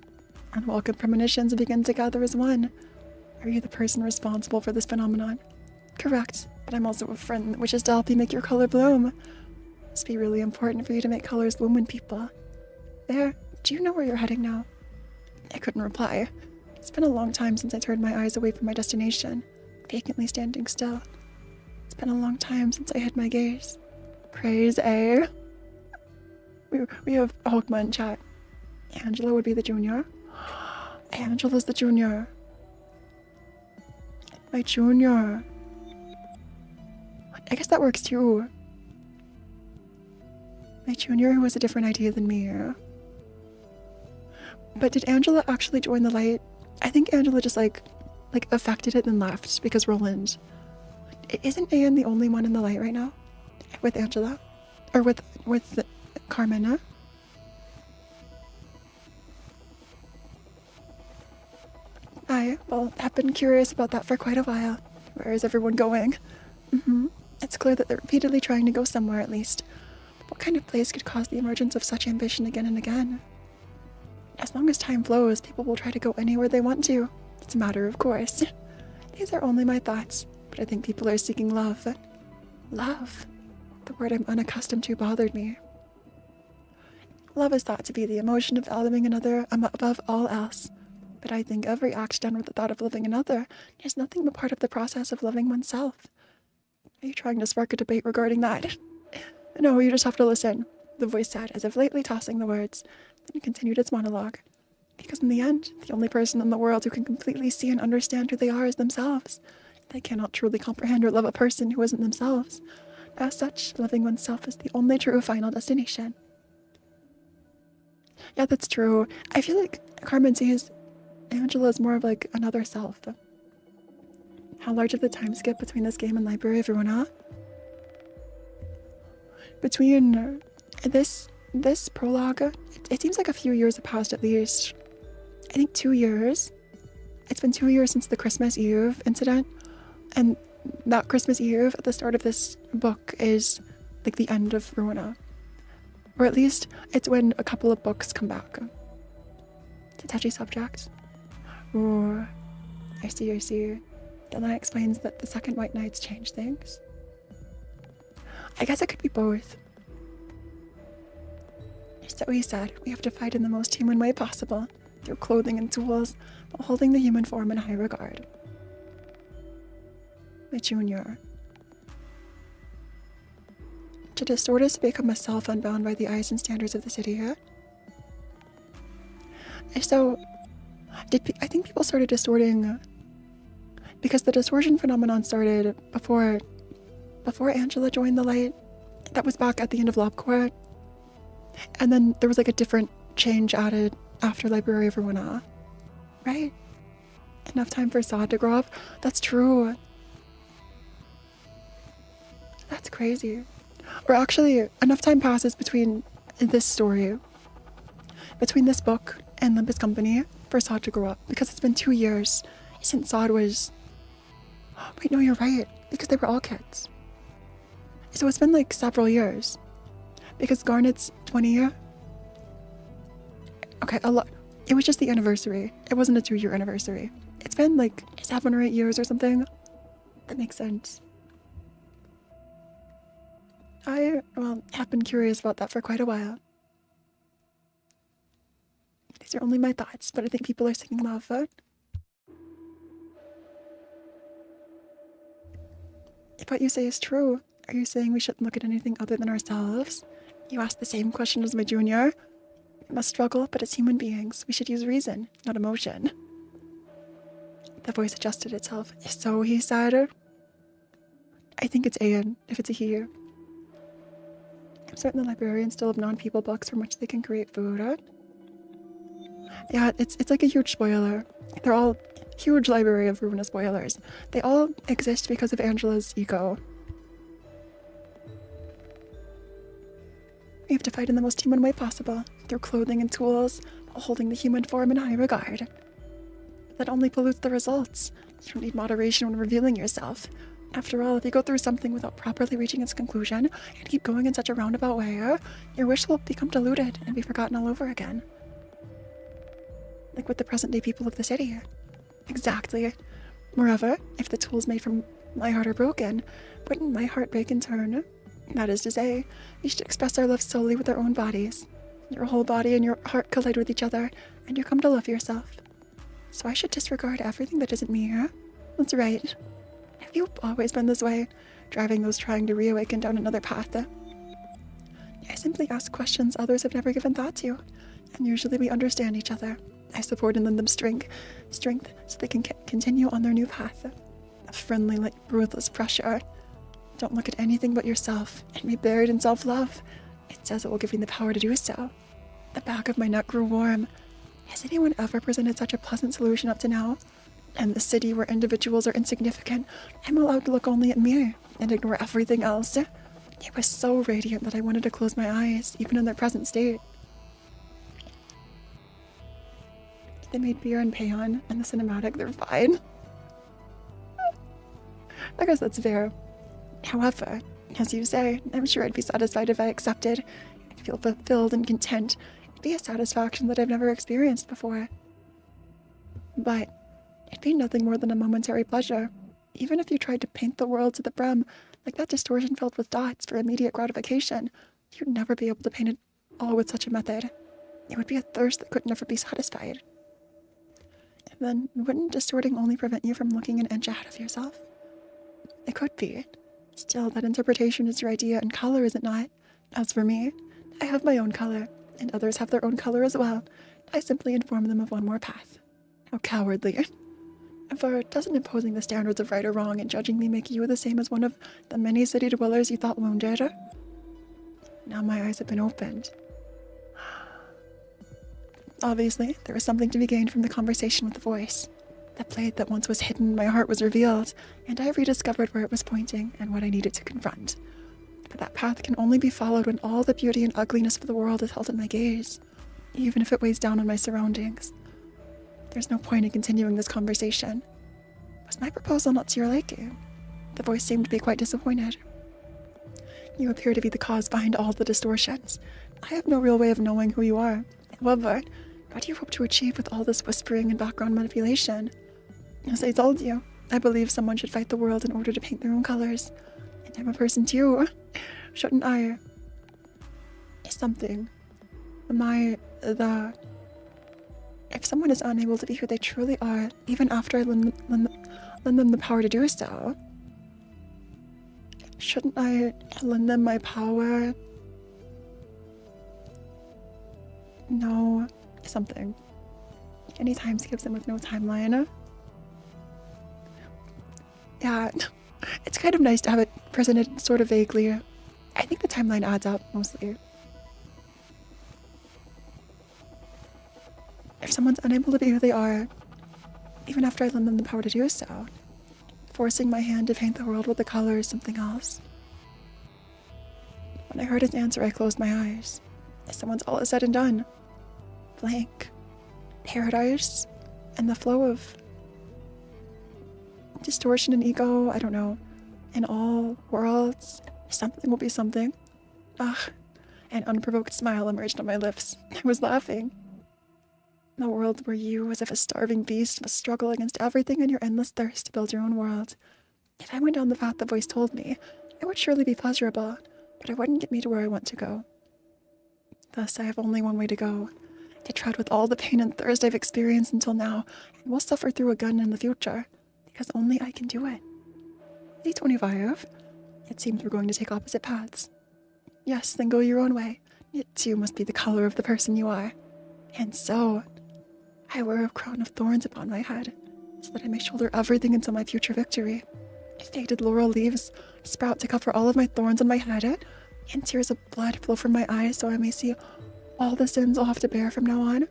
Unwelcome premonitions begin to gather as one. Are you the person responsible for this phenomenon? Correct, but I'm also a friend that wishes to help you make your color bloom. It must be really important for you to make colors bloom in people. There, do you know where you're heading now? I couldn't reply. It's been a long time since I turned my eyes away from my destination, vacantly standing still. It's been a long time since I hid my gaze. Praise A. We have Hogma in chat. Angela would be the junior. Angela's the junior. My junior. I guess that works too. My junior who has a different idea than me. But did Angela actually join the light? I think Angela just like affected it and left because Roland. Isn't Anne the only one in the light right now? With Angela? Or with Carmen, huh? I've been curious about that for quite a while. Where is everyone going? It's clear that they're repeatedly trying to go somewhere at least. But what kind of place could cause the emergence of such ambition again and again? As long as time flows, people will try to go anywhere they want to. It's a matter of course. These are only my thoughts, but I think people are seeking love. Love? The word I'm unaccustomed to bothered me. Love is thought to be the emotion of loving another above all else. But I think every act done with the thought of loving another is nothing but part of the process of loving oneself. Are you trying to spark a debate regarding that? No, you just have to listen, the voice said, as if lightly tossing the words, then continued its monologue. Because in the end, the only person in the world who can completely see and understand who they are is themselves. They cannot truly comprehend or love a person who isn't themselves. As such, loving oneself is the only true final destination. Yeah, that's true. I feel like Carmen sees Angela is more of like another self. How large of the time skip between this game and Library of Ruina? Between this prologue, it seems like a few years have passed at least. I think 2 years. It's been 2 years since the Christmas Eve incident, and that Christmas Eve at the start of this book is like the end of Ruina. Or at least it's when a couple of books come back. It's a touchy subject. Oh, I see. Then that explains that the second White Knights change things. I guess it could be both. So he said, we have to fight in the most human way possible, through clothing and tools, while holding the human form in high regard. My junior. To distort is to become a self unbound by the eyes and standards of the city, yeah? So, I think people started distorting, because the distortion phenomenon started before Angela joined the light. That was back at the end of Lobcourt. And then there was like a different change added after Library of Ruina. Right? Enough time for Sod to grow up? That's true. That's crazy. Or actually, enough time passes between this story, between this book and Limbus Company for Sod to grow up, because it's been 2 years since Sod was... Wait, no, you're right, because they were all kids. So it's been like several years, because Garnet's 20 year. Okay, a lot. It was just the anniversary. It wasn't a 2-year anniversary. It's been like 7 or 8 years or something. That makes sense. I have been curious about that for quite a while. These are only my thoughts, but I think people are singing love. If what you say is true, Are you saying we shouldn't look at anything other than ourselves? You asked the same question as my junior. We must struggle, but as human beings, we should use reason, not emotion. The voice adjusted itself. So he said, I think it's Ian, if it's a he. I'm certain the librarians still have non-people books from which they can create food. Yeah, it's like a huge spoiler. They're all huge library of ruinous spoilers. They all exist because of Angela's ego. We have to fight in the most human way possible, through clothing and tools, while holding the human form in high regard. But that only pollutes the results. You don't need moderation when revealing yourself. After all, if you go through something without properly reaching its conclusion, and keep going in such a roundabout way, your wish will become diluted and be forgotten all over again. Like with the present-day people of the city. Exactly. Moreover, if the tools made from my heart are broken, wouldn't my heart break in turn? That is to say, we should express our love solely with our own bodies. Your whole body and your heart collide with each other, and you come to love yourself. So I should disregard everything that isn't me, huh? That's right. Have you always been this way, driving those trying to reawaken down another path? I simply ask questions others have never given thought to, and usually we understand each other. I support and lend them strength so they can continue on their new path. A friendly, like ruthless pressure. Don't look at anything but yourself and be buried in self-love. It says it will give you the power to do so. The back of my neck grew warm. Has anyone ever presented such a pleasant solution up to now? In the city where individuals are insignificant, I'm allowed to look only at me and ignore everything else. It was so radiant that I wanted to close my eyes, even in their present state. They made beer and payon, and the cinematic, they're fine. I guess that's fair. However, as you say, I'm sure I'd be satisfied if I accepted. I'd feel fulfilled and content. It'd be a satisfaction that I've never experienced before. But it'd be nothing more than a momentary pleasure. Even if you tried to paint the world to the brim, like that distortion filled with dots for immediate gratification, you'd never be able to paint it all with such a method. It would be a thirst that could never be satisfied. And then, wouldn't distorting only prevent you from looking an inch ahead of yourself? It could be. Still, that interpretation is your idea, and color, is it not? As for me, I have my own color, and others have their own color as well. I simply inform them of one more path. How cowardly. For doesn't imposing the standards of right or wrong and judging me make you the same as one of the many city dwellers you thought wounded? Now my eyes have been opened. Obviously, there was something to be gained from the conversation with the voice. The blade that once was hidden in my heart was revealed, and I rediscovered where it was pointing and what I needed to confront. But that path can only be followed when all the beauty and ugliness of the world is held in my gaze, even if it weighs down on my surroundings. There's no point in continuing this conversation. Was my proposal not to your liking? The voice seemed to be quite disappointed. You appear to be the cause behind all the distortions. I have no real way of knowing who you are. However, what do you hope to achieve with all this whispering and background manipulation? As I told you, I believe someone should fight the world in order to paint their own colors. And I'm a person too. Shouldn't I? Something. If someone is unable to be who they truly are, even after I lend them the power to do so, shouldn't I lend them my power? No, something. Any time skips them with no timeline. Yeah, it's kind of nice to have it presented sort of vaguely. I think the timeline adds up, mostly. If someone's unable to be who they are, even after I lend them the power to do so, forcing my hand to paint the world with the color is something else. When I heard his answer, I closed my eyes. If someone's all is said and done, blank, paradise, and the flow of distortion and ego, I don't know, in all worlds, something will be something. An unprovoked smile emerged on my lips. I was laughing. The world where you, as if a starving beast, must struggle against everything in your endless thirst to build your own world. If I went down the path the voice told me, it would surely be pleasurable, but it wouldn't get me to where I want to go. Thus, I have only one way to go, to tread with all the pain and thirst I've experienced until now, and will suffer through again in the future, because only I can do it. Is he 25? It seems we're going to take opposite paths. Yes, then go your own way. It too must be the color of the person you are. And so, I wear a crown of thorns upon my head, so that I may shoulder everything until my future victory. Faded laurel leaves sprout to cover all of my thorns on my head, and tears of blood flow from my eyes so I may see all the sins I'll have to bear from now on.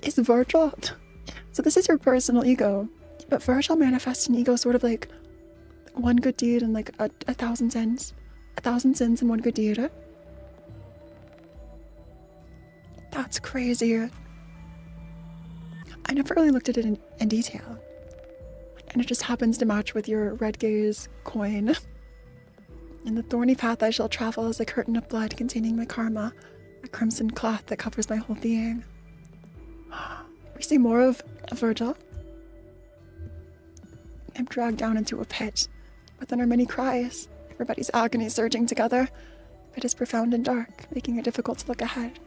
Is Vergil? So this is your personal ego, but Vergil manifests an ego sort of like one good deed and like a thousand sins. 1,000 sins and one good deed. That's crazy. I never really looked at it in detail. And it just happens to match with your red gaze coin. In the thorny path I shall travel is a curtain of blood containing my karma, a crimson cloth that covers my whole being. We see more of Vergil. I'm dragged down into a pit, but then are many cries. Everybody's agony surging together. The pit is profound and dark, making it difficult to look ahead,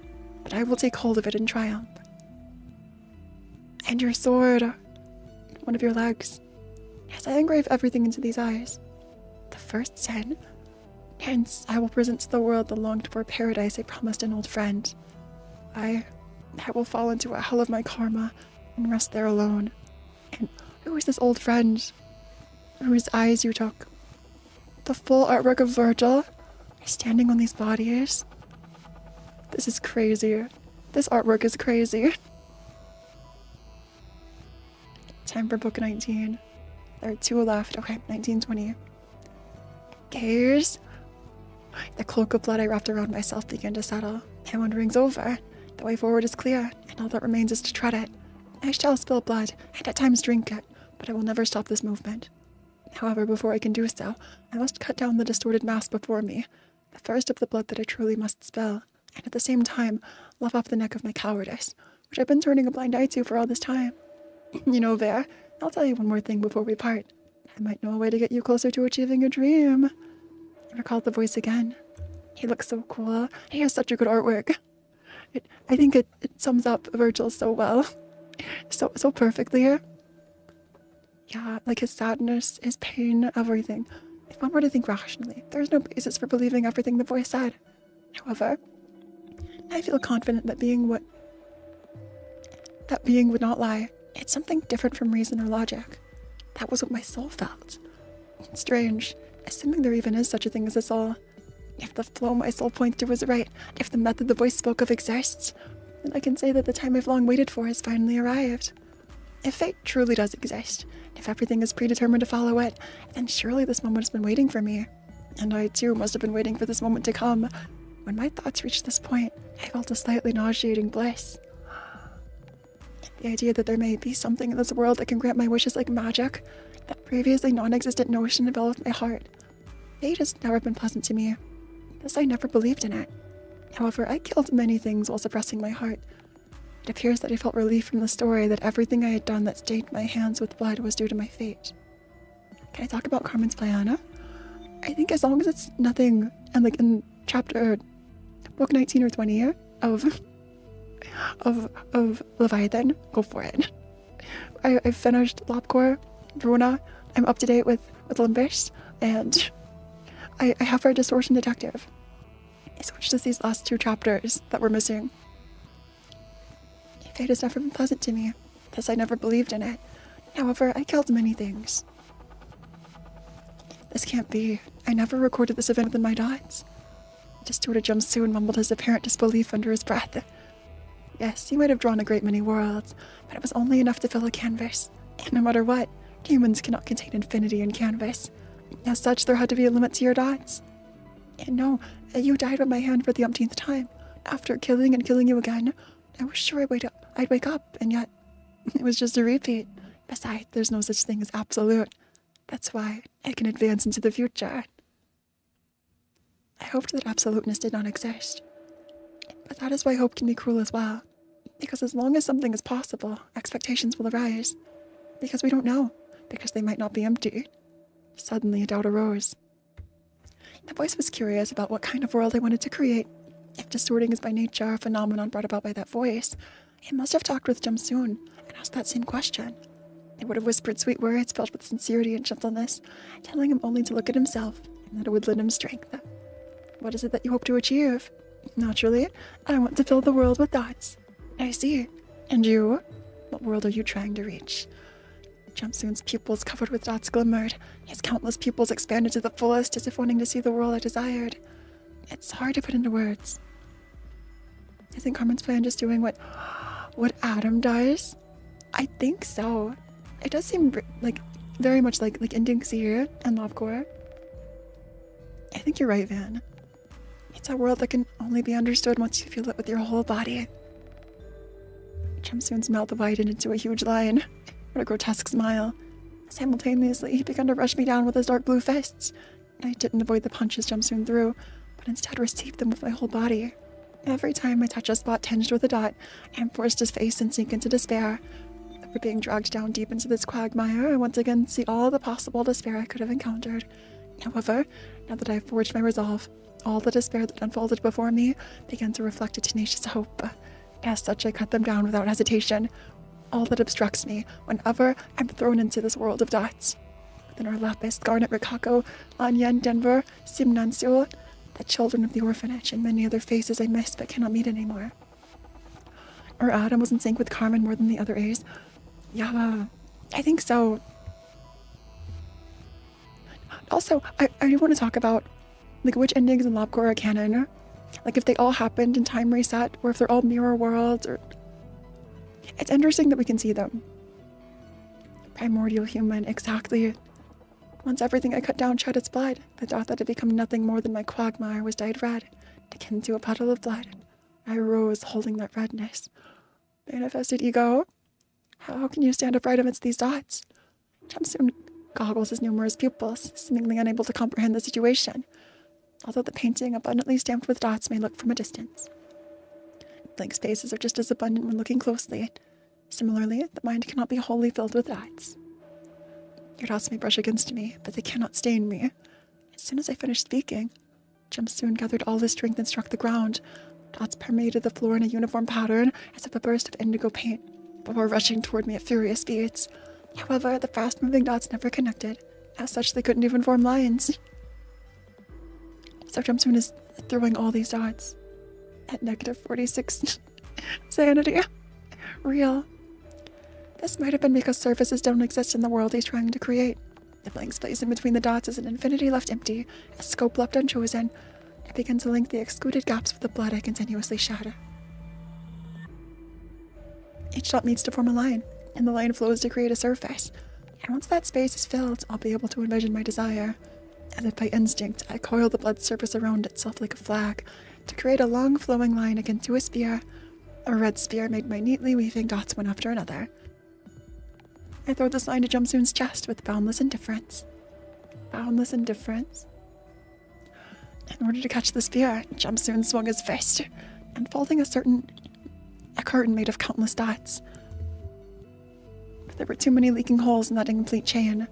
but I will take hold of it in triumph. And your sword, one of your legs. Yes, I engrave everything into these eyes. The first sin. Hence, I will present to the world the longed-for paradise I promised an old friend. I will fall into a hell of my karma and rest there alone. And who is this old friend whose eyes you took? The full artwork of Vergil is standing on these bodies. This is crazy. This artwork is crazy. Time for book 19. There are 2 left. Okay, 1920. Gaze. The cloak of blood I wrapped around myself began to settle. My wandering's over. The way forward is clear, and all that remains is to tread it. I shall spill blood, and at times drink it, but I will never stop this movement. However, before I can do so, I must cut down the distorted mass before me, the first of the blood that I truly must spill, and at the same time, lop off the neck of my cowardice, which I've been turning a blind eye to for all this time. You know, Ver, I'll tell you one more thing before we part. I might know a way to get you closer to achieving your dream. I recalled the voice again. He looks so cool. He has such a good artwork. I think it sums up Vergil so well. So perfectly. Yeah, like his sadness, his pain, everything. If one were to think rationally, there's no basis for believing everything the voice said. However, I feel confident that being would not lie. It's something different from reason or logic. That was what my soul felt. It's strange, assuming there even is such a thing as a soul. If the flow my soul points to is right, if the method the voice spoke of exists, then I can say that the time I've long waited for has finally arrived. If fate truly does exist, if everything is predetermined to follow it, then surely this moment has been waiting for me. And I too must have been waiting for this moment to come. When my thoughts reached this point, I felt a slightly nauseating bliss. The idea that there may be something in this world that can grant my wishes like magic, that previously non-existent notion enveloped my heart. Fate has never been pleasant to me. Thus I never believed in it. However, I killed many things while suppressing my heart. It appears that I felt relief from the story that everything I had done that stained my hands with blood was due to my fate. Can I talk about Carmen's plan? I think as long as it's nothing, and like in book 19 or 20 of Leviathan, go for it. I've finished Lopcore, Verona. I'm up to date with Limbus, and I have read Distortion Detective. So it's just these last 2 chapters that were missing. Fate has never been pleasant to me, thus I never believed in it. However, I killed many things. This can't be. I never recorded this event within my dots. Distorted Jumpsuit mumbled his apparent disbelief under his breath. Yes, he might have drawn a great many worlds, but it was only enough to fill a canvas. And no matter what, humans cannot contain infinity in canvas. As such, there had to be a limit to your dots. And no, you died by my hand for the umpteenth time. After killing and killing you again, I was sure I'd wake up, and yet it was just a repeat. Besides, there's no such thing as absolute. That's why I can advance into the future. I hoped that absoluteness did not exist. But that is why hope can be cruel as well. Because as long as something is possible, expectations will arise. Because we don't know. Because they might not be empty. Suddenly a doubt arose. The voice was curious about what kind of world I wanted to create. If distorting is by nature a phenomenon brought about by that voice, it must have talked with Jumsoon and asked that same question. It would have whispered sweet words filled with sincerity and gentleness, telling him only to look at himself and that it would lend him strength. What is it that you hope to achieve? Naturally, I want to fill the world with dots. I see. And you? What world are you trying to reach? Jumpsuit's pupils covered with dots glimmered. His countless pupils expanded to the fullest, as if wanting to see the world I desired. It's hard to put into words. Isn't Carmen's plan just doing what Adam does? I think so. It does seem like very much like Indingseer and Lovecore. I think you're right, Van. It's a world that can only be understood once you feel it with your whole body. Jumpsuit's mouth widened into a huge line. What a grotesque smile. Simultaneously, he began to rush me down with his dark blue fists. I didn't avoid the punches Jumpsuit threw, but instead received them with my whole body. Every time I touch a spot tinged with a dot, I am forced to face and sink into despair. After being dragged down deep into this quagmire, I once again see all the possible despair I could have encountered. However, now that I have forged my resolve, all the despair that unfolded before me began to reflect a tenacious hope. As such, I cut them down without hesitation. All that obstructs me whenever I'm thrown into this world of dots. Within our Lapis, Garnet, Rikako, Anyan, Denver, Simnansuo, the children of the orphanage, and many other faces I miss but cannot meet anymore. Or Adam was in sync with Carmen more than the other A's. Yeah, I think so. Also, I do want to talk about which endings in Lovecore are canon. If they all happened in time reset, or if they're all mirror worlds, or... It's interesting that we can see them. Primordial human, exactly. Once everything I cut down shed its blood, the dot that had become nothing more than my quagmire was dyed red, akin to a puddle of blood. I rose, holding that redness. Manifested ego? How can you stand upright amidst these dots? Jumpsuit goggles his numerous pupils, seemingly unable to comprehend the situation, although the painting, abundantly stamped with dots, may look from a distance. Blank spaces are just as abundant when looking closely. Similarly, the mind cannot be wholly filled with dots. Your dots may brush against me, but they cannot stain me. As soon as I finished speaking, Jumpsuit gathered all his strength and struck the ground. Dots permeated the floor in a uniform pattern, as if a burst of indigo paint, before rushing toward me at furious speeds. However, the fast-moving dots never connected. As such, they couldn't even form lines. So Jumpsuit is throwing all these dots at negative 46 sanity. Real. This might have been because surfaces don't exist in the world he's trying to create. The blank space in between the dots is an infinity left empty, a scope left unchosen. I begin to link the excluded gaps with the blood I continuously shed. Each dot needs to form a line, and the line flows to create a surface. And once that space is filled, I'll be able to envision my desire. As if by instinct, I coil the blood surface around itself like a flag, to create a long flowing line akin to a spear. A red spear made by neatly weaving dots one after another. I throw this line to Jumpsuit's chest with boundless indifference. Boundless indifference? In order to catch the spear, Jumpsuit swung his fist, unfolding a curtain made of countless dots. But there were too many leaking holes in that incomplete chain.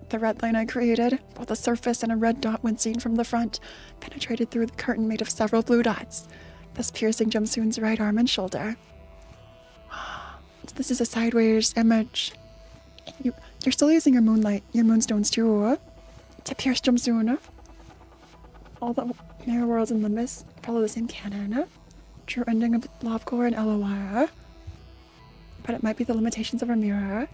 The red line I created, both a surface and a red dot when seen from the front, penetrated through the curtain made of several blue dots, thus piercing Jumpsuit's right arm and shoulder. This is a sideways image. You're still using your moonstones too, to pierce Jumpsuit. All the mirror worlds in Limbus follow the same canon. True ending of Lovecore and LOR. But it might be the limitations of our mirror.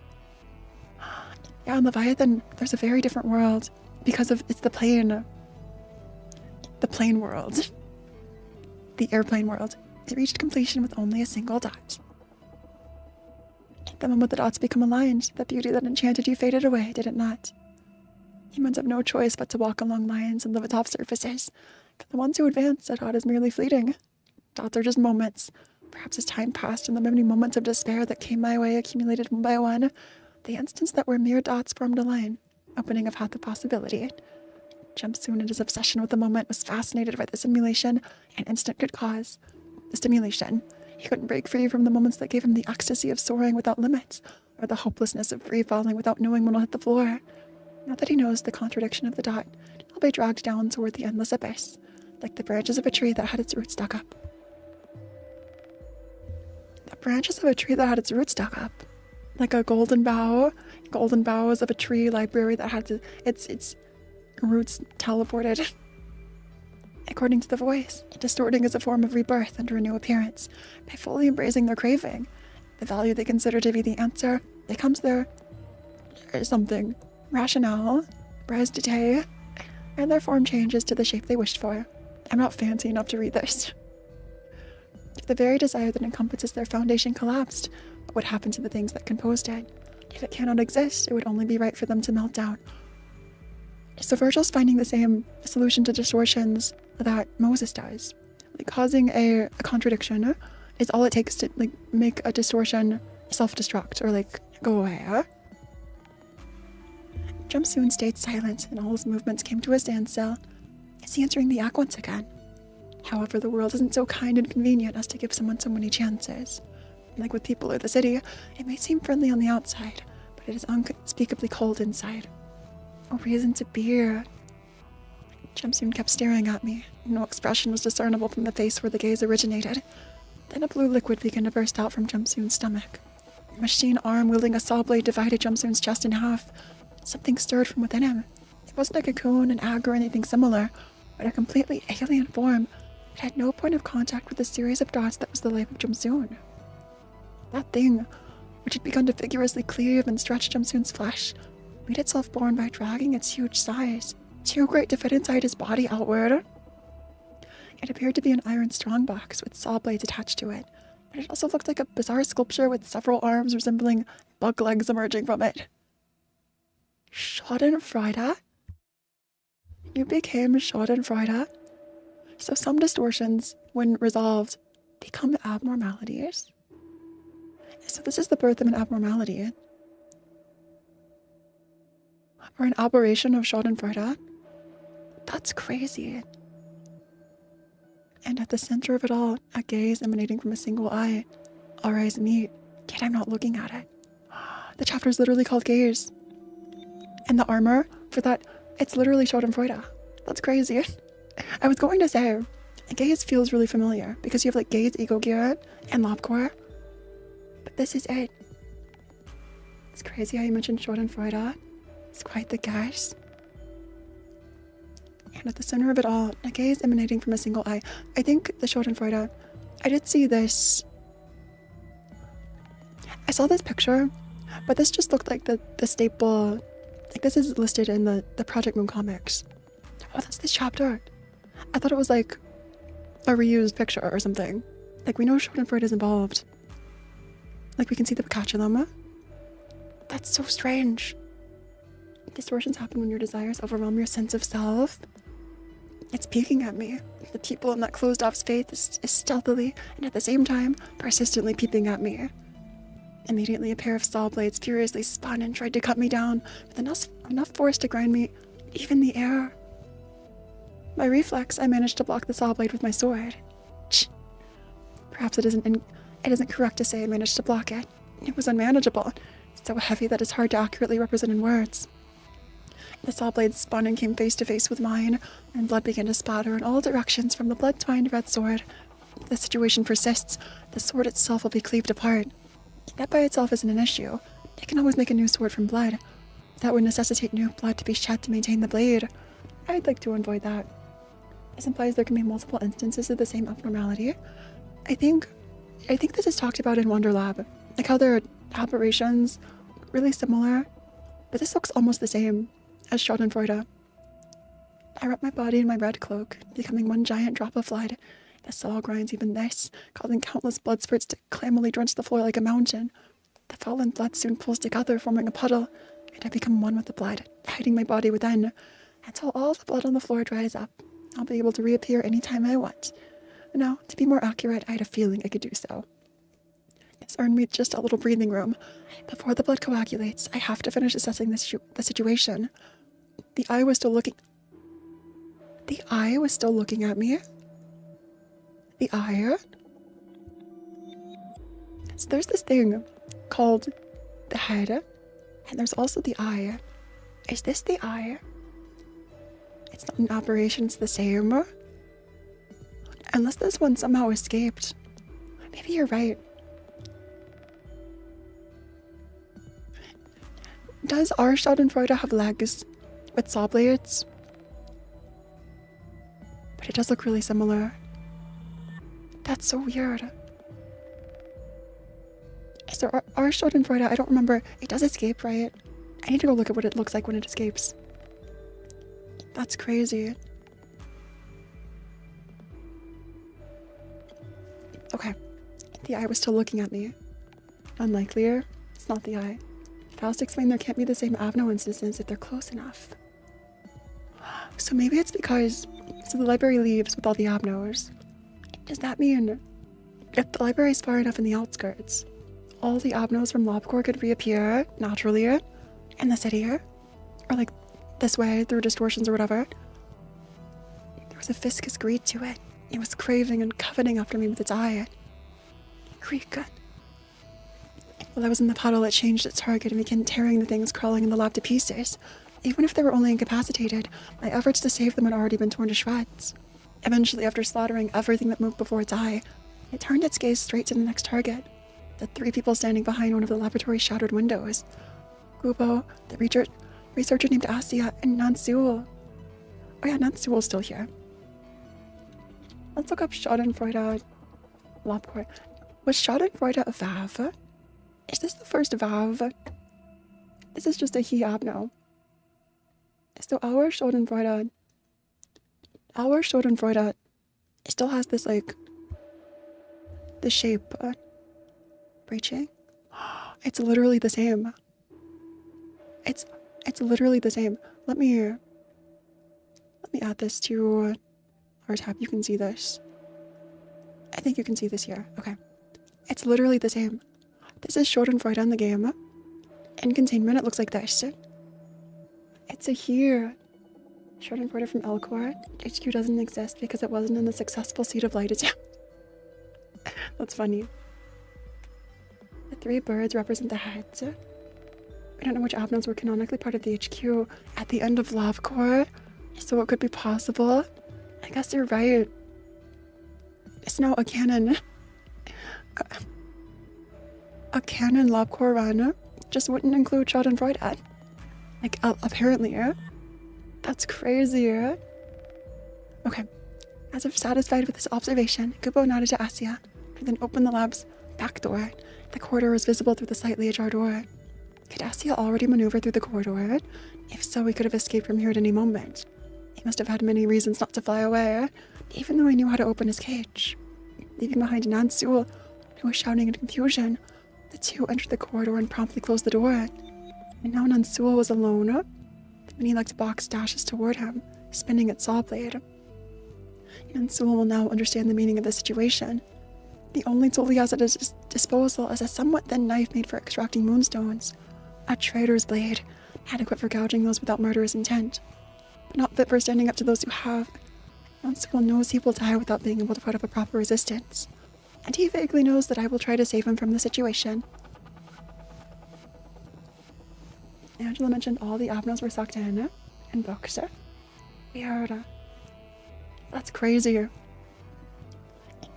Yeah, on Leviathan, there's a very different world because it's the plane. The plane world. The airplane world. It reached completion with only a single dot. The moment the dots become aligned, the beauty that enchanted you faded away, did it not? Humans have no choice but to walk along lines and live atop surfaces. For the ones who advance, a dot is merely fleeting. Dots are just moments. Perhaps as time passed and the many moments of despair that came my way accumulated one by one, the instance that were mere dots formed a line, opening of half the possibility. Jumpsuit in his obsession with the moment was fascinated by the simulation an instant could cause. The stimulation. He couldn't break free from the moments that gave him the ecstasy of soaring without limits, or the hopelessness of free-falling without knowing when he'll hit the floor. Now that he knows the contradiction of the dot, he'll be dragged down toward the endless abyss, like the branches of a tree that had its roots dug up. The branches of a tree that had its roots dug up. Like a golden boughs of a tree library that had its roots teleported. According to the voice, distorting is a form of rebirth under a new appearance. By fully embracing their craving, the value they consider to be the answer becomes their something. Rationale, prise d'etat, and their form changes to the shape they wished for. I'm not fancy enough to read this. If the very desire that encompasses their foundation collapsed, what would happen to the things that composed it? If it cannot exist, it would only be right for them to melt down. So Vergil's finding the same solution to distortions that Moses does. Like, causing a contradiction is all it takes to make a distortion self-destruct or go away. Jumpsoon stayed silent and all his movements came to a standstill. Is he entering the act once again? However, the world isn't so kind and convenient as to give someone so many chances. Like with people or the city, it may seem friendly on the outside, but it is unspeakably cold inside. A reason to be here. Jumpsoon kept staring at me. No expression was discernible from the face where the gaze originated. Then a blue liquid began to burst out from Jumpsoon's stomach. A machine arm wielding a saw blade divided Jumpsoon's chest in half. Something stirred from within him. It wasn't a cocoon, an egg, or anything similar, but a completely alien form. It had no point of contact with the series of dots that was the life of Jumpsoon. That thing, which had begun to vigorously cleave and stretch Jumpsoon's flesh, made itself born by dragging its huge size, too great to fit inside his body outward. It appeared to be an iron strongbox with saw blades attached to it, but it also looked like a bizarre sculpture with several arms resembling bug legs emerging from it. Schadenfreude? You became Schadenfreude? So some distortions, when resolved, become abnormalities? So this is the birth of an abnormality. Or an aberration of Schadenfreude? That's crazy. And at the center of it all, a gaze emanating from a single eye. Our eyes meet, yet I'm not looking at it. The chapter is literally called Gaze. And the armor for that, it's literally Schadenfreude. That's crazy. I was going to say, gaze feels really familiar because you have gaze, ego gear, and lobcore. But this is it. It's crazy how you mentioned Schadenfreude. It's quite the guess. And at the center of it all, a gaze emanating from a single eye. I think the Schadenfreude, I did see this. I saw this picture, but this just looked like the staple. This is listed in the Project Moon comics. Oh, that's this chapter. I thought it was a reused picture or something. We know Schadenfreude is involved. We can see the Pikachu. That's so strange. Distortions happen when your desires overwhelm your sense of self. It's peeking at me. The pupil in that closed-off space is stealthily and at the same time persistently peeping at me. Immediately, a pair of saw blades furiously spun and tried to cut me down with enough force to grind me even the air. By reflex, I managed to block the saw blade with my sword. Perhaps it isn't correct to say I managed to block it. It was unmanageable, so heavy that it's hard to accurately represent in words. The saw blade spun and came face to face with mine, and blood began to spatter in all directions from the blood-twined red sword. If the situation persists, the sword itself will be cleaved apart. That by itself isn't an issue. I can always make a new sword from blood. That would necessitate new blood to be shed to maintain the blade. I'd like to avoid that. This implies there can be multiple instances of the same abnormality. I think this is talked about in Wonder Lab. How there are aberrations, really similar, but this looks almost the same as Schadenfreude. I wrap my body in my red cloak, becoming one giant drop of blood. The saw grinds even this, causing countless blood spurts to clammily drench the floor like a mountain. The fallen blood soon pulls together, forming a puddle, and I become one with the blood, hiding my body within, until all the blood on the floor dries up. I'll be able to reappear anytime I want. Now, to be more accurate, I had a feeling I could do so. This earned me just a little breathing room. Before the blood coagulates, I have to finish assessing the situation. The eye was still looking at me. The eye? So there's this thing called the head, and there's also the eye. Is this the eye? It's not an aberration, it's the same. Unless this one somehow escaped. Maybe you're right. Does our Schadenfreude have legs with saw blades? but it does look really similar. That's so weird. So our Schadenfreude, I don't remember. It does escape, right? I need to go look at what it looks like when it escapes. That's crazy. Okay. The eye was still looking at me. Unlikelier. It's not the eye. Faust explained there can't be the same Avno instances if they're close enough. So maybe it's because... So the library leaves with all the Avnos. Does that mean if the library is far enough in the outskirts, all the Avnos from Lobcore could reappear naturally in the city? Or like this way through distortions or whatever? There was a viscous greed to it. It was craving and coveting after me with its eye. Creak. While I was in the puddle, it changed its target and began tearing the things crawling in the lab to pieces. Even if they were only incapacitated, my efforts to save them had already been torn to shreds. Eventually, after slaughtering everything that moved before its eye, it turned its gaze straight to the next target. The 3 people standing behind one of the laboratory's shattered windows. Gubo, the researcher named Asia, and Nansuel. Oh yeah, Nansuel's still here. Let's look up Schadenfreude Lobcore. Was Schadenfreude a Vav? Is this the first Vav? This is just a he Abno. So our Schadenfreude still has this like the shape breaching. It's literally the same. It's literally the same. Let me add this to our tab. You can see this. I think you can see this here. Okay. It's literally the same. This is Schadenfreude in the game. In containment, it looks like this. It's a here. Schadenfreude from Elcor. HQ doesn't exist because it wasn't in the successful seat of light attempt. That's funny. The 3 birds represent the heads. I don't know which Avnos were canonically part of the HQ at the end of Lobcore, so it could be possible. I guess you're right. It's now a canon. A canon Lobcore run just wouldn't include Schadenfreude. Like, apparently, That's crazy, Okay. As if satisfied with this observation, Kubo nodded to Asia, and then opened the lab's back door. The corridor was visible through the slightly ajar door. Could Asia already maneuver through the corridor? If so, he could have escaped from here at any moment. He must have had many reasons not to fly away, even though he knew how to open his cage. Leaving behind Nansuel, who was shouting in confusion, the 2 entered the corridor and promptly closed the door. And now Nansuel was alone. The mini-legged box dashes toward him, spinning its saw blade. Nansuel will now understand the meaning of the situation. The only tool he has at his disposal is a somewhat thin knife made for extracting moonstones. A traitor's blade, adequate for gouging those without murderous intent, but not fit for standing up to those who have. Nansuel knows he will die without being able to put up a proper resistance, and he vaguely knows that I will try to save him from the situation. Angela mentioned all the Avnos were sucked in books. Weird. That's crazy.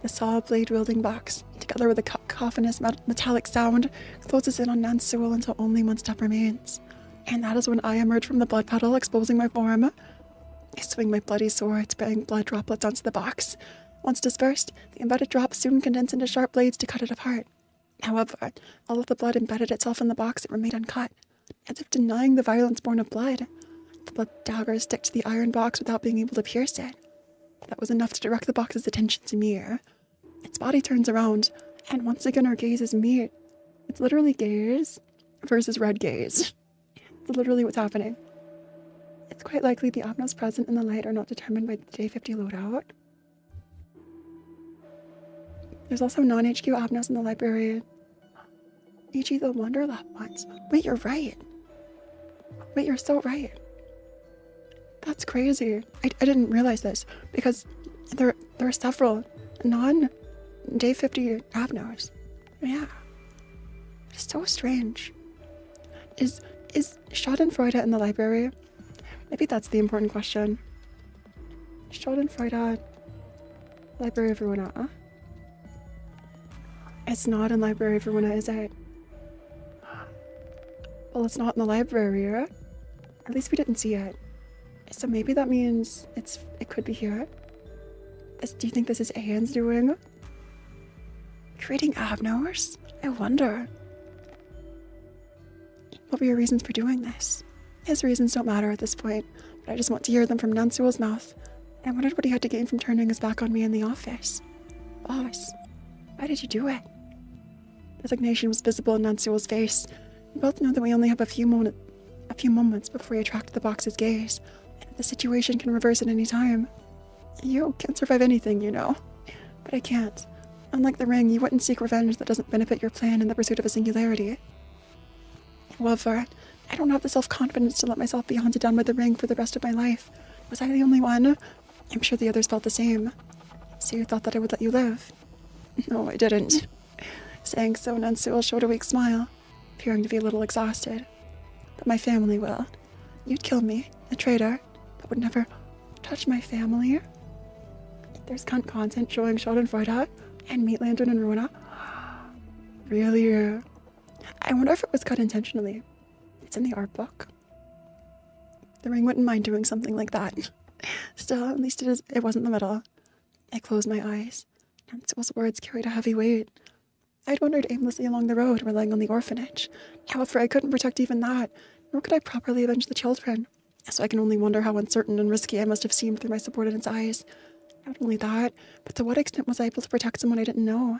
The saw blade wielding box, together with a cacophonous metallic sound, closes in on Nansuel until only one step remains. And that is when I emerge from the blood puddle, exposing my form. I swing my bloody sword, spraying blood droplets onto the box. Once dispersed, the embedded drops soon condense into sharp blades to cut it apart. However, all of the blood embedded itself in the box, it remained uncut, as if denying the violence born of blood. The blood daggers stick to the iron box without being able to pierce it. That was enough to direct the box's attention to me. Its body turns around, and once again our gaze is me. It's literally gaze versus red gaze. It's literally what's happening. It's quite likely the Avnos present in the light are not determined by the J50 loadout. There's also non-HQ Avnos in the library. E.g. the Wonder Lab ones. Wait, you're right. Wait, you're so right. That's crazy. I didn't realize this, because there are several non-J50 Avnos. Yeah. It's so strange. Is Schadenfreude in the library? Maybe that's the important question. Schadenfreude, Library of Ruina. It's not in Library of Ruina, is it? Well, it's not in the library, right? At least we didn't see it. So maybe that means it could be here. Do you think this is Aeon's doing? Creating abnos? I wonder. What were your reasons for doing this? His reasons don't matter at this point, but I just want to hear them from Nansuel's mouth. I wondered what he had to gain from turning his back on me in the office. Boss, why did you do it? Resignation was visible in Nansuel's face. We both know that we only have a few moments before we attract the box's gaze, and the situation can reverse at any time. You can't survive anything, you know. But I can't. Unlike the ring, you wouldn't seek revenge that doesn't benefit your plan in the pursuit of a singularity. However, I don't have the self-confidence to let myself be haunted down by the ring for the rest of my life. Was I the only one? I'm sure the others felt the same. So you thought that I would let you live? No, I didn't. Saying so, Nansuel showed a weak smile, appearing to be a little exhausted. But my family will. You'd kill me, a traitor, but would never touch my family. There's content showing Schadenfreude and Meat Lantern and Runa. Really? I wonder if it was cut intentionally. It's in the art book. The ring wouldn't mind doing something like that. Still, at least it wasn't the middle. I closed my eyes. Nansuel's words carried a heavy weight. I'd wandered aimlessly along the road, relying on the orphanage. However, I couldn't protect even that, nor could I properly avenge the children. So I can only wonder how uncertain and risky I must have seemed through my subordinate's eyes. Not only that, but to what extent was I able to protect someone I didn't know?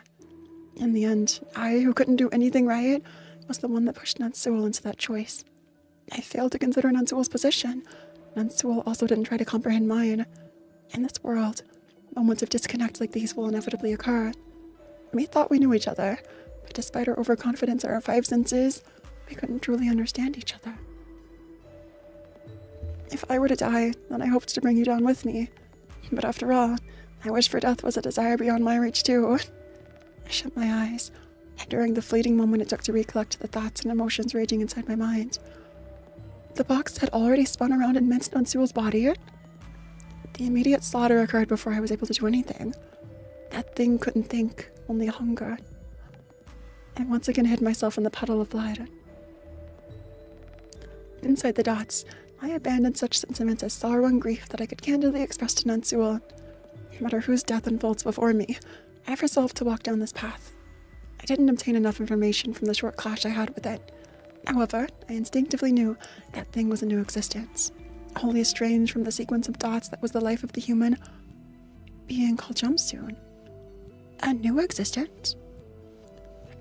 In the end, I, who couldn't do anything right, was the one that pushed Nansuel into that choice. I failed to consider Nansuel's position. Nansuel also didn't try to comprehend mine. In this world, moments of disconnect like these will inevitably occur. We thought we knew each other, but despite our overconfidence in our five senses, we couldn't truly understand each other. If I were to die, then I hoped to bring you down with me. But after all, my wish for death was a desire beyond my reach too. I shut my eyes, and during the fleeting moment it took to recollect the thoughts and emotions raging inside my mind, the box had already spun around and minced Nansuel's body. The immediate slaughter occurred before I was able to do anything. That thing couldn't think, only hunger. I once again hid myself in the puddle of blood. Inside the dots, I abandoned such sentiments as sorrow and grief that I could candidly express to Nansuel. No matter whose death unfolds before me, I have resolved to walk down this path. I didn't obtain enough information from the short clash I had with it. However, I instinctively knew that thing was a new existence, wholly estranged from the sequence of dots that was the life of the human being called Jumpsoon. A new existence?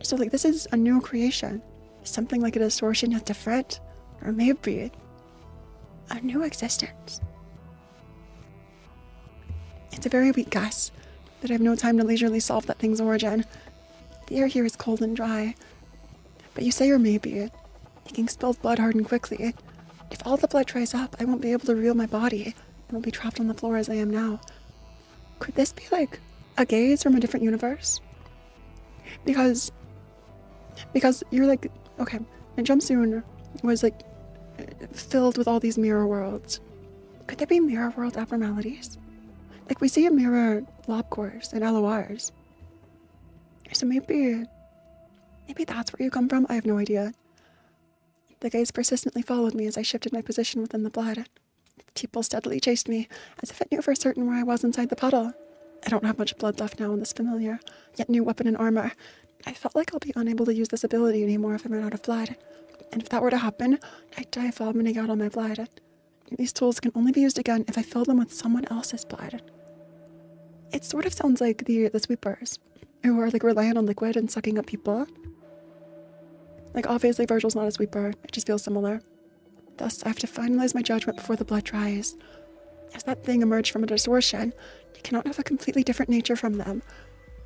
So, this is a new creation. Something like a distortion yet different. Or maybe a new existence. It's a very weak guess, but I have no time to leisurely solve that thing's origin. The air here is cold and dry. But you say or maybe, making spilled blood harden quickly. If all the blood dries up, I won't be able to reveal my body, and will be trapped on the floor as I am now. Could this be like a gaze from a different universe? Because you're like, okay, and Jumpsoon was like filled with all these mirror worlds. Could there be mirror world abnormalities? Like we see in mirror lob cores and LORs. So maybe that's where you come from? I have no idea. The gaze persistently followed me as I shifted my position within the blood. The pupil steadily chased me, as if it knew for certain where I was inside the puddle. I don't have much blood left now in this familiar, yet new weapon and armor. I felt like I'll be unable to use this ability anymore if I run out of blood. And if that were to happen, I'd die vomiting out all my blood. These tools can only be used again if I fill them with someone else's blood. It sort of sounds like the sweepers, who are relying on liquid and sucking up people. Obviously Vergil's not a sweeper, it just feels similar. Thus, I have to finalize my judgment before the blood dries. As that thing emerged from a distortion, it cannot have a completely different nature from them.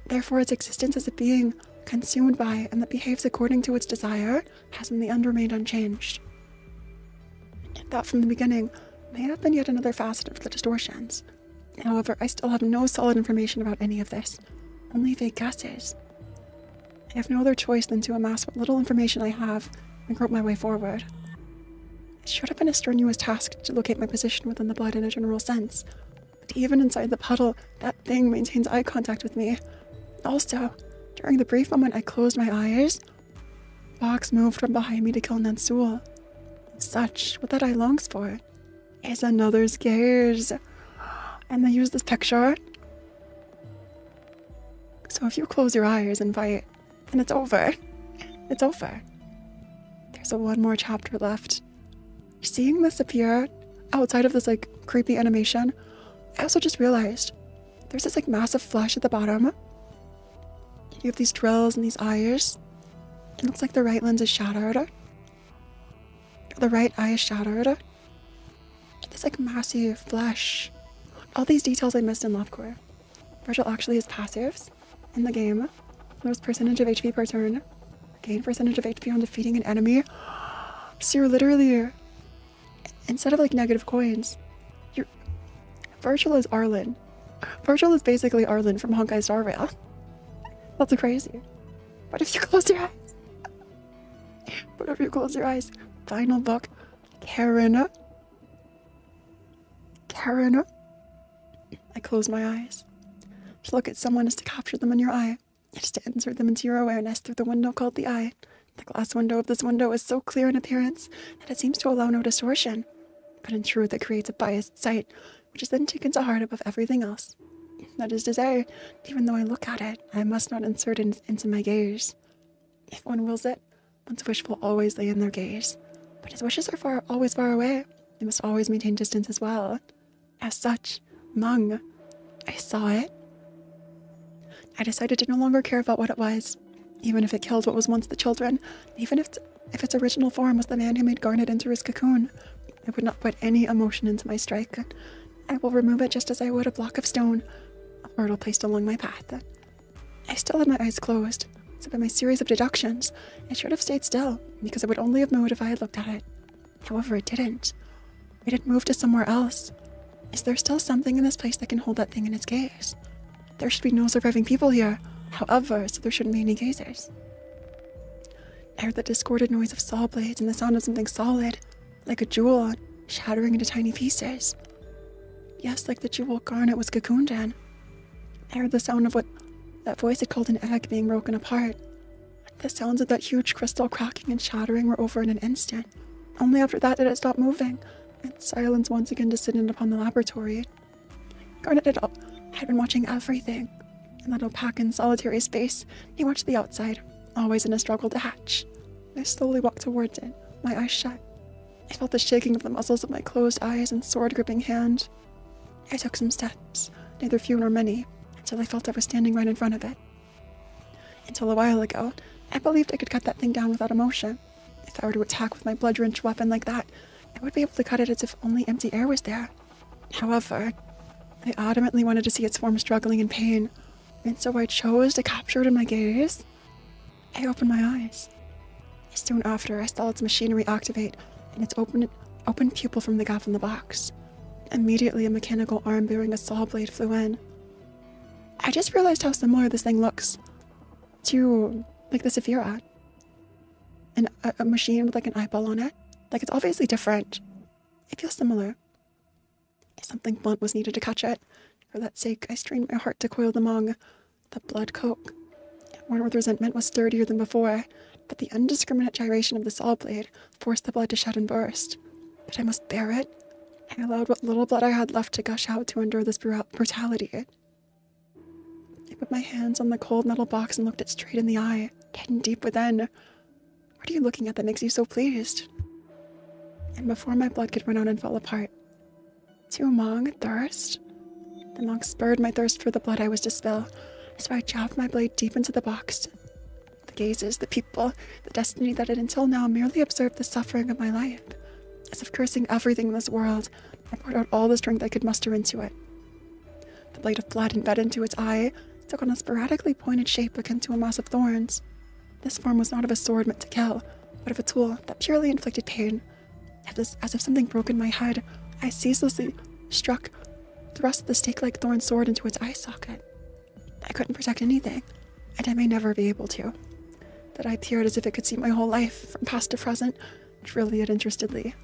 Therefore, its existence as a being consumed by and that behaves according to its desire has in the end remained unchanged. That from the beginning may have been yet another facet of the distortions. However, I still have no solid information about any of this, only vague guesses. I have no other choice than to amass what little information I have and grope my way forward. It should have been a strenuous task to locate my position within the blood in a general sense, but even inside the puddle, that thing maintains eye contact with me. Also, during the brief moment I closed my eyes, the box moved from behind me to kill Nansuel. Such, what that eye longs for, is another's gaze. And they use this picture So if you close your eyes and fight, then it's over. It's over. There's one more chapter left. Seeing this appear outside of this like creepy animation, I also just realized there's this like massive flesh at the bottom. You have these drills and these eyes. It looks like the right lens is shattered. The right eye is shattered. This like massive flesh. All these details I missed in Lovecore. Vergil actually has passives in the game. There's percentage of HP per turn. Gain percentage of HP on defeating an enemy. So you're literally, instead of like negative coins, Vergil is Arlen. Vergil is basically Arlen from Honkai Star Rail. That's crazy. What if you close your eyes? What if you close your eyes? Final book. Karen. I close my eyes. To look at someone is to capture them in your eye. It is to insert them into your awareness through the window called the eye. The glass window of this window is so clear in appearance that it seems to allow no distortion. But in truth, it creates a biased sight, which is then taken to heart above everything else. That is to say, even though I look at it, I must not insert it into my gaze. If one wills it, one's wish will always lay in their gaze. But his wishes are always far away. They must always maintain distance as well. As such, Mung, I saw it. I decided to no longer care about what it was, even if it killed what was once the children, even if its original form was the man who made Garnet into his cocoon. I would not put any emotion into my strike. I will remove it just as I would a block of stone, a hurdle placed along my path. I still had my eyes closed, so by my series of deductions, it should have stayed still, because it would only have moved if I had looked at it. However, it didn't. It had moved to somewhere else. Is there still something in this place that can hold that thing in its gaze? There should be no surviving people here, however, so there shouldn't be any gazers. I heard the discordant noise of saw blades and the sound of something solid, like a jewel, shattering into tiny pieces. Yes, like the jewel Garnet was cocooned in. I heard the sound of what that voice had called an egg being broken apart. The sounds of that huge crystal cracking and shattering were over in an instant. Only after that did it stop moving, and silence once again descended upon the laboratory. Garnet had been watching everything. In that opaque and solitary space, he watched the outside, always in a struggle to hatch. I slowly walked towards it, my eyes shut. I felt the shaking of the muscles of my closed eyes and sword-gripping hand. I took some steps, neither few nor many, until I felt I was standing right in front of it. Until a while ago, I believed I could cut that thing down without emotion. If I were to attack with my blood-drenched weapon like that, I would be able to cut it as if only empty air was there. However, I adamantly wanted to see its form struggling in pain, and so I chose to capture it in my gaze. I opened my eyes. Soon after, I saw its machinery activate, and its open pupil from the gap in the box. Immediately, a mechanical arm bearing a saw blade flew in. I just realized how similar this thing looks to, like, the Saphira. A machine with, like, an eyeball on it. Like, it's obviously different. It feels similar. Something blunt was needed to catch it. For that sake, I strained my heart to coil the Mung. The blood coke, worn with resentment, was sturdier than before, but the indiscriminate gyration of the saw blade forced the blood to shed and burst. But I must bear it. I allowed what little blood I had left to gush out to endure this brutality. I put my hands on the cold metal box and looked it straight in the eye, hidden deep within. What are you looking at that makes you so pleased? And before my blood could run out and fall apart, to Mung, thirst? The monk spurred my thirst for the blood I was to spill, so I jabbed my blade deep into the box. The gazes, the people, the destiny that had until now merely observed the suffering of my life. As if cursing everything in this world, I poured out all the strength I could muster into it. The blade of blood embedded into its eye took on a sporadically pointed shape akin to a mass of thorns. This form was not of a sword meant to kill, but of a tool that purely inflicted pain. As if something broke in my head, I ceaselessly thrust the stake-like thorn sword into its eye socket. I couldn't protect anything, and I may never be able to. That eye peered as if it could see my whole life, from past to present, dryly yet interestedly.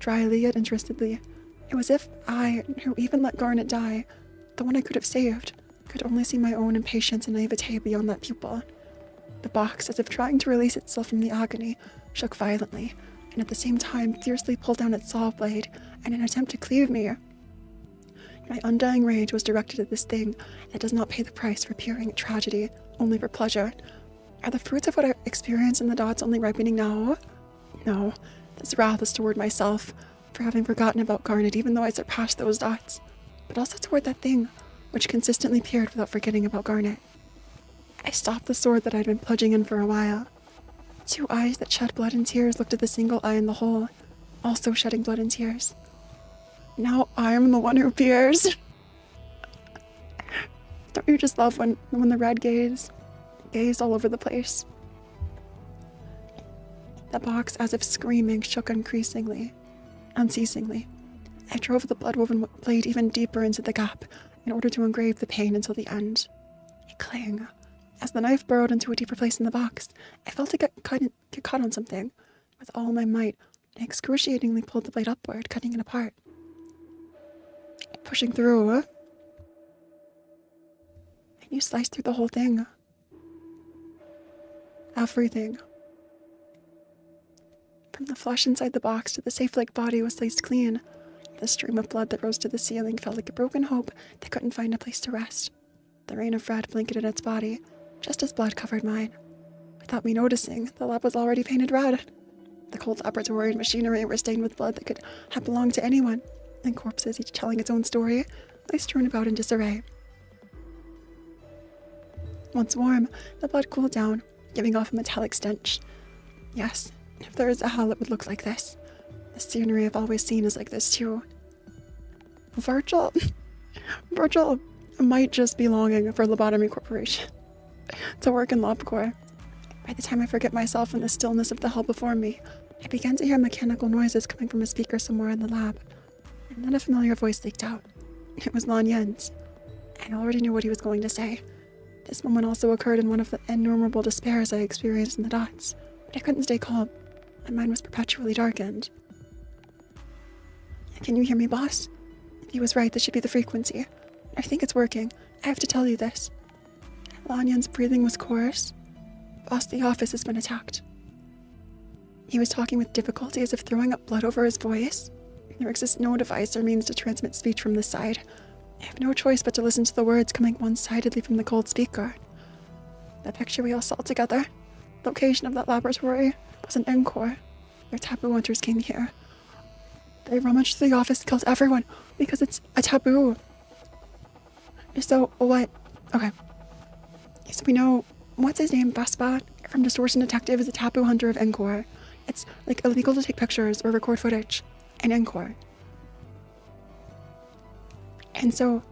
It was if I, who even let Garnet die, the one I could have saved, could only see my own impatience and naivete beyond that pupil. The box, as if trying to release itself from the agony, shook violently, and at the same time fiercely pulled down its saw blade in an attempt to cleave me. My undying rage was directed at this thing that does not pay the price for peering tragedy, only for pleasure. Are the fruits of what I experienced in the dots only ripening now? No, this wrath is toward myself for having forgotten about Garnet even though I surpassed those dots, but also toward that thing which consistently peered without forgetting about Garnet. I stopped the sword that I'd been plunging in for a while. 2 eyes that shed blood and tears looked at the single eye in the hole, also shedding blood and tears. Now I am the one who peers. Don't you just love when the red gazed all over the place? The box, as if screaming, shook unceasingly. I drove the blood-woven blade even deeper into the gap in order to engrave the pain until the end. A clang. As the knife burrowed into a deeper place in the box, I felt it get caught on something. With all my might, I excruciatingly pulled the blade upward, cutting it apart. Pushing through, and you sliced through the whole thing. Everything. From the flesh inside the box to the safe-like body was sliced clean. The stream of blood that rose to the ceiling felt like a broken hope that couldn't find a place to rest. The rain of red blanketed its body, just as blood covered mine. Without me noticing, the lab was already painted red. The cold laboratory and machinery were stained with blood that could have belonged to anyone, and corpses, each telling its own story, lay strewn about in disarray. Once warm, the blood cooled down, giving off a metallic stench. Yes, if there is a hell, it would look like this. The scenery I've always seen is like this too. Vergil might just be longing for Lobotomy Corporation to work in LabCorp. By the time I forget myself in the stillness of the hell before me, I began to hear mechanical noises coming from a speaker somewhere in the lab. And then a familiar voice leaked out. It was Lon Yen's. I already knew what he was going to say. This moment also occurred in one of the innumerable despairs I experienced in the dots, but I couldn't stay calm. My mind was perpetually darkened. Can you hear me, boss? If he was right, this should be the frequency. I think it's working. I have to tell you this. Lon Yen's breathing was coarse. Boss, the office has been attacked. He was talking with difficulty, as if throwing up blood over his voice. There exists no device or means to transmit speech from this side. I have no choice but to listen to the words coming one-sidedly from the cold speaker. The picture we all saw together, location of that laboratory, was an encore. Their taboo hunters came here. They rummaged through the office, killed everyone, because it's a taboo. So, what? Okay. So we know, what's his name, Vespa, from Distortion Detective, is a taboo hunter of Encore. It's, like, illegal to take pictures or record footage in Encore. And so,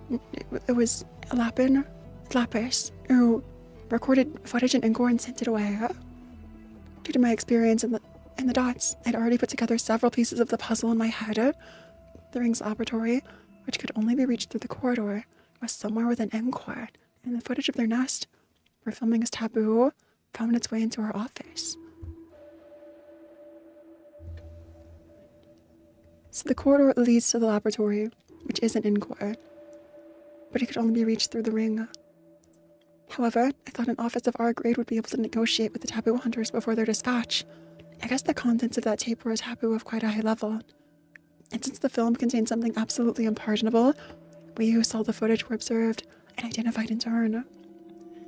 it was Lapis, who recorded footage in Encore and sent it away. Due to my experience in the dots, I'd already put together several pieces of the puzzle in my head. The ring's laboratory, which could only be reached through the corridor, was somewhere within Encore, and the footage of their nest, where filming is taboo, found its way into our office. So the corridor leads to the laboratory, which isn't Encore, but it could only be reached through the ring. However, I thought an office of our grade would be able to negotiate with the taboo hunters before their dispatch. I guess the contents of that tape were a taboo of quite a high level. And since the film contained something absolutely unpardonable, we who saw the footage were observed and identified in turn.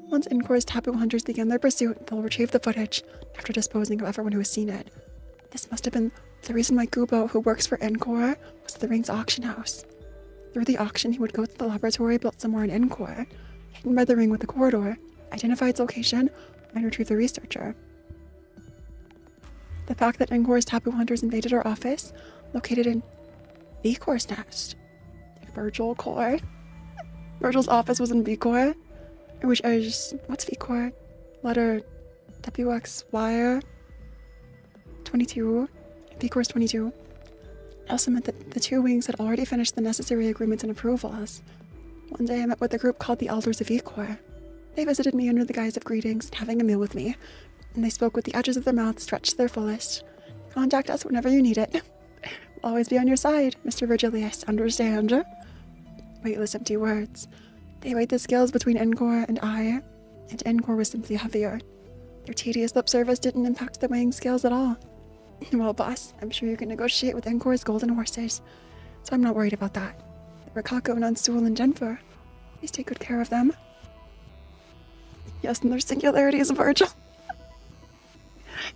Once Encore's taboo hunters begin their pursuit, they'll retrieve the footage after disposing of everyone who has seen it. This must have been the reason why Gubo, who works for Encore, was at the ring's auction house. Through the auction, he would go to the laboratory built somewhere in Encore, hidden by the ring with the corridor, identify its location, and retrieve the researcher. The fact that Encore's taboo hunters invaded our office, located in V-Core's nest. Vergil Core. Vergil's office was in V-Core, which is, what's V-Core? Letter WXY 22. V-Core's 22. Also meant that the two wings had already finished the necessary agreements and approvals. One day I met with a group called the Elders of V-Core. They visited me under the guise of greetings and having a meal with me, and they spoke with the edges of their mouths stretched to their fullest. Contact us whenever you need it. We'll always be on your side, Mr. Vergilius, understand? Weightless empty words. They weighed the scales between Encore and I, and Encore was simply heavier. Their tedious lip service didn't impact the weighing scales at all. Well, boss, I'm sure you can negotiate with Encore's golden horses, so I'm not worried about that. Rikako, Nansul, and Denver. Please take good care of them. Yes, and their singularity is Vergil.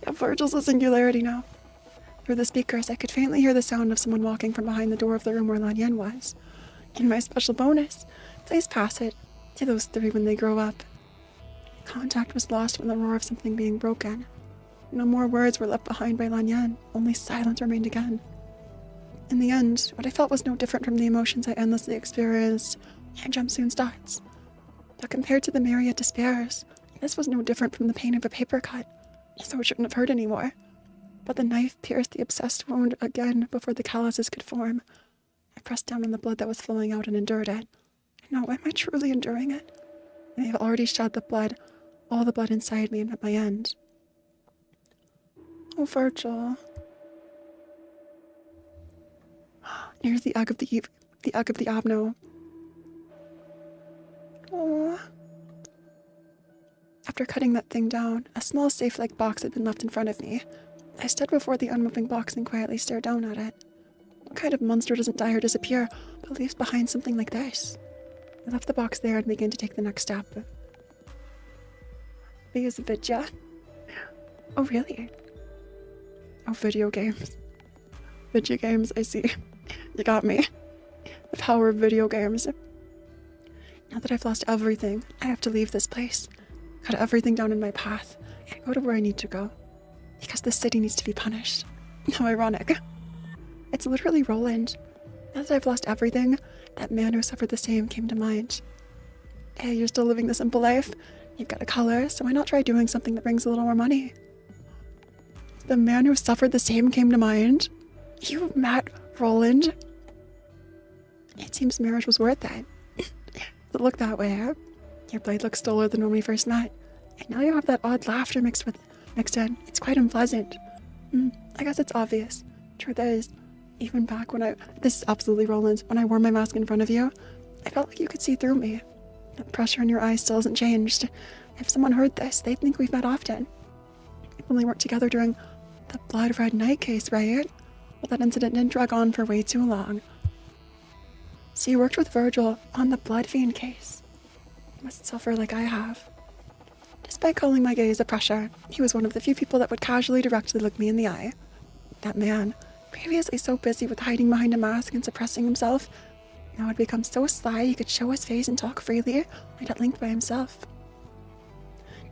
Yeah, Vergil's a singularity now. Through the speakers, I could faintly hear the sound of someone walking from behind the door of the room where Lanyan was. In my special bonus, please pass it to those three when they grow up. Contact was lost when the roar of something being broken. No more words were left behind by Lanyan, only silence remained again. In the end, what I felt was no different from the emotions I endlessly experienced and jump soon starts. But compared to the myriad despairs, this was no different from the pain of a paper cut, so it shouldn't have hurt anymore. But the knife pierced the obsessed wound again before the calluses could form. I pressed down on the blood that was flowing out and endured it. Now, am I truly enduring it? I have already shed the blood, all the blood inside me, and at my end. Oh, Vergil. Here's the egg of the Abno. Oh. After cutting that thing down, a small safe-like box had been left in front of me. I stood before the unmoving box and quietly stared down at it. What kind of monster doesn't die or disappear, but leaves behind something like this? I left the box there and began to take the next step. Use Udjat. Oh, really? Oh, video games. Video games, I see. You got me. The power of video games. Now that I've lost everything, I have to leave this place. Cut everything down in my path and go to where I need to go. Because this city needs to be punished. How ironic. It's literally Roland. Now that I've lost everything, that man who suffered the same came to mind. Hey, you're still living the simple life? You've got a color, so why not try doing something that brings a little more money? The man who suffered the same came to mind? You met Roland? It seems marriage was worth it. Does it look that way, huh? Your blade looks duller than when we first met. And now you have that odd laughter mixed in. It's quite unpleasant. I guess it's obvious. Truth is, even back when this is absolutely Roland, when I wore my mask in front of you, I felt like you could see through me. The pressure in your eyes still hasn't changed. If someone heard this, they'd think we've met often. We only worked together during the Blood Red Night case, right? But that incident didn't drag on for way too long. So you worked with Vergil on the Blood Fiend case. You must suffer like I have. Despite calling my gaze a pressure, he was one of the few people that would casually directly look me in the eye. That man, previously so busy with hiding behind a mask and suppressing himself, now had become so sly he could show his face and talk freely, right at length by himself.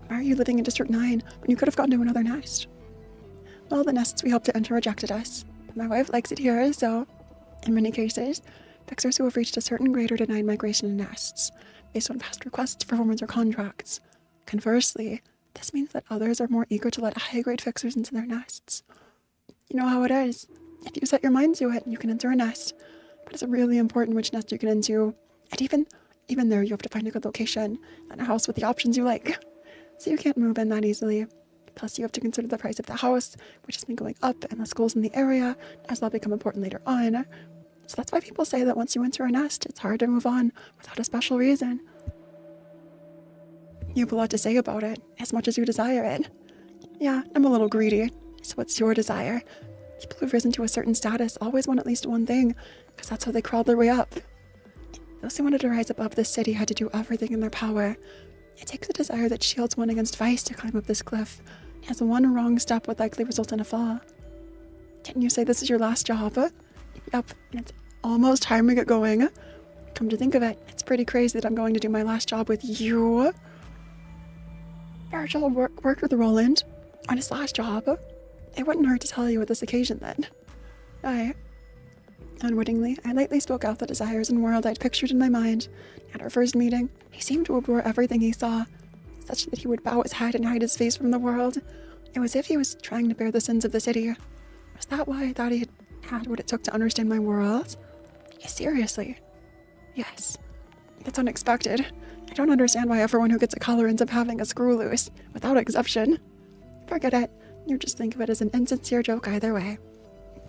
Why are you living in District 9 when you could have gone to another nest? Well, the nests we hoped to enter rejected us, but my wife likes it here, so, in many cases, fixers who have reached a certain grade are denied migration to nests, based on past requests, performance, or contracts. Conversely, this means that others are more eager to let high-grade fixers into their nests. You know how it is. If you set your mind to it, you can enter a nest, but it's really important which nest you get into, and even there you have to find a good location, and a house with the options you like. So you can't move in that easily. Plus you have to consider the price of the house, which has been going up, and the schools in the area, as they'll become important later on. So that's why people say that once you enter a nest, it's hard to move on without a special reason. You have a lot to say about it, as much as you desire it. Yeah, I'm a little greedy. So what's your desire? People who've risen to a certain status always want at least one thing, because that's how they crawled their way up. Those who wanted to rise above this city had to do everything in their power. It takes a desire that shields one against vice to climb up this cliff, as one wrong step would likely result in a fall. Didn't you say this is your last job? Yep, and it's almost time to get going. Come to think of it, it's pretty crazy that I'm going to do my last job with you. Vergil worked with Roland on his last job. It wouldn't hurt to tell you at this occasion then. Unwittingly, I lightly spoke out the desires and world I'd pictured in my mind. At our first meeting, he seemed to abhor everything he saw, such that he would bow his head and hide his face from the world. It was as if he was trying to bear the sins of the city. Was that why I thought he had what it took to understand my world? Seriously? Yes. That's unexpected. I don't understand why everyone who gets a collar ends up having a screw loose, without exception. Forget it. You just think of it as an insincere joke either way.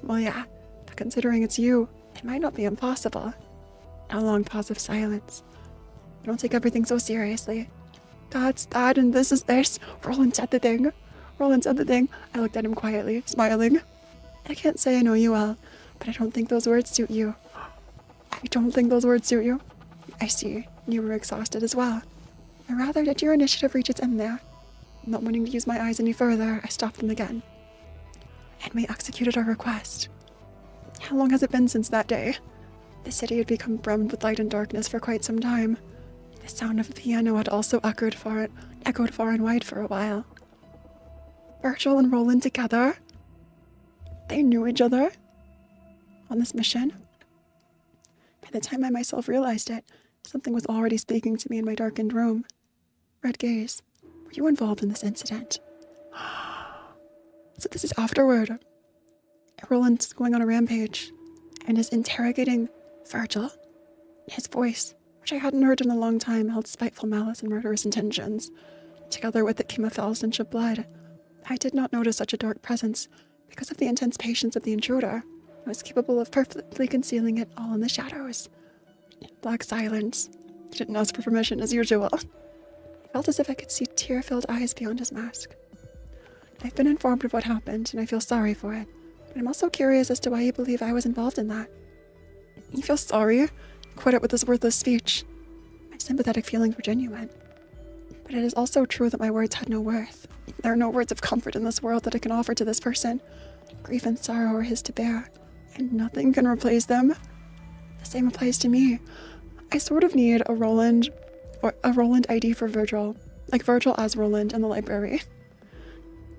Well, yeah, but considering it's you, it might not be impossible. A long pause of silence. Don't take everything so seriously. That's that, and this is this. Roland said the thing. I looked at him quietly, smiling. I can't say I know you well, but I don't think those words suit you. You don't think those words suit you? I see. You were exhausted as well. Or rather, did your initiative reach its end there? Not wanting to use my eyes any further, I stopped them again. And we executed our request. How long has it been since that day? The city had become brimmed with light and darkness for quite some time. The sound of the piano had also echoed far and wide for a while. Vergil and Roland together? They knew each other? On this mission? By the time I myself realized it, something was already speaking to me in my darkened room. Red Gaze, were you involved in this incident? So this is afterward. Roland's going on a rampage and is interrogating Vergil. His voice, which I hadn't heard in a long time, held spiteful malice and murderous intentions. Together with it came a foul stench of blood. I did not notice such a dark presence because of the intense patience of the intruder. I was capable of perfectly concealing it all in the shadows. Black silence. He didn't ask for permission as usual. I felt as if I could see tear-filled eyes beyond his mask. I've been informed of what happened, and I feel sorry for it. But I'm also curious as to why you believe I was involved in that. You feel sorry? Quit it with this worthless speech. My sympathetic feelings were genuine. But it is also true that my words had no worth. There are no words of comfort in this world that I can offer to this person. Grief and sorrow are his to bear, and nothing can replace them. The same applies to me. I sort of need a Roland ID for Vergil, like Vergil as Roland in the library.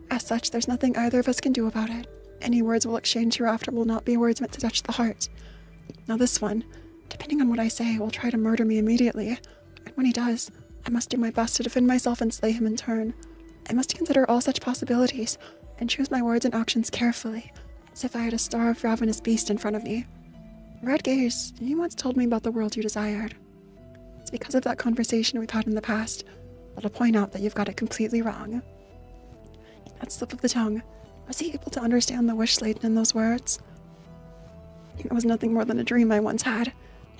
As such, there's nothing either of us can do about it. Any words we'll exchange hereafter will not be words meant to touch the heart. Now this one, depending on what I say, will try to murder me immediately. And when he does, I must do my best to defend myself and slay him in turn. I must consider all such possibilities, and choose my words and actions carefully, as if I had a starved, ravenous beast in front of me. Red Gaze, you once told me about the world you desired. It's because of that conversation we've had in the past that I'll point out that you've got it completely wrong. That slip of the tongue, was he able to understand the wish laden in those words? It was nothing more than a dream I once had.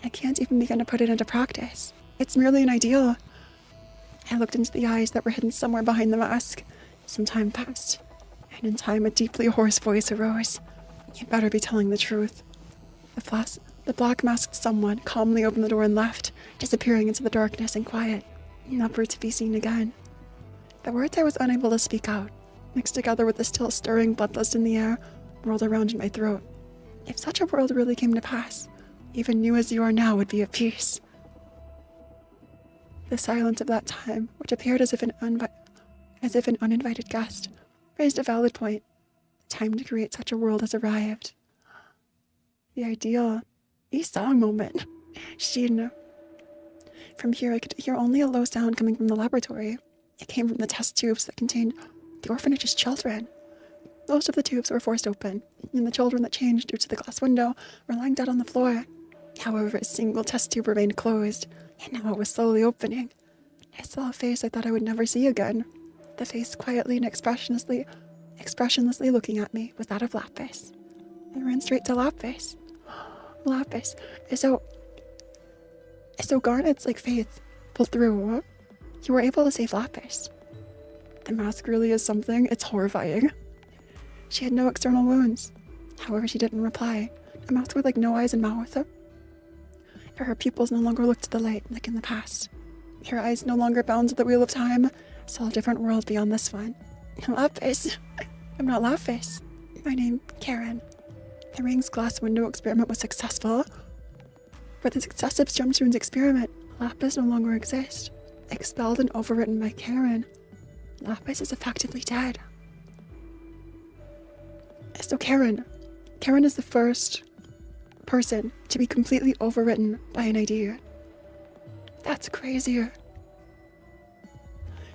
I can't even begin to put it into practice. It's merely an ideal. I looked into the eyes that were hidden somewhere behind the mask. Some time passed, and in time a deeply hoarse voice arose. You'd better be telling the truth. The black-masked someone calmly opened the door and left, disappearing into the darkness and quiet, never to be seen again. The words I was unable to speak out, mixed together with the still stirring bloodlust in the air, rolled around in my throat. If such a world really came to pass, even you as you are now would be at peace. The silence of that time, which appeared as if an uninvited guest, raised a valid point. The time to create such a world has arrived. The ideal, song moment. Shin. From here I could hear only a low sound coming from the laboratory. It came from the test tubes that contained the orphanage's children. Most of the tubes were forced open, and the children that changed due to the glass window were lying dead on the floor. However, a single test tube remained closed, and now it was slowly opening. I saw a face I thought I would never see again. The face quietly and expressionlessly looking at me was that of Lapis. I ran straight to Lapis. Lapis, so Garnet's like Faith pulled through. You were able to save Lapis. The mask really is something. It's horrifying. She had no external wounds. However, she didn't reply. A mask with no eyes and mouth. Her pupils no longer looked to the light like in the past. Her eyes no longer bound to the wheel of time, saw a different world beyond this one. Lapis. I'm not Lapis. My name, Karen. The ring's glass window experiment was successful. For the success of Gemstone's experiment, Lapis no longer exists. Expelled and overwritten by Karen, Lapis is effectively dead. So Karen is the first person to be completely overwritten by an idea. That's crazy.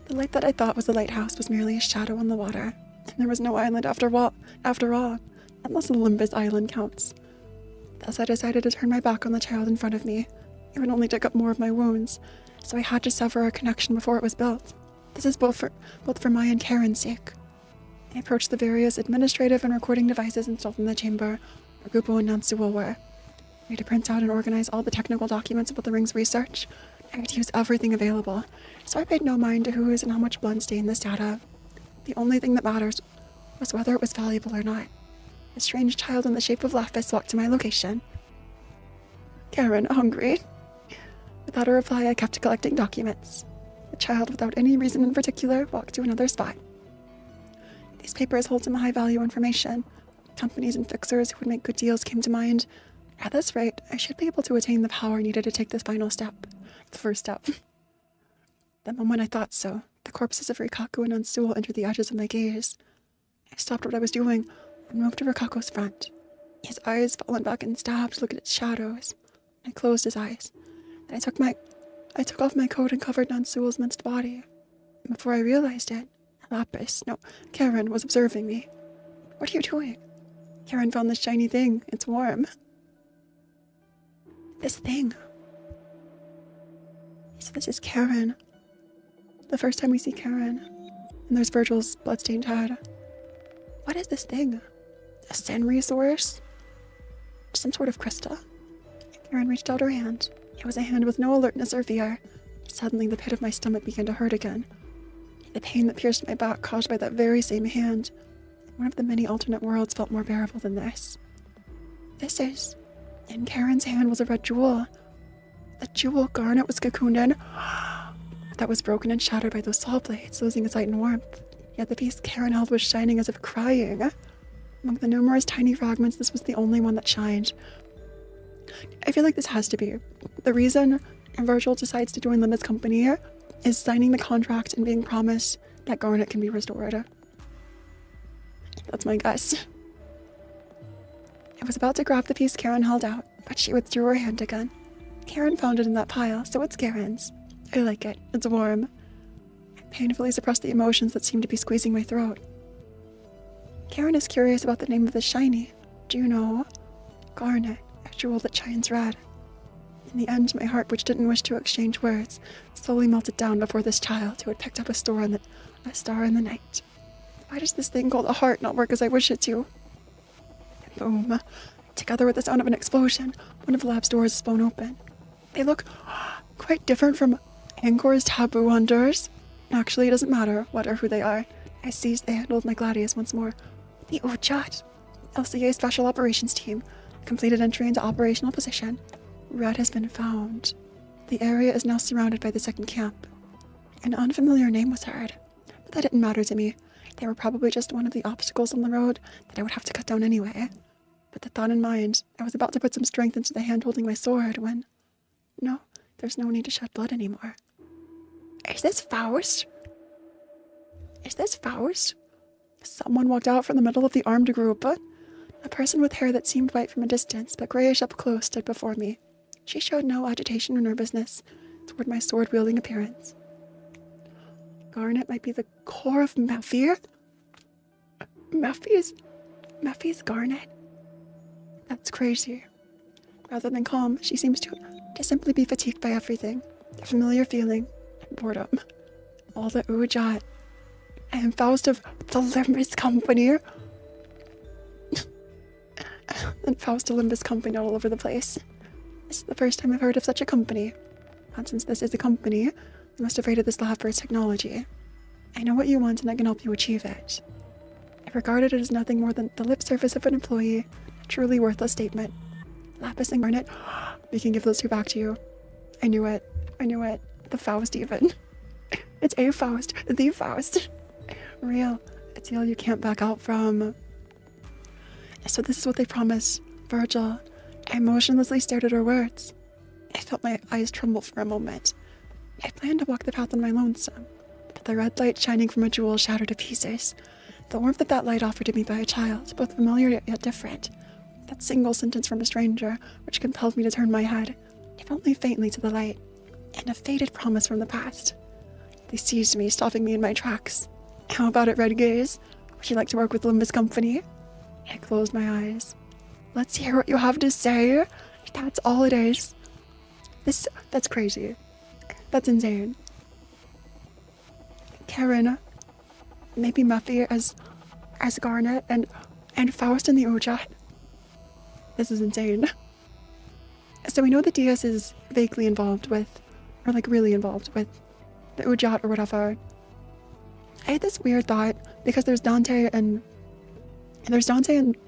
The light that I thought was the lighthouse was merely a shadow on the water, and there was no island after all, unless the Limbus Island counts. Thus I decided to turn my back on the child in front of me. It would only dig up more of my wounds, so I had to sever our connection before it was built. This is both for my and Karen's sake. I approached the various administrative and recording devices installed in the chamber, where Gupo and Nansuo were. I had to print out and organize all the technical documents about the ring's research. I had to use everything available, so I paid no mind to whose and how much blood stayed in this data. The only thing that matters was whether it was valuable or not. A strange child in the shape of Lapis walked to my location. Karen, hungry. Without a reply, I kept collecting documents. The child, without any reason in particular, walked to another spot. These papers hold some high-value information. Companies and fixers who would make good deals came to mind. At this rate, I should be able to attain the power needed to take this final step. The first step. The moment I thought so, the corpses of Rikaku and Ansul entered the edges of my gaze. I stopped what I was doing and moved to Rikaku's front. His eyes fallen back and stabbed, looked at its shadows. I closed his eyes. Then I took off my coat and covered Nansul's minced body. And before I realized it, Karen was observing me. What are you doing? Karen found this shiny thing. It's warm. This thing. So this is Karen. The first time we see Karen. And there's Vergil's bloodstained head. What is this thing? A sin resource? Some sort of crystal? Karen reached out her hand. It was a hand with no alertness or fear. Suddenly the pit of my stomach began to hurt again. The pain that pierced my back caused by that very same hand. One of the many alternate worlds felt more bearable than this. In Karen's hand was a red jewel. The jewel Garnet was cocooned in. That was broken and shattered by those saw blades, losing its light and warmth. Yet the piece Karen held was shining as if crying. Among the numerous tiny fragments, this was the only one that shined. I feel like this has to be. The reason Vergil decides to join Limbus Company is signing the contract and being promised that Garnet can be restored. That's my guess. I was about to grab the piece Karen held out, but she withdrew her hand again. Karen found it in that pile, so it's Karen's. I like it. It's warm. I painfully suppressed the emotions that seemed to be squeezing my throat. Karen is curious about the name of the shiny. Do you know? Garnet, a jewel that shines red. In the end, my heart, which didn't wish to exchange words, slowly melted down before this child who had picked up a star in the night. Why does this thing called a heart not work as I wish it to? Boom. Together with the sound of an explosion, one of the lab's doors is blown open. They look quite different from Angkor's taboo hunters. Actually, it doesn't matter what or who they are. I seized the handle of my gladius once more. The Udjat, LCA Special Operations Team, completed entry into operational position. Red has been found. The area is now surrounded by the second camp. An unfamiliar name was heard, but that didn't matter to me. They were probably just one of the obstacles on the road that I would have to cut down anyway. With the thought in mind, I was about to put some strength into the hand holding my sword when... No, there's no need to shed blood anymore. Is this Faust? Someone walked out from the middle of the armed group. A person with hair that seemed white from a distance, but grayish up close, stood before me. She showed no agitation or nervousness toward my sword-wielding appearance. Garnet might be the core of Mephi? Mephi's Garnet? That's crazy. Rather than calm, she seems to simply be fatigued by everything. The familiar feeling, and boredom. All the Udjat. I am Faust of the Limbus Company. And Faust of Limbus Company all over the place. This is the first time I've heard of such a company. And since this is a company, I must have raided this lab for its technology. I know what you want and I can help you achieve it. I regarded it as nothing more than the lip service of an employee, a truly worthless statement. Lapis and Garnet, we can give those two back to you. I knew it. The Faust even. It's a Faust, the Faust. Real. A deal you can't back out from. So this is what they promised, Vergil. I motionlessly stared at her words. I felt my eyes tremble for a moment. I planned to walk the path on my lonesome, but the red light shining from a jewel shattered to pieces. The warmth of that light offered to me by a child, both familiar yet different. That single sentence from a stranger, which compelled me to turn my head, if only faintly, to the light, and a faded promise from the past. They seized me, stopping me in my tracks. How about it, Red Gaze? Would you like to work with Limbus Company? I closed my eyes. Let's hear what you have to say. That's all it is. That's crazy. That's insane. Karen, maybe Mephi as Garnet, and Faust and the Udjat. This is insane. So we know the DS is vaguely involved with, or like really involved with, the Udjat or whatever. I had this weird thought, because there's Dante and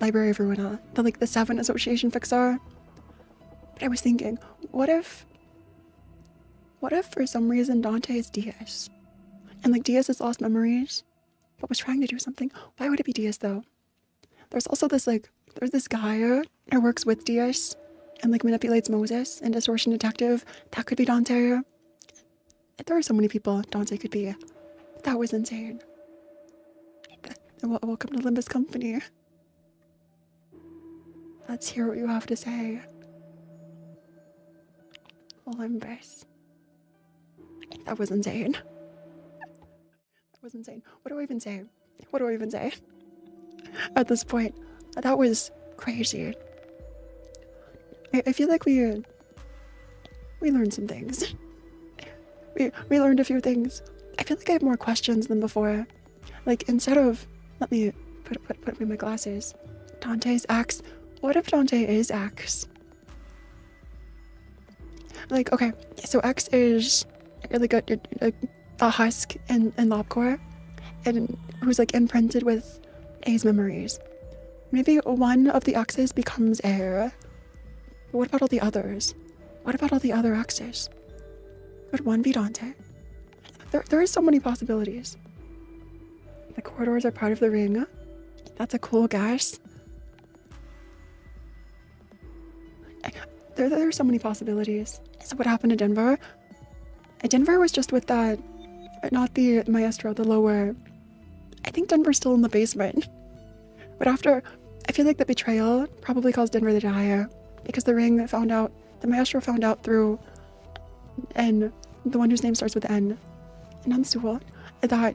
Library of Ruina, the 7 association fixer. But I was thinking, what if for some reason Dante is Diaz? And like Diaz has lost memories, but was trying to do something. Why would it be Diaz though? There's also this there's this guy who works with Diaz and like manipulates Moses and Distortion Detective. That could be Dante. There are so many people Dante could be. That was insane. Welcome to Limbus Company. Let's hear what you have to say. Limbus. That was insane. That was insane. What do I even say? What do I even say? At this point, that was crazy. I feel like we learned some things. We learned a few things. I feel like I have more questions than before. Like, instead of, let me put away my glasses. Dante's X. What if Dante is X? Like, okay, so X is like a husk in Lobcore, and who's like imprinted with A's memories. Maybe one of the X's becomes A. But what about all the others? What about all the other X's? Could one be Dante? There are so many possibilities. The corridors are part of the ring. That's a cool guess. There are so many possibilities. So what happened to Denver? Denver was just with that, not the maestro, the lower. I think Denver's still in the basement. But after, I feel like the betrayal probably caused Denver to die because the ring found out, the maestro found out through N, the one whose name starts with N, Nansuo, that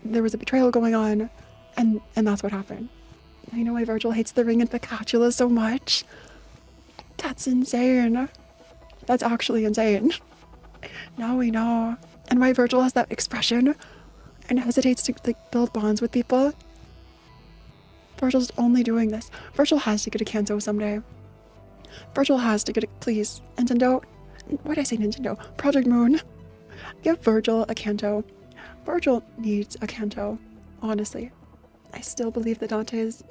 there was a betrayal going on, and that's what happened. You know why Vergil hates the ring and Picatula so much? That's insane. That's actually insane. Now we know. And why Vergil has that expression and hesitates to like build bonds with people. Vergil's only doing this. Vergil has to get a Kanto someday. Vergil has to get a, please, Nintendo. Why'd I say Nintendo? Project Moon. Give Vergil a Kanto. Vergil needs a Kanto, honestly. I still believe that Dante is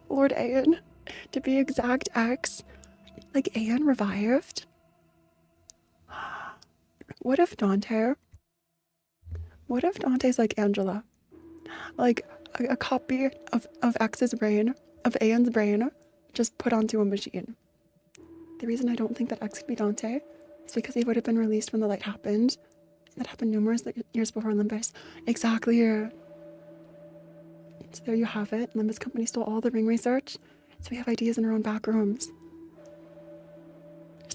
Lord Aeon. To be exact, X. Like, Aeon revived? What if Dante's like Angela? Like, a copy of X's brain, of Aeon's brain, just put onto a machine. The reason I don't think that X could be Dante is because he would have been released when the light happened. That happened numerous years before Limbus. Exactly. So there you have it. Limbus Company stole all the ring research, so we have ideas in our own back rooms.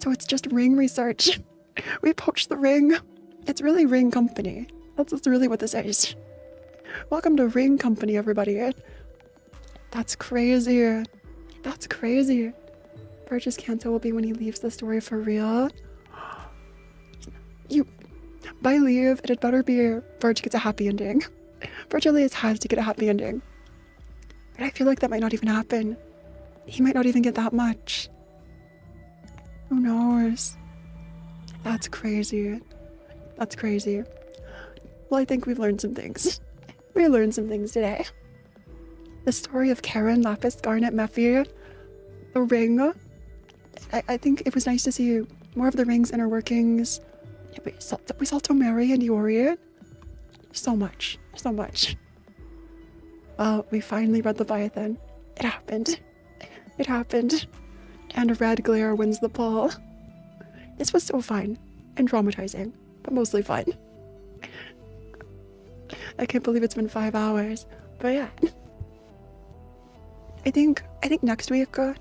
So it's just ring research. We poached the ring. It's really Ring Company. That's really what this is. Welcome to Ring Company, everybody. That's crazy. That's crazy. Vergil's Kanto will be when he leaves the story for real. By leave, it had better be Vergil gets a happy ending. Vergil has to get a happy ending. But I feel like that might not even happen. He might not even get that much. Who knows? That's crazy. That's crazy. Well, I think we've learned some things. We learned some things today. The story of Karen, Lapis, Garnet, Mephi, the ring. I think it was nice to see more of the ring's inner workings. We saw Tomari and Iori. So much. So much. Well, we finally read Leviathan. It happened. It happened. And Red Glare wins the poll. This was so fun and traumatizing, but mostly fun. I can't believe it's been 5 hours, but yeah. I think next week, I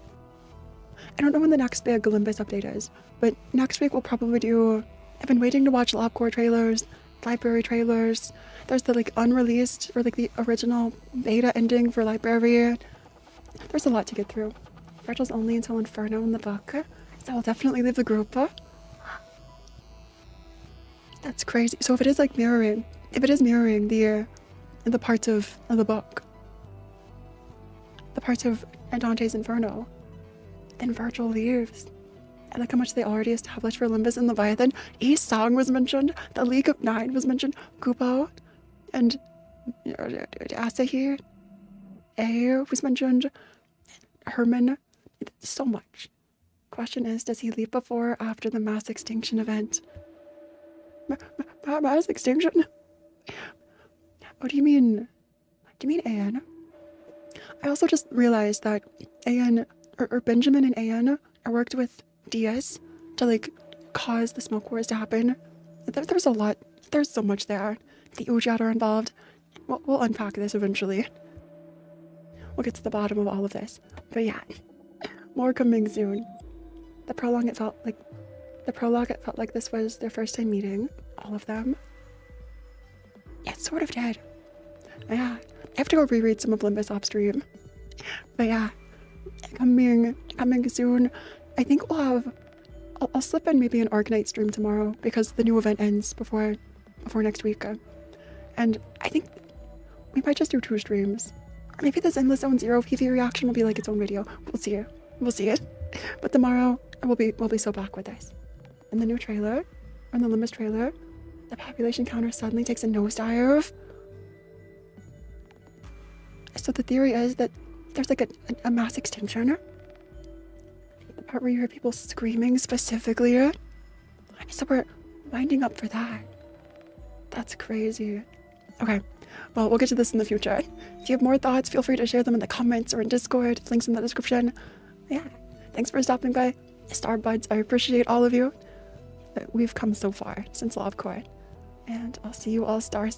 don't know when the next big Limbus update is, but next week we'll probably do, I've been waiting to watch Lobcore trailers, library trailers. There's the like unreleased or like the original beta ending for library. There's a lot to get through. Vergil's only until Inferno in the book, so I'll definitely leave the group. That's crazy. So if it is like mirroring, if it is mirroring the parts of the book, the parts of Dante's Inferno, then Vergil leaves. And look how much they already established for Limbus and Leviathan. A's song was mentioned, the League of Nine was mentioned, Kupo, and Asahi, A was mentioned, Herman, so much. Question is, does he leave before or after the mass extinction event? Mass extinction? What do you mean? Do you mean AN? I also just realized that AN, or Benjamin and AN, worked with Diaz to like cause the smoke wars to happen. There's a lot. There's so much there. The Udjat are involved. We'll unpack this eventually. We'll get to the bottom of all of this. But yeah, more coming soon. The prologue, it felt like this was their first time meeting, all of them. It sort of did. Yeah, I have to go reread some of Limbus off stream. But yeah, coming soon. I think we'll have, I'll slip in maybe an Arknight stream tomorrow because the new event ends before next week. And I think we might just do 2 streams. Or maybe this Endless Zone Zero PV reaction will be like its own video. We'll see it. We'll see it. But tomorrow we'll be so back with this. In the new trailer, or in the Limbus trailer, the population counter suddenly takes a nosedive. So the theory is that there's like a mass extinction. The part where you hear people screaming specifically. So we're winding up for that. That's crazy. Okay, well, we'll get to this in the future. If you have more thoughts, feel free to share them in the comments or in Discord. Links in the description. Yeah, thanks for stopping by, Starbuds. I appreciate all of you. We've come so far since Love Court. And I'll see you all Star